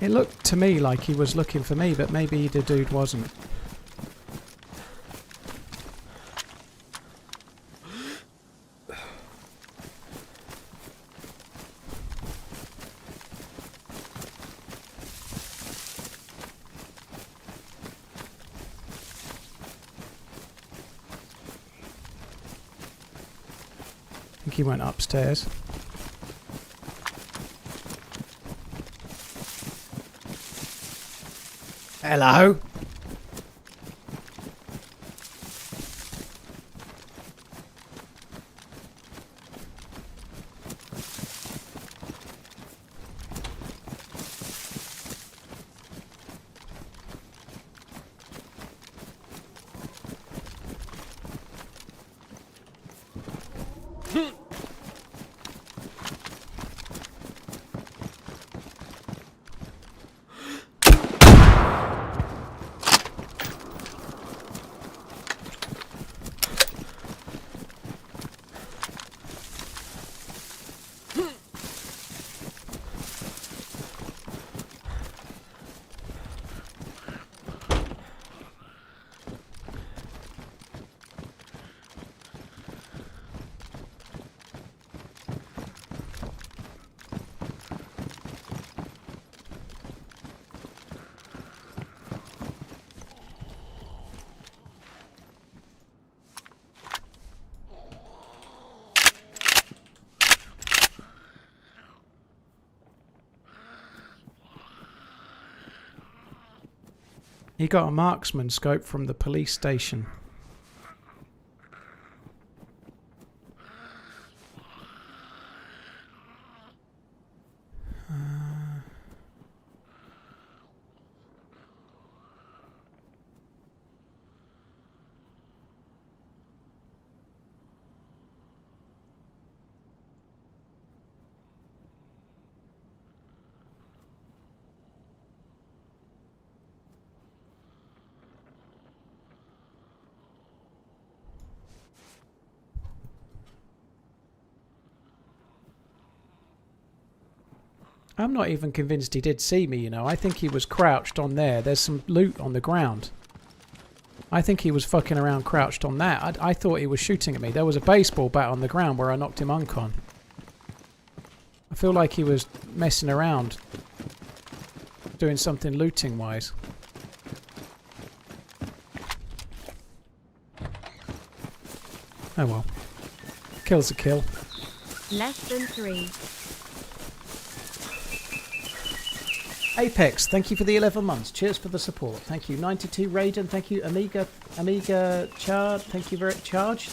It looked to me like he was looking for me, but maybe the dude wasn't. I think he went upstairs. Hello? He got a marksman scope from the police station. I'm not even convinced he did see me, you know. I think he was crouched on there. There's some loot on the ground. I think he was fucking around crouched on that. I thought he was shooting at me. There was a baseball bat on the ground where I knocked him uncon. I feel like he was messing around, doing something looting-wise. Oh well. Kill's a kill.
Less than 3.
Apex, thank you for the 11 months. Cheers for the support. Thank you. 92 Raiden, thank you. Amiga Charge, thank you very Charge.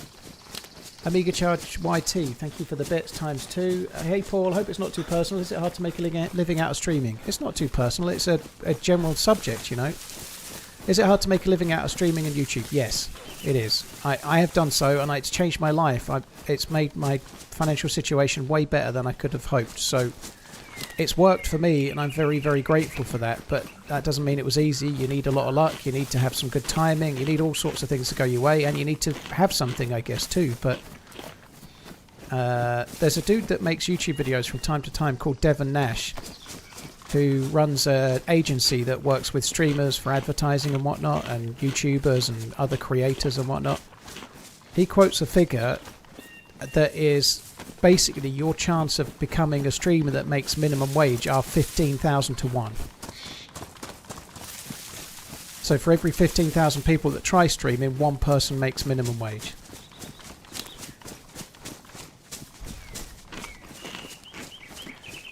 Amiga Charge YT, thank you for the bits times 2. Hey Paul, hope it's not too personal. Is it hard to make a living out of streaming? It's not too personal. It's a general subject, you know. Is it hard to make a living out of streaming and YouTube? Yes, it is. I have done so, and it's changed my life. It's made my financial situation way better than I could have hoped. So it's worked for me, and I'm very, very grateful for that. But that doesn't mean it was easy. You need a lot of luck. You need to have some good timing. You need all sorts of things to go your way, and you need to have something, I guess, too. But there's a dude that makes YouTube videos from time to time called Devon Nash, who runs an agency that works with streamers for advertising and whatnot, and YouTubers and other creators and whatnot. He quotes a figure that is basically your chance of becoming a streamer that makes minimum wage are 15,000 to 1. So for every 15,000 people that try streaming, one person makes minimum wage.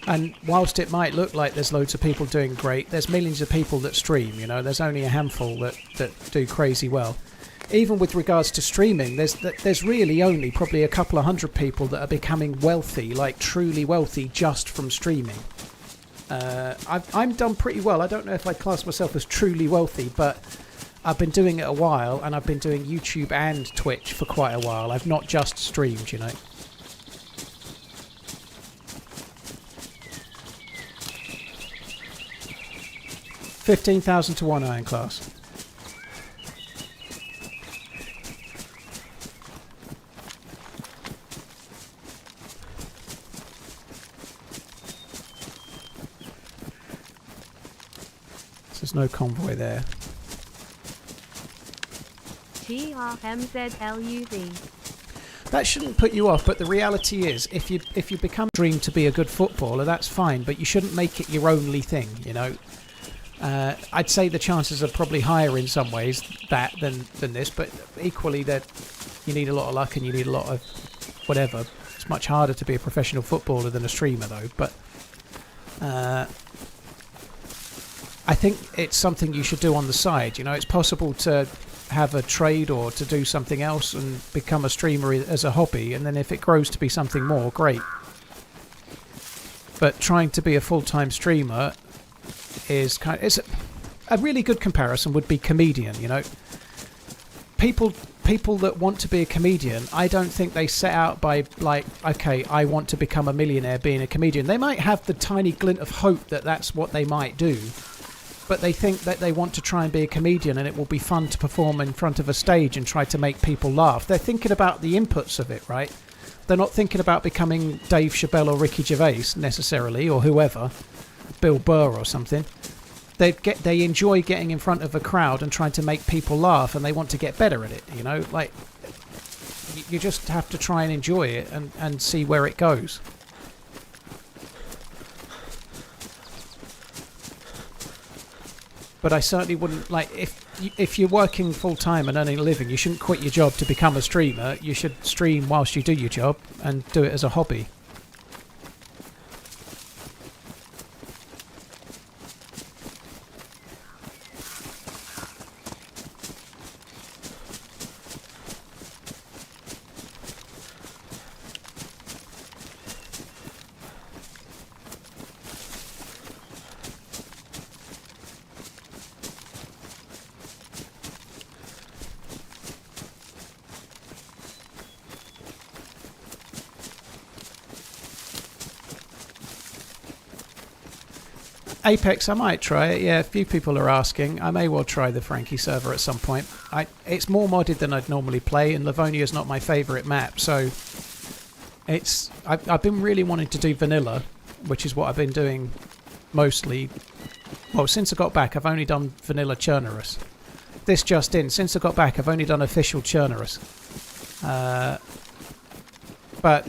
And whilst it might look like there's loads of people doing great, there's millions of people that stream, you know. There's only a handful that do crazy well. Even with regards to streaming, there's really only probably a couple of hundred people that are becoming wealthy, like truly wealthy, just from streaming. I'm done pretty well. I don't know if I'd class myself as truly wealthy, but I've been doing it a while, and I've been doing YouTube and Twitch for quite a while. I've not just streamed, you know. $15,000 to 1 iron class. So there's no convoy there.
TRMZ.
That shouldn't put you off, but the reality is, if you become dream to be a good footballer, that's fine, but you shouldn't make it your only thing, you know. I'd say the chances are probably higher in some ways than this, but equally that you need a lot of luck and you need a lot of whatever. It's much harder to be a professional footballer than a streamer, though. But I think it's something you should do on the side. You know, it's possible to have a trade or to do something else and become a streamer as a hobby, and then if it grows to be something more, great. But trying to be a full-time streamer is it's a really good comparison would be comedian. You know, people that want to be a comedian, I don't think they set out by like, okay, I want to become a millionaire being a comedian. They might have the tiny glint of hope that that's what they might do, but they think that they want to try and be a comedian and it will be fun to perform in front of a stage and try to make people laugh. They're thinking about the inputs of it, right? They're not thinking about becoming Dave Chappelle or Ricky Gervais necessarily, or whoever, Bill Burr or something. They enjoy getting in front of a crowd and trying to make people laugh, and they want to get better at it, you know? Like, you just have to try and enjoy it and see where it goes. But I certainly wouldn't, like, if you're working full-time and earning a living, you shouldn't quit your job to become a streamer. You should stream whilst you do your job and do it as a hobby. Apex, I might try it. Yeah, a few people are asking. I may well try the Frankie server at some point. It's more modded than I'd normally play, and Livonia's not my favourite map, so I've been really wanting to do vanilla, which is what I've been doing mostly. Well, since I got back, I've only done Vanilla Chernarus. This just in, since I got back, I've only done official Chernarus. But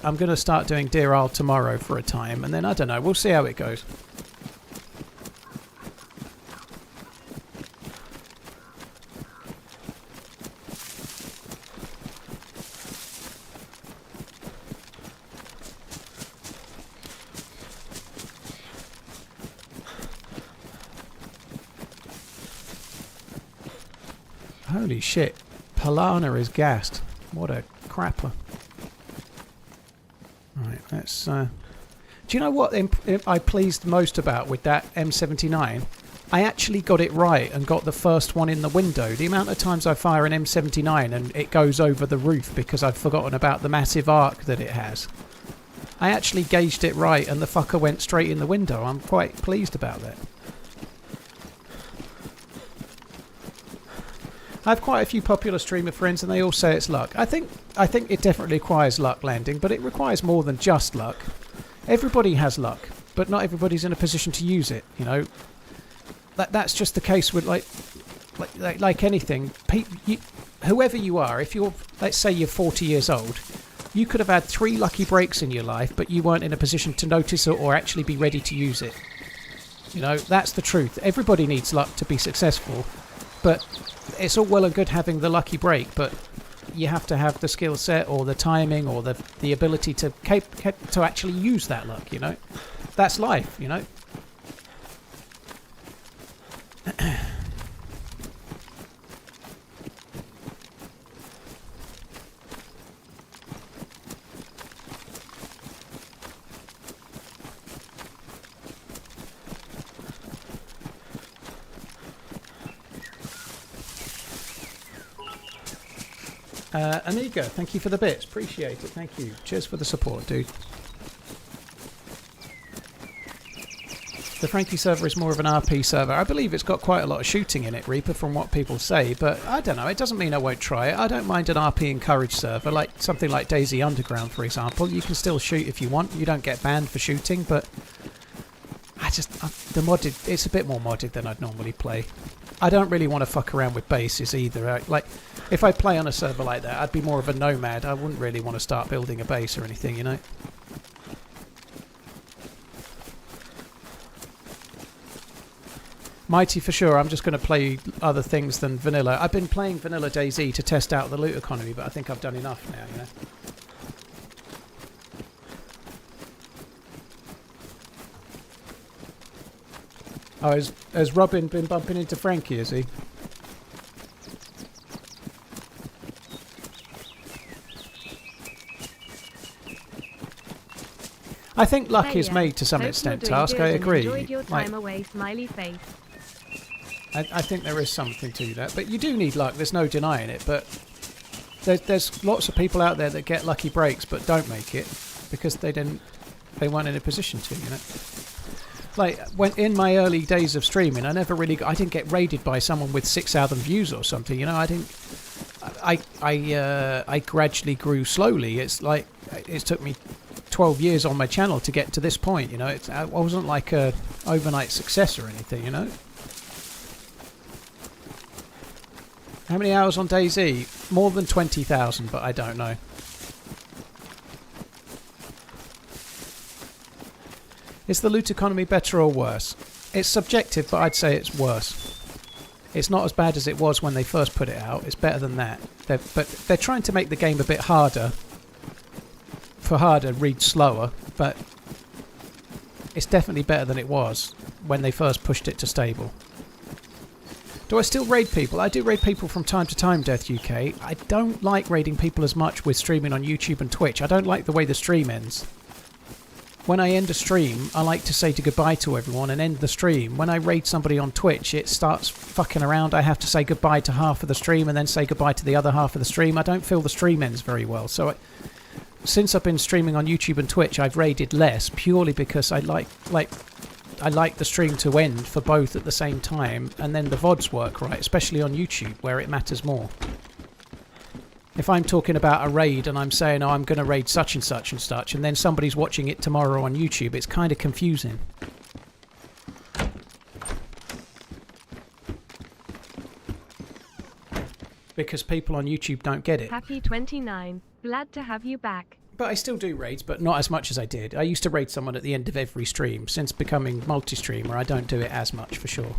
I'm going to start doing Dear Isle tomorrow for a time, and then I don't know, we'll see how it goes. Holy shit, Palana is gassed. What a crapper. Right, let's... do you know what I pleased most about with that M79? I actually got it right and got the first one in the window. The amount of times I fire an M79 and it goes over the roof because I've forgotten about the massive arc that it has. I actually gauged it right and the fucker went straight in the window. I'm quite pleased about that. I have quite a few popular streamer friends and they all say it's luck. I think it definitely requires luck landing, but it requires more than just luck. Everybody has luck, but not everybody's in a position to use it, you know. That's just the case with like anything. Whoever you are, if you're, let's say you're 40 years old, you could have had 3 lucky breaks in your life, but you weren't in a position to notice it or actually be ready to use it. You know, that's the truth. Everybody needs luck to be successful, but it's all well and good having the lucky break, but you have to have the skill set or the timing or the ability to actually use that luck, you know. That's life, you know. Aniga, thank you for the bits. Appreciate it. Thank you. Cheers for the support, dude. The Frankie server is more of an RP server. I believe it's got quite a lot of shooting in it, Reaper, from what people say, but I don't know. It doesn't mean I won't try it. I don't mind an RP encouraged server, like something like DayZ Underground, for example. You can still shoot if you want. You don't get banned for shooting, but the modded, it's a bit more modded than I'd normally play. I don't really want to fuck around with bases either. Like, if I play on a server like that, I'd be more of a nomad. I wouldn't really want to start building a base or anything, you know? Mighty for sure. I'm just going to play other things than vanilla. I've been playing vanilla DayZ to test out the loot economy, but I think I've done enough now, you know? Oh, has Robin been bumping into Frankie, is he? I think luck is made to some extent, Task. I agree.
Enjoyed your time away, smiley face.
I think there is something to that. But you do need luck, there's no denying it. But there's lots of people out there that get lucky breaks but don't make it because they weren't in a position to, you know? Like, when in my early days of streaming, I didn't get raided by someone with 6,000 views or something, you know. I gradually grew slowly. It's like it took me 12 years on my channel to get to this point, you know. I wasn't like a overnight success or anything, you know. How many hours on DayZ? More than 20,000, but I don't know. Is the loot economy better or worse? It's subjective, but I'd say it's worse. It's not as bad as it was when they first put it out. It's better than that. But they're trying to make the game a bit harder. For harder, read slower, but it's definitely better than it was when they first pushed it to stable. Do I still raid people? I do raid people from time to time, Death UK. I don't like raiding people as much with streaming on YouTube and Twitch. I don't like the way the stream ends. When I end a stream, I like to say goodbye to everyone and end the stream. When I raid somebody on Twitch, it starts fucking around. I have to say goodbye to half of the stream and then say goodbye to the other half of the stream. I don't feel the stream ends very well. So since I've been streaming on YouTube and Twitch, I've raided less purely because I like the stream to end for both at the same time, and then the VODs work right, especially on YouTube where it matters more. If I'm talking about a raid and I'm saying, oh, I'm going to raid such and such and such, and then somebody's watching it tomorrow on YouTube, it's kind of confusing. Because people on YouTube don't get it.
Happy 29. Glad to have you back.
But I still do raids, but not as much as I did. I used to raid someone at the end of every stream. Since becoming multi-streamer, I don't do it as much, for sure.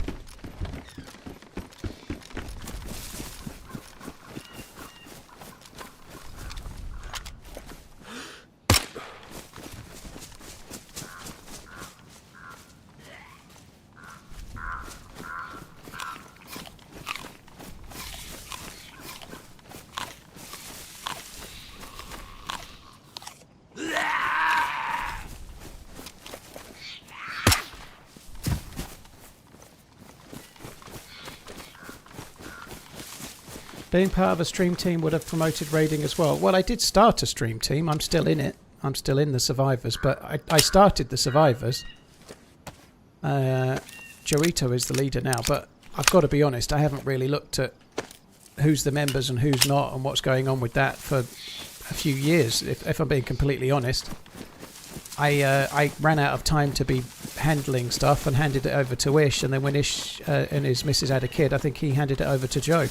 Being part of a stream team would have promoted raiding as well. Well, I did start a stream team. I'm still in it. I'm still in the Survivors, but I started the Survivors. Joito is the leader now, but I've got to be honest, I haven't really looked at who's the members and who's not and what's going on with that for a few years, if I'm being completely honest. I ran out of time to be handling stuff and handed it over to Ish, and then when Ish and his missus had a kid, I think he handed it over to Joe.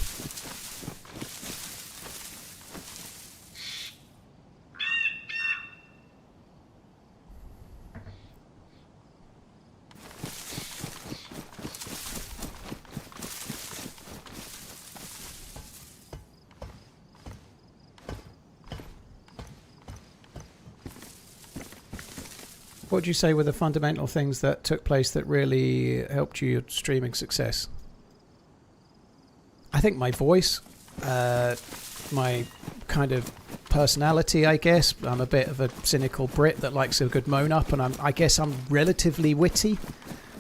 What would you say were the fundamental things that took place that really helped your streaming success? I think my voice, my kind of personality, I guess. I'm a bit of a cynical Brit that likes a good moan up, and I guess I'm relatively witty.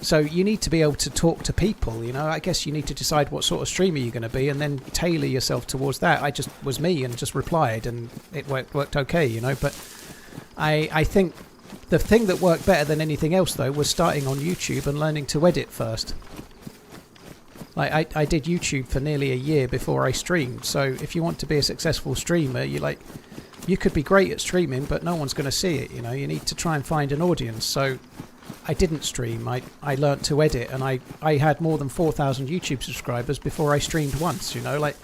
So you need to be able to talk to people, you know. I guess you need to decide what sort of streamer you're going to be and then tailor yourself towards that. I just was me and just replied, and it worked okay, you know. But I think the thing that worked better than anything else, though, was starting on YouTube and learning to edit first. Like, I did YouTube for nearly a year before I streamed, so if you want to be a successful streamer, you could be great at streaming, but no one's going to see it, you know. You need to try and find an audience, so I didn't stream. I learnt to edit, and I had more than 4,000 YouTube subscribers before I streamed once, you know, like.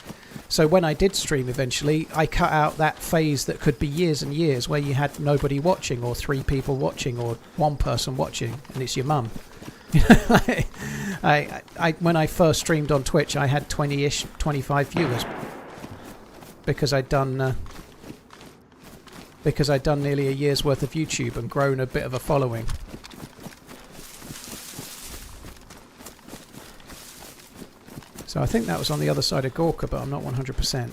So when I did stream eventually, I cut out that phase that could be years and years where you had nobody watching, or 3 people watching, or 1 person watching, and it's your mum. When I first streamed on Twitch, I had 20-ish, 25 viewers because I'd done nearly a year's worth of YouTube and grown a bit of a following. So I think that was on the other side of Gorka, but I'm not 100%.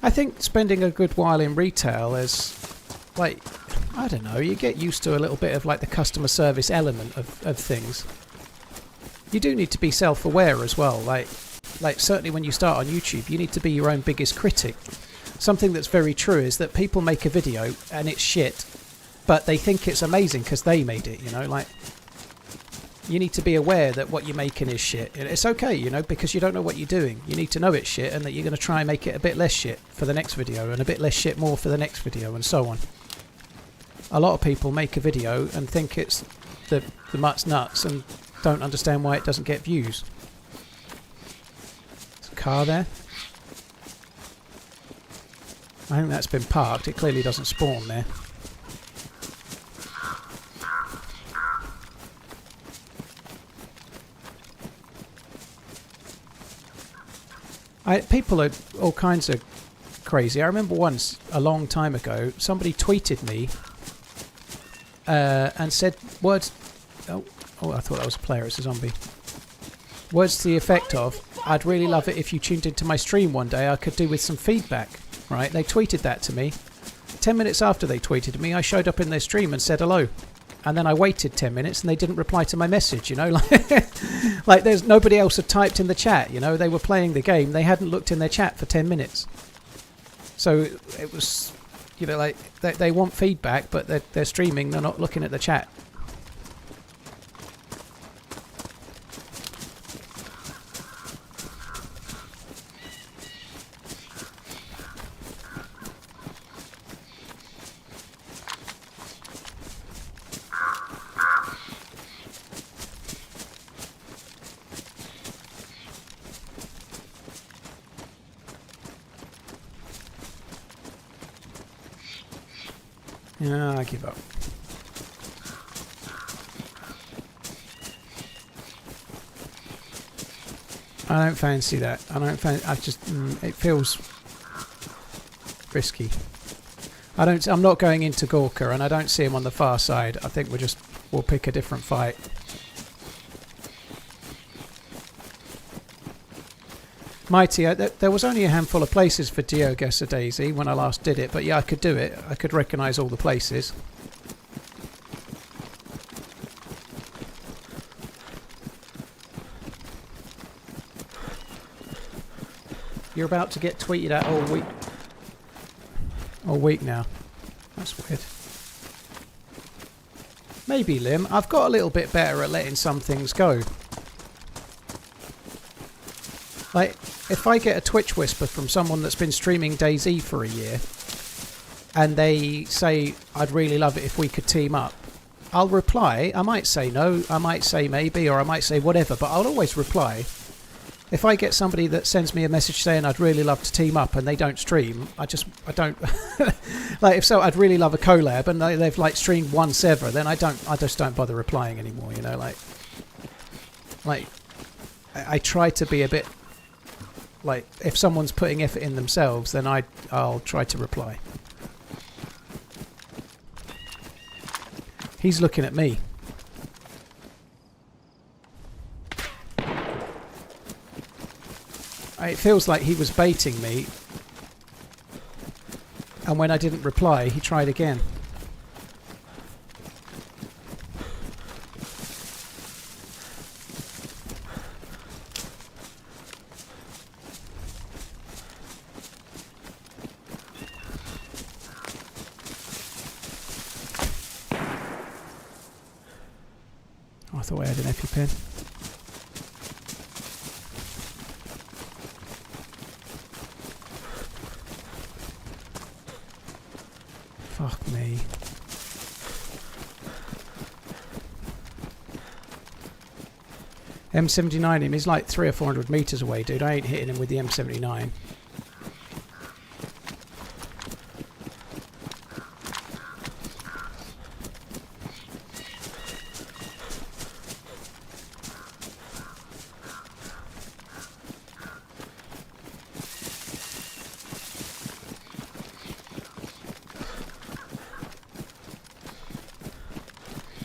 I think spending a good while in retail is, like, I don't know, you get used to a little bit of like the customer service element of things. You do need to be self-aware as well, like certainly when you start on YouTube, you need to be your own biggest critic. Something that's very true is that people make a video and it's shit, but they think it's amazing because they made it, you know, like, you need to be aware that what you're making is shit. And it's okay, you know, because you don't know what you're doing. You need to know it's shit and that you're going to try and make it a bit less shit for the next video and a bit less shit more for the next video and so on. A lot of people make a video and think it's the mutt's nuts and don't understand why it doesn't get views. There's a car there. I think that's been parked. It clearly doesn't spawn there. People are all kinds of crazy. I remember once, a long time ago, somebody tweeted me and said words... Oh, I thought that was a player. It's a zombie. Words to the effect of, "I'd really love it if you tuned into my stream one day. I could do with some feedback." Right? They tweeted that to me. 10 minutes after they tweeted to me, I showed up in their stream and said hello. And then I waited 10 minutes and they didn't reply to my message, you know? Like there's nobody else had typed in the chat, you know? They were playing the game. They hadn't looked in their chat for 10 minutes. So it was, you know, like they want feedback, but they're streaming. They're not looking at the chat. Yeah, I give up. I don't fancy that. I just it feels risky. I'm not going into Gorka, and I don't see him on the far side. I think we'll pick a different fight. Mighty, there was only a handful of places for GeoGuessr DayZ when I last did it, but yeah, I could do it. I could recognise all the places. You're about to get tweeted at all week. All week now. That's weird. Maybe, Lim. I've got a little bit better at letting some things go. Like, if I get a Twitch whisper from someone that's been streaming DayZ for a year, and they say, "I'd really love it if we could team up," I'll reply. I might say no, I might say maybe, or I might say whatever, but I'll always reply. If I get somebody that sends me a message saying I'd really love to team up and they don't stream, I don't like, if so I'd really love a collab and they've like streamed once ever, then I just don't bother replying anymore, you know, like I try to be a bit like, if someone's putting effort in themselves, then I'll try to reply. He's looking at me. It feels like he was baiting me, and when I didn't reply, he tried again. Oh, I thought I had an EpiPen. Fuck me. M79 him, he's like 300 or 400 meters away, dude. I ain't hitting him with the M79.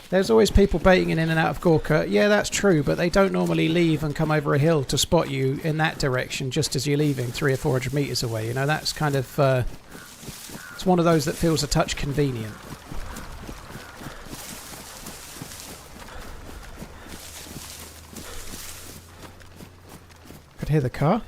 There's always people baiting in and out of Gorka. Yeah, that's true, but they don't normally leave and come over a hill to spot you in that direction just as you're leaving 300 or 400 meters away. You know, that's kind of... it's one of those that feels a touch convenient. Could hear the car.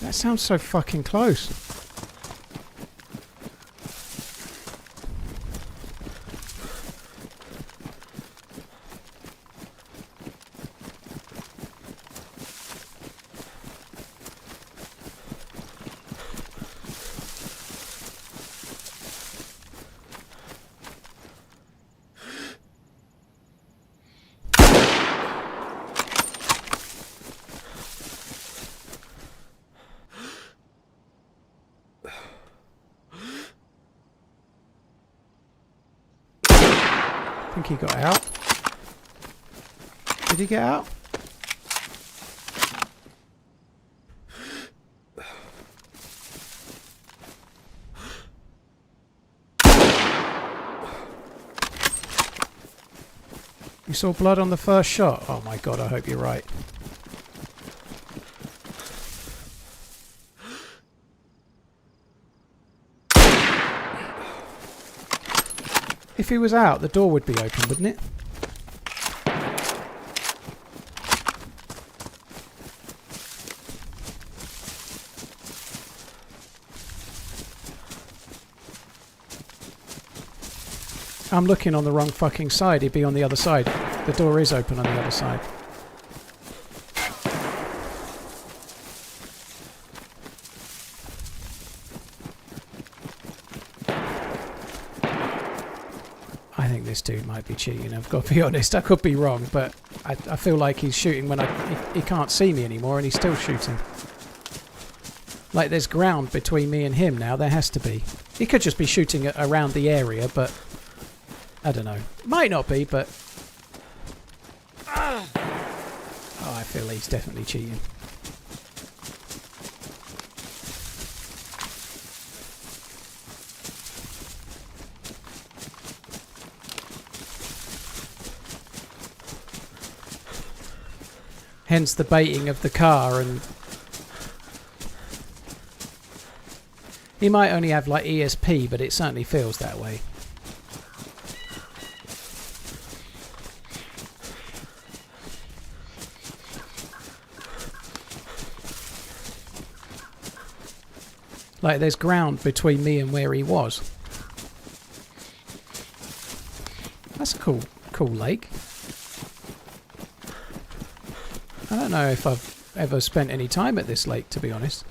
That sounds so fucking close. I think he got out. Did he get out? You saw blood on the first shot? Oh my god, I hope you're right. If he was out, the door would be open, wouldn't it? I'm looking on the wrong fucking side. He'd be on the other side. The door is open on the other side. I think this dude might be cheating. I've got to be honest. I could be wrong, but I feel like he's shooting when he can't see me anymore, and he's still shooting. Like there's ground between me and him now. There has to be. He could just be shooting around the area, but I don't know. Might not be, but oh, I feel he's definitely cheating. Hence the baiting of the car, and he might only have like ESP, but it certainly feels that way. Like there's ground between me and where he was. That's a cool lake. I don't know if I've ever spent any time at this lake, to be honest.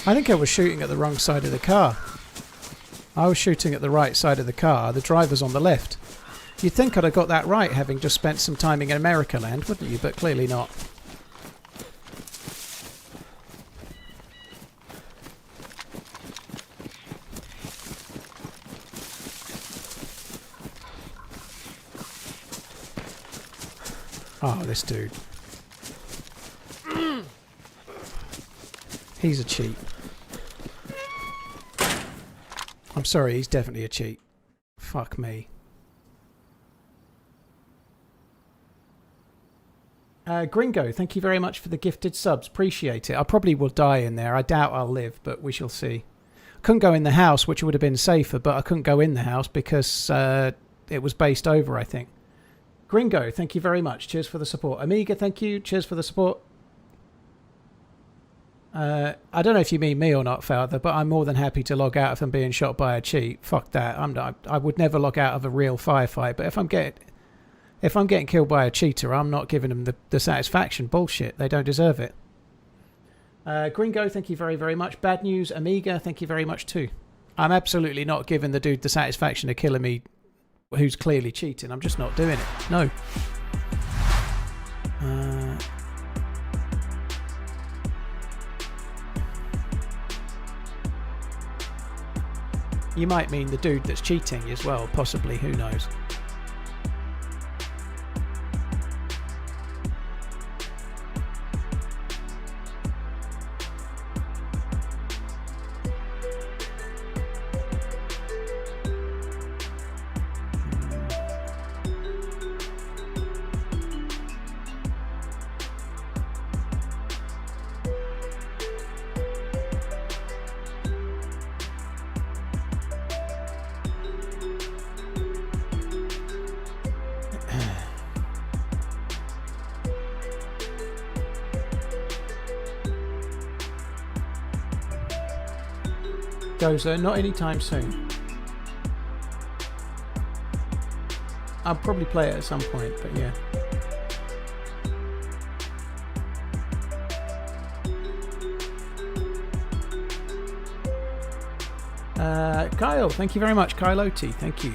I think I was shooting at the wrong side of the car. I was shooting at the right side of the car. The driver's on the left. You'd think I'd have got that right, having just spent some time in America land, wouldn't you? But clearly not. Oh, this dude. He's a cheat. I'm sorry, he's definitely a cheat. Fuck me. Gringo, thank you very much for the gifted subs. Appreciate it. I probably will die in there. I doubt I'll live, but we shall see. Couldn't go in the house, which would have been safer, but I couldn't go in the house because it was based over, I think. Gringo, thank you very much. Cheers for the support. Amiga, thank you. Cheers for the support. I don't know if you mean me or not, Father, but I'm more than happy to log out if I'm being shot by a cheat. Fuck that. I would never log out of a real firefight, but if I'm getting killed by a cheater, I'm not giving them the satisfaction. Bullshit. They don't deserve it. Gringo, thank you very, very much. Bad News, Amiga, thank you very much too. I'm absolutely not giving the dude the satisfaction of killing me who's clearly cheating. I'm just not doing it. No. You might mean the dude that's cheating as well, possibly. Who knows? Gozer, not anytime soon. I'll probably play it at some point, but yeah. Kyle, thank you very much. Kyle Oti, thank you.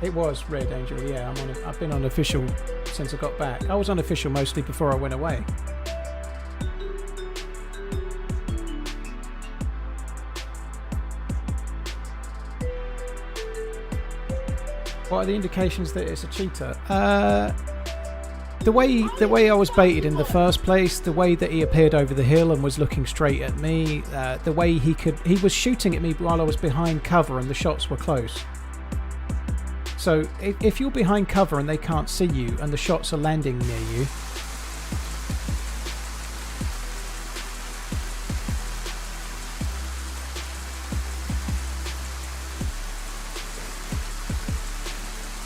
It was Red Angel, yeah. I've been on official since I got back. I was on official mostly before I went away. What are the indications that it's a cheater? The way I was baited in the first place, the way that he appeared over the hill and was looking straight at me, the way he was shooting at me while I was behind cover and the shots were close. So if you're behind cover and they can't see you and the shots are landing near you,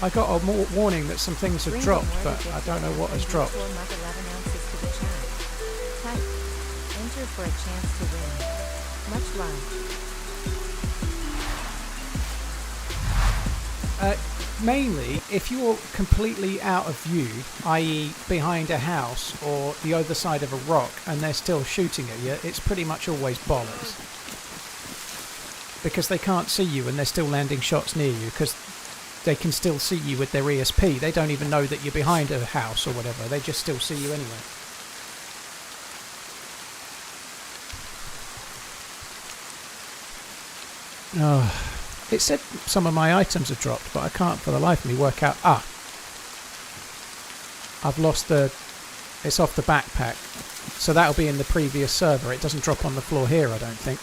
I got a warning that some things have dropped, but I don't know what has dropped.
Enter for a chance to win. Much love.
Mainly, if you're completely out of view, i.e. behind a house or the other side of a rock, and they're still shooting at you, it's pretty much always bollocks. Because they can't see you and they're still landing shots near you, because they can still see you with their ESP. They don't even know that you're behind a house or whatever. They just still see you anyway. Oh. It said some of my items have dropped, but I can't for the life of me work out. I've lost it's off the backpack. So that'll be in the previous server. It doesn't drop on the floor here, I don't think.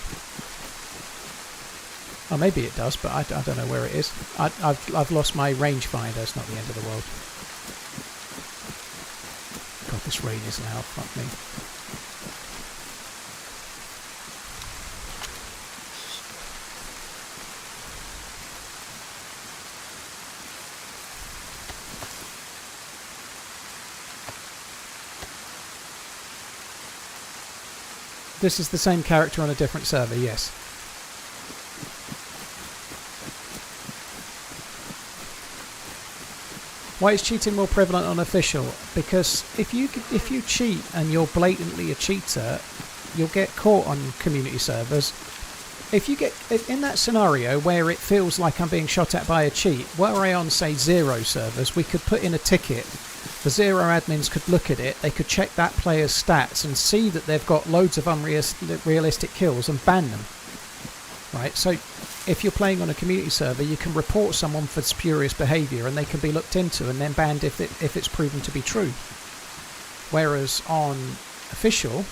Oh, maybe it does, but I don't know where it is. I've lost my rangefinder. It's not the end of the world. God, this rain is loud. Fuck me. This is the same character on a different server, yes. Why is cheating more prevalent on official? Because if you cheat and you're blatantly a cheater, you'll get caught on community servers. If you get in that scenario where it feels like I'm being shot at by a cheat, were I on say 0 servers, we could put in a ticket. The 0 admins could look at it, they could check that player's stats and see that they've got loads of unrealistic kills and ban them. Right, so if you're playing on a community server, you can report someone for spurious behaviour and they can be looked into and then banned if it's proven to be true. Whereas on official,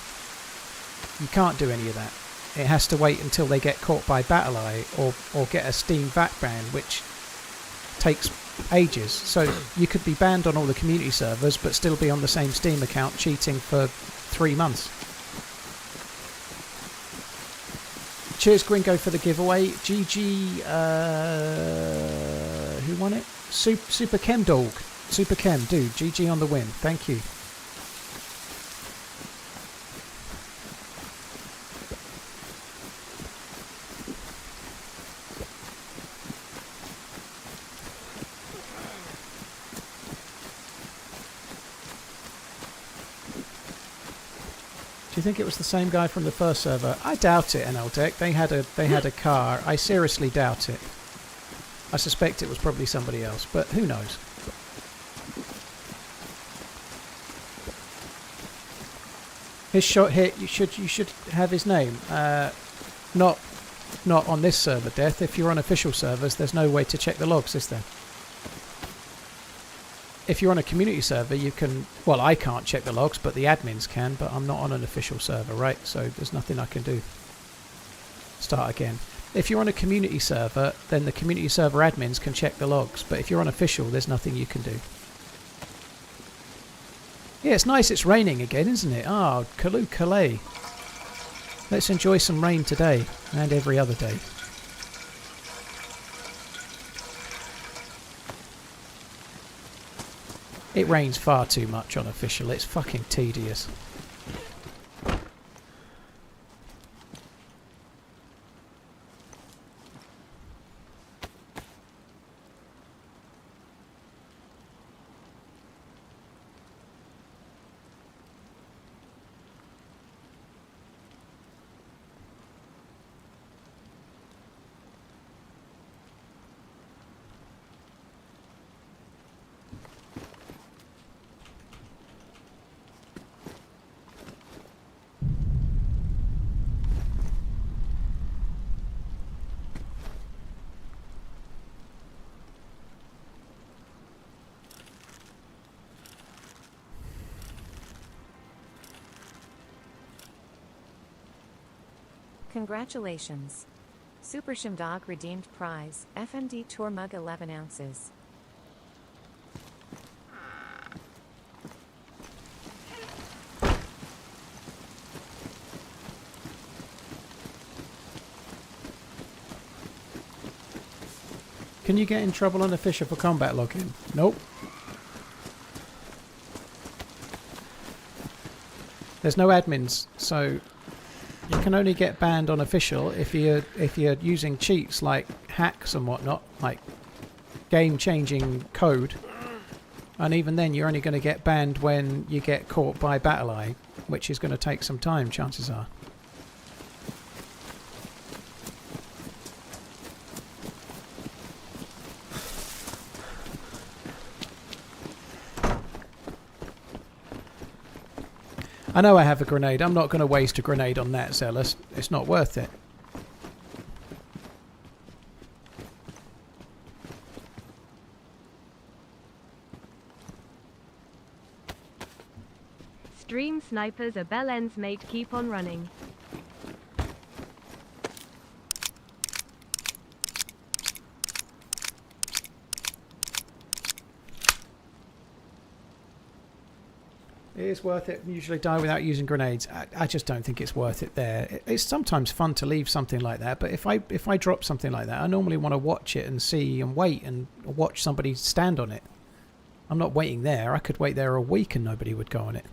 you can't do any of that. It has to wait until they get caught by BattleEye or get a Steam VAT ban, which takes ages. So you could be banned on all the community servers but still be on the same Steam account cheating for 3 months. Cheers Gringo for the giveaway. GG, who won it? Super Chem Dog. Super Chem, dude, GG on the win. Thank you. Do you think it was the same guy from the first server? I doubt it, NLDeck. They had a car. I seriously doubt it. I suspect it was probably somebody else, but who knows? His shot hit. You should have his name. Not on this server, Death. If you're on official servers, there's no way to check the logs, is there? If you're on a community server, you can... Well, I can't check the logs, but the admins can, but I'm not on an official server, right? So there's nothing I can do. Start again. If you're on a community server, then the community server admins can check the logs, but if you're on official, there's nothing you can do. Yeah, it's nice it's raining again, isn't it? Ah, Kalu Calais. Let's enjoy some rain today, and every other day. It rains far too much on official. It's fucking tedious.
Congratulations. Super Shimdog redeemed prize, FMD Tour Mug 11 ounces.
Can you get in trouble on official for combat logging? Nope. There's no admins, so you can only get banned on official if you're using cheats like hacks and whatnot, like game-changing code. And even then, you're only going to get banned when you get caught by BattleEye, which is going to take some time, chances are. I know I have a grenade. I'm not going to waste a grenade on that, Zealous. It's not worth it.
Dream snipers are bell ends, mate. Keep on running.
It is worth it. Usually die without using grenades. I just don't think it's worth it there. It's sometimes fun to leave something like that, but if I drop something like that, I normally want to watch it and see and wait and watch somebody stand on it. I'm not waiting there. I could wait there a week and nobody would go on it.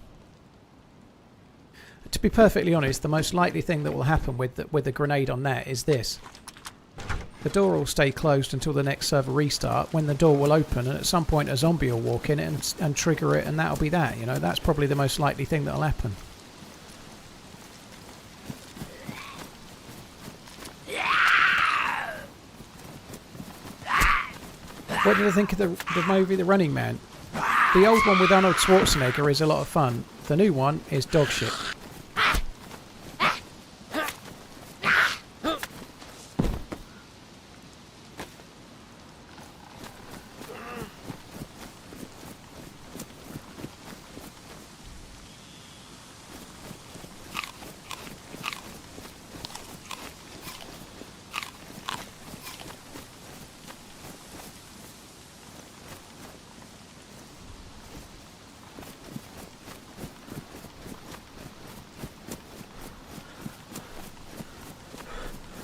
To be perfectly honest, the most likely thing that will happen with the grenade on that is this. The door will stay closed until the next server restart, when the door will open, and at some point a zombie will walk in it and trigger it, and that'll be that. You know, that's probably the most likely thing that'll happen. What did I think of the movie The Running Man? The old one with Arnold Schwarzenegger is a lot of fun. The new one is dog shit.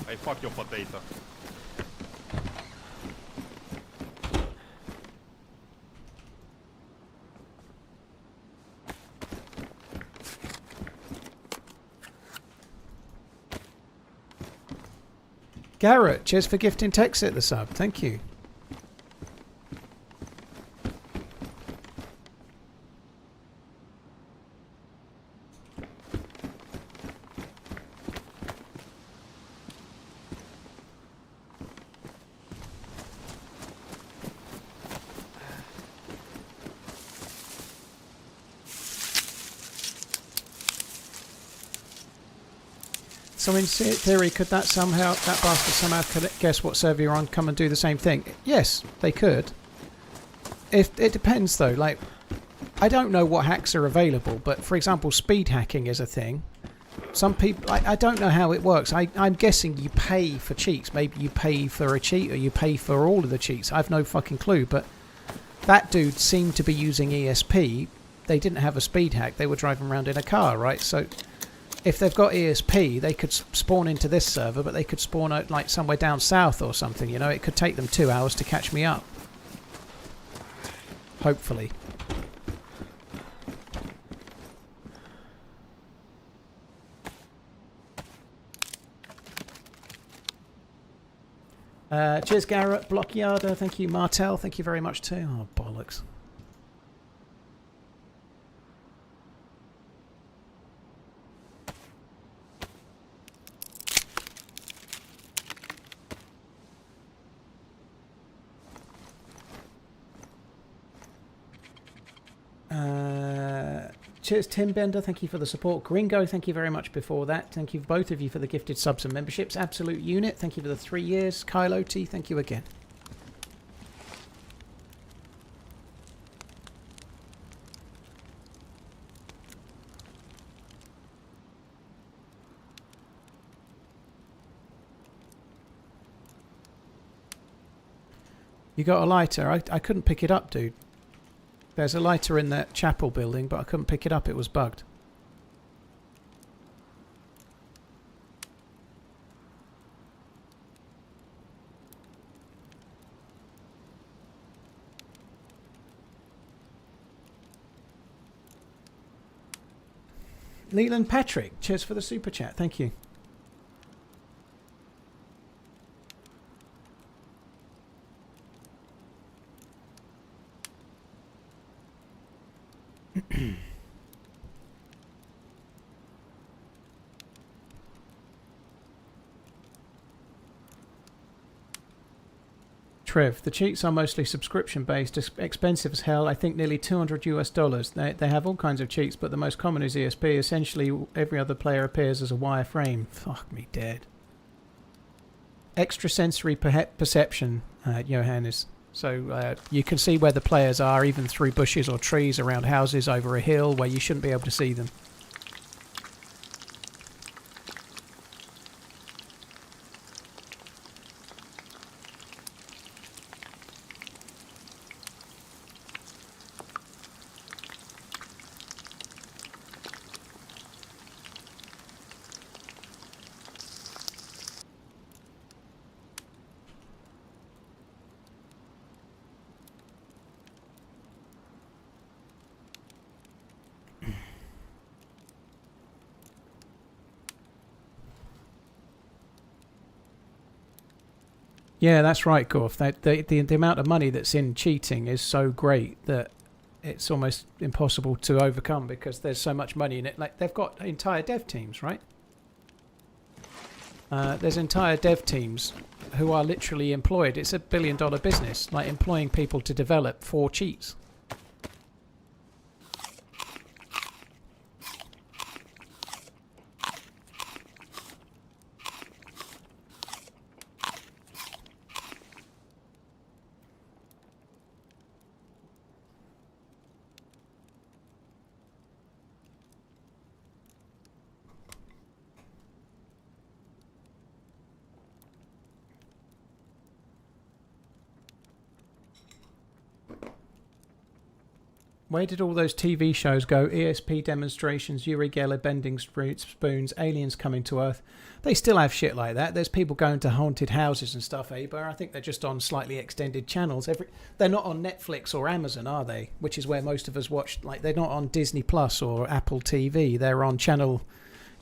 Hey, fuck your potato.
Garrett, cheers for gifting Texit the sub. Thank you. So in theory, could that bastard somehow guess what server you're on, come and do the same thing? Yes, they could. If it depends though, like, I don't know what hacks are available, but for example, speed hacking is a thing. Some people, I don't know how it works. I'm guessing you pay for cheats. Maybe you pay for a cheat or you pay for all of the cheats. I've no fucking clue, but that dude seemed to be using ESP. They didn't have a speed hack. They were driving around in a car, right? So if they've got ESP, they could spawn into this server, but they could spawn out like somewhere down south or something, you know? It could take them 2 hours to catch me up. Hopefully. Cheers, Garrett. Blockyarder, thank you. Martel, thank you very much too. Oh, bollocks. Cheers, Tim Bender. Thank you for the support. Gringo, thank you very much before that. Thank you, both of you, for the gifted subs and memberships. Absolute Unit, thank you for the 3 years. Kyle OT, thank you again. You got a lighter? I couldn't pick it up, dude. There's a lighter in that chapel building, but I couldn't pick it up. It was bugged. Leland Patrick, cheers for the super chat. Thank you. Trev, the cheats are mostly subscription based, expensive as hell. I think nearly $200 US. They have all kinds of cheats, but the most common is ESP. Essentially, every other player appears as a wireframe. Fuck me dead. Extrasensory perception, Johannes. So you can see where the players are, even through bushes or trees around houses over a hill where you shouldn't be able to see them. Yeah, that's right, Gorf. The amount of money that's in cheating is so great that it's almost impossible to overcome because there's so much money in it. Like, they've got entire dev teams, right? There's entire dev teams who are literally employed. It's $1 billion business, like employing people to develop for cheats. Where did all those TV shows go? ESP demonstrations, Uri Geller bending spoons, aliens coming to Earth. They still have shit like that. There's people going to haunted houses and stuff, Aber. I think they're just on slightly extended channels. They're not on Netflix or Amazon, are they? Which is where most of us watch. Like, they're not on Disney Plus or Apple TV. They're on channel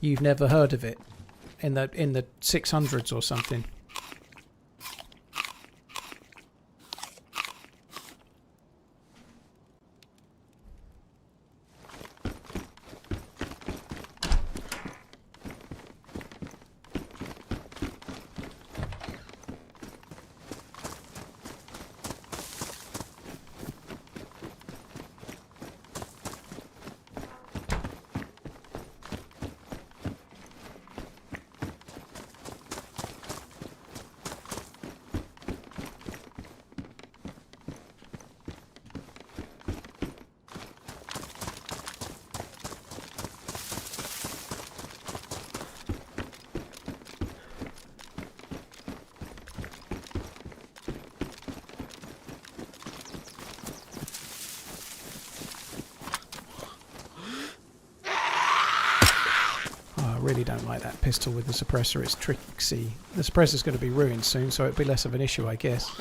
you've never heard of it in the 600s or something. Really don't like that pistol with the suppressor. It's tricksy. The suppressor's going to be ruined soon, so it'll be less of an issue, I guess.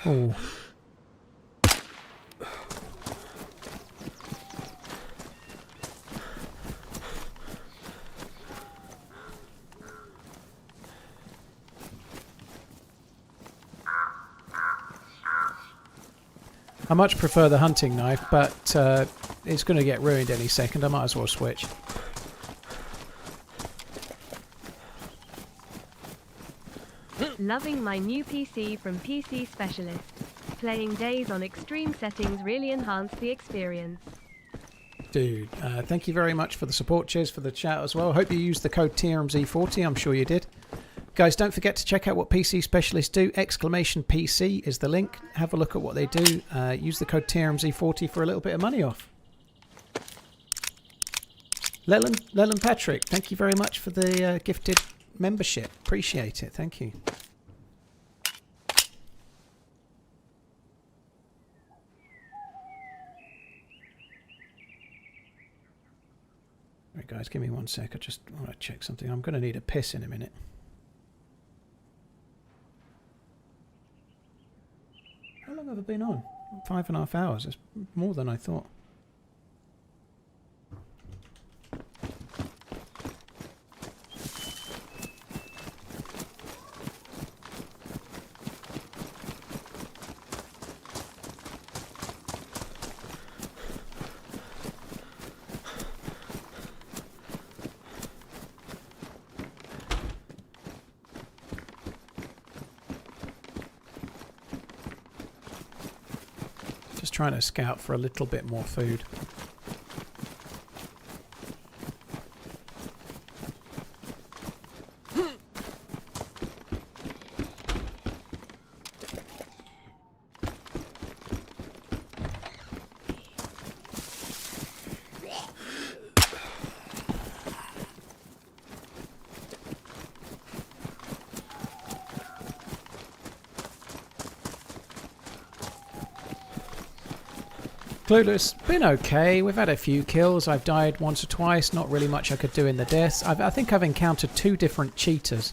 Oh. I much prefer the hunting knife, but it's going to get ruined any second. I might as well switch.
Loving my new PC from PC Specialist. Playing DayZ on extreme settings really enhanced the experience.
Dude, thank you very much for the support. Cheers for the chat as well. Hope you used the code TRMZ40. I'm sure you did. Guys, don't forget to check out what PC Specialists do. !PC is the link. Have a look at what they do. Use the code TRMZ40 for a little bit of money off. Leland Patrick, thank you very much for the gifted membership. Appreciate it. Thank you. Right, guys, give me 1 sec. I just want to check something. I'm going to need a piss in a minute. How long have I been on? 5.5 hours. It's more than I thought. Trying to scout for a little bit more food. Clueless, been okay. We've had a few kills. I've died once or twice. Not really much I could do in the deaths. I think I've encountered 2 different cheaters.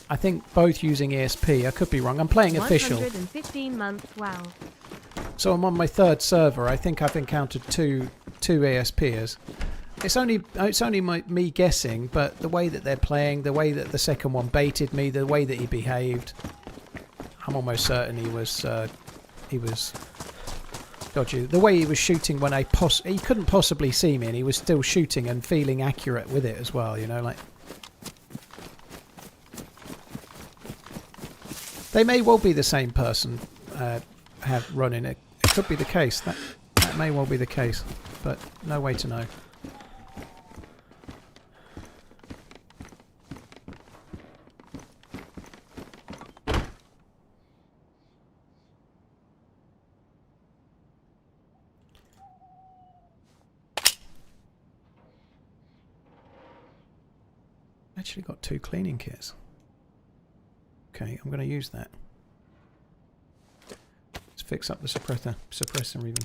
I think both using ESP. I could be wrong. I'm playing official.
115 months, wow.
So I'm on my 3rd server. I think I've encountered two ESPers. It's only me guessing, but the way that they're playing, the way that the second one baited me, the way that he behaved, I'm almost certain he was dodgy. The way he was shooting when he couldn't possibly see me, and he was still shooting and feeling accurate with it as well. You know, like they may well be the same person have running it. It could be the case. That may well be the case, but no way to know. Actually got 2 cleaning kits. Okay, I'm going to use that. Let's fix up the suppressor even.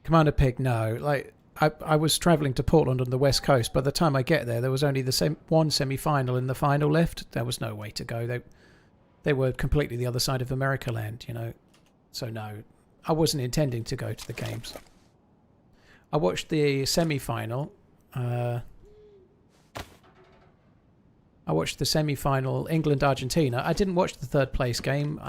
Commander Pig, no. Like I was travelling to Portland on the west coast. By the time I get there was only the one semi-final and the final left. There was no way to go. They were completely the other side of America land, you know. So no, I wasn't intending to go to the games. I watched the semi-final. I watched the semi-final England-Argentina. I didn't watch the 3rd place game.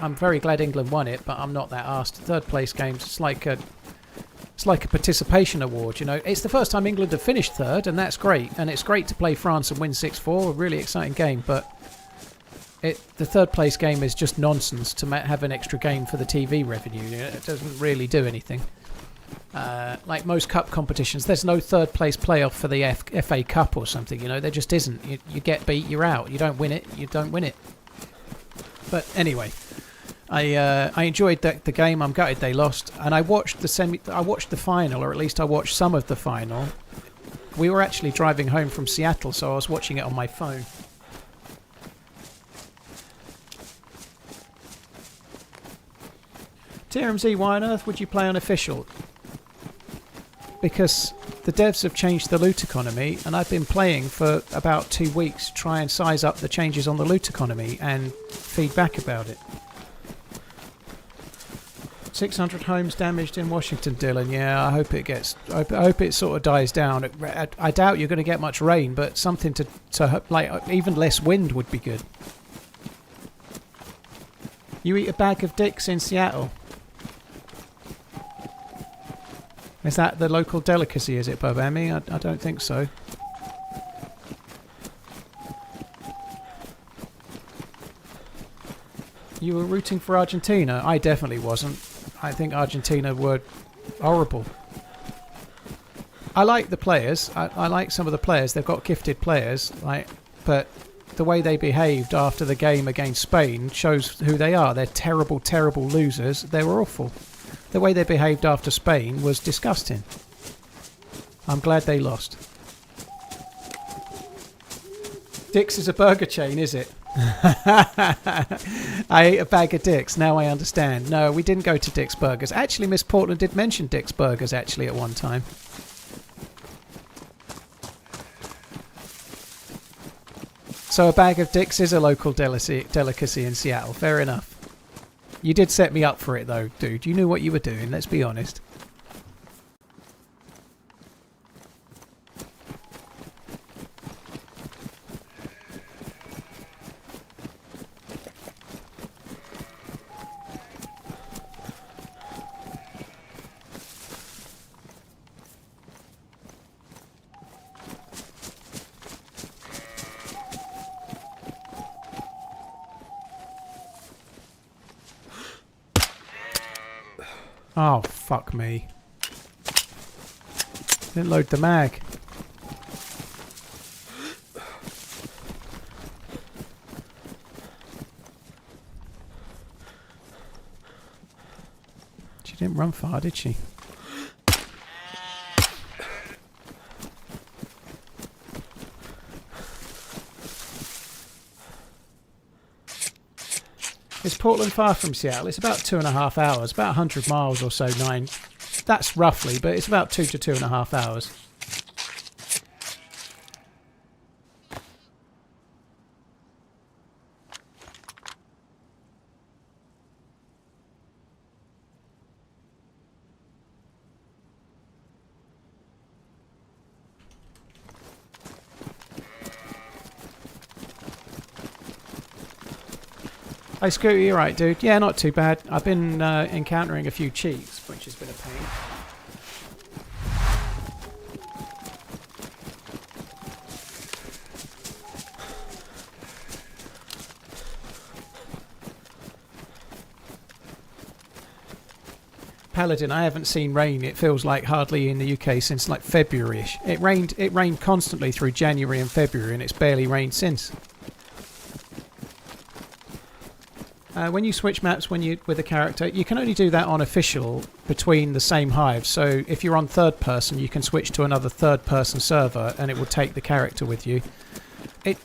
I'm very glad England won it, but I'm not that arsed. 3rd place games, it's like a participation award, you know. It's the first time England have finished 3rd, and that's great. And it's great to play France and win 6-4. A really exciting game, but the 3rd place game is just nonsense to have an extra game for the TV revenue. It doesn't really do anything. Like most cup competitions, there's no 3rd place playoff for the FA Cup or something, you know. There just isn't. You get beat, you're out. You don't win it, you don't win it. But anyway, I enjoyed the game. I'm gutted they lost, and I watched the final, or at least I watched some of the final. We were actually driving home from Seattle, so I was watching it on my phone. TRMZ, why on earth would you play unofficial? Because the devs have changed the loot economy, and I've been playing for about 2 weeks to try and size up the changes on the loot economy and feedback about it. 600 homes damaged in Washington, Dylan. Yeah, I hope it gets. I hope it sort of dies down. I doubt you're going to get much rain, but something to like even less wind would be good. You eat a bag of dicks in Seattle. Is that the local delicacy, is it, Bobami? I don't think so. You were rooting for Argentina? I definitely wasn't. I think Argentina were horrible. I like the players. I like some of the players. They've got gifted players. But the way they behaved after the game against Spain shows who they are. They're terrible, terrible losers. They were awful. The way they behaved after Spain was disgusting. I'm glad they lost. Dick's is a burger chain, is it? I ate a bag of Dick's. Now I understand. No, we didn't go to Dick's Burgers. Actually, Miss Portland did mention Dick's Burgers actually at one time. So a bag of Dick's is a local delicacy in Seattle. Fair enough. You did set me up for it though, dude. You knew what you were doing, let's be honest. Oh, fuck me. Didn't load the mag. She didn't run far, did she? Is Portland far from Seattle? It's about 2.5 hours, about 100 miles or so, 9. That's roughly, but it's about 2 to 2.5 hours. Hey Scooter, you right, dude? Yeah, not too bad. I've been encountering a few cheats, which has been a pain. Paladin, I haven't seen rain. It feels like hardly in the UK since like February-ish. It rained constantly through January and February, and it's barely rained since. When you switch maps with a character, you can only do that on official between the same hive. So if you're on third person, you can switch to another third person server and it will take the character with you. It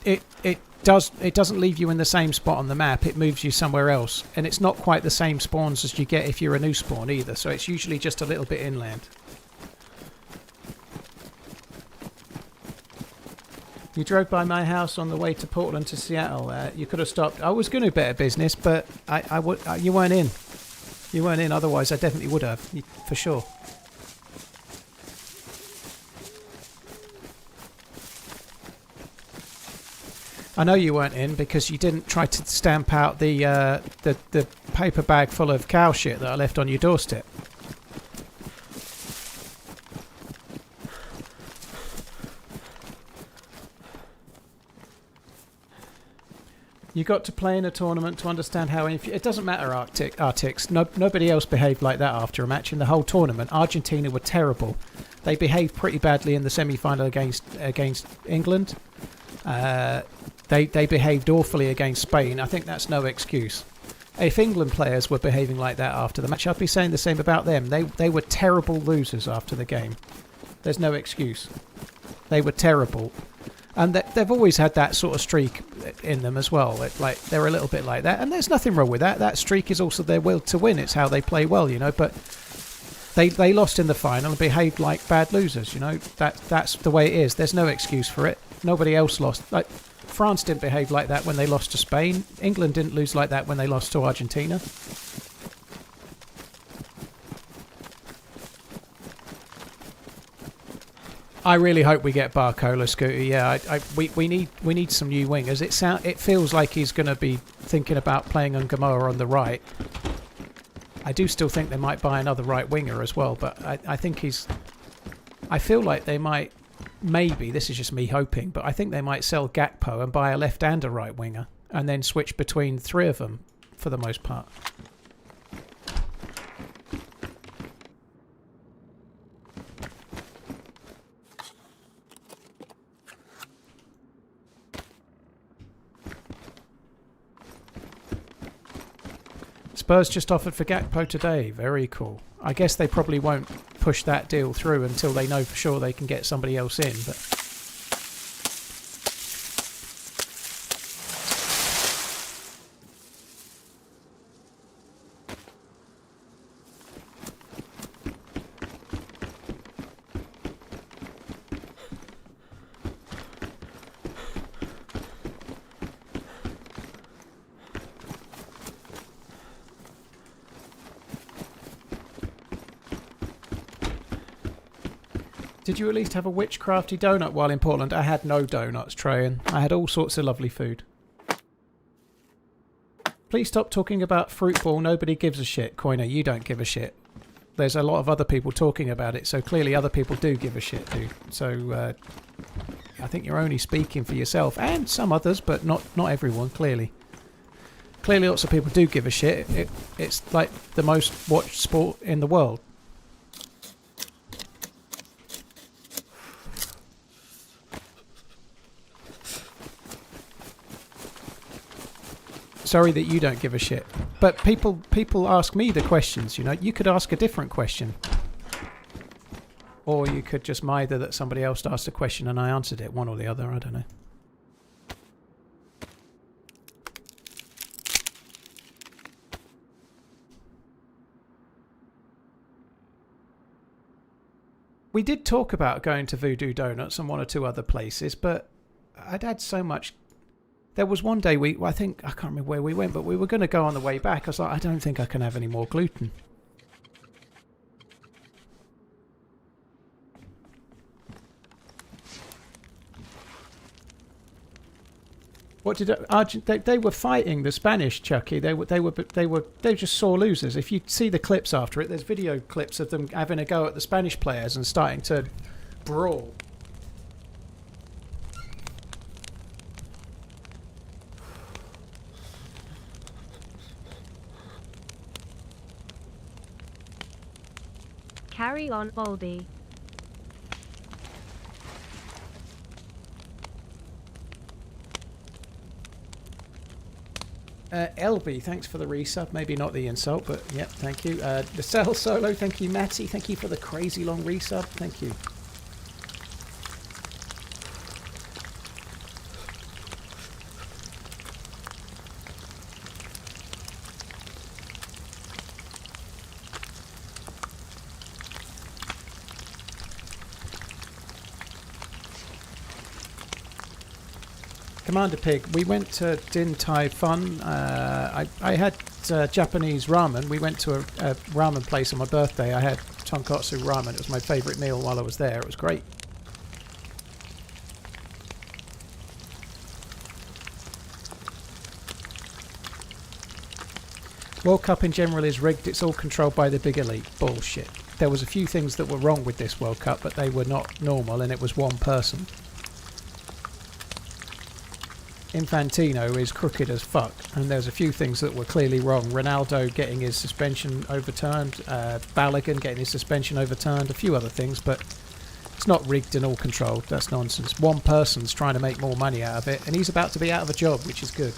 doesn't leave you in the same spot on the map. It moves you somewhere else, and it's not quite the same spawns as you get if you're a new spawn either. So it's usually just a little bit inland. You drove by my house on the way to Portland to Seattle. You could have stopped. I was going to better business, but you weren't in. You weren't in. Otherwise, I definitely would have, for sure. I know you weren't in because you didn't try to stamp out the paper bag full of cow shit that I left on your doorstep. You got to play in a tournament to understand how... It doesn't matter, Artix. Nobody else behaved like that after a match in the whole tournament. Argentina were terrible. They behaved pretty badly in the semi-final against England. They behaved awfully against Spain. I think that's no excuse. If England players were behaving like that after the match, I'd be saying the same about them. They were terrible losers after the game. There's no excuse. They were terrible. And they've always had that sort of streak in them as well. Like they're a little bit like that, and there's nothing wrong with that. That streak is also their will to win. It's how they play well, you know. But they lost in the final and behaved like bad losers, you know. That's the way it is. There's no excuse for it. Nobody else lost. Like France didn't behave like that when they lost to Spain. England didn't lose like that when they lost to Argentina. I really hope we get Barcola, Scooter. Yeah, we need some new wingers. It feels like he's going to be thinking about playing on Gamora on the right. I do still think they might buy another right winger as well, but I think I feel like they might, maybe, this is just me hoping, but I think they might sell Gakpo and buy a left and a right winger and then switch between three of them for the most part. Spurs just offered for Gakpo today. Very cool. I guess they probably won't push that deal through until they know for sure they can get somebody else in. But did you at least have a witchcrafty donut while in Portland? I had no donuts, Trayan. I had all sorts of lovely food. Please stop talking about fruit ball. Nobody gives a shit. Coiner, you don't give a shit. There's a lot of other people talking about it, so clearly other people do give a shit, dude. So I think you're only speaking for yourself and some others, but not everyone, clearly. Clearly lots of people do give a shit. It's like the most watched sport in the world. Sorry that you don't give a shit. But people ask me the questions, you know. You could ask a different question. Or you could just mither that somebody else asked a question and I answered it. One or the other, I don't know. We did talk about going to Voodoo Donuts and one or two other places, but I'd had so much. There was one day I can't remember where we went, but we were going to go on the way back. I was like, I don't think I can have any more gluten. What did they were fighting the Spanish, Chucky? They were just sore losers. If you see the clips after it, there's video clips of them having a go at the Spanish players and starting to brawl.
Carry on, Baldy.
LB, thanks for the resub. Maybe not the insult, but yep, thank you. The Cell Solo, thank you. Matty, thank you for the crazy long resub. Thank you. Commander Pig, we went to Din Tai Fun. I had Japanese ramen. We went to a ramen place on my birthday. I had tonkotsu ramen. It was my favourite meal while I was there. It was great. World Cup in general is rigged. It's all controlled by the big elite. Bullshit. There was a few things that were wrong with this World Cup, but they were not normal, and it was one person. Infantino is crooked as fuck, and there's a few things that were clearly wrong. Ronaldo getting his suspension overturned, Balogun getting his suspension overturned, a few other things, but it's not rigged and all controlled. That's nonsense. One person's trying to make more money out of it, and he's about to be out of a job, which is good.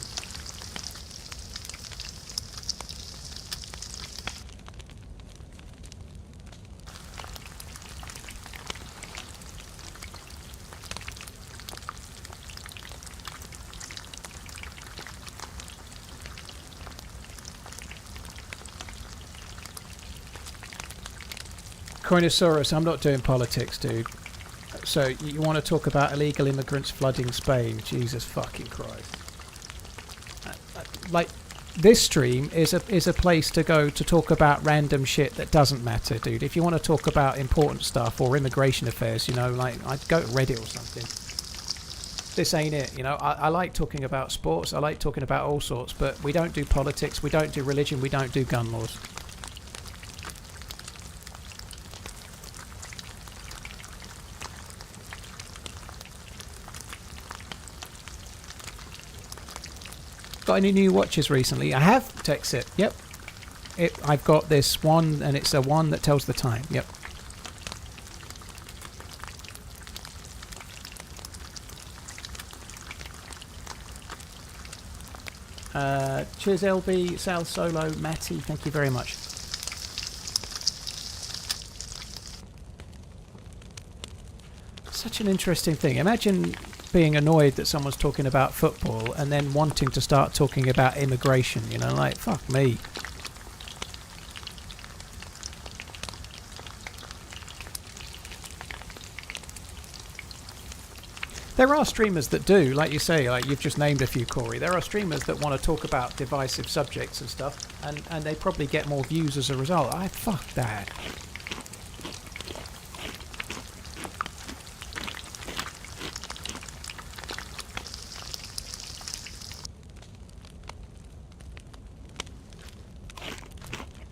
Coinosaurus, I'm not doing politics, dude. So you want to talk about illegal immigrants flooding Spain? Jesus fucking Christ! Like, this stream is a place to go to talk about random shit that doesn't matter, dude. If you want to talk about important stuff or immigration affairs, you know, like, I'd go to Reddit or something. This ain't it, you know. I like talking about sports. I like talking about all sorts, but we don't do politics. We don't do religion. We don't do gun laws. Got any new watches recently? I have, Texit. Yep. I've got this one, and it's a one that tells the time. Yep. Cheers, LB, Sal Solo, Matty. Thank you very much. Such an interesting thing. Imagine being annoyed that someone's talking about football and then wanting to start talking about immigration, you know, like, fuck me. There are streamers that do, like you say, like you've just named a few, Corey. There are streamers that want to talk about divisive subjects and stuff, and they probably get more views as a result. Fuck that.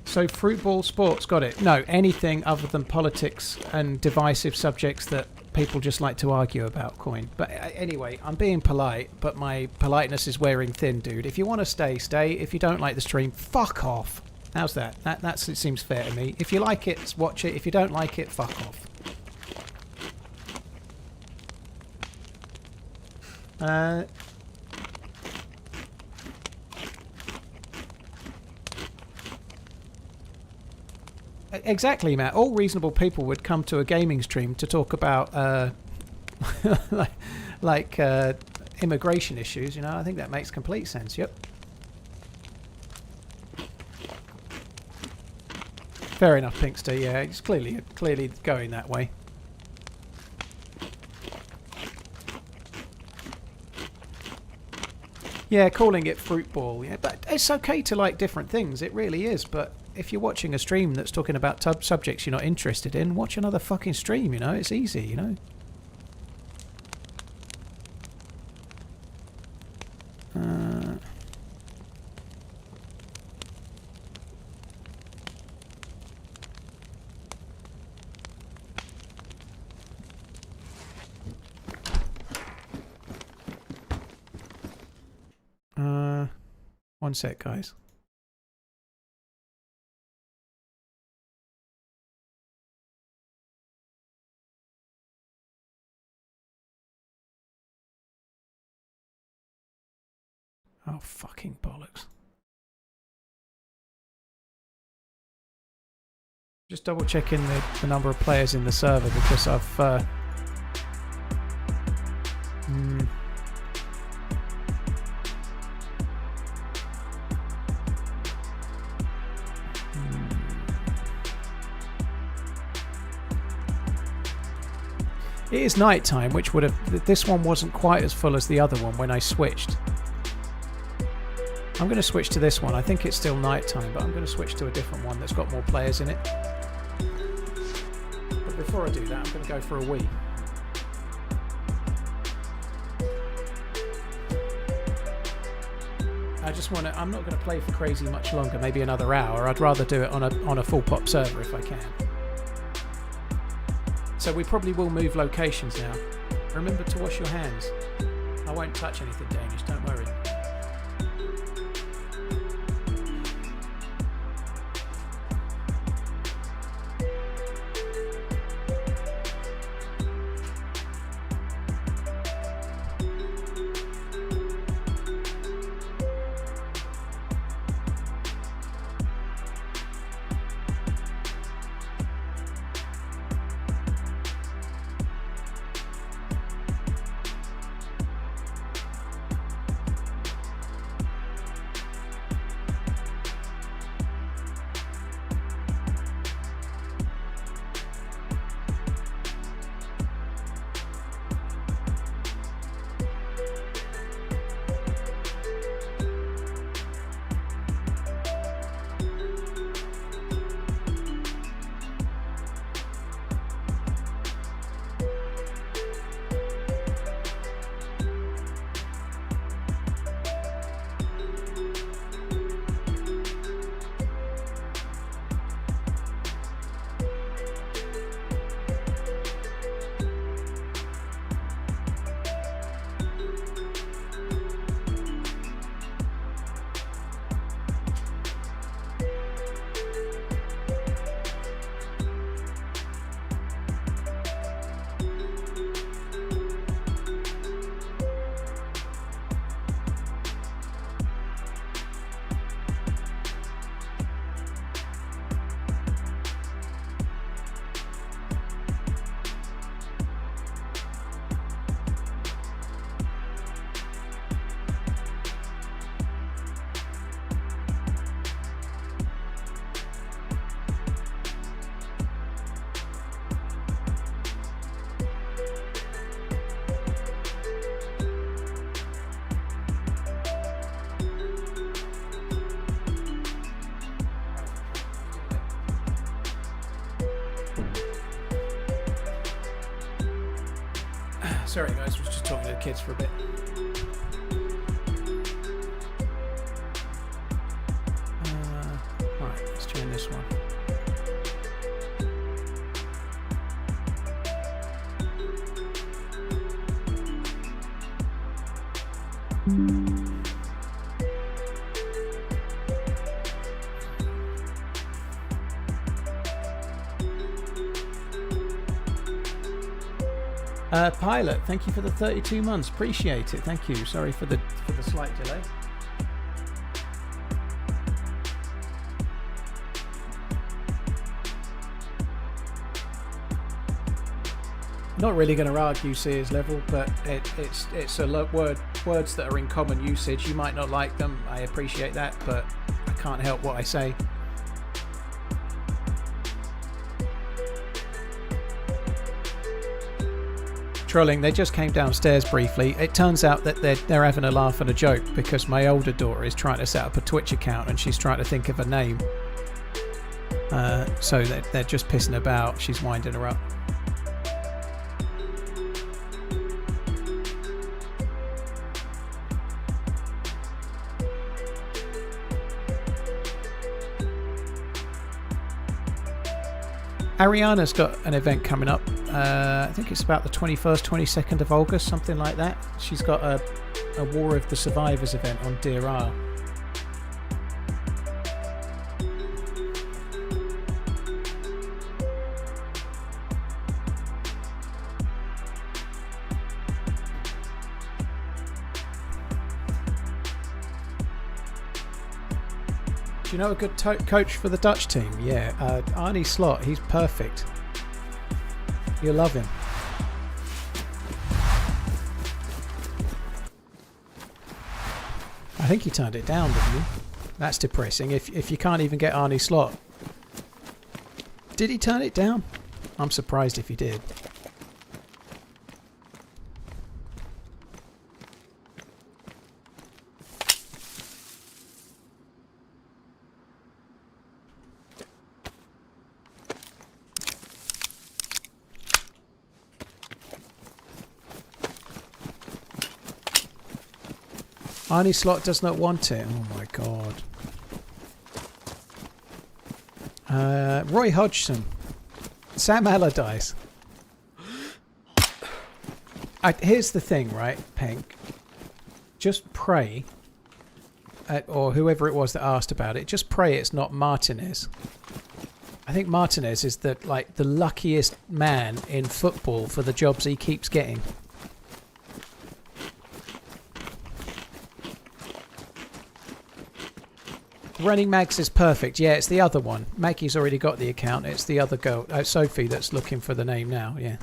So Fruitball Sports, got it. No, anything other than politics and divisive subjects that people just like to argue about, Coin. But anyway, I'm being polite, but my politeness is wearing thin, dude. If you want to stay, stay. If you don't like the stream, fuck off. How's that? That seems fair to me. If you like it, watch it. If you don't like it, fuck off. Exactly, Matt. All reasonable people would come to a gaming stream to talk about like immigration issues, you know. I think that makes complete sense. Yep. Fair enough, Pinkster. Yeah, it's clearly going that way. Yeah, calling it fruit ball. Yeah, but it's okay to like different things. It really is. But if you're watching a stream that's talking about subjects you're not interested in, watch another fucking stream. You know, it's easy. You know. One sec, guys. Oh, fucking bollocks. Just double checking the number of players in the server because I've It is night time, which would have... This one wasn't quite as full as the other one when I switched. I'm going to switch to this one. I think it's still night time, but I'm going to switch to a different one that's got more players in it. But before I do that, I'm going to go for a wee. I just want to... I'm not going to play for crazy much longer, maybe another hour. I'd rather do it on a full pop server if I can. So we probably will move locations now. Remember to wash your hands. I won't touch anything Danish, don't worry. Sorry guys, I was just talking to the kids for a bit. Alright, let's turn this one. Pilot, thank you for the 32 months. Appreciate it. Thank you. Sorry for the slight delay. Not really going to argue Sears level, but it's a words that are in common usage. You might not like them. I appreciate that, but I can't help what I say. trolling. They just came downstairs briefly. It turns out that they're having a laugh and a joke because my older daughter is trying to set up a Twitch account and she's trying to think of a name. So they're just pissing about. She's winding her up. Ariana's got an event coming up. I think it's about the 21st, 22nd of August, something like that. She's got a War of the Survivors event on DayZ. Do you know a good coach for the Dutch team? Yeah, Arnie Slot. He's perfect. You'll love him. I think he turned it down, didn't he? That's depressing. If you can't even get Arnie Slot. Did he turn it down? I'm surprised if he did. Arnie Slot does not want it. Oh my god. Roy Hodgson. Sam Allardyce. Here's the thing, right, Pink? Just pray, or whoever it was that asked about it, just pray it's not Martinez. I think Martinez is the luckiest man in football for the jobs he keeps getting. TheRunningManZ is perfect. Yeah, it's the other one. Maggie's already got the account. It's the other girl, Sophie, that's looking for the name now. Yeah.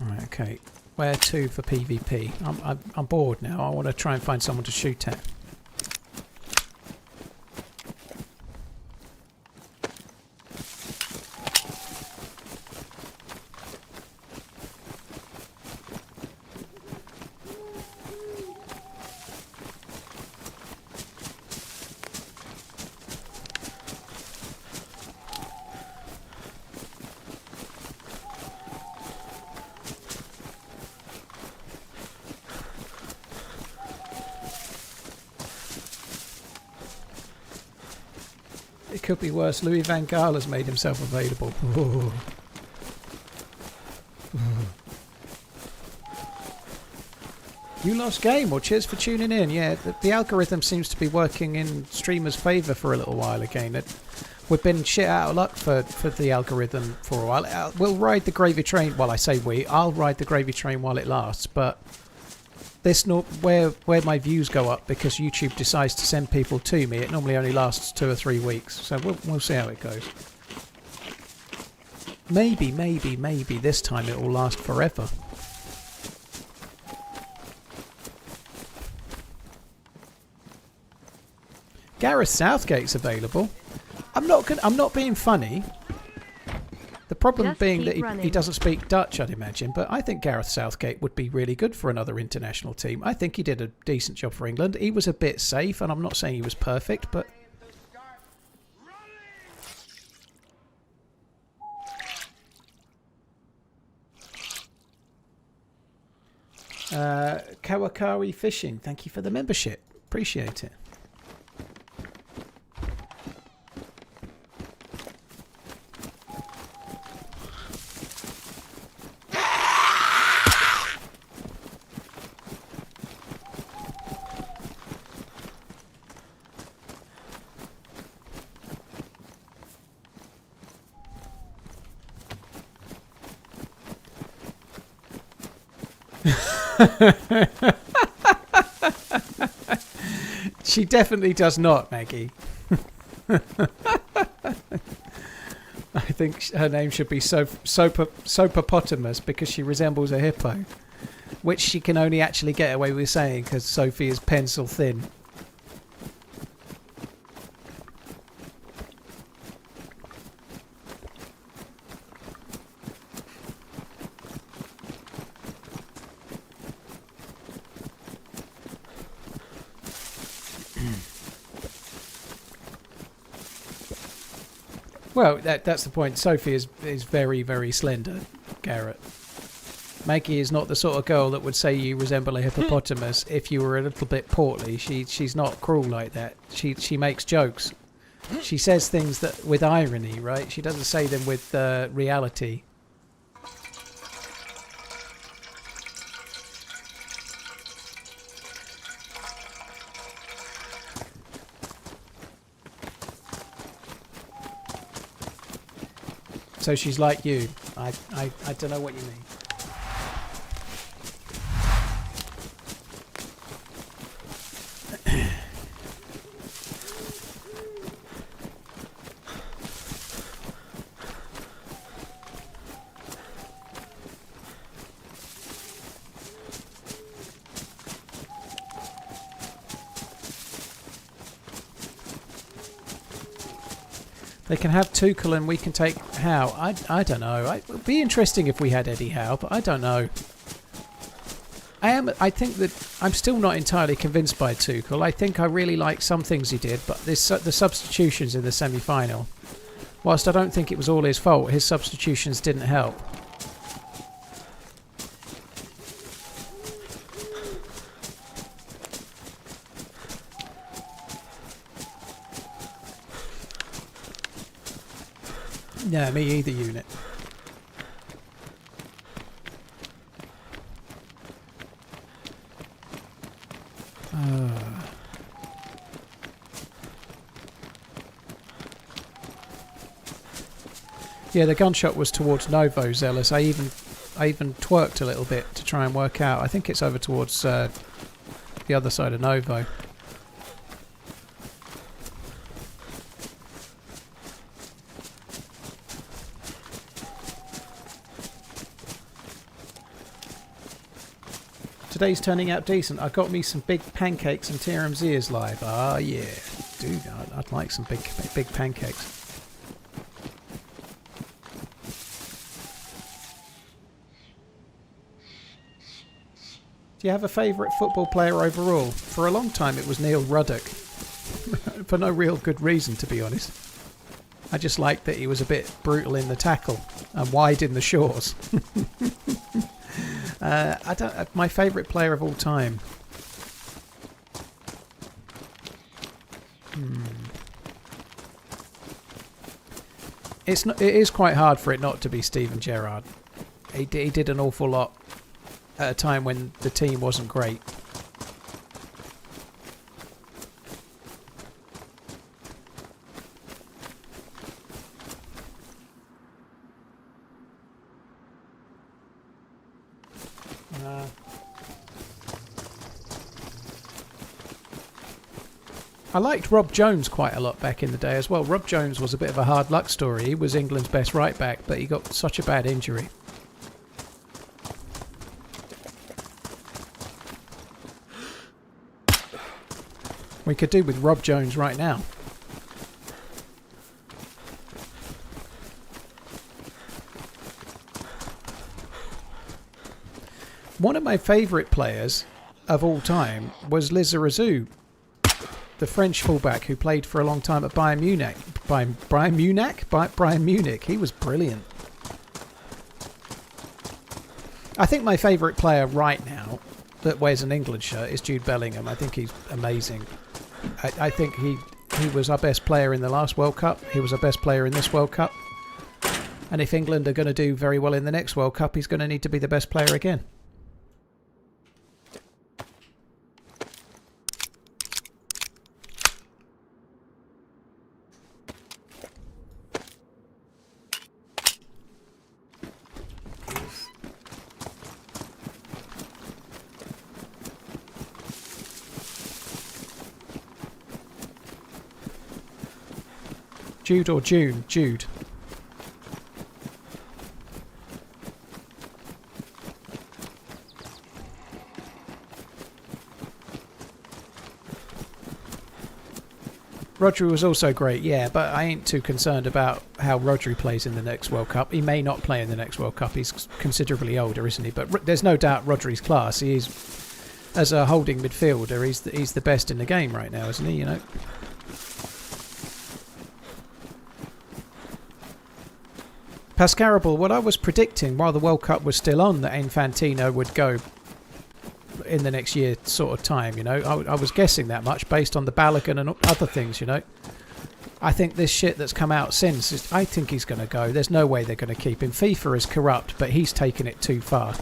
Right. Okay. Where to for PvP? I'm bored now. I want to try and find someone to shoot at. It could be worse. Louis van Gaal has made himself available. Ooh. You lost game. Well, cheers for tuning in. Yeah, the algorithm seems to be working in streamers' favour for a little while again. We've been shit out of luck for the algorithm for a while. We'll ride the gravy train. Well, I say we. I'll ride the gravy train while it lasts. But this where my views go up because YouTube decides to send people to me. It normally only lasts 2 or 3 weeks. So we'll see how it goes. Maybe this time it will last forever. Gareth Southgate's available. I'm not being funny. The problem
Just
being
keep
that he doesn't speak Dutch, I'd imagine. But I think Gareth Southgate would be really good for another international team. I think he did a decent job for England. He was a bit safe, and I'm not saying he was perfect, but Kawakawi Fishing, thank you for the membership. Appreciate it. She definitely does not, Maggie. I think her name should be Sopopotamus because she resembles a hippo, which she can only actually get away with saying because Sophie is pencil thin. Well, that's the point. Sophie is very, very slender, Garrett. Maggie is not the sort of girl that would say you resemble a hippopotamus if you were a little bit portly. She's not cruel like that. She makes jokes. She says things that with irony, right? She doesn't say them with reality. So she's like you. I don't know what you mean. They can have Tuchel and we can take Howe. I don't know. It would be interesting if we had Eddie Howe, but I don't know. I think that I'm still not entirely convinced by Tuchel. I think I really like some things he did, but the substitutions in the semi-final, whilst I don't think it was all his fault, his substitutions didn't help. Yeah, me either, unit. Yeah, the gunshot was towards Novo, Zealous. I even twerked a little bit to try and work out. I think it's over towards the other side of Novo. Today's turning out decent. I got me some big pancakes and TRMZ is live. Ah, yeah. Dude, I'd like some big pancakes. Do you have a favourite football player overall? For a long time it was Neil Ruddock. For no real good reason, to be honest. I just liked that he was a bit brutal in the tackle and wide in the shores. My favourite player of all time. It is quite hard for it not to be Steven Gerrard. He did an awful lot at a time when the team wasn't great. I liked Rob Jones quite a lot back in the day as well. Rob Jones was a bit of a hard luck story. He was England's best right back, but he got such a bad injury. We could do with Rob Jones right now. One of my favourite players of all time was Lizarazu, the French fullback who played for a long time at Bayern Munich. Bayern Munich. He was brilliant. I think my favourite player right now that wears an England shirt is Jude Bellingham. I think he's amazing. I think he was our best player in the last World Cup. He was our best player in this World Cup. And if England are going to do very well in the next World Cup, he's going to need to be the best player again. Jude or June? Jude. Rodri was also great, yeah, but I ain't too concerned about how Rodri plays in the next World Cup. He may not play in the next World Cup. He's considerably older, isn't he? But there's no doubt Rodri's class. He is, as a holding midfielder, he's the best in the game right now, isn't he? You know. Pascarable, what I was predicting while the World Cup was still on, that Infantino would go in the next year sort of time, you know. I was guessing that much based on the Balogun and other things, you know. I think this shit that's come out since, I think he's going to go. There's no way they're going to keep him. FIFA is corrupt, but he's taken it too far.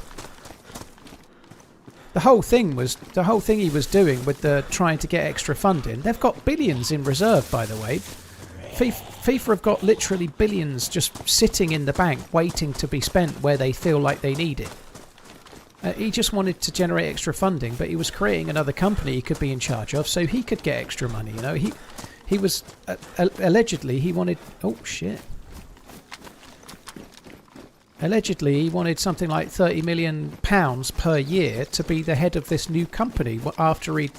The whole thing he was doing with the trying to get extra funding, they've got billions in reserve, by the way. FIFA have got literally billions just sitting in the bank waiting to be spent where they feel like they need it. He just wanted to generate extra funding, but he was creating another company he could be in charge of so he could get extra money, you know. He was allegedly he wanted Allegedly, he wanted something like £30 million per year to be the head of this new company after he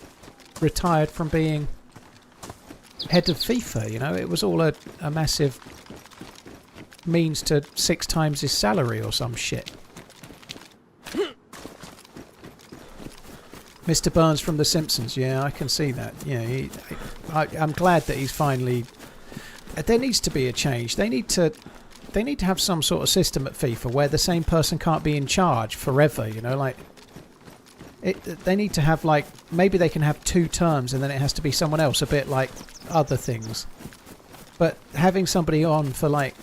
retired from being head of FIFA, you know. It was all a massive means to 6 times his salary or some shit. Mr. Burns from The Simpsons, yeah, I can see that. Yeah, I'm glad that he's finally... There needs to be a change. They need to have some sort of system at FIFA where the same person can't be in charge forever, you know, like... They need to have, like... Maybe they can have 2 terms and then it has to be someone else, a bit like other things. But having somebody on for, like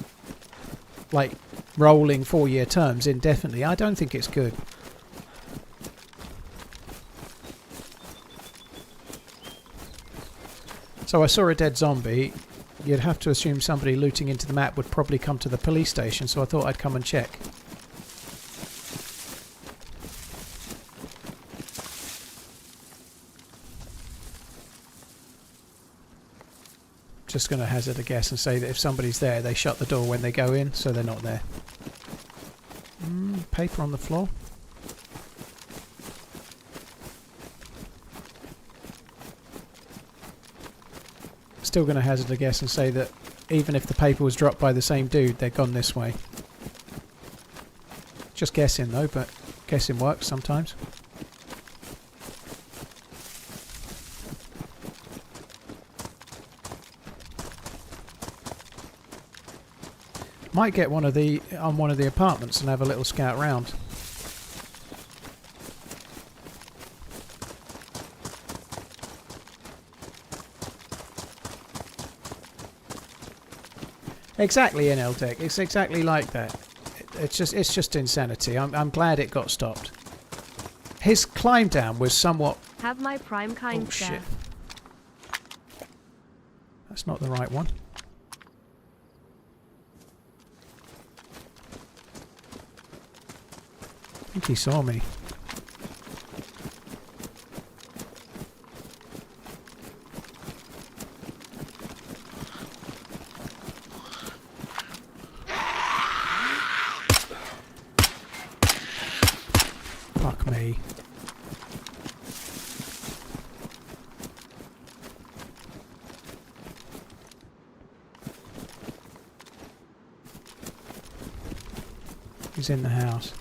rolling 4-year terms indefinitely, I don't think it's good. So I saw a dead zombie. You'd have to assume somebody looting into the map would probably come to the police station, so I thought I'd come and check. Just going to hazard a guess and say that if somebody's there, they shut the door when they go in, so they're not there. Paper on the floor. Still going to hazard a guess and say that even if the paper was dropped by the same dude, they're gone this way. Just guessing though, but guessing works sometimes. Might get one of the apartments and have a little scout round. Exactly, NL Deck. It's exactly like that. It's just insanity. I'm glad it got stopped. His climb down was somewhat...
Have my prime kind,
oh
sir.
shit. That's not the right one. I think he saw me. Fuck me. He's in the house.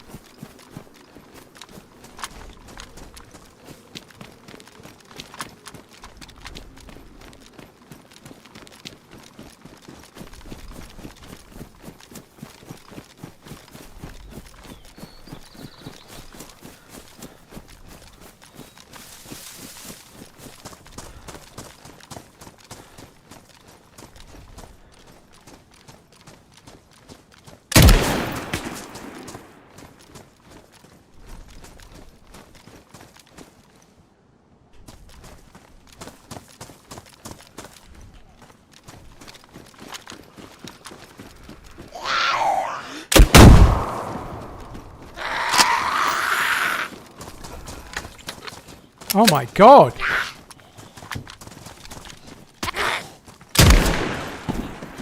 Oh my god!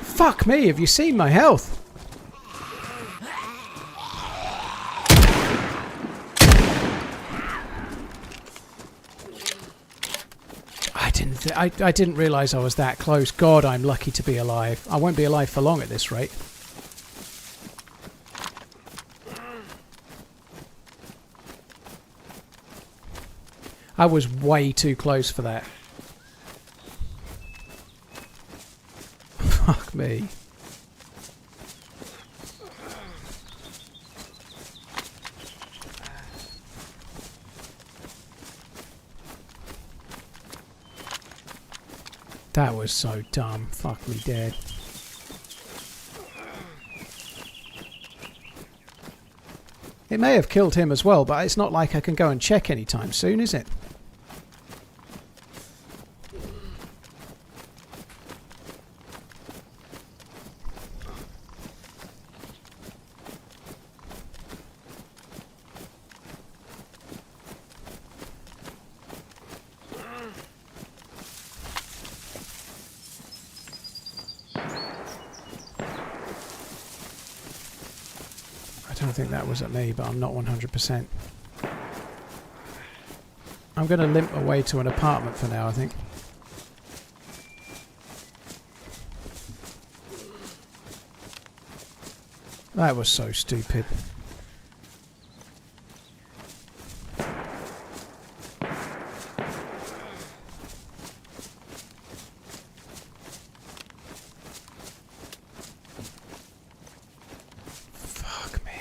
Fuck me, have you seen my health? I didn't realise I was that close. God, I'm lucky to be alive. I won't be alive for long at this rate. I was way too close for that. Fuck me. That was so dumb. Fuck me dead. It may have killed him as well, but it's not like I can go and check anytime soon, is it? I don't think that was at me, but I'm not 100%. I'm going to limp away to an apartment for now, I think. That was so stupid. Fuck me.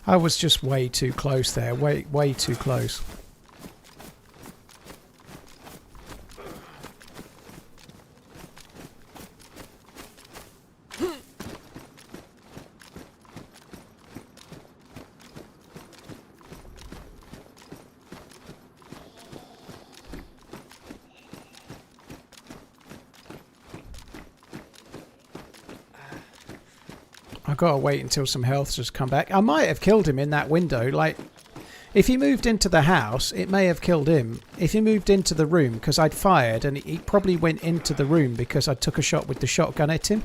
I was just way too close there, way too close. I've got to wait until some health's just come back. I might have killed him in that window. Like, if he moved into the house, it may have killed him. If he moved into the room, because I'd fired, and he probably went into the room because I took a shot with the shotgun at him.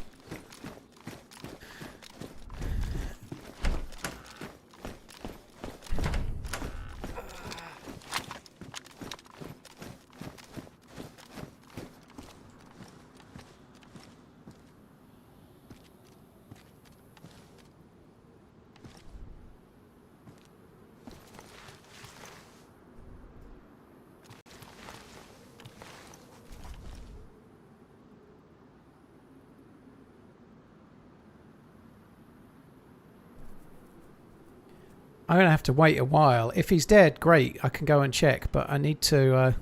I'm going to have to wait a while. If he's dead, great. I can go and check, but I need to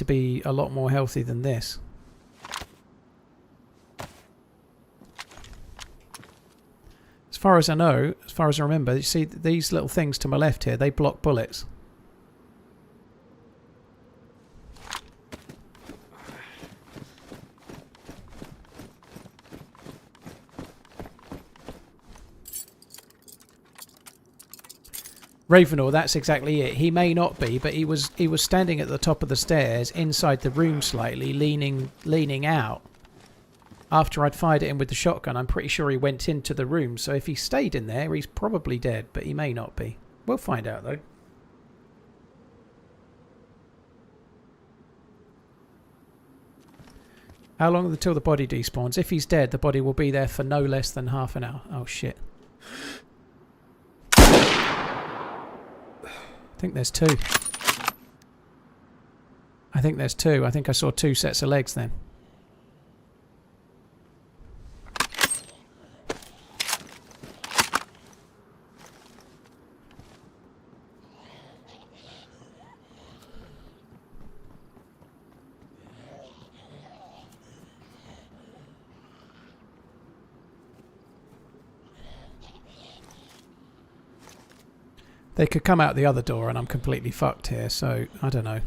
be a lot more healthy than this. As far as I know, as far as I remember, you see these little things to my left here, they block bullets. Ravenor, that's exactly it. He may not be, but he was standing at the top of the stairs inside the room slightly, leaning out. After I'd fired at him with the shotgun, I'm pretty sure he went into the room. So if he stayed in there, he's probably dead, but he may not be. We'll find out though. How long until the body despawns? If he's dead, the body will be there for no less than half an hour. Oh shit. I think there's two. I think there's two. I think I saw two sets of legs then. They could come out the other door and I'm completely fucked here, so I don't know.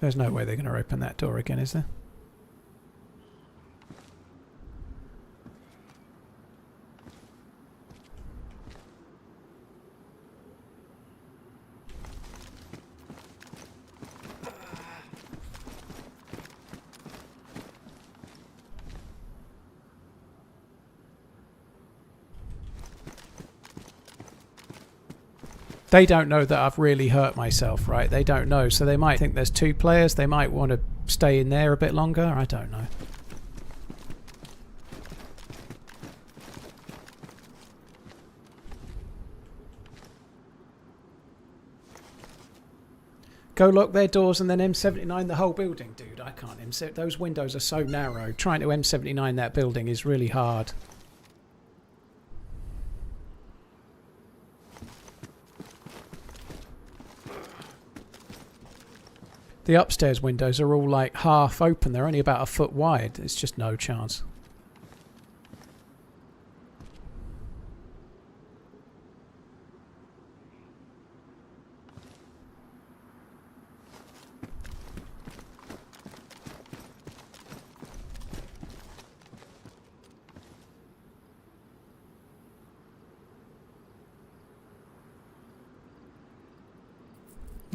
There's no way they're going to open that door again, is there? They don't know that I've really hurt myself, right? They don't know, so they might think there's 2 players. They might want to stay in there a bit longer. I don't know. Go lock their doors and then M79 the whole building. Dude, I can't. Those windows are so narrow. Trying to M79 that building is really hard. The upstairs windows are all like half open. They're only about a foot wide. It's just no chance.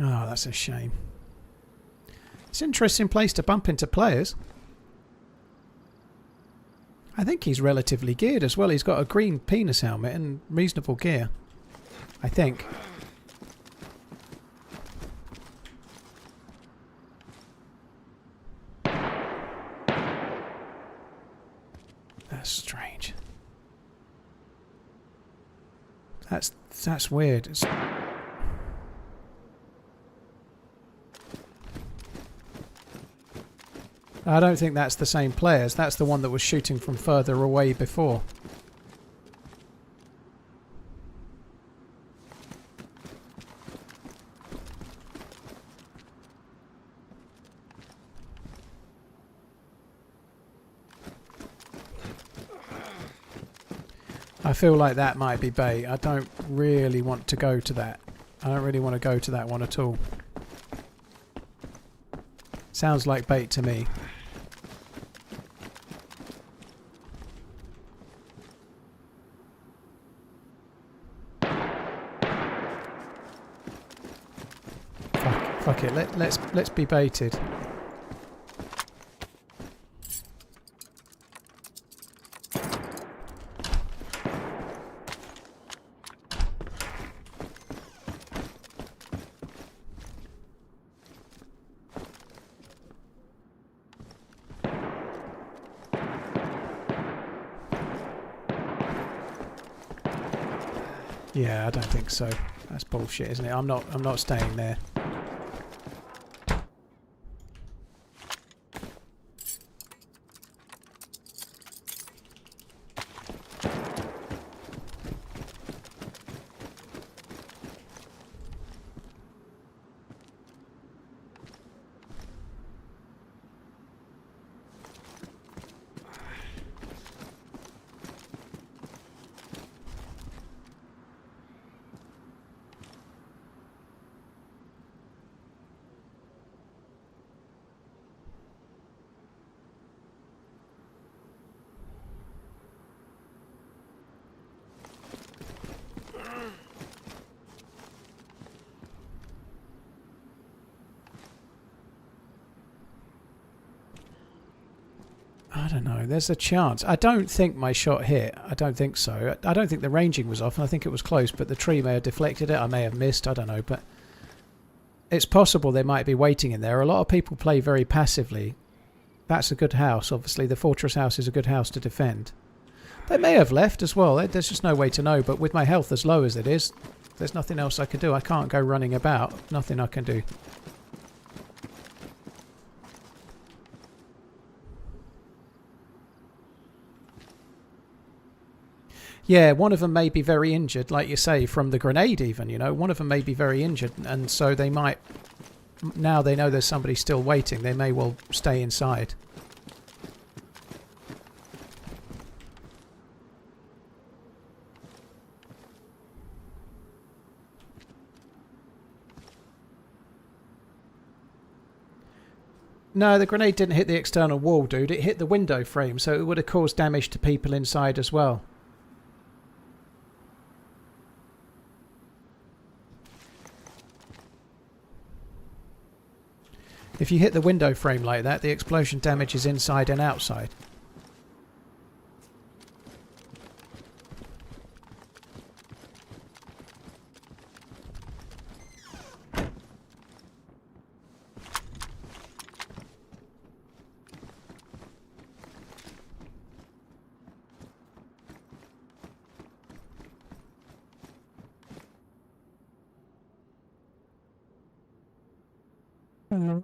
Oh, that's a shame. It's an interesting place to bump into players. I think he's relatively geared as well. He's got a green penis helmet and reasonable gear. I think. That's strange. That's weird. I don't think that's the same players. That's the one that was shooting from further away before. I feel like that might be bait. I don't really want to go to that. I don't really want to go to that one at all. Sounds like bait to me. Fuck it. Let's be baited. Yeah, I don't think so. That's bullshit, isn't it? I'm not staying there. I don't know. There's a chance. I don't think my shot hit. I don't think so. I don't think the ranging was off, and I think it was close, but the tree may have deflected it. I may have missed. I don't know, but it's possible they might be waiting in there. A lot of people play very passively. That's a good house, obviously. The fortress house is a good house to defend. They may have left as well. There's just no way to know, but with my health as low as it is, there's nothing else I can do. I can't go running about. Nothing I can do. Yeah, one of them may be very injured, like you say, from the grenade even, you know. One of them may be very injured, and so they might... Now they know there's somebody still waiting, they may well stay inside. No, the grenade didn't hit the external wall, dude. It hit the window frame, so it would have caused damage to people inside as well. If you hit the window frame like that, the explosion damages inside and outside.
Hello.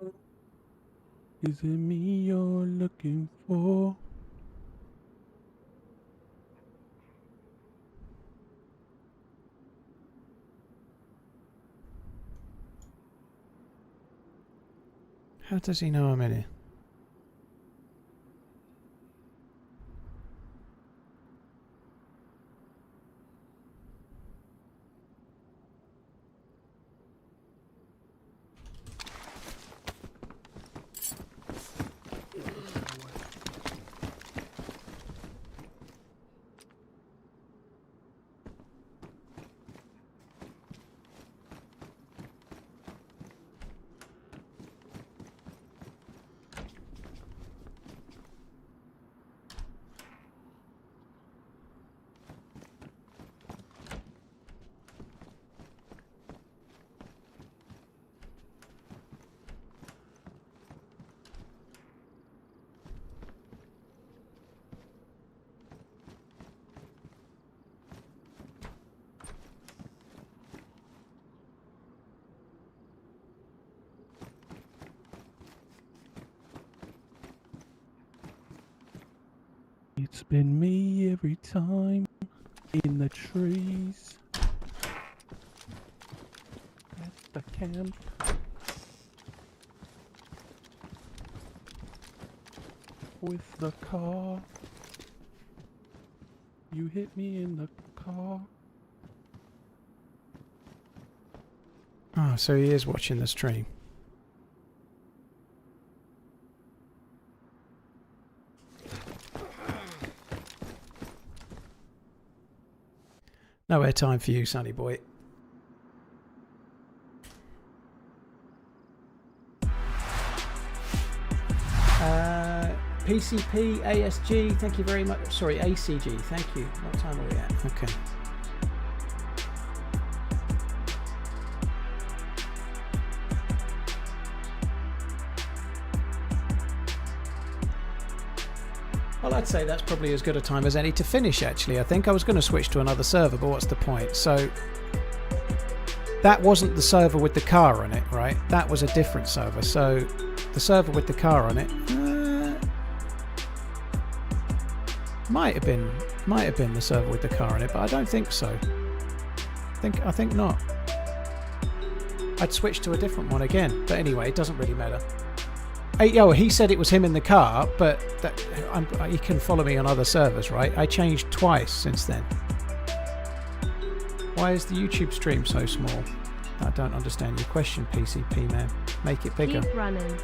Is it me you're looking for?
How does he know I'm in here?
It's been me every time in the trees at the camp. With the car. You hit me in the car.
Oh, so he is watching the stream. No airtime for you, sonny boy. PCP, ASG, thank you very much. Sorry, ACG, thank you. What time are we at? Okay. Well, I'd say that's probably as good a time as any to finish, actually. I think I was going to switch to another server, but what's the point? So, that wasn't the server with the car on it, right? That was a different server. So, the server with the car on it might have been the server with the car on it, but I don't think so. I think not. I'd switch to a different one again, but anyway, it doesn't really matter. He said it was him in the car, but he can follow me on other servers, right? I changed twice since then. Why is the YouTube stream so small? I don't understand your question, PCP man. Make it bigger.
Keep running.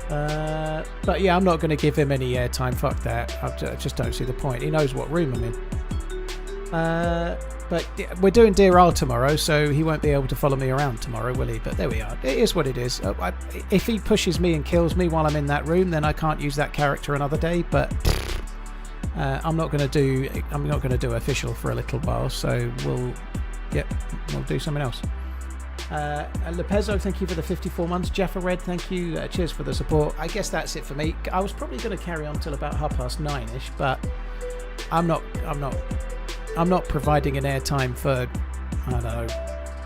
But yeah, I'm not going to give him any airtime. Fuck that. I just don't see the point. He knows what room I'm in. But we're doing Deer Isle tomorrow, so he won't be able to follow me around tomorrow, will he? But there we are. It is what it is. If he pushes me and kills me while I'm in that room, then I can't use that character another day. But I'm not going to do official for a little while. So we'll do something else. Lepezo, thank you for the 54 months. Jaffa Red, thank you. Cheers for the support. I guess that's it for me. I was probably going to carry on till about 9:30ish, but I'm not providing an airtime for, I don't know,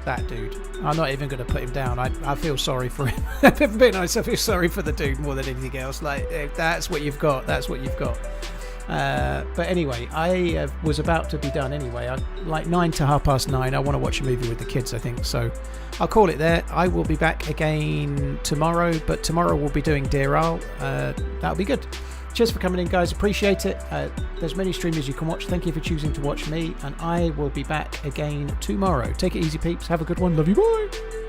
that dude. I'm not even going to put him down. I feel sorry for him. If I'm being honest, I feel sorry for the dude more than anything else. Like, if that's what you've got. That's what you've got. But anyway, I was about to be done anyway. Like 9 to 9:30. I want to watch a movie with the kids, I think. So I'll call it there. I will be back again tomorrow, but tomorrow we'll be doing Deer Isle. That'll be good. Cheers for coming in, guys. Appreciate it. There's many streamers you can watch. Thank you for choosing to watch me, and I will be back again tomorrow. Take it easy, peeps. Have a good one. Love you. Bye.